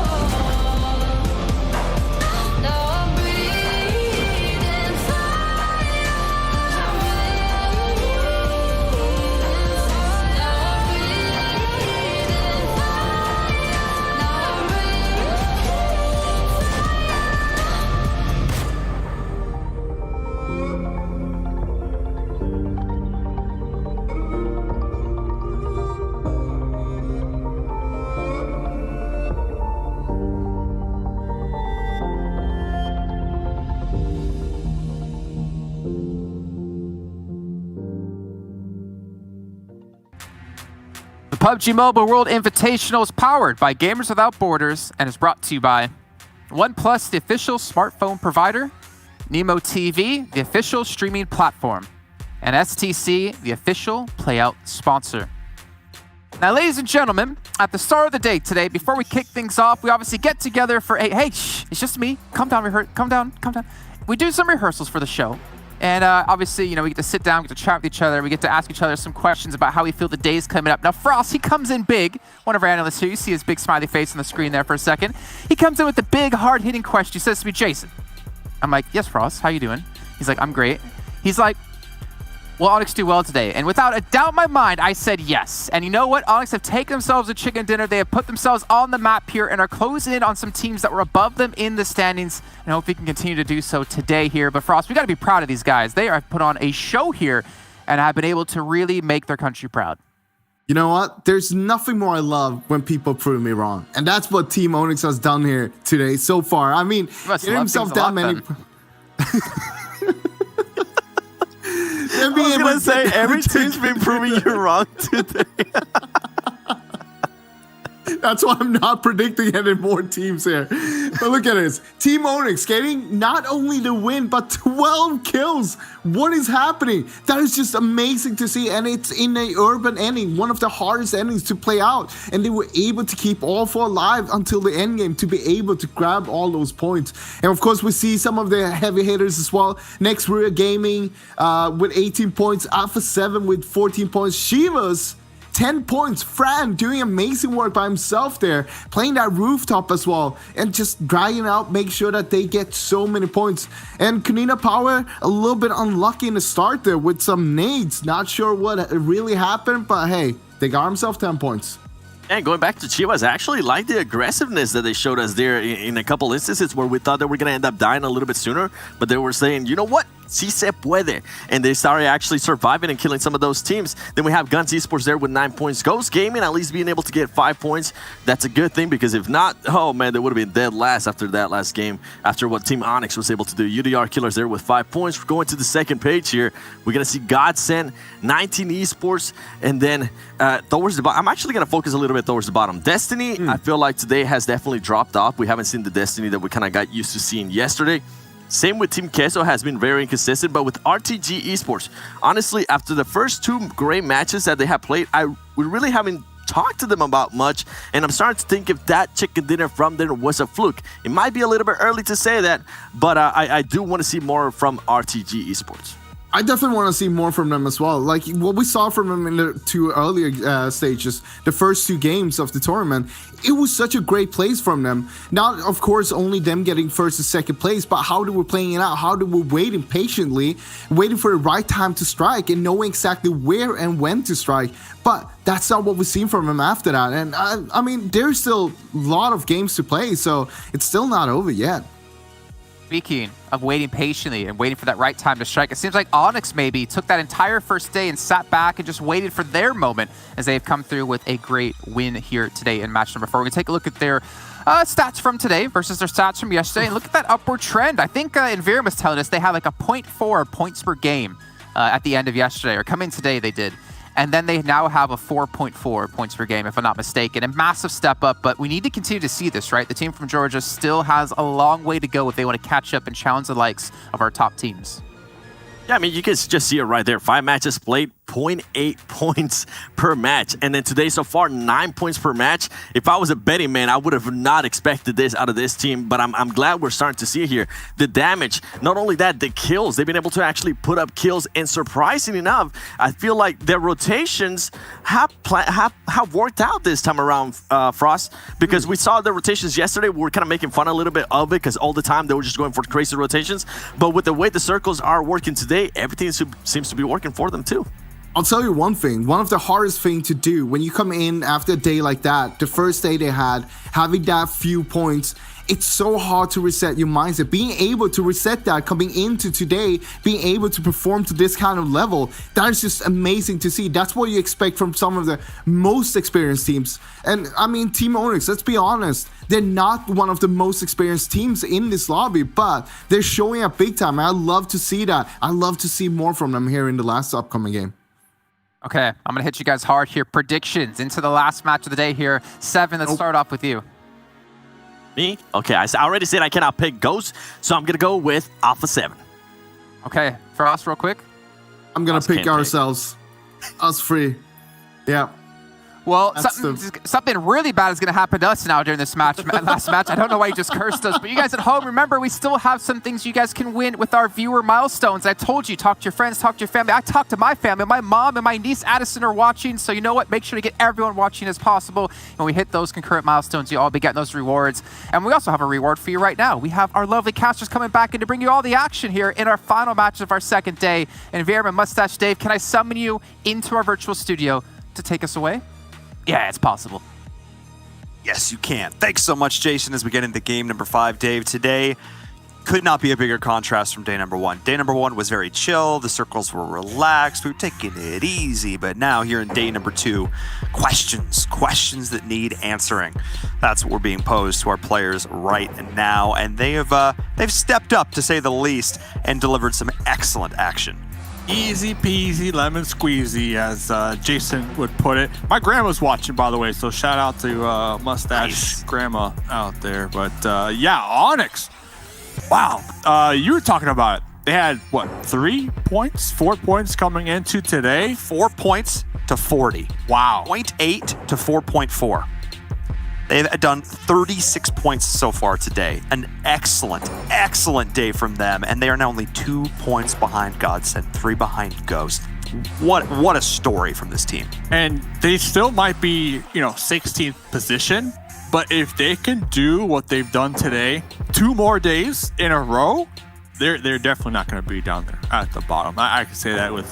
no, I'm breathing fire. I'm breathing fire. Now I'm breathing fire. Now I'm The PUBG Mobile World Invitational is powered by Gamers Without Borders and is brought to you by OnePlus, the official smartphone provider, Nemo TV, the official streaming platform, and STC, the official playout sponsor. Now, ladies and gentlemen, at the start of the day today, before we kick things off, we obviously get together for a, hey, shh, it's just me. Calm down, calm down. We do some rehearsals for the show. And obviously, you know, we get to sit down, we get to chat with each other, we get to ask each other some questions about how we feel the day's coming up. Now, Frost, he comes in big, one of our analysts here. You see his big smiley face on the screen there for a second. He comes in with the big, hard-hitting question. He says to me, Jason. I'm like, yes, Frost, how you doing? He's like, I'm great. He's like, will Onyx do well today? And without a doubt in my mind, I said yes. And you know what? Onyx have taken themselves a chicken dinner. They have put themselves on the map here and are closing in on some teams that were above them in the standings. And I hope we can continue to do so today here. But Frost, we got to be proud of these guys. They have put on a show here and have been able to really make their country proud. You know what? There's nothing more I love when people prove me wrong. And that's what Team Onyx has done here today so far. I mean, getting himself that many... I was going to say, every team's been proving you wrong today. That's why I'm not predicting any more teams here. But look at this. Team Onyx getting not only the win, but 12 kills. What is happening? That is just amazing to see. And it's in a urban ending, one of the hardest endings to play out. And they were able to keep all four alive until the end game to be able to grab all those points. And of course, we see some of the heavy hitters as well. Next, Rear Gaming with 18 points. Alpha 7 with 14 points. Shivas 10 points. Fran doing amazing work by himself there, playing that rooftop as well, and just dragging out, make sure that they get so many points. And Kunina Power, a little bit unlucky in the start there with some nades. Not sure what really happened, but hey, they got themselves 10 points. And going back to Chivas, I actually like the aggressiveness that they showed us there in a couple instances where we thought that we're going to end up dying a little bit sooner, but they were saying, you know what? Si se puede. And they started actually surviving and killing some of those teams. Then we have Guns Esports there with 9 points. Ghost Gaming at least being able to get 5 points. That's a good thing, because if not, oh man, they would have been dead last after that last game, after what Team Onyx was able to do. UDR Killers there with 5 points. We're going to the second page here. We're going to see Godsend, 19 Esports, and then towards the bottom, I'm actually going to focus a little bit towards the bottom. Destiny, I feel like today has definitely dropped off. We haven't seen the Destiny that we kind of got used to seeing yesterday. Same with Team Queso, has been very inconsistent, but with RTG Esports, honestly, after the first 2 great matches that they have played, we really haven't talked to them about much, and I'm starting to think if that chicken dinner from them was a fluke. It might be a little bit early to say that, but I do want to see more from RTG Esports. I definitely want to see more from them as well. Like what we saw from them in the 2 earlier stages, the first 2 games of the tournament, it was such a great place from them. Not, of course, only them getting first and second place, but how they were playing it out, how they were waiting patiently, waiting for the right time to strike and knowing exactly where and when to strike. But that's not what we've seen from them after that. And I mean, there's still a lot of games to play, so it's still not over yet. Speaking of waiting patiently and waiting for that right time to strike, it seems like Onyx maybe took that entire first day and sat back and just waited for their moment as they've come through with a great win here today in match number 4. We're going to take a look at their stats from today versus their stats from yesterday and look at that upward trend. I think Environ was telling us they had like a 0.4 points per game at the end of yesterday, or come in today they did. And then they now have a 4.4 points per game, if I'm not mistaken. A massive step up, but we need to continue to see this, right? The team from Georgia still has a long way to go if they want to catch up and challenge the likes of our top teams. Yeah, I mean, you can just see it right there. 5 matches played, 0.8 points per match. And then today so far, 9 points per match. If I was a betting man, I would have not expected this out of this team, but I'm glad we're starting to see it here. The damage, not only that, the kills. They've been able to actually put up kills, and surprisingly enough, I feel like their rotations have worked out this time around, Frost, because we saw the rotations yesterday. We were kind of making fun a little bit of it because all the time they were just going for crazy rotations. But with the way the circles are working today, everything seems to be working for them too. I'll tell you one thing, one of the hardest things to do when you come in after a day like that, the first day they had, having that few points, it's so hard to reset your mindset. Being able to reset that coming into today, being able to perform to this kind of level, that is just amazing to see. That's what you expect from some of the most experienced teams. And I mean, Team Onyx, let's be honest, they're not one of the most experienced teams in this lobby, but they're showing up big time. I love to see that. I love to see more from them here in the last upcoming game. Okay, I'm going to hit you guys hard here. Predictions into the last match of the day here. 7, let's start off with you. Me? Okay, I already said I cannot pick Ghost, so I'm going to go with Alpha 7. Okay, Frost, real quick. I'm going to pick ourselves. Us free. Yeah. Well, something really bad is going to happen to us now during this match, last match. I don't know why you just cursed us, but you guys at home, remember, we still have some things you guys can win with our viewer milestones. I told you, talk to your friends, talk to your family. I talked to my family. My mom and my niece Addison are watching, so you know what? Make sure to get everyone watching as possible. When we hit those concurrent milestones, you'll all be getting those rewards. And we also have a reward for you right now. We have our lovely casters coming back in to bring you all the action here in our final match of our second day. And Environment Mustache Dave, can I summon you into our virtual studio to take us away? Yeah, it's possible. Yes, you can. Thanks so much, Jason, as we get into game number 5. Dave, today could not be a bigger contrast from day number 1. Day number 1 was very chill. The circles were relaxed. We were taking it easy. But now here in day number 2, questions that need answering. That's what we're being posed to our players right now. And they've stepped up, to say the least, and delivered some excellent action. Easy peasy lemon squeezy, as Jason would put it. My grandma's watching, by the way, so shout out to Mustache Grandma out there. But yeah, Onyx. Wow, you were talking about it. They had, what, 3 points, 4 points coming into today? 4 points to 40. Wow. 0.8 to 4.4. They've done 36 points so far today. An excellent, excellent day from them. And they are now only 2 points behind Godsend, 3 behind Ghost. What a story from this team. And they still might be, 16th position. But if they can do what they've done today, 2 more days in a row, they're definitely not going to be down there at the bottom. I can say that with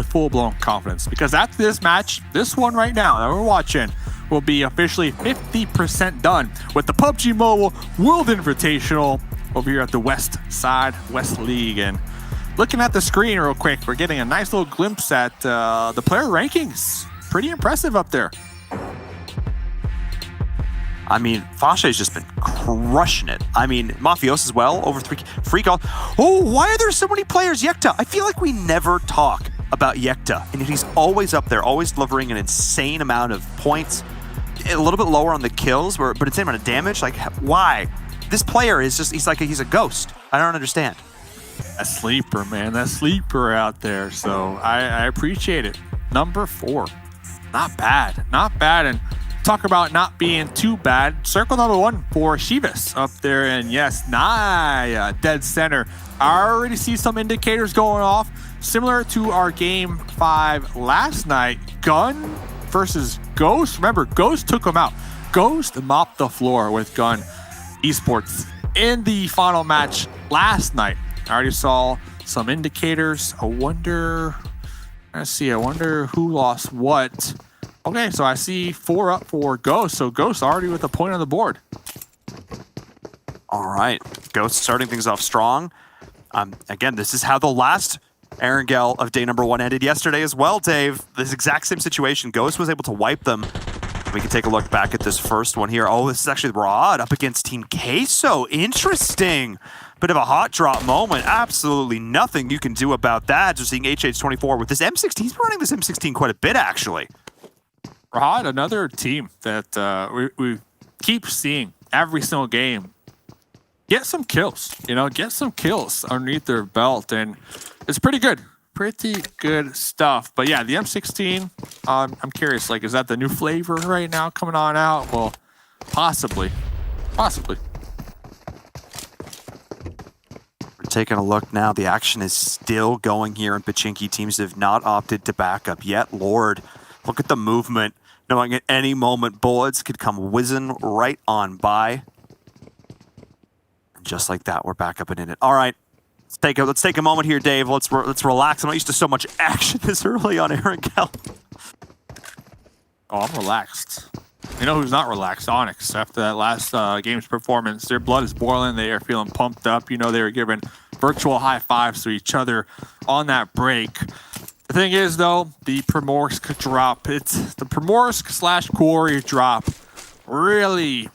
full-blown confidence. Because after this match, this one right now that we're watching, will be officially 50% done with the PUBG Mobile World Invitational over here at the West Side West League. And looking at the screen real quick, we're getting a nice little glimpse at the player rankings. Pretty impressive up there. I mean, Fashe's just been crushing it. I mean, Mafios as well, over 3 free calls. Oh, why are there so many players? Yekta, I feel like we never talk about Yekta, and he's always up there, always delivering an insane amount of points. A little bit lower on the kills, but insane amount of damage. Like, why? This player is just, he's a ghost. I don't understand. A sleeper, man. That sleeper out there. So I appreciate it. Number 4. Not bad. Not bad. And talk about not being too bad. Circle number 1 for Shivas up there. And yes, Naya, dead center. I already see some indicators going off. Similar to our game 5 last night. Gun versus Ghost. Remember, Ghost took him out. Ghost mopped the floor with Gun Esports in the final match last night. I already saw some indicators. I wonder who lost what. Okay, so I see 4 up for Ghost. So Ghost already with a point on the board. All right, Ghost starting things off strong. Again, this is how the last Erangel of day number 1 ended yesterday as well, Dave. This exact same situation. Ghost was able to wipe them. We can take a look back at this first one here. Oh, this is actually Rod up against Team Queso. Interesting. Bit of a hot drop moment. Absolutely nothing you can do about that. Just seeing HH24 with this M16. He's been running this M16 quite a bit, actually. Rod, another team that we keep seeing every single game. Get some kills, get some kills underneath their belt, and it's pretty good. Pretty good stuff. But yeah, the M16, I'm curious, is that the new flavor right now coming on out? Well, possibly. Possibly. We're taking a look now. The action is still going here, and Pachinki teams have not opted to back up yet. Lord, look at the movement. Knowing at any moment, bullets could come whizzing right on by. Just like that, we're back up and in it. All right, let's take a moment here, Dave. Let's relax. I'm not used to so much action this early on Erangel. Oh, I'm relaxed. You know who's not relaxed? Onyx. After that last game's performance, their blood is boiling. They are feeling pumped up. They were giving virtual high fives to each other on that break. The thing is, though, the Primorsk drop. It's the Primorsk/Quarry drop. Really,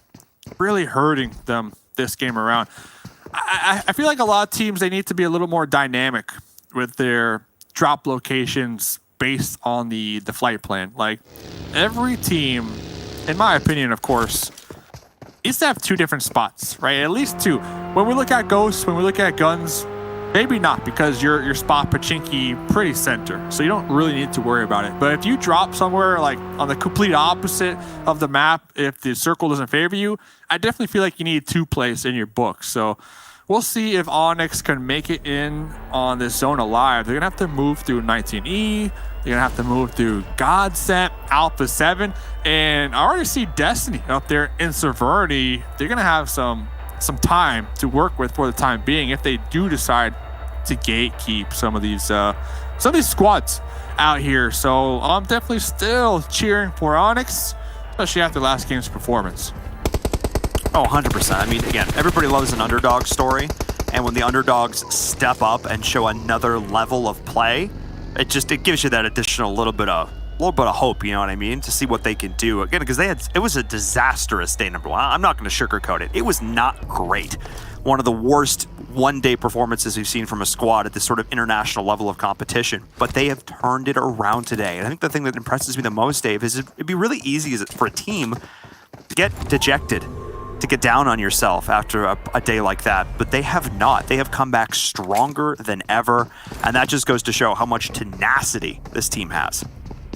really hurting them this game around. I feel like a lot of teams, they need to be a little more dynamic with their drop locations based on the flight plan. Like, every team, in my opinion, of course, needs to have 2 different spots, right? At least 2. When we look at Ghosts, when we look at Guns, maybe not, because your spot Pachinki pretty center, so you don't really need to worry about it. But if you drop somewhere like on the complete opposite of the map, if the circle doesn't favor you, I definitely feel like you need 2 plays in your book. So we'll see if Onyx can make it in on this zone alive. They're gonna have to move through 19E. They're gonna have to move through Godsend, Alpha 7, and I already see Destiny up there in Severity. They're gonna have some time to work with for the time being if they do decide to gatekeep some of these squads out here. So I'm definitely still cheering for Onyx, especially after last game's performance. Oh, 100%. I mean, again, everybody loves an underdog story, and when the underdogs step up and show another level of play, it gives you that additional little bit of little bit of hope, you know what I mean, to see what they can do. Again, because it was a disastrous day number 1. I'm not going to sugarcoat it. It was not great. One of the worst one-day performances we've seen from a squad at this sort of international level of competition. But they have turned it around today. And I think the thing that impresses me the most, Dave, is it'd be really easy for a team to get dejected, to get down on yourself after a day like that. But they have not. They have come back stronger than ever. And that just goes to show how much tenacity this team has.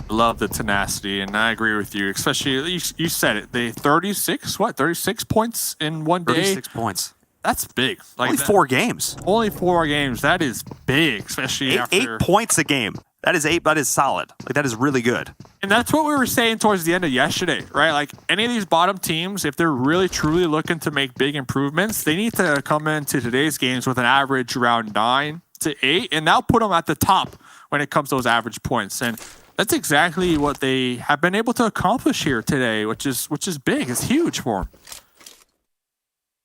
Love the tenacity, and I agree with you. Especially, you said it. They 36 points in one day. 36 points. That's big. Like only 4 games. Only 4 games. That is big, especially after 8 points a game. That is 8. That is solid. Like, that is really good. And that's what we were saying towards the end of yesterday, right? Like, any of these bottom teams, if they're really truly looking to make big improvements, they need to come into today's games with an average around 9 to 8, and that'll put them at the top when it comes to those average points. And that's exactly what they have been able to accomplish here today, which is big. It's huge for them.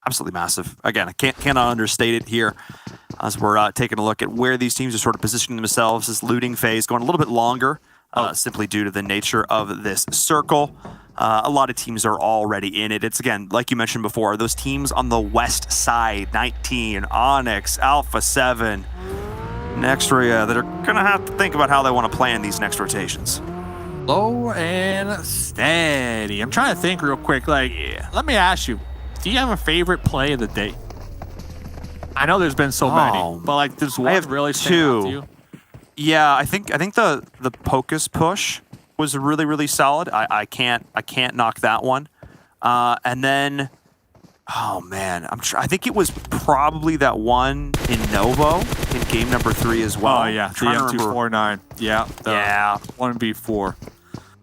Absolutely massive. Again, I cannot understate it here as we're taking a look at where these teams are sort of positioning themselves. This looting phase going a little bit longer, simply due to the nature of this circle. A lot of teams are already in it. It's, again, like you mentioned before, those teams on the west side, 19, Onyx, Alpha 7, Nextria, that are going to have to think about how they want to play in these next rotations. Low and steady. I'm trying to think real quick. Let me ask you, do you have a favorite play of the day? I know there's been so many, but does one really stand out to you? Yeah, I think the Pocus push was really, really solid. I can't knock that one. And then, oh man, I think it was probably that one in Novo in game number 3 as well. Oh yeah, the M249. Yeah. 1v4.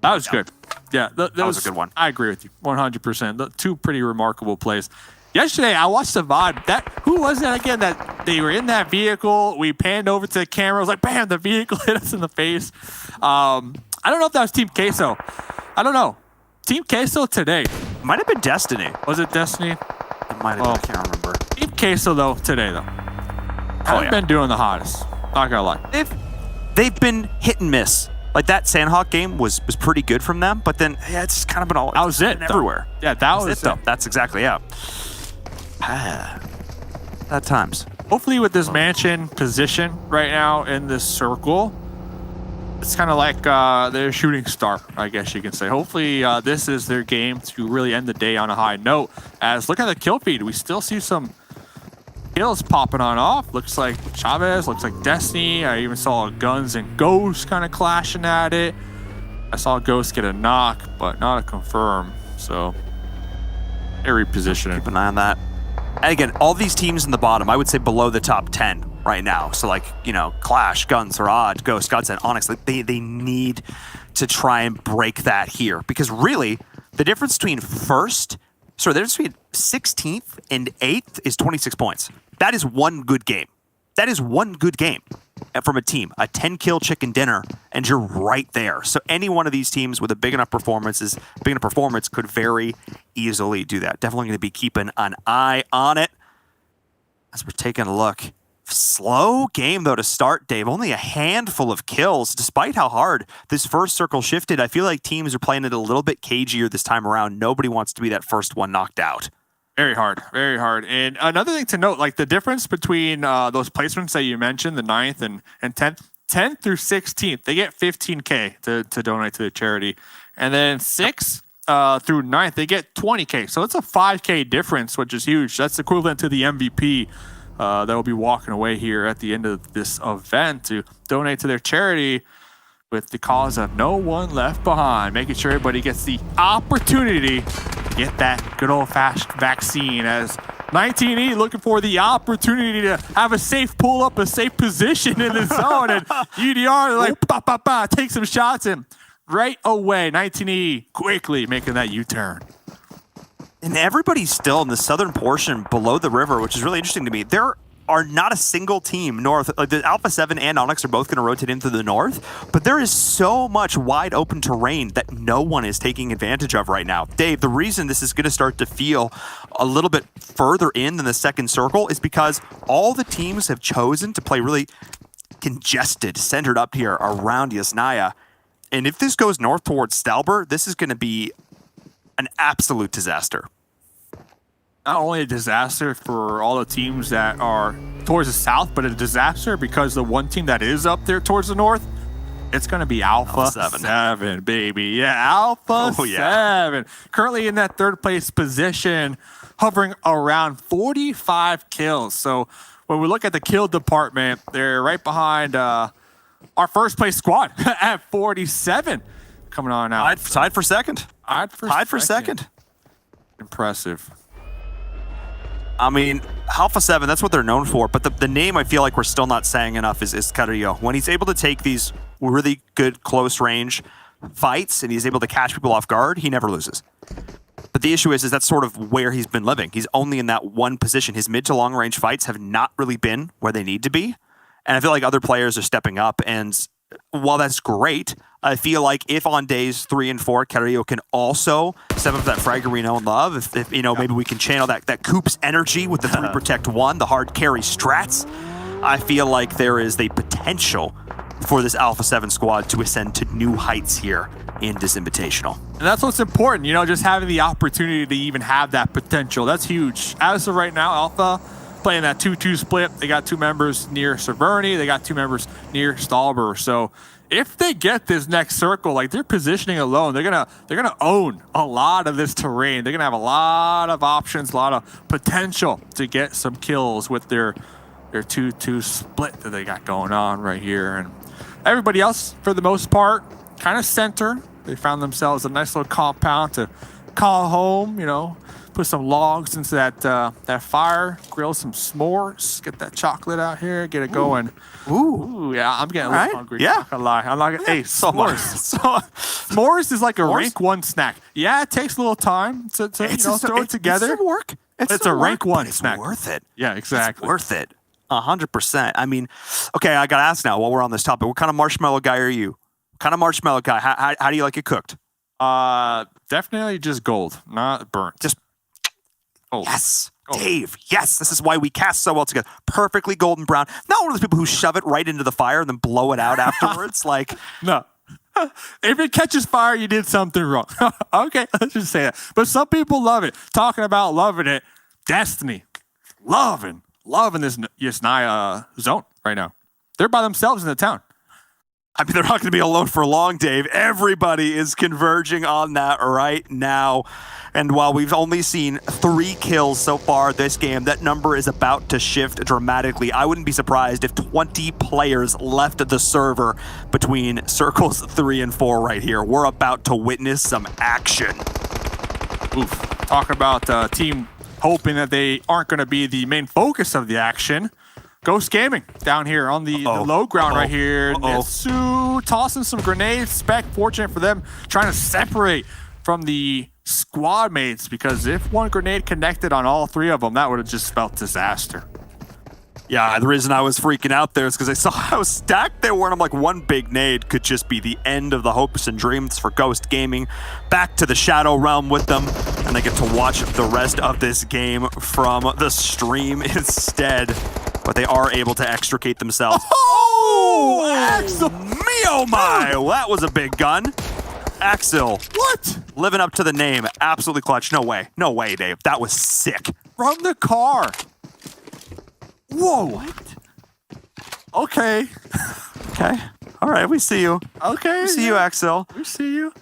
That was good. Yeah, that was a good one. I agree with you 100%. The 2 pretty remarkable plays. Yesterday, I watched the VOD. Who was that again? That they were in that vehicle. We panned over to the camera. It was like, bam, the vehicle hit us in the face. I don't know if that was Team Queso. I don't know. Team Queso today. Might have been Destiny. Was it Destiny? It might have been. I can't remember. Team Queso, though, today, though. Haven't been doing the hottest. Not gonna lie. They've been hit and miss. Like, that Sandhawk game was pretty good from them, but then, yeah, it's kind of been all... That was it, everywhere. Yeah, that was it, though. That's exactly, yeah. At times. Hopefully with this mansion position right now in this circle, it's kind of like their shooting star, I guess you can say. Hopefully this is their game to really end the day on a high note. As look at the kill feed, we still see some kills popping on off. Looks like Chavez, looks like Destiny. I even saw Guns and Ghost kind of clashing at it. I saw Ghost get a knock, but not a confirm. So they're repositioning. Keep an eye on that. And again, all these teams in the bottom, I would say below the top 10 right now. So Clash, Guns, Rod, Ghost, Godsend, Onyx, they need to try and break that here. Because really, the difference between the difference between 16th and 8th is 26 points. That is one good game. That is one good game from a team. A 10-kill chicken dinner, and you're right there. So any one of these teams with a big enough performance could very easily do that. Definitely going to be keeping an eye on it as we're taking a look. Slow game, though, to start, Dave. Only a handful of kills, despite how hard this first circle shifted. I feel like teams are playing it a little bit cagier this time around. Nobody wants to be that first one knocked out. Very hard, very hard. And another thing to note, the difference between those placements that you mentioned, the 9th and 10th, 10th through 16th, they get $15K to donate to the charity. And then 6th through 9th, they get $20K. So it's a $5K difference, which is huge. That's equivalent to the MVP that will be walking away here at the end of this event to donate to their charity with the cause of No One Left Behind, making sure everybody gets the opportunity to get that good old-fashioned vaccine, as 19E looking for the opportunity to have a safe pull-up, a safe position in the zone, and UDR, take some shots, and right away, 19E quickly making that U-turn. And everybody's still in the southern portion below the river, which is really interesting to me. There are not a single team north. Like the Alpha 7 and Onyx are both going to rotate into the north, but there is so much wide open terrain that no one is taking advantage of right now. Dave, the reason this is going to start to feel a little bit further in than the second circle is because all the teams have chosen to play really congested, centered up here around Yasnaya. And if this goes north towards Stalber, this is going to be an absolute disaster. Not only a disaster for all the teams that are towards the south, but a disaster because the one team that is up there towards the north, it's going to be Alpha 7, baby. Yeah, Alpha 7. Currently in that third place position, hovering around 45 kills. So when we look at the kill department, they're right behind our first place squad at 47. Coming on out. Tied for second. Tied for second. Impressive. I mean, Alpha 7, that's what they're known for. But the name I feel like we're still not saying enough is Carrillo. When he's able to take these really good close range fights and he's able to catch people off guard, he never loses. But the issue is that's sort of where he's been living. He's only in that one position. His mid to long range fights have not really been where they need to be. And I feel like other players are stepping up. And while that's great, I feel like if on days 3 and 4, Carrillo can also step up that fragger we know and love, if maybe we can channel that Coop's energy with the 3 protect 1, the hard carry strats, I feel like there is the potential for this Alpha 7 squad to ascend to new heights here in this Invitational. And that's what's important, just having the opportunity to even have that potential. That's huge. As of right now, Alpha playing that 2-2 split. They got 2 members near Severny. They got 2 members near Stalber. So if they get this next circle, like their positioning alone, they're gonna own a lot of this terrain. They're gonna have a lot of options, a lot of potential to get some kills with their 2-2 split that they got going on right here. And everybody else, for the most part, kind of center. They found themselves a nice little compound to call home, put some logs into that fire, grill some s'mores, get that chocolate out here, get it going. Ooh, yeah, I'm getting a little hungry. Yeah. Not gonna lie. I'm not gonna, hey, s'mores. S'mores is like a rank 1 snack. Yeah, it takes a little time to throw it together. It's some work. It's a rank 1 snack. It's worth it. Yeah, exactly. It's worth it. 100%. I mean, okay, I gotta ask now while we're on this topic, what kind of marshmallow guy are you? What kind of marshmallow guy? How do you like it cooked? Definitely just gold, not burnt. Just gold. Yes, gold. Dave. Yes, this is why we cast so well together. Perfectly golden brown. Not one of those people who shove it right into the fire and then blow it out afterwards. Like, no. If it catches fire, you did something wrong. Okay, let's just say that. But some people love it. Talking about loving it, Destiny, loving this Yasnaya zone right now. They're by themselves in the town. I mean, they're not going to be alone for long, Dave. Everybody is converging on that right now. And while we've only seen 3 kills so far this game, that number is about to shift dramatically. I wouldn't be surprised if 20 players left the server between circles 3 and 4 right here. We're about to witness some action. Oof. Talk about a team hoping that they aren't going to be the main focus of the action. Ghost Gaming down here on the low ground right here. Netsu tossing some grenades. Spec, fortunate for them, trying to separate from the squad mates, because if one grenade connected on all 3 of them, that would have just spelled disaster. Yeah, the reason I was freaking out there is because I saw how stacked they were, and I'm like, one big nade could just be the end of the hopes and dreams for Ghost Gaming. Back to the Shadow Realm with them, and they get to watch the rest of this game from the stream instead. But they are able to extricate themselves. Oh! Axel! Me, oh my! Well, that was a big gun. Axel. What? Living up to the name. Absolutely clutch. No way. No way, Dave. That was sick. From the car. Whoa. What? Okay. Okay. All right, we see you. Okay. We see you, Axel. We see you.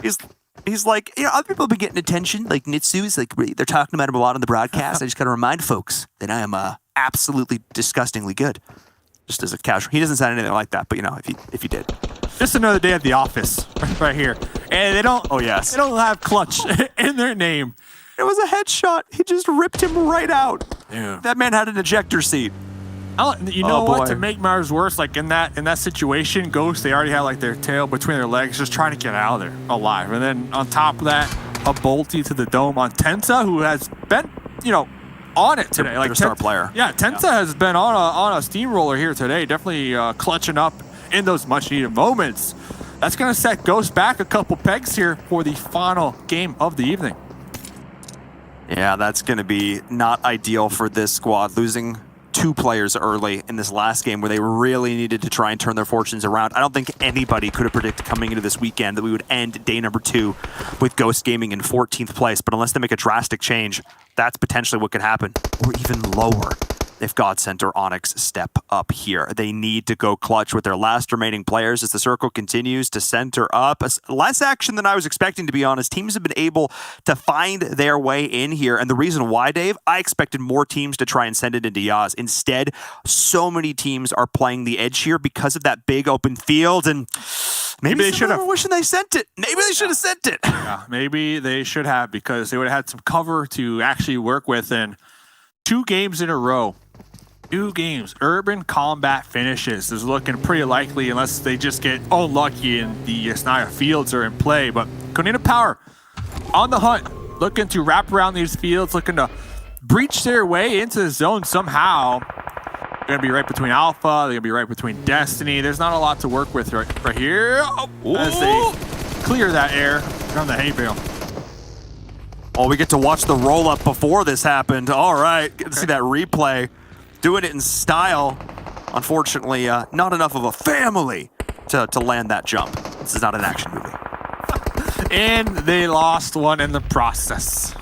He's like, other people have been getting attention, like Nitsu's, like they're talking about him a lot on the broadcast. I just got to remind folks that I am absolutely disgustingly good. Just as a casual. He doesn't sound anything like that, but if you did. Just another day at the office right here. And they don't They don't have clutch in their name. It was a headshot. He just ripped him right out. Yeah. That man had an ejector seat. You know what? To make matters worse, like in that situation, Ghost, they already had like their tail between their legs, just trying to get out of there alive. And then on top of that, a bolty to the dome on Tensa, who has been, on it today. Like star player. Yeah, Tensa has been on a steamroller here today, definitely clutching up in those much needed moments. That's going to set Ghost back a couple pegs here for the final game of the evening. Yeah, that's going to be not ideal for this squad. Losing 2 players early in this last game where they really needed to try and turn their fortunes around. I don't think anybody could have predicted coming into this weekend that we would end day number 2 with Ghost Gaming in 14th place. But unless they make a drastic change, that's potentially what could happen, or even lower if Godsent or Onyx step up here. They need to go clutch with their last remaining players as the circle continues to center up. Less action than I was expecting, to be honest. Teams have been able to find their way in here. And the reason why, Dave, I expected more teams to try and send it into Yaz. Instead, so many teams are playing the edge here because of that big open field. And maybe they should have. Wishing they sent it. Maybe they should have sent it. Yeah, maybe they should have, because they would have had some cover to actually work with. And 2 games in a row. 2 games. Urban combat finishes is looking pretty likely unless they just get unlucky and the Yasnaya fields are in play. But Konina Power on the hunt, looking to wrap around these fields, looking to breach their way into the zone somehow. They're going to be right between Alpha. They're going to be right between Destiny. There's not a lot to work with right here. As they clear that air from the hay bale. Oh, we get to watch the roll-up before this happened. All right, get to see that replay. Doing it in style. Unfortunately, not enough of a family to land that jump. This is not an action movie. And they lost one in the process.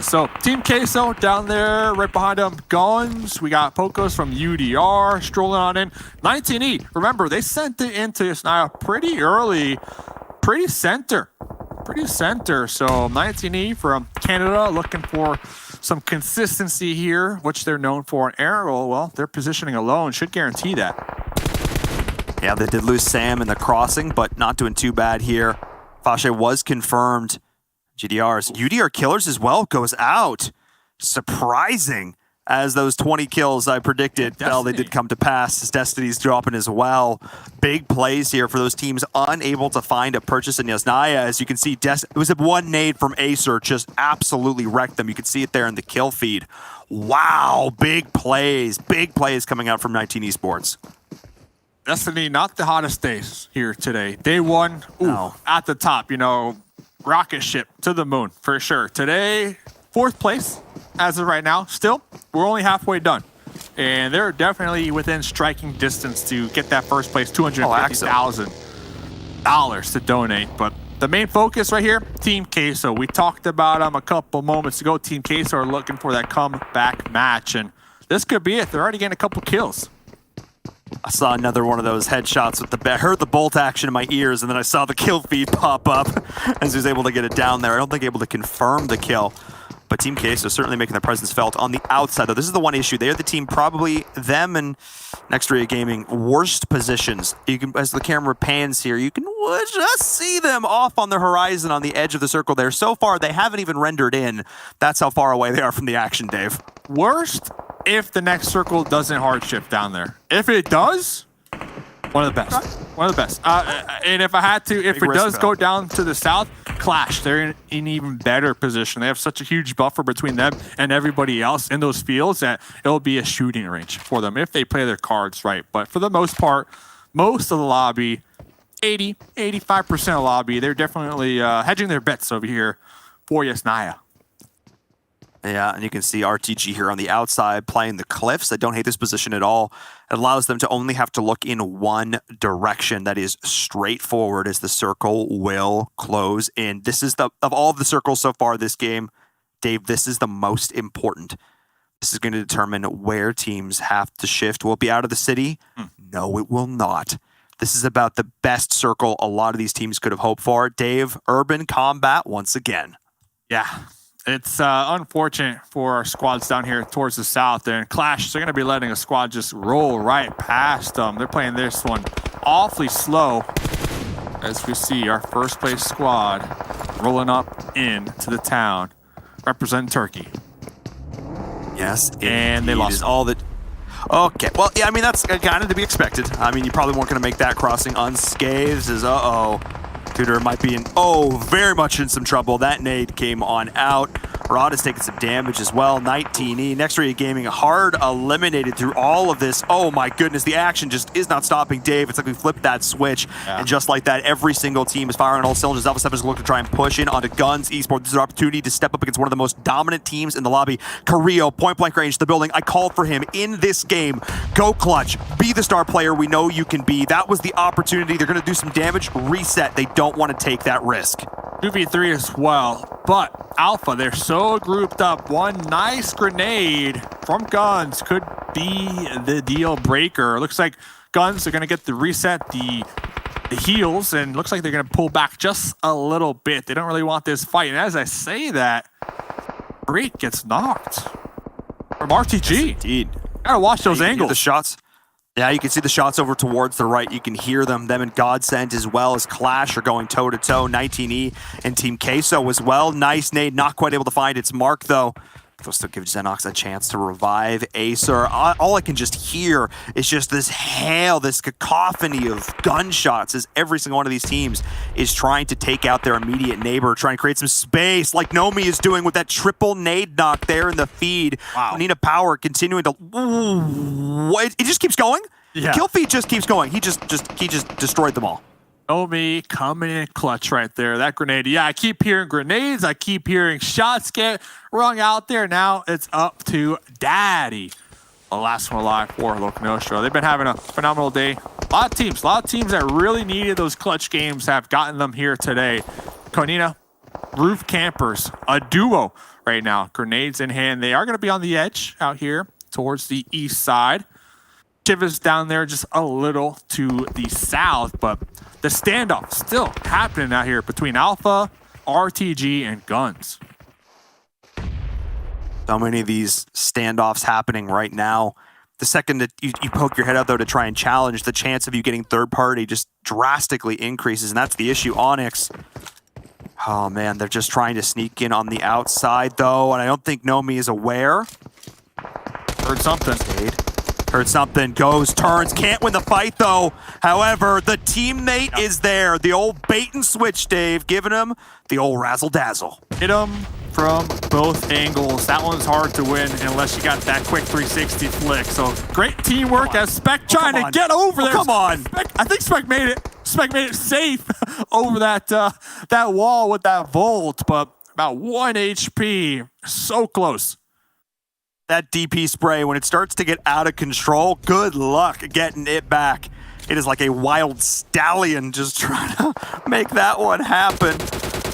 So Team Queso down there, right behind them, Guns. We got Pocos from UDR strolling on in. 19E, remember, they sent it into Yasnaya pretty early. Pretty center. So 19E from Canada looking for some consistency here, which they're known for in Aerial. Well, their positioning alone should guarantee that. Yeah, they did lose Sam in the crossing, but not doing too bad here. Fashe was confirmed. GDR's UDR Killers as well goes out. Surprising, as those 20 kills I predicted, well, they did come to pass. His Destiny's dropping as well. Big plays here for those teams unable to find a purchase in Yasnaya. As you can see, it was a 1 nade from Acer, just absolutely wrecked them. You can see it there in the kill feed. Wow, big plays coming out from 19 Esports. Destiny, not the hottest days here today. Day 1, at the top, rocket ship to the moon for sure. Today, 4th place. As of right now, still, we're only halfway done. And they're definitely within striking distance to get that first place, $250,000 to donate. But the main focus right here, Team Queso. We talked about them a couple moments ago. Team Queso are looking for that comeback match. And this could be it. They're already getting a couple kills. I saw another one of those headshots with I heard the bolt action in my ears, and then I saw the kill feed pop up as he was able to get it down there. I don't think able to confirm the kill. But Team Queso certainly making their presence felt on the outside, though. This is the one issue. They're the team, probably them and Nextria Gaming, worst positions. You can, as the camera pans here, you can just see them off on the horizon on the edge of the circle there. So far, they haven't even rendered in. That's how far away they are from the action, Dave. Worst if the next circle doesn't hard shift down there. If it does, one of the best. And if I had to, if it does go down to the south, Clash, they're in an even better position. They have such a huge buffer between them and everybody else in those fields that it'll be a shooting range for them if they play their cards right. But for the most part, most of the lobby, 85% of the lobby, they're definitely hedging their bets over here for Yasnaya. Yeah, and you can see RTG here on the outside playing the cliffs. I don't hate this position at all. It allows them to only have to look in one direction. That is straightforward as the circle will close in. This is of all the circles so far this game, Dave, this is the most important. This is going to determine where teams have to shift. Will it be out of the city? No, it will not. This is about the best circle a lot of these teams could have hoped for. Dave, Urban Combat once again. Yeah. It's unfortunate for our squads down here towards the south. And Clash, they're going to be letting a squad just roll right past them. They're playing this one awfully slow. As we see our first place squad rolling up into the town, representing Turkey. Yes, and they lost all that. Okay, well, yeah, I mean, that's kind of to be expected. I mean, you probably weren't going to make that crossing unscathed as, Tudor might be very much in some trouble. That nade came on out. Rod is taking some damage as well. 19E. Next Rate Gaming hard eliminated through all of this. Oh my goodness, the action just is not stopping Dave. It's like we flipped that switch. And just like that, every single team is firing on all cylinders. Alpha 7 is looking to try and push in onto Guns Esports. This is an opportunity to step up against one of the most dominant teams in the lobby. Carrillo, point blank range, the building. I called for him in this game. Go clutch. Be the star player we know you can be. That was the opportunity. They're going to do some damage. Reset. They don't want to take that risk. 2v3 as well, but Alpha, they're so grouped up. One nice grenade from Guns could be the deal breaker. Looks like Guns are going to get the reset, the heals, and looks like they're going to pull back just a little bit. They don't really want this fight, and as I say that, Great gets knocked from RTG. Yes, indeed. Gotta watch those angles. The shots. Yeah, you can see the shots over towards the right. You can hear them. Them and Godsend as well as Clash are going toe-to-toe. 19E and Team Queso as well. Nice nade. Not quite able to find its mark, though. They'll still give Xenox a chance to revive Acer. All I can just hear is just this hail, this cacophony of gunshots as every single one of these teams is trying to take out their immediate neighbor, trying to create some space like Nomi is doing with that triple nade knock there in the feed. Wow. Nina Power continuing to... Ooh, it just keeps going? Yeah. Kill feed just keeps going. He just destroyed them all. Omi coming in clutch right there. That grenade. Yeah, I keep hearing grenades. I keep hearing shots get rung out there. Now it's up to Daddy. The last one alive for Loconostra. They've been having a phenomenal day. A lot of teams that really needed those clutch games have gotten them here today. Konina, Roof Campers, a duo right now. Grenades in hand. They are going to be on the edge out here towards the east side. Chivas down there just a little to the south, but the standoff still happening out here between Alpha, RTG, and Guns. So many of these standoffs happening right now. The second that you poke your head out, though, to try and challenge, the chance of you getting third party just drastically increases, and that's the issue. Onyx, oh man, they're just trying to sneak in on the outside, though, and I don't think Nomi is aware. Heard something. Heard something, goes, turns, can't win the fight though. However, the teammate is there. The old bait and switch, Dave, giving him the old razzle-dazzle. Hit him from both angles. That one's hard to win unless you got that quick 360 flick. So great teamwork as Spec trying to get over there. Come on. I think Spec made it. Spec made it safe over that wall with that Volt, but about 1 HP. So close. That DP spray, when it starts to get out of control, good luck getting it back. It is like a wild stallion just trying to make that one happen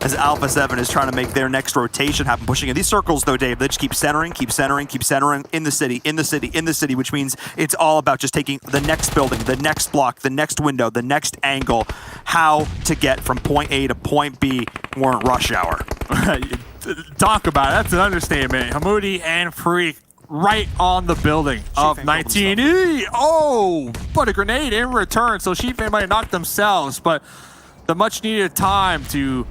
as Alpha 7 is trying to make their next rotation happen, pushing in these circles, though, Dave. They just keep centering in the city, which means it's all about just taking the next building, the next block, the next window, the next angle, how to get from point A to point B. We're in rush hour. Talk about it. That's an understatement. Hamoudi and Freak right on the building of 19E. Oh, but a grenade in return. So Shifen might knock themselves, but the much needed time to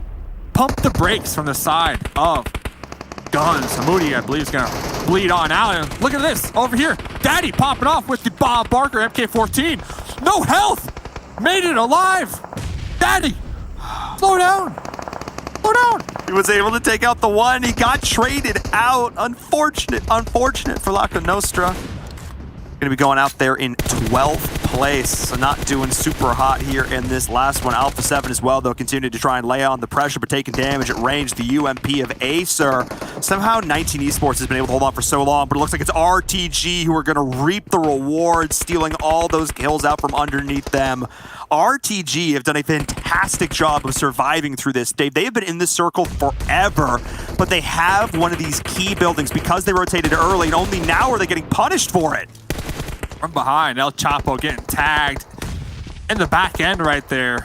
pump the brakes from the side of Guns. Hamoudi, I believe, is going to bleed on out. And look at this over here. Daddy popping off with the Bob Barker MK14. No health. Made it alive. Daddy, slow down. Slow down. He was able to take out the one. He got traded out. Unfortunate for Laca Nostra. Going to be going out there in 12th place, so not doing super hot here in this last one. Alpha 7 as well, though, continue to try and lay on the pressure, but taking damage at range. The UMP of Acer. Somehow 19 Esports has been able to hold on for so long, but it looks like it's RTG who are going to reap the rewards, stealing all those kills out from underneath them. RTG have done a fantastic job of surviving through this, Dave. They have been in this circle forever, but they have one of these key buildings because they rotated early, and only now are they getting punished for it. From behind, El Chapo getting tagged in the back end right there.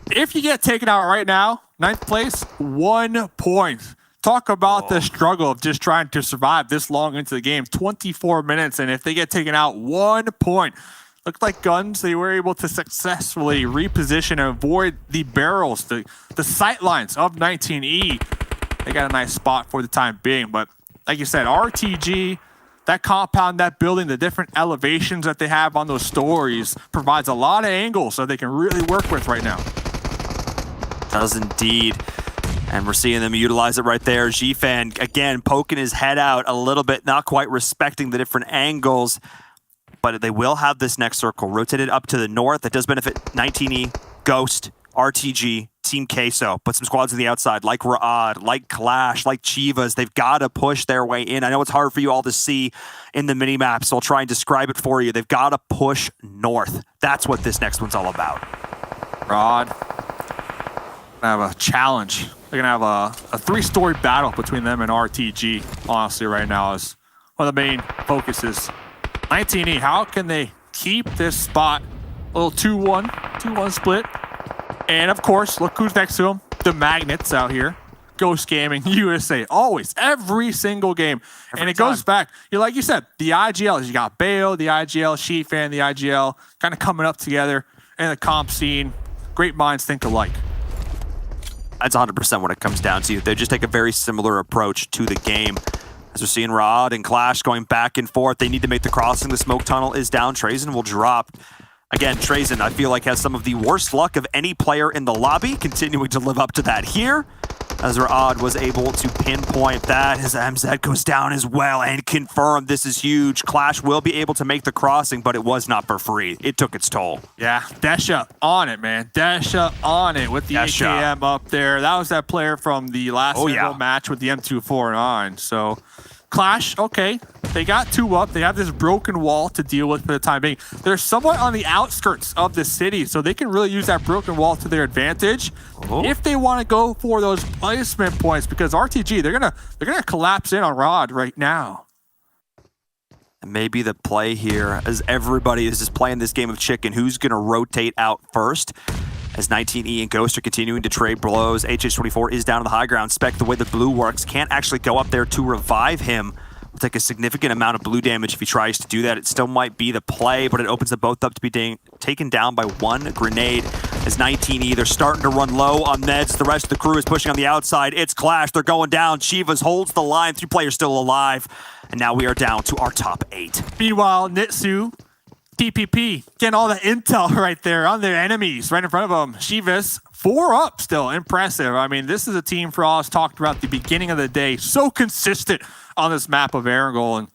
If you get taken out right now, 9th place, 1 point. Talk about the struggle of just trying to survive this long into the game. 24 minutes, and if they get taken out, 1 point. Looked like Guns, they were able to successfully reposition and avoid the barrels, the sight lines of 19E. They got a nice spot for the time being, but like you said, RTG, that compound, that building, the different elevations that they have on those stories provides a lot of angles that they can really work with right now. Does indeed. And we're seeing them utilize it right there. G-Fan, again, poking his head out a little bit, not quite respecting the different angles. But they will have this next circle rotated up to the north. That does benefit 19E, Ghost, RTG, Team Queso. Put some squads on the outside, like Ra'ad, like Clash, like Chivas. They've got to push their way in. I know it's hard for you all to see in the minimap, so I'll try and describe it for you. They've got to push north. That's what this next one's all about. Rod, gonna have a challenge. They're gonna have a three-story battle between them and RTG, honestly, right now is one of the main focuses. 19E, how can they keep this spot? A little 2-1 split. And of course, look who's next to them. The Magnets out here. Ghost Gaming USA. Always. Every single game. And it goes back. Like you said, the IGL. You got Bayo, the IGL, She-Fan, the IGL, kind of coming up together in the comp scene. Great minds think alike. That's 100% what it comes down to. They just take a very similar approach to the game. As we're seeing Rod and Clash going back and forth, they need to make the crossing. The smoke tunnel is down. Trazen will drop. Again, Trazen, I feel like, has some of the worst luck of any player in the lobby, continuing to live up to that here. As Ra'ad was able to pinpoint that, his MZ goes down as well and confirmed this is huge. Clash will be able to make the crossing, but it was not for free. It took its toll. Yeah, Desha on it, man. Desha on it with the AKM up there. That was that player from the last match with the M249. So Clash, okay, they got 2 up. They have this broken wall to deal with for the time being. They're somewhat on the outskirts of the city, so they can really use that broken wall to their advantage if they want to go for those placement points. Because RTG, they're gonna collapse in on Rod right now. And maybe the play here, as everybody is just playing this game of chicken, who's gonna rotate out first? As 19E and Ghost are continuing to trade blows, HH24 is down on the high ground. Spec, the way the blue works, can't actually go up there to revive him. Will take a significant amount of blue damage if he tries to do that. It still might be the play, but it opens them both up to be taken down by 1 grenade. As 19E, they're starting to run low on meds. The rest of the crew is pushing on the outside. It's Clash. They're going down. Chivas holds the line. 3 players still alive. And now we are down to our top 8. Meanwhile, Nitsu, TPP, getting all the intel right there on their enemies right in front of them. Chivas, 4 up still. Impressive. I mean, this is a team for all us talked about at the beginning of the day. So consistent on this map of Erangel, and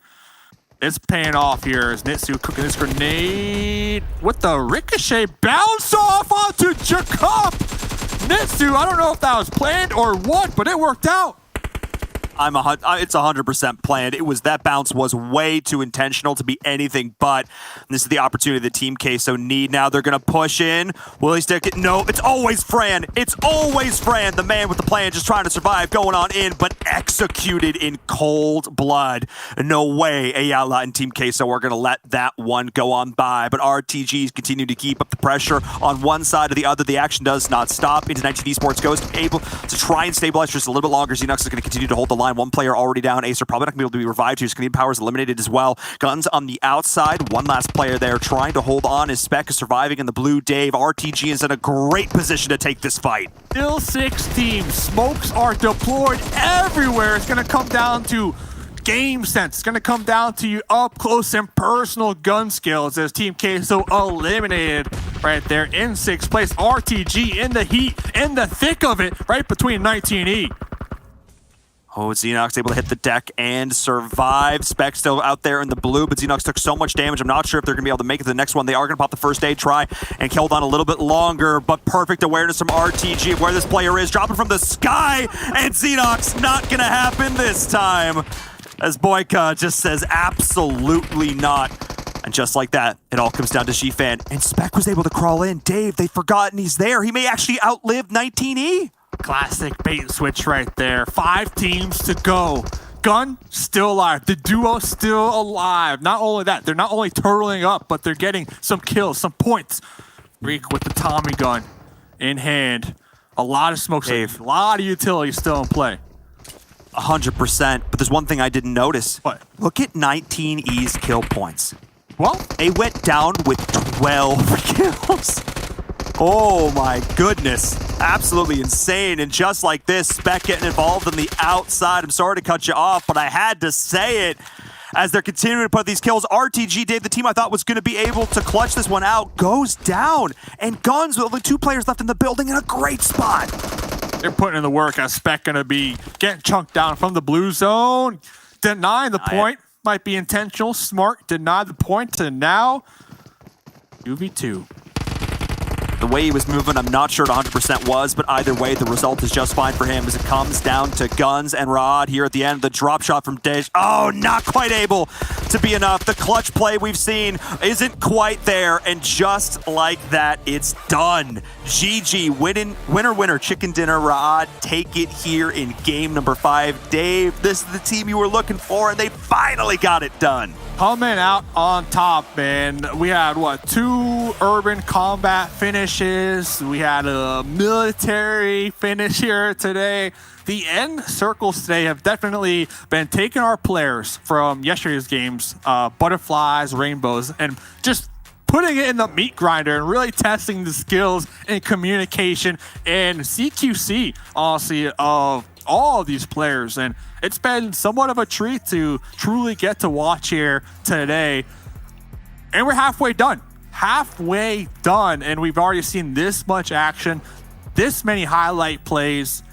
it's paying off here as Nitsu cooking this grenade with the ricochet bounce off onto Jacob. Nitsu, I don't know if that was planned or what, but it worked out. It's 100% planned. That bounce was way too intentional to be anything but. And this is the opportunity the Team Queso need. Now they're going to push in. Will he stick it? No, it's always Fran. It's always Fran, the man with the plan, just trying to survive, going on in, but executed in cold blood. No way Ayala and Team Queso are going to let that one go on by. But RTGs continue to keep up the pressure on one side or the other. The action does not stop. Into 19 Esports goes able to try and stabilize just a little bit longer. Xenox is going to continue to hold the line. 1 player already down. Acer probably not going to be able to be revived here. Powers eliminated as well. Guns on the outside. 1 last player there trying to hold on. His Spec is surviving in the blue. Dave, RTG is in a great position to take this fight. Still 6 teams. Smokes are deployed everywhere. It's going to come down to game sense. It's going to come down to you up close and personal gun skills as Team Queso eliminated right there in 6th place. RTG in the heat, in the thick of it, right between 19E. Oh, Xenox able to hit the deck and survive. Spec still out there in the blue, but Xenox took so much damage. I'm not sure if they're going to be able to make it to the next one. They are going to pop the first aid try and hold on a little bit longer, but perfect awareness from RTG of where this player is. Dropping from the sky, and Xenox not going to happen this time. As Boyka just says, absolutely not. And just like that, it all comes down to She-Fan. And Spec was able to crawl in. Dave, they've forgotten he's there. He may actually outlive 19E. Classic bait and switch right there. 5 teams to go. Gun still alive. The duo still alive. Not only that, they're not only turtling up, but they're getting some kills, some points. Reek with the Tommy gun in hand. A lot of smoke, a lot of utility still in play. 100%. But there's one thing I didn't notice. What? Look at 19E's kill points. Well, they went down with 12 kills. Oh my goodness. Absolutely insane. And just like this, Spec getting involved on the outside. I'm sorry to cut you off, but I had to say it. As they're continuing to put these kills, RTG, Dave, the team I thought was going to be able to clutch this one out, goes down. And Guns with only 2 players left in the building in a great spot. they're putting in the work. As Spec going to be getting chunked down from the blue zone. Denying the point. Might be intentional. Smart denied the point. And now, 2v2. The way he was moving, I'm not sure it 100% was, but either way, the result is just fine for him as it comes down to Guns and Rod here at the end. The drop shot from Dej. Oh, not quite able to be enough. The clutch play we've seen isn't quite there, and just like that, it's done. GG, winner, chicken dinner. Rod, take it here in game number 5. Dave, this is the team you were looking for, and they finally got it done. Coming out on top, man. We had, 2 urban combat finishes. We had a military finish here today. The end circles today have definitely been taking our players from yesterday's games, butterflies, rainbows, and just putting it in the meat grinder and really testing the skills and communication and CQC, honestly, of all of these players. And it's been somewhat of a treat to truly get to watch here today. And we're halfway done. And we've already seen this much action, this many highlight plays.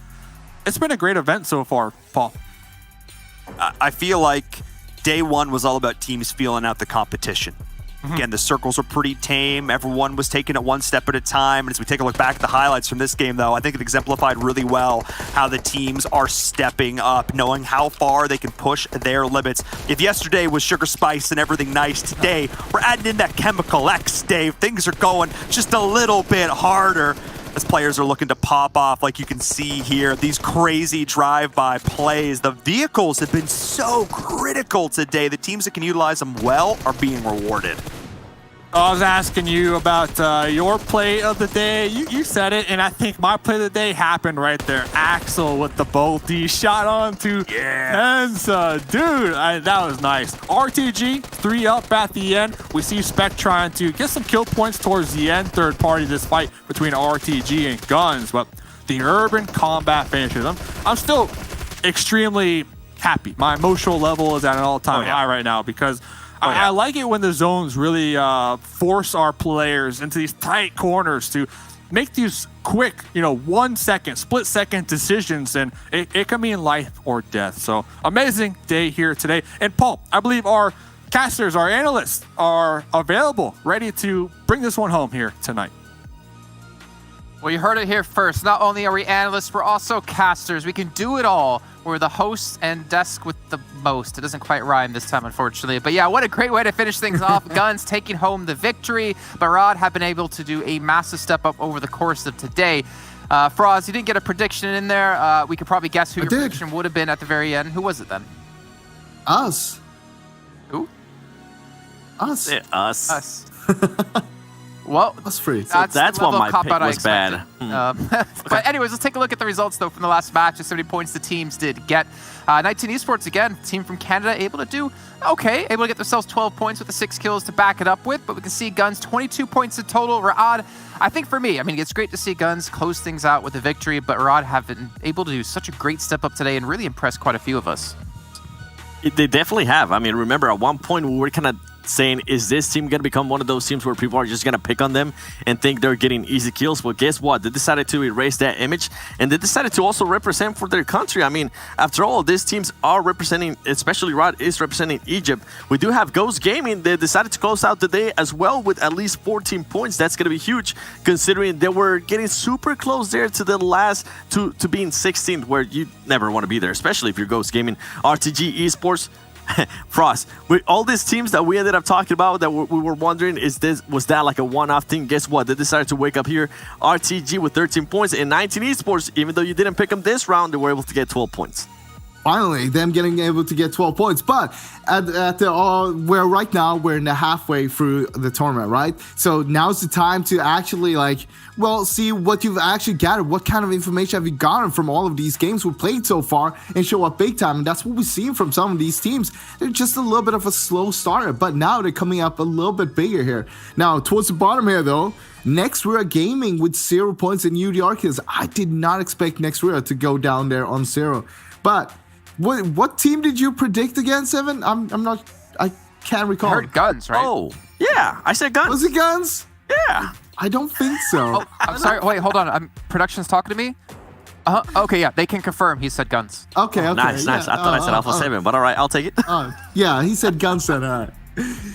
It's been a great event so far, Paul. I feel like day one was all about teams feeling out the competition. Again, the circles were pretty tame. Everyone was taking it one step at a time. And as we take a look back at the highlights from this game, though, I think it exemplified really well how the teams are stepping up, knowing how far they can push their limits. If yesterday was sugar spice and everything nice, today we're adding in that chemical X, Dave. Things are going just a little bit harder as players are looking to pop off, like you can see here. These crazy drive-by plays. The vehicles have been so critical today. The teams that can utilize them well are being rewarded. I was asking you about your play of the day. You said it, and I think my play of the day happened right there. Axel with the bolt he shot onto Enza. Dude, that was nice. RTG, 3 up at the end. We see Spec trying to get some kill points towards the end. Third party this fight between RTG and Guns, but the urban combat finishes. I'm still extremely happy. My emotional level is at an all-time high right now because I like it when the zones really force our players into these tight corners to make these quick, 1 second, split second decisions, and it can mean life or death. So amazing day here today. And Paul, I believe our casters, our analysts are available, ready to bring this one home here tonight. Well, you heard it here first. Not only are we analysts, we're also casters. We can do it all. We're the host and desk with the most. It doesn't quite rhyme this time, unfortunately. But yeah, what a great way to finish things off. Guns taking home the victory. But Rod have been able to do a massive step up over the course of today. Froz, you didn't get a prediction in there. We could probably guess who your prediction would have been at the very end. Who was it then? Us. Who? Us. Yeah, us. Us. Well, that's free. That's why my pick was bad. But anyways, let's take a look at the results, though, from the last match. Just 70 points the teams did get. 19 Esports, again, team from Canada, able to do okay. Able to get themselves 12 points with the 6 kills to back it up with. But we can see Guns, 22 points in total. Rod, I think for me, it's great to see Guns close things out with a victory. But Rod have been able to do such a great step up today and really impress quite a few of us. They definitely have. Remember, at one point, we were kind of saying, is this team going to become one of those teams where people are just going to pick on them and think they're getting easy kills? Well, guess what? They decided to erase that image, and they decided to also represent for their country. After all, these teams are representing, especially Rod is representing Egypt. We do have Ghost Gaming. They decided to close out the day as well with at least 14 points. That's going to be huge, considering they were getting super close there to the last, to being 16th, where you never want to be there, especially if you're Ghost Gaming. RTG Esports, Frost, with all these teams that we ended up talking about that we were wondering, was that like a one-off thing? Guess what? They decided to wake up here. RTG with 13 points and 19 Esports, even though you didn't pick them this round, they were able to get 12 points. Finally, them getting able to get 12 points. But right now we're in the halfway through the tournament, right? So now's the time to actually see what you've actually gathered. What kind of information have you gotten from all of these games we've played so far and show up big time? And that's what we've seen from some of these teams. They're just a little bit of a slow starter, but now they're coming up a little bit bigger here. Now, towards the bottom here, though, Next Rira Gaming with 0 points in UDR kills. I did not expect Next Rira to go down there on 0. But what team did you predict against, Evan? I can't recall. I heard Guns, right? Oh, yeah. I said Guns. Was it Guns? Yeah. I don't think so. Oh, I'm sorry. Wait, hold on. Production's talking to me. Okay, yeah, they can confirm. He said guns. Okay, okay. Nice. I thought I said Alpha 7, but all right, I'll take it. Yeah, he said guns then.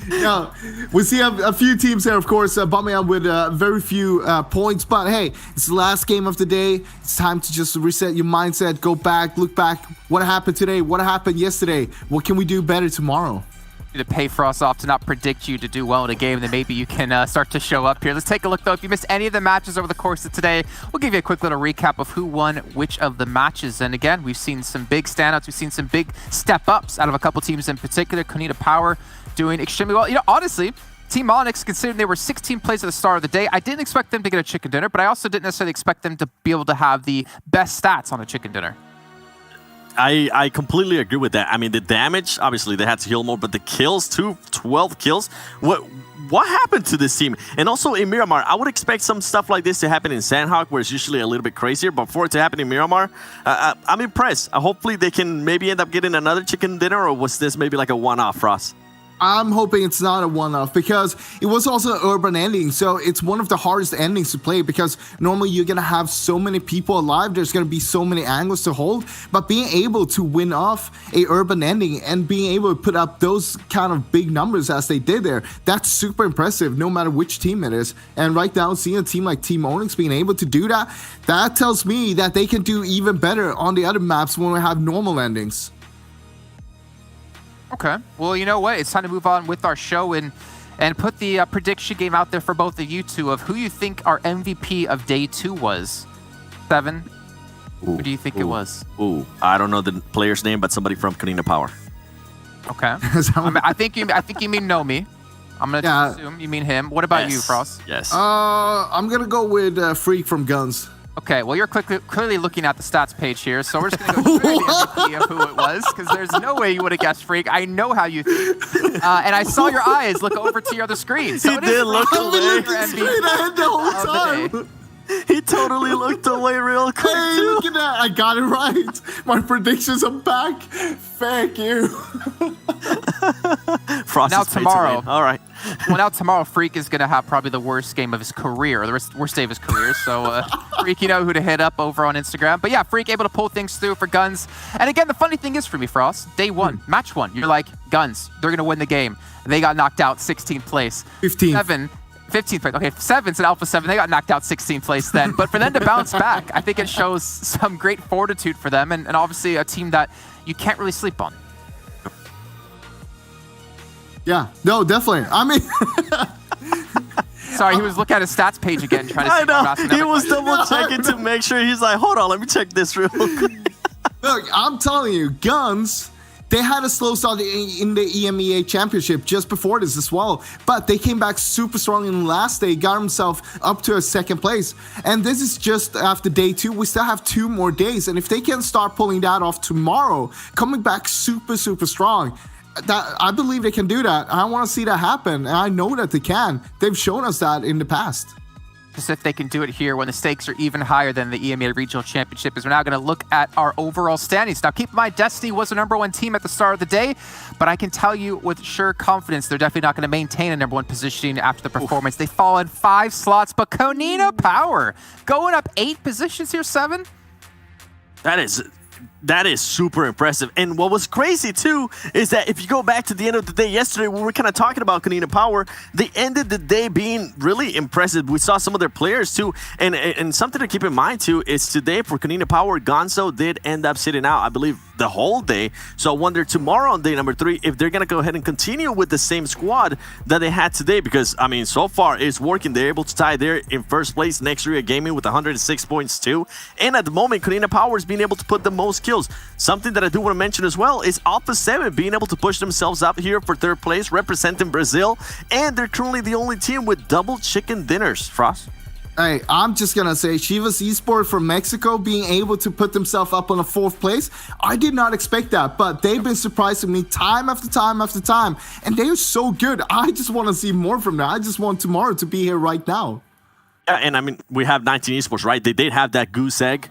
Now, we see a few teams here, of course, bumming out with very few points. But hey, it's the last game of the day. It's time to just reset your mindset, go back, look back. What happened today? What happened yesterday? What can we do better tomorrow? To pay Frost off to not predict you to do well in a game, then maybe you can start to show up here. Let's take a look, though. If you missed any of the matches over the course of today, we'll give you a quick little recap of who won which of the matches. And again, we've seen some big standouts. We've seen some big step-ups out of a couple teams in particular. Konita Power doing extremely well. You know, honestly, Team Onyx, considering they were 16 plays at the start of the day, I didn't expect them to get a chicken dinner, but I also didn't necessarily expect them to be able to have the best stats on a chicken dinner. I completely agree with that. I mean, the damage, obviously, they had to heal more, but the kills, too, 12 kills. What happened to this team? And also in Miramar, I would expect some stuff like this to happen in Sandhawk, where it's usually a little bit crazier, but for it to happen in Miramar, I'm impressed. Hopefully they can maybe end up getting another chicken dinner, or was this maybe like a one-off, Ross? I'm hoping it's not a one-off because it was also an urban ending. So it's one of the hardest endings to play because normally you're going to have so many people alive. There's going to be so many angles to hold. But being able to win off a urban ending and being able to put up those kind of big numbers as they did there, that's super impressive no matter which team it is. And right now, seeing a team like Team Onyx being able to do that, that tells me that they can do even better on the other maps when we have normal endings. Okay. Well, you know what? It's time to move on with our show and put the prediction game out there for both of you two of who you think our MVP of day 2 was. 7. Who do you think it was? I don't know the player's name, but somebody from Konita Power. Okay. I think you mean Nomi. I'm gonna assume you mean him. What about you, Frost? Yes. I'm gonna go with Freak from Guns. Okay, well, you're clearly looking at the stats page here, so we're just going to go through the MVP of who it was, because there's no way you would have guessed Freak. I know how you think. And I saw your eyes look over to your other screen. So he did look away. The whole time. He totally looked away real quick. Hey, look at that. I got it right. My predictions are back. Thank you. Now tomorrow. All right. Well, now tomorrow, Freak is going to have probably the worst game of his career, or the worst day of his career. So, Freak, you know who to hit up over on Instagram. But yeah, Freak able to pull things through for Guns. And again, the funny thing is for me, Frost, day 1, match 1, you're like, Guns, they're going to win the game. They got knocked out 16th place. 15th. 15th place. Okay, 7's at Alpha 7. They got knocked out 16th place then. But for them to bounce back, I think it shows some great fortitude for them, and obviously a team that you can't really sleep on. Yeah, no, definitely. I mean... Sorry, he was looking at his stats page again, trying to see. I know. He was double checking to make sure. He's like, hold on, let me check this real quick. Look, I'm telling you, Guns, they had a slow start in the EMEA Championship just before this as well, but they came back super strong in the last day, got themselves up to a 2nd place. And this is just after day 2. We still have 2 more days, and if they can start pulling that off tomorrow, coming back super, super strong, that I believe they can do that. I want to see that happen, and I know that they can. They've shown us that in the past. Just if they can do it here when the stakes are even higher than the EMEA Regional Championship, as we're now going to look at our overall standings. Now, keep in mind, Destiny was the #1 team at the start of the day, but I can tell you with sure confidence they're definitely not going to maintain a #1 positioning after the performance. They fall in 5 slots, but Konita Power going up 8 positions here, 7. That is super impressive. And what was crazy, too, is that if you go back to the end of the day yesterday, when we were kind of talking about Konita Power, they ended the day being really impressive. We saw some of their players, too. And something to keep in mind, too, is today for Konita Power, Gonzo did end up sitting out, I believe, the whole day. So I wonder tomorrow on day number 3 if they're going to go ahead and continue with the same squad that they had today. Because, I mean, so far it's working. They're able to tie there in first place next year at Gaming with 106 points, too. And at the moment, Konita Power is being able to put the most kills. Something that I do want to mention as well is Alpha 7 being able to push themselves up here for 3rd place, representing Brazil, and they're currently the only team with double chicken dinners. Frost? Hey, I'm just going to say Chivas Esports from Mexico being able to put themselves up on a 4th place, I did not expect that, but they've been surprising me time after time after time, and they are so good. I just want to see more from them. I just want tomorrow to be here right now. Yeah, and I mean, we have 19 Esports, right? They did have that goose egg.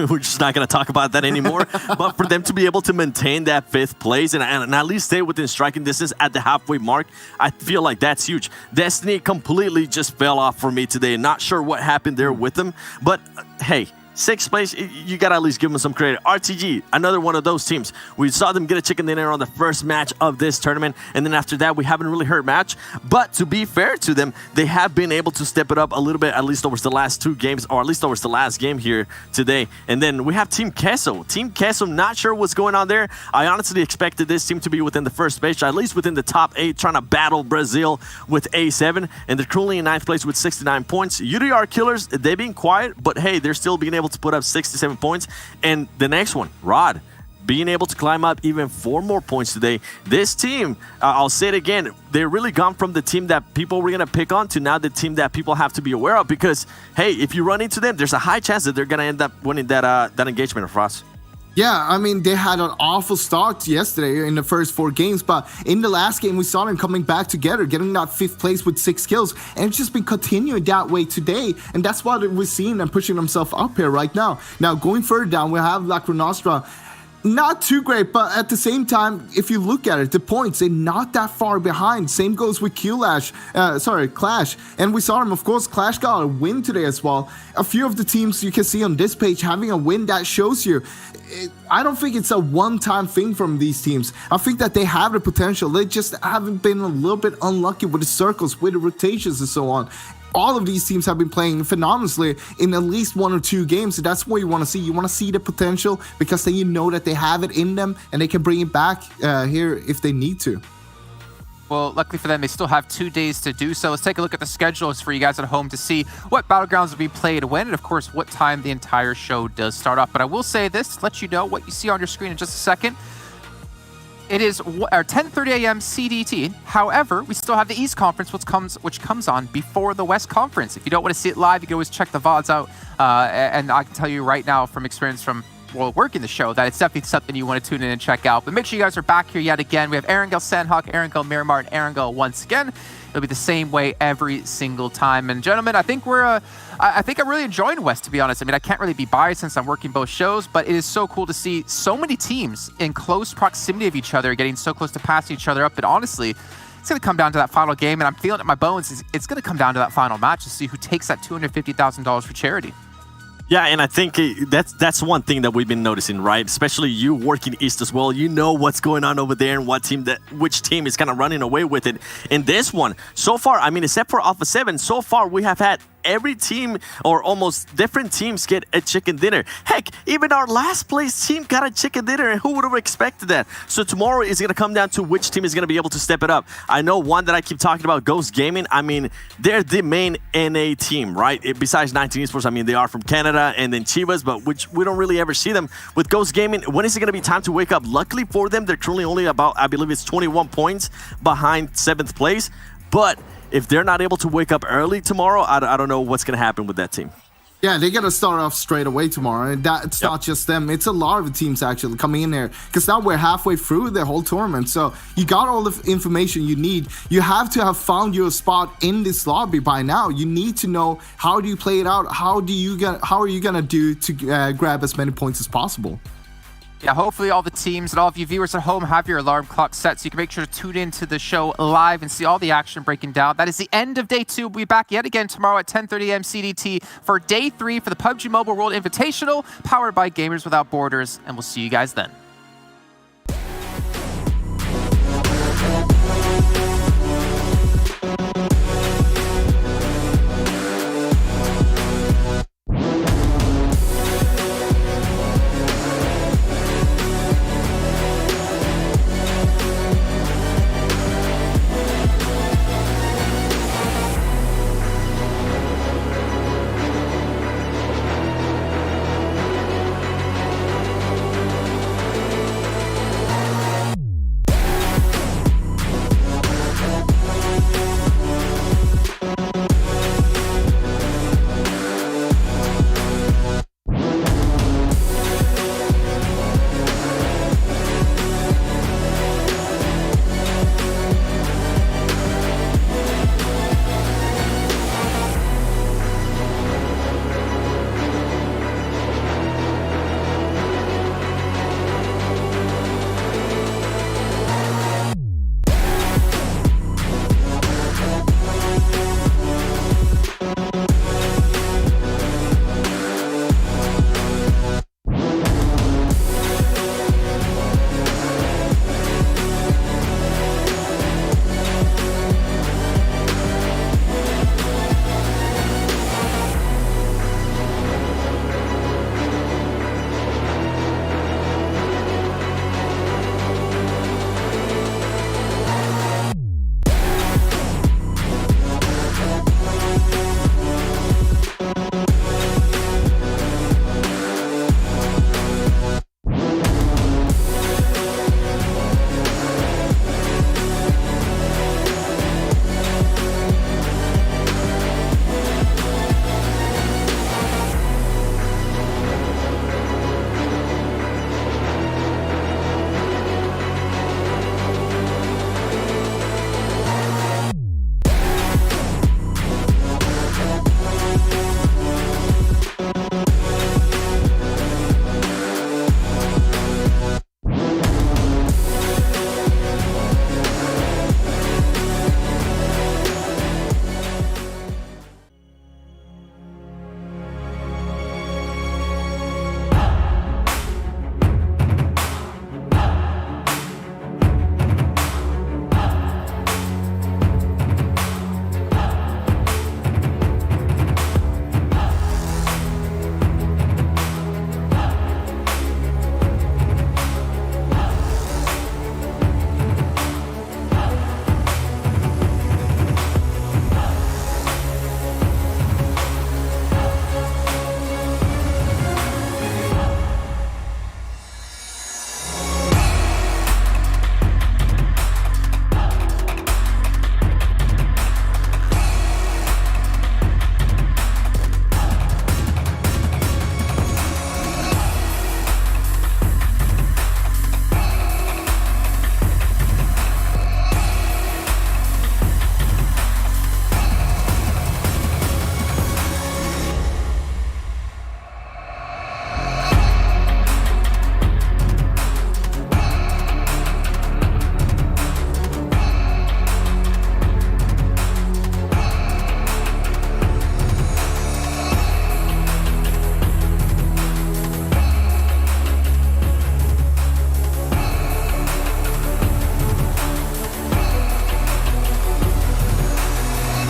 We're just not going to talk about that anymore. But for them to be able to maintain that 5th place and at least stay within striking distance at the halfway mark, I feel like that's huge. Destiny completely just fell off for me today. Not sure what happened there with them. But hey, 6th place, you got to at least give them some credit. RTG, another one of those teams. We saw them get a chicken dinner on the first match of this tournament, and then after that, we haven't really heard much. But to be fair to them, they have been able to step it up a little bit, at least over the last 2 games, or at least over the last game here today. And then we have Team Queso. Team Queso, not sure what's going on there. I honestly expected this team to be within the first place, at least within the top 8, trying to battle Brazil with A7, and they're currently in 9th place with 69 points. UDR Killers, they've been quiet, but hey, they're still being able to put up 67 points. And the next one, Rod, being able to climb up even 4 more points today. This team, I'll say it again, they're really gone from the team that people were going to pick on to now the team that people have to be aware of, because, hey, if you run into them, there's a high chance that they're going to end up winning that engagement for us. Yeah, I mean, they had an awful start yesterday in the first 4 games, but in the last game, we saw them coming back together, getting that 5th place with 6 kills, and it's just been continuing that way today, and that's why we're seeing them pushing themselves up here right now. Now, going further down, we have La Nostra. Not too great, but at the same time, if you look at it, the points, they're not that far behind. Same goes with Clash. And we saw them, of course, Clash got a win today as well. A few of the teams you can see on this page having a win, that shows you. I don't think it's a one-time thing from these teams. I think that they have the potential. They just haven't been a little bit unlucky with the circles, with the rotations and so on. All of these teams have been playing phenomenally in at least 1 or 2 games. So that's what you want to see. You want to see the potential, because then you know that they have it in them and they can bring it back here if they need to. Well, luckily for them, they still have 2 days to do so. Let's take a look at the schedules for you guys at home to see what Battlegrounds will be played when, and of course, what time the entire show does start off. But I will say this, to let you know what you see on your screen in just a second. It is 10:30 a.m. CDT. However, we still have the East Conference, which comes on before the West Conference. If you don't want to see it live, you can always check the VODs out. And I can tell you right now from experience from working the show that it's definitely something you want to tune in and check out. But make sure you guys are back here yet again. We have Erangel Sandhawk, Erangel Miramar, and Erangel once again. It'll be the same way every single time. And gentlemen, I think I'm really enjoying West, to be honest. I mean, I can't really be biased since I'm working both shows, but it is so cool to see so many teams in close proximity of each other, getting so close to passing each other up. And honestly, it's going to come down to that final game, and I'm feeling it in my bones. It's going to come down to that final match to see who takes that $250,000 for charity. Yeah, and I think that's one thing that we've been noticing, right? Especially you working East as well. You know what's going on over there and which team is kind of running away with it. In this one, so far, I mean, except for Alpha 7, so far we have had every team or almost different teams get a chicken dinner. Heck, even our last place team got a chicken dinner, and who would have expected that? So tomorrow is going to come down to which team is going to be able to step it up. I know one that I keep talking about, Ghost Gaming. I mean, they're the main NA team, right? Besides 19 Esports, I mean, they are from Canada and then Chivas, but which we don't really ever see them. With Ghost Gaming, when is it going to be time to wake up? Luckily for them, they're currently only about, I believe it's 21 points behind 7th place. But if they're not able to wake up early tomorrow, I don't know what's going to happen with that team. Yeah, they got to start off straight away tomorrow. And it's not just them. It's a lot of the teams actually coming in there, because now we're halfway through the whole tournament. So you got all the information you need. You have to have found your spot in this lobby by now. You need to know, how do you play it out? How are you going to do to grab as many points as possible? Yeah, hopefully all the teams and all of you viewers at home have your alarm clock set so you can make sure to tune into the show live and see all the action breaking down. That is the end of day 2. We'll be back yet again tomorrow at 10:30 a.m. CDT for day 3 for the PUBG Mobile World Invitational, powered by Gamers Without Borders, and we'll see you guys then.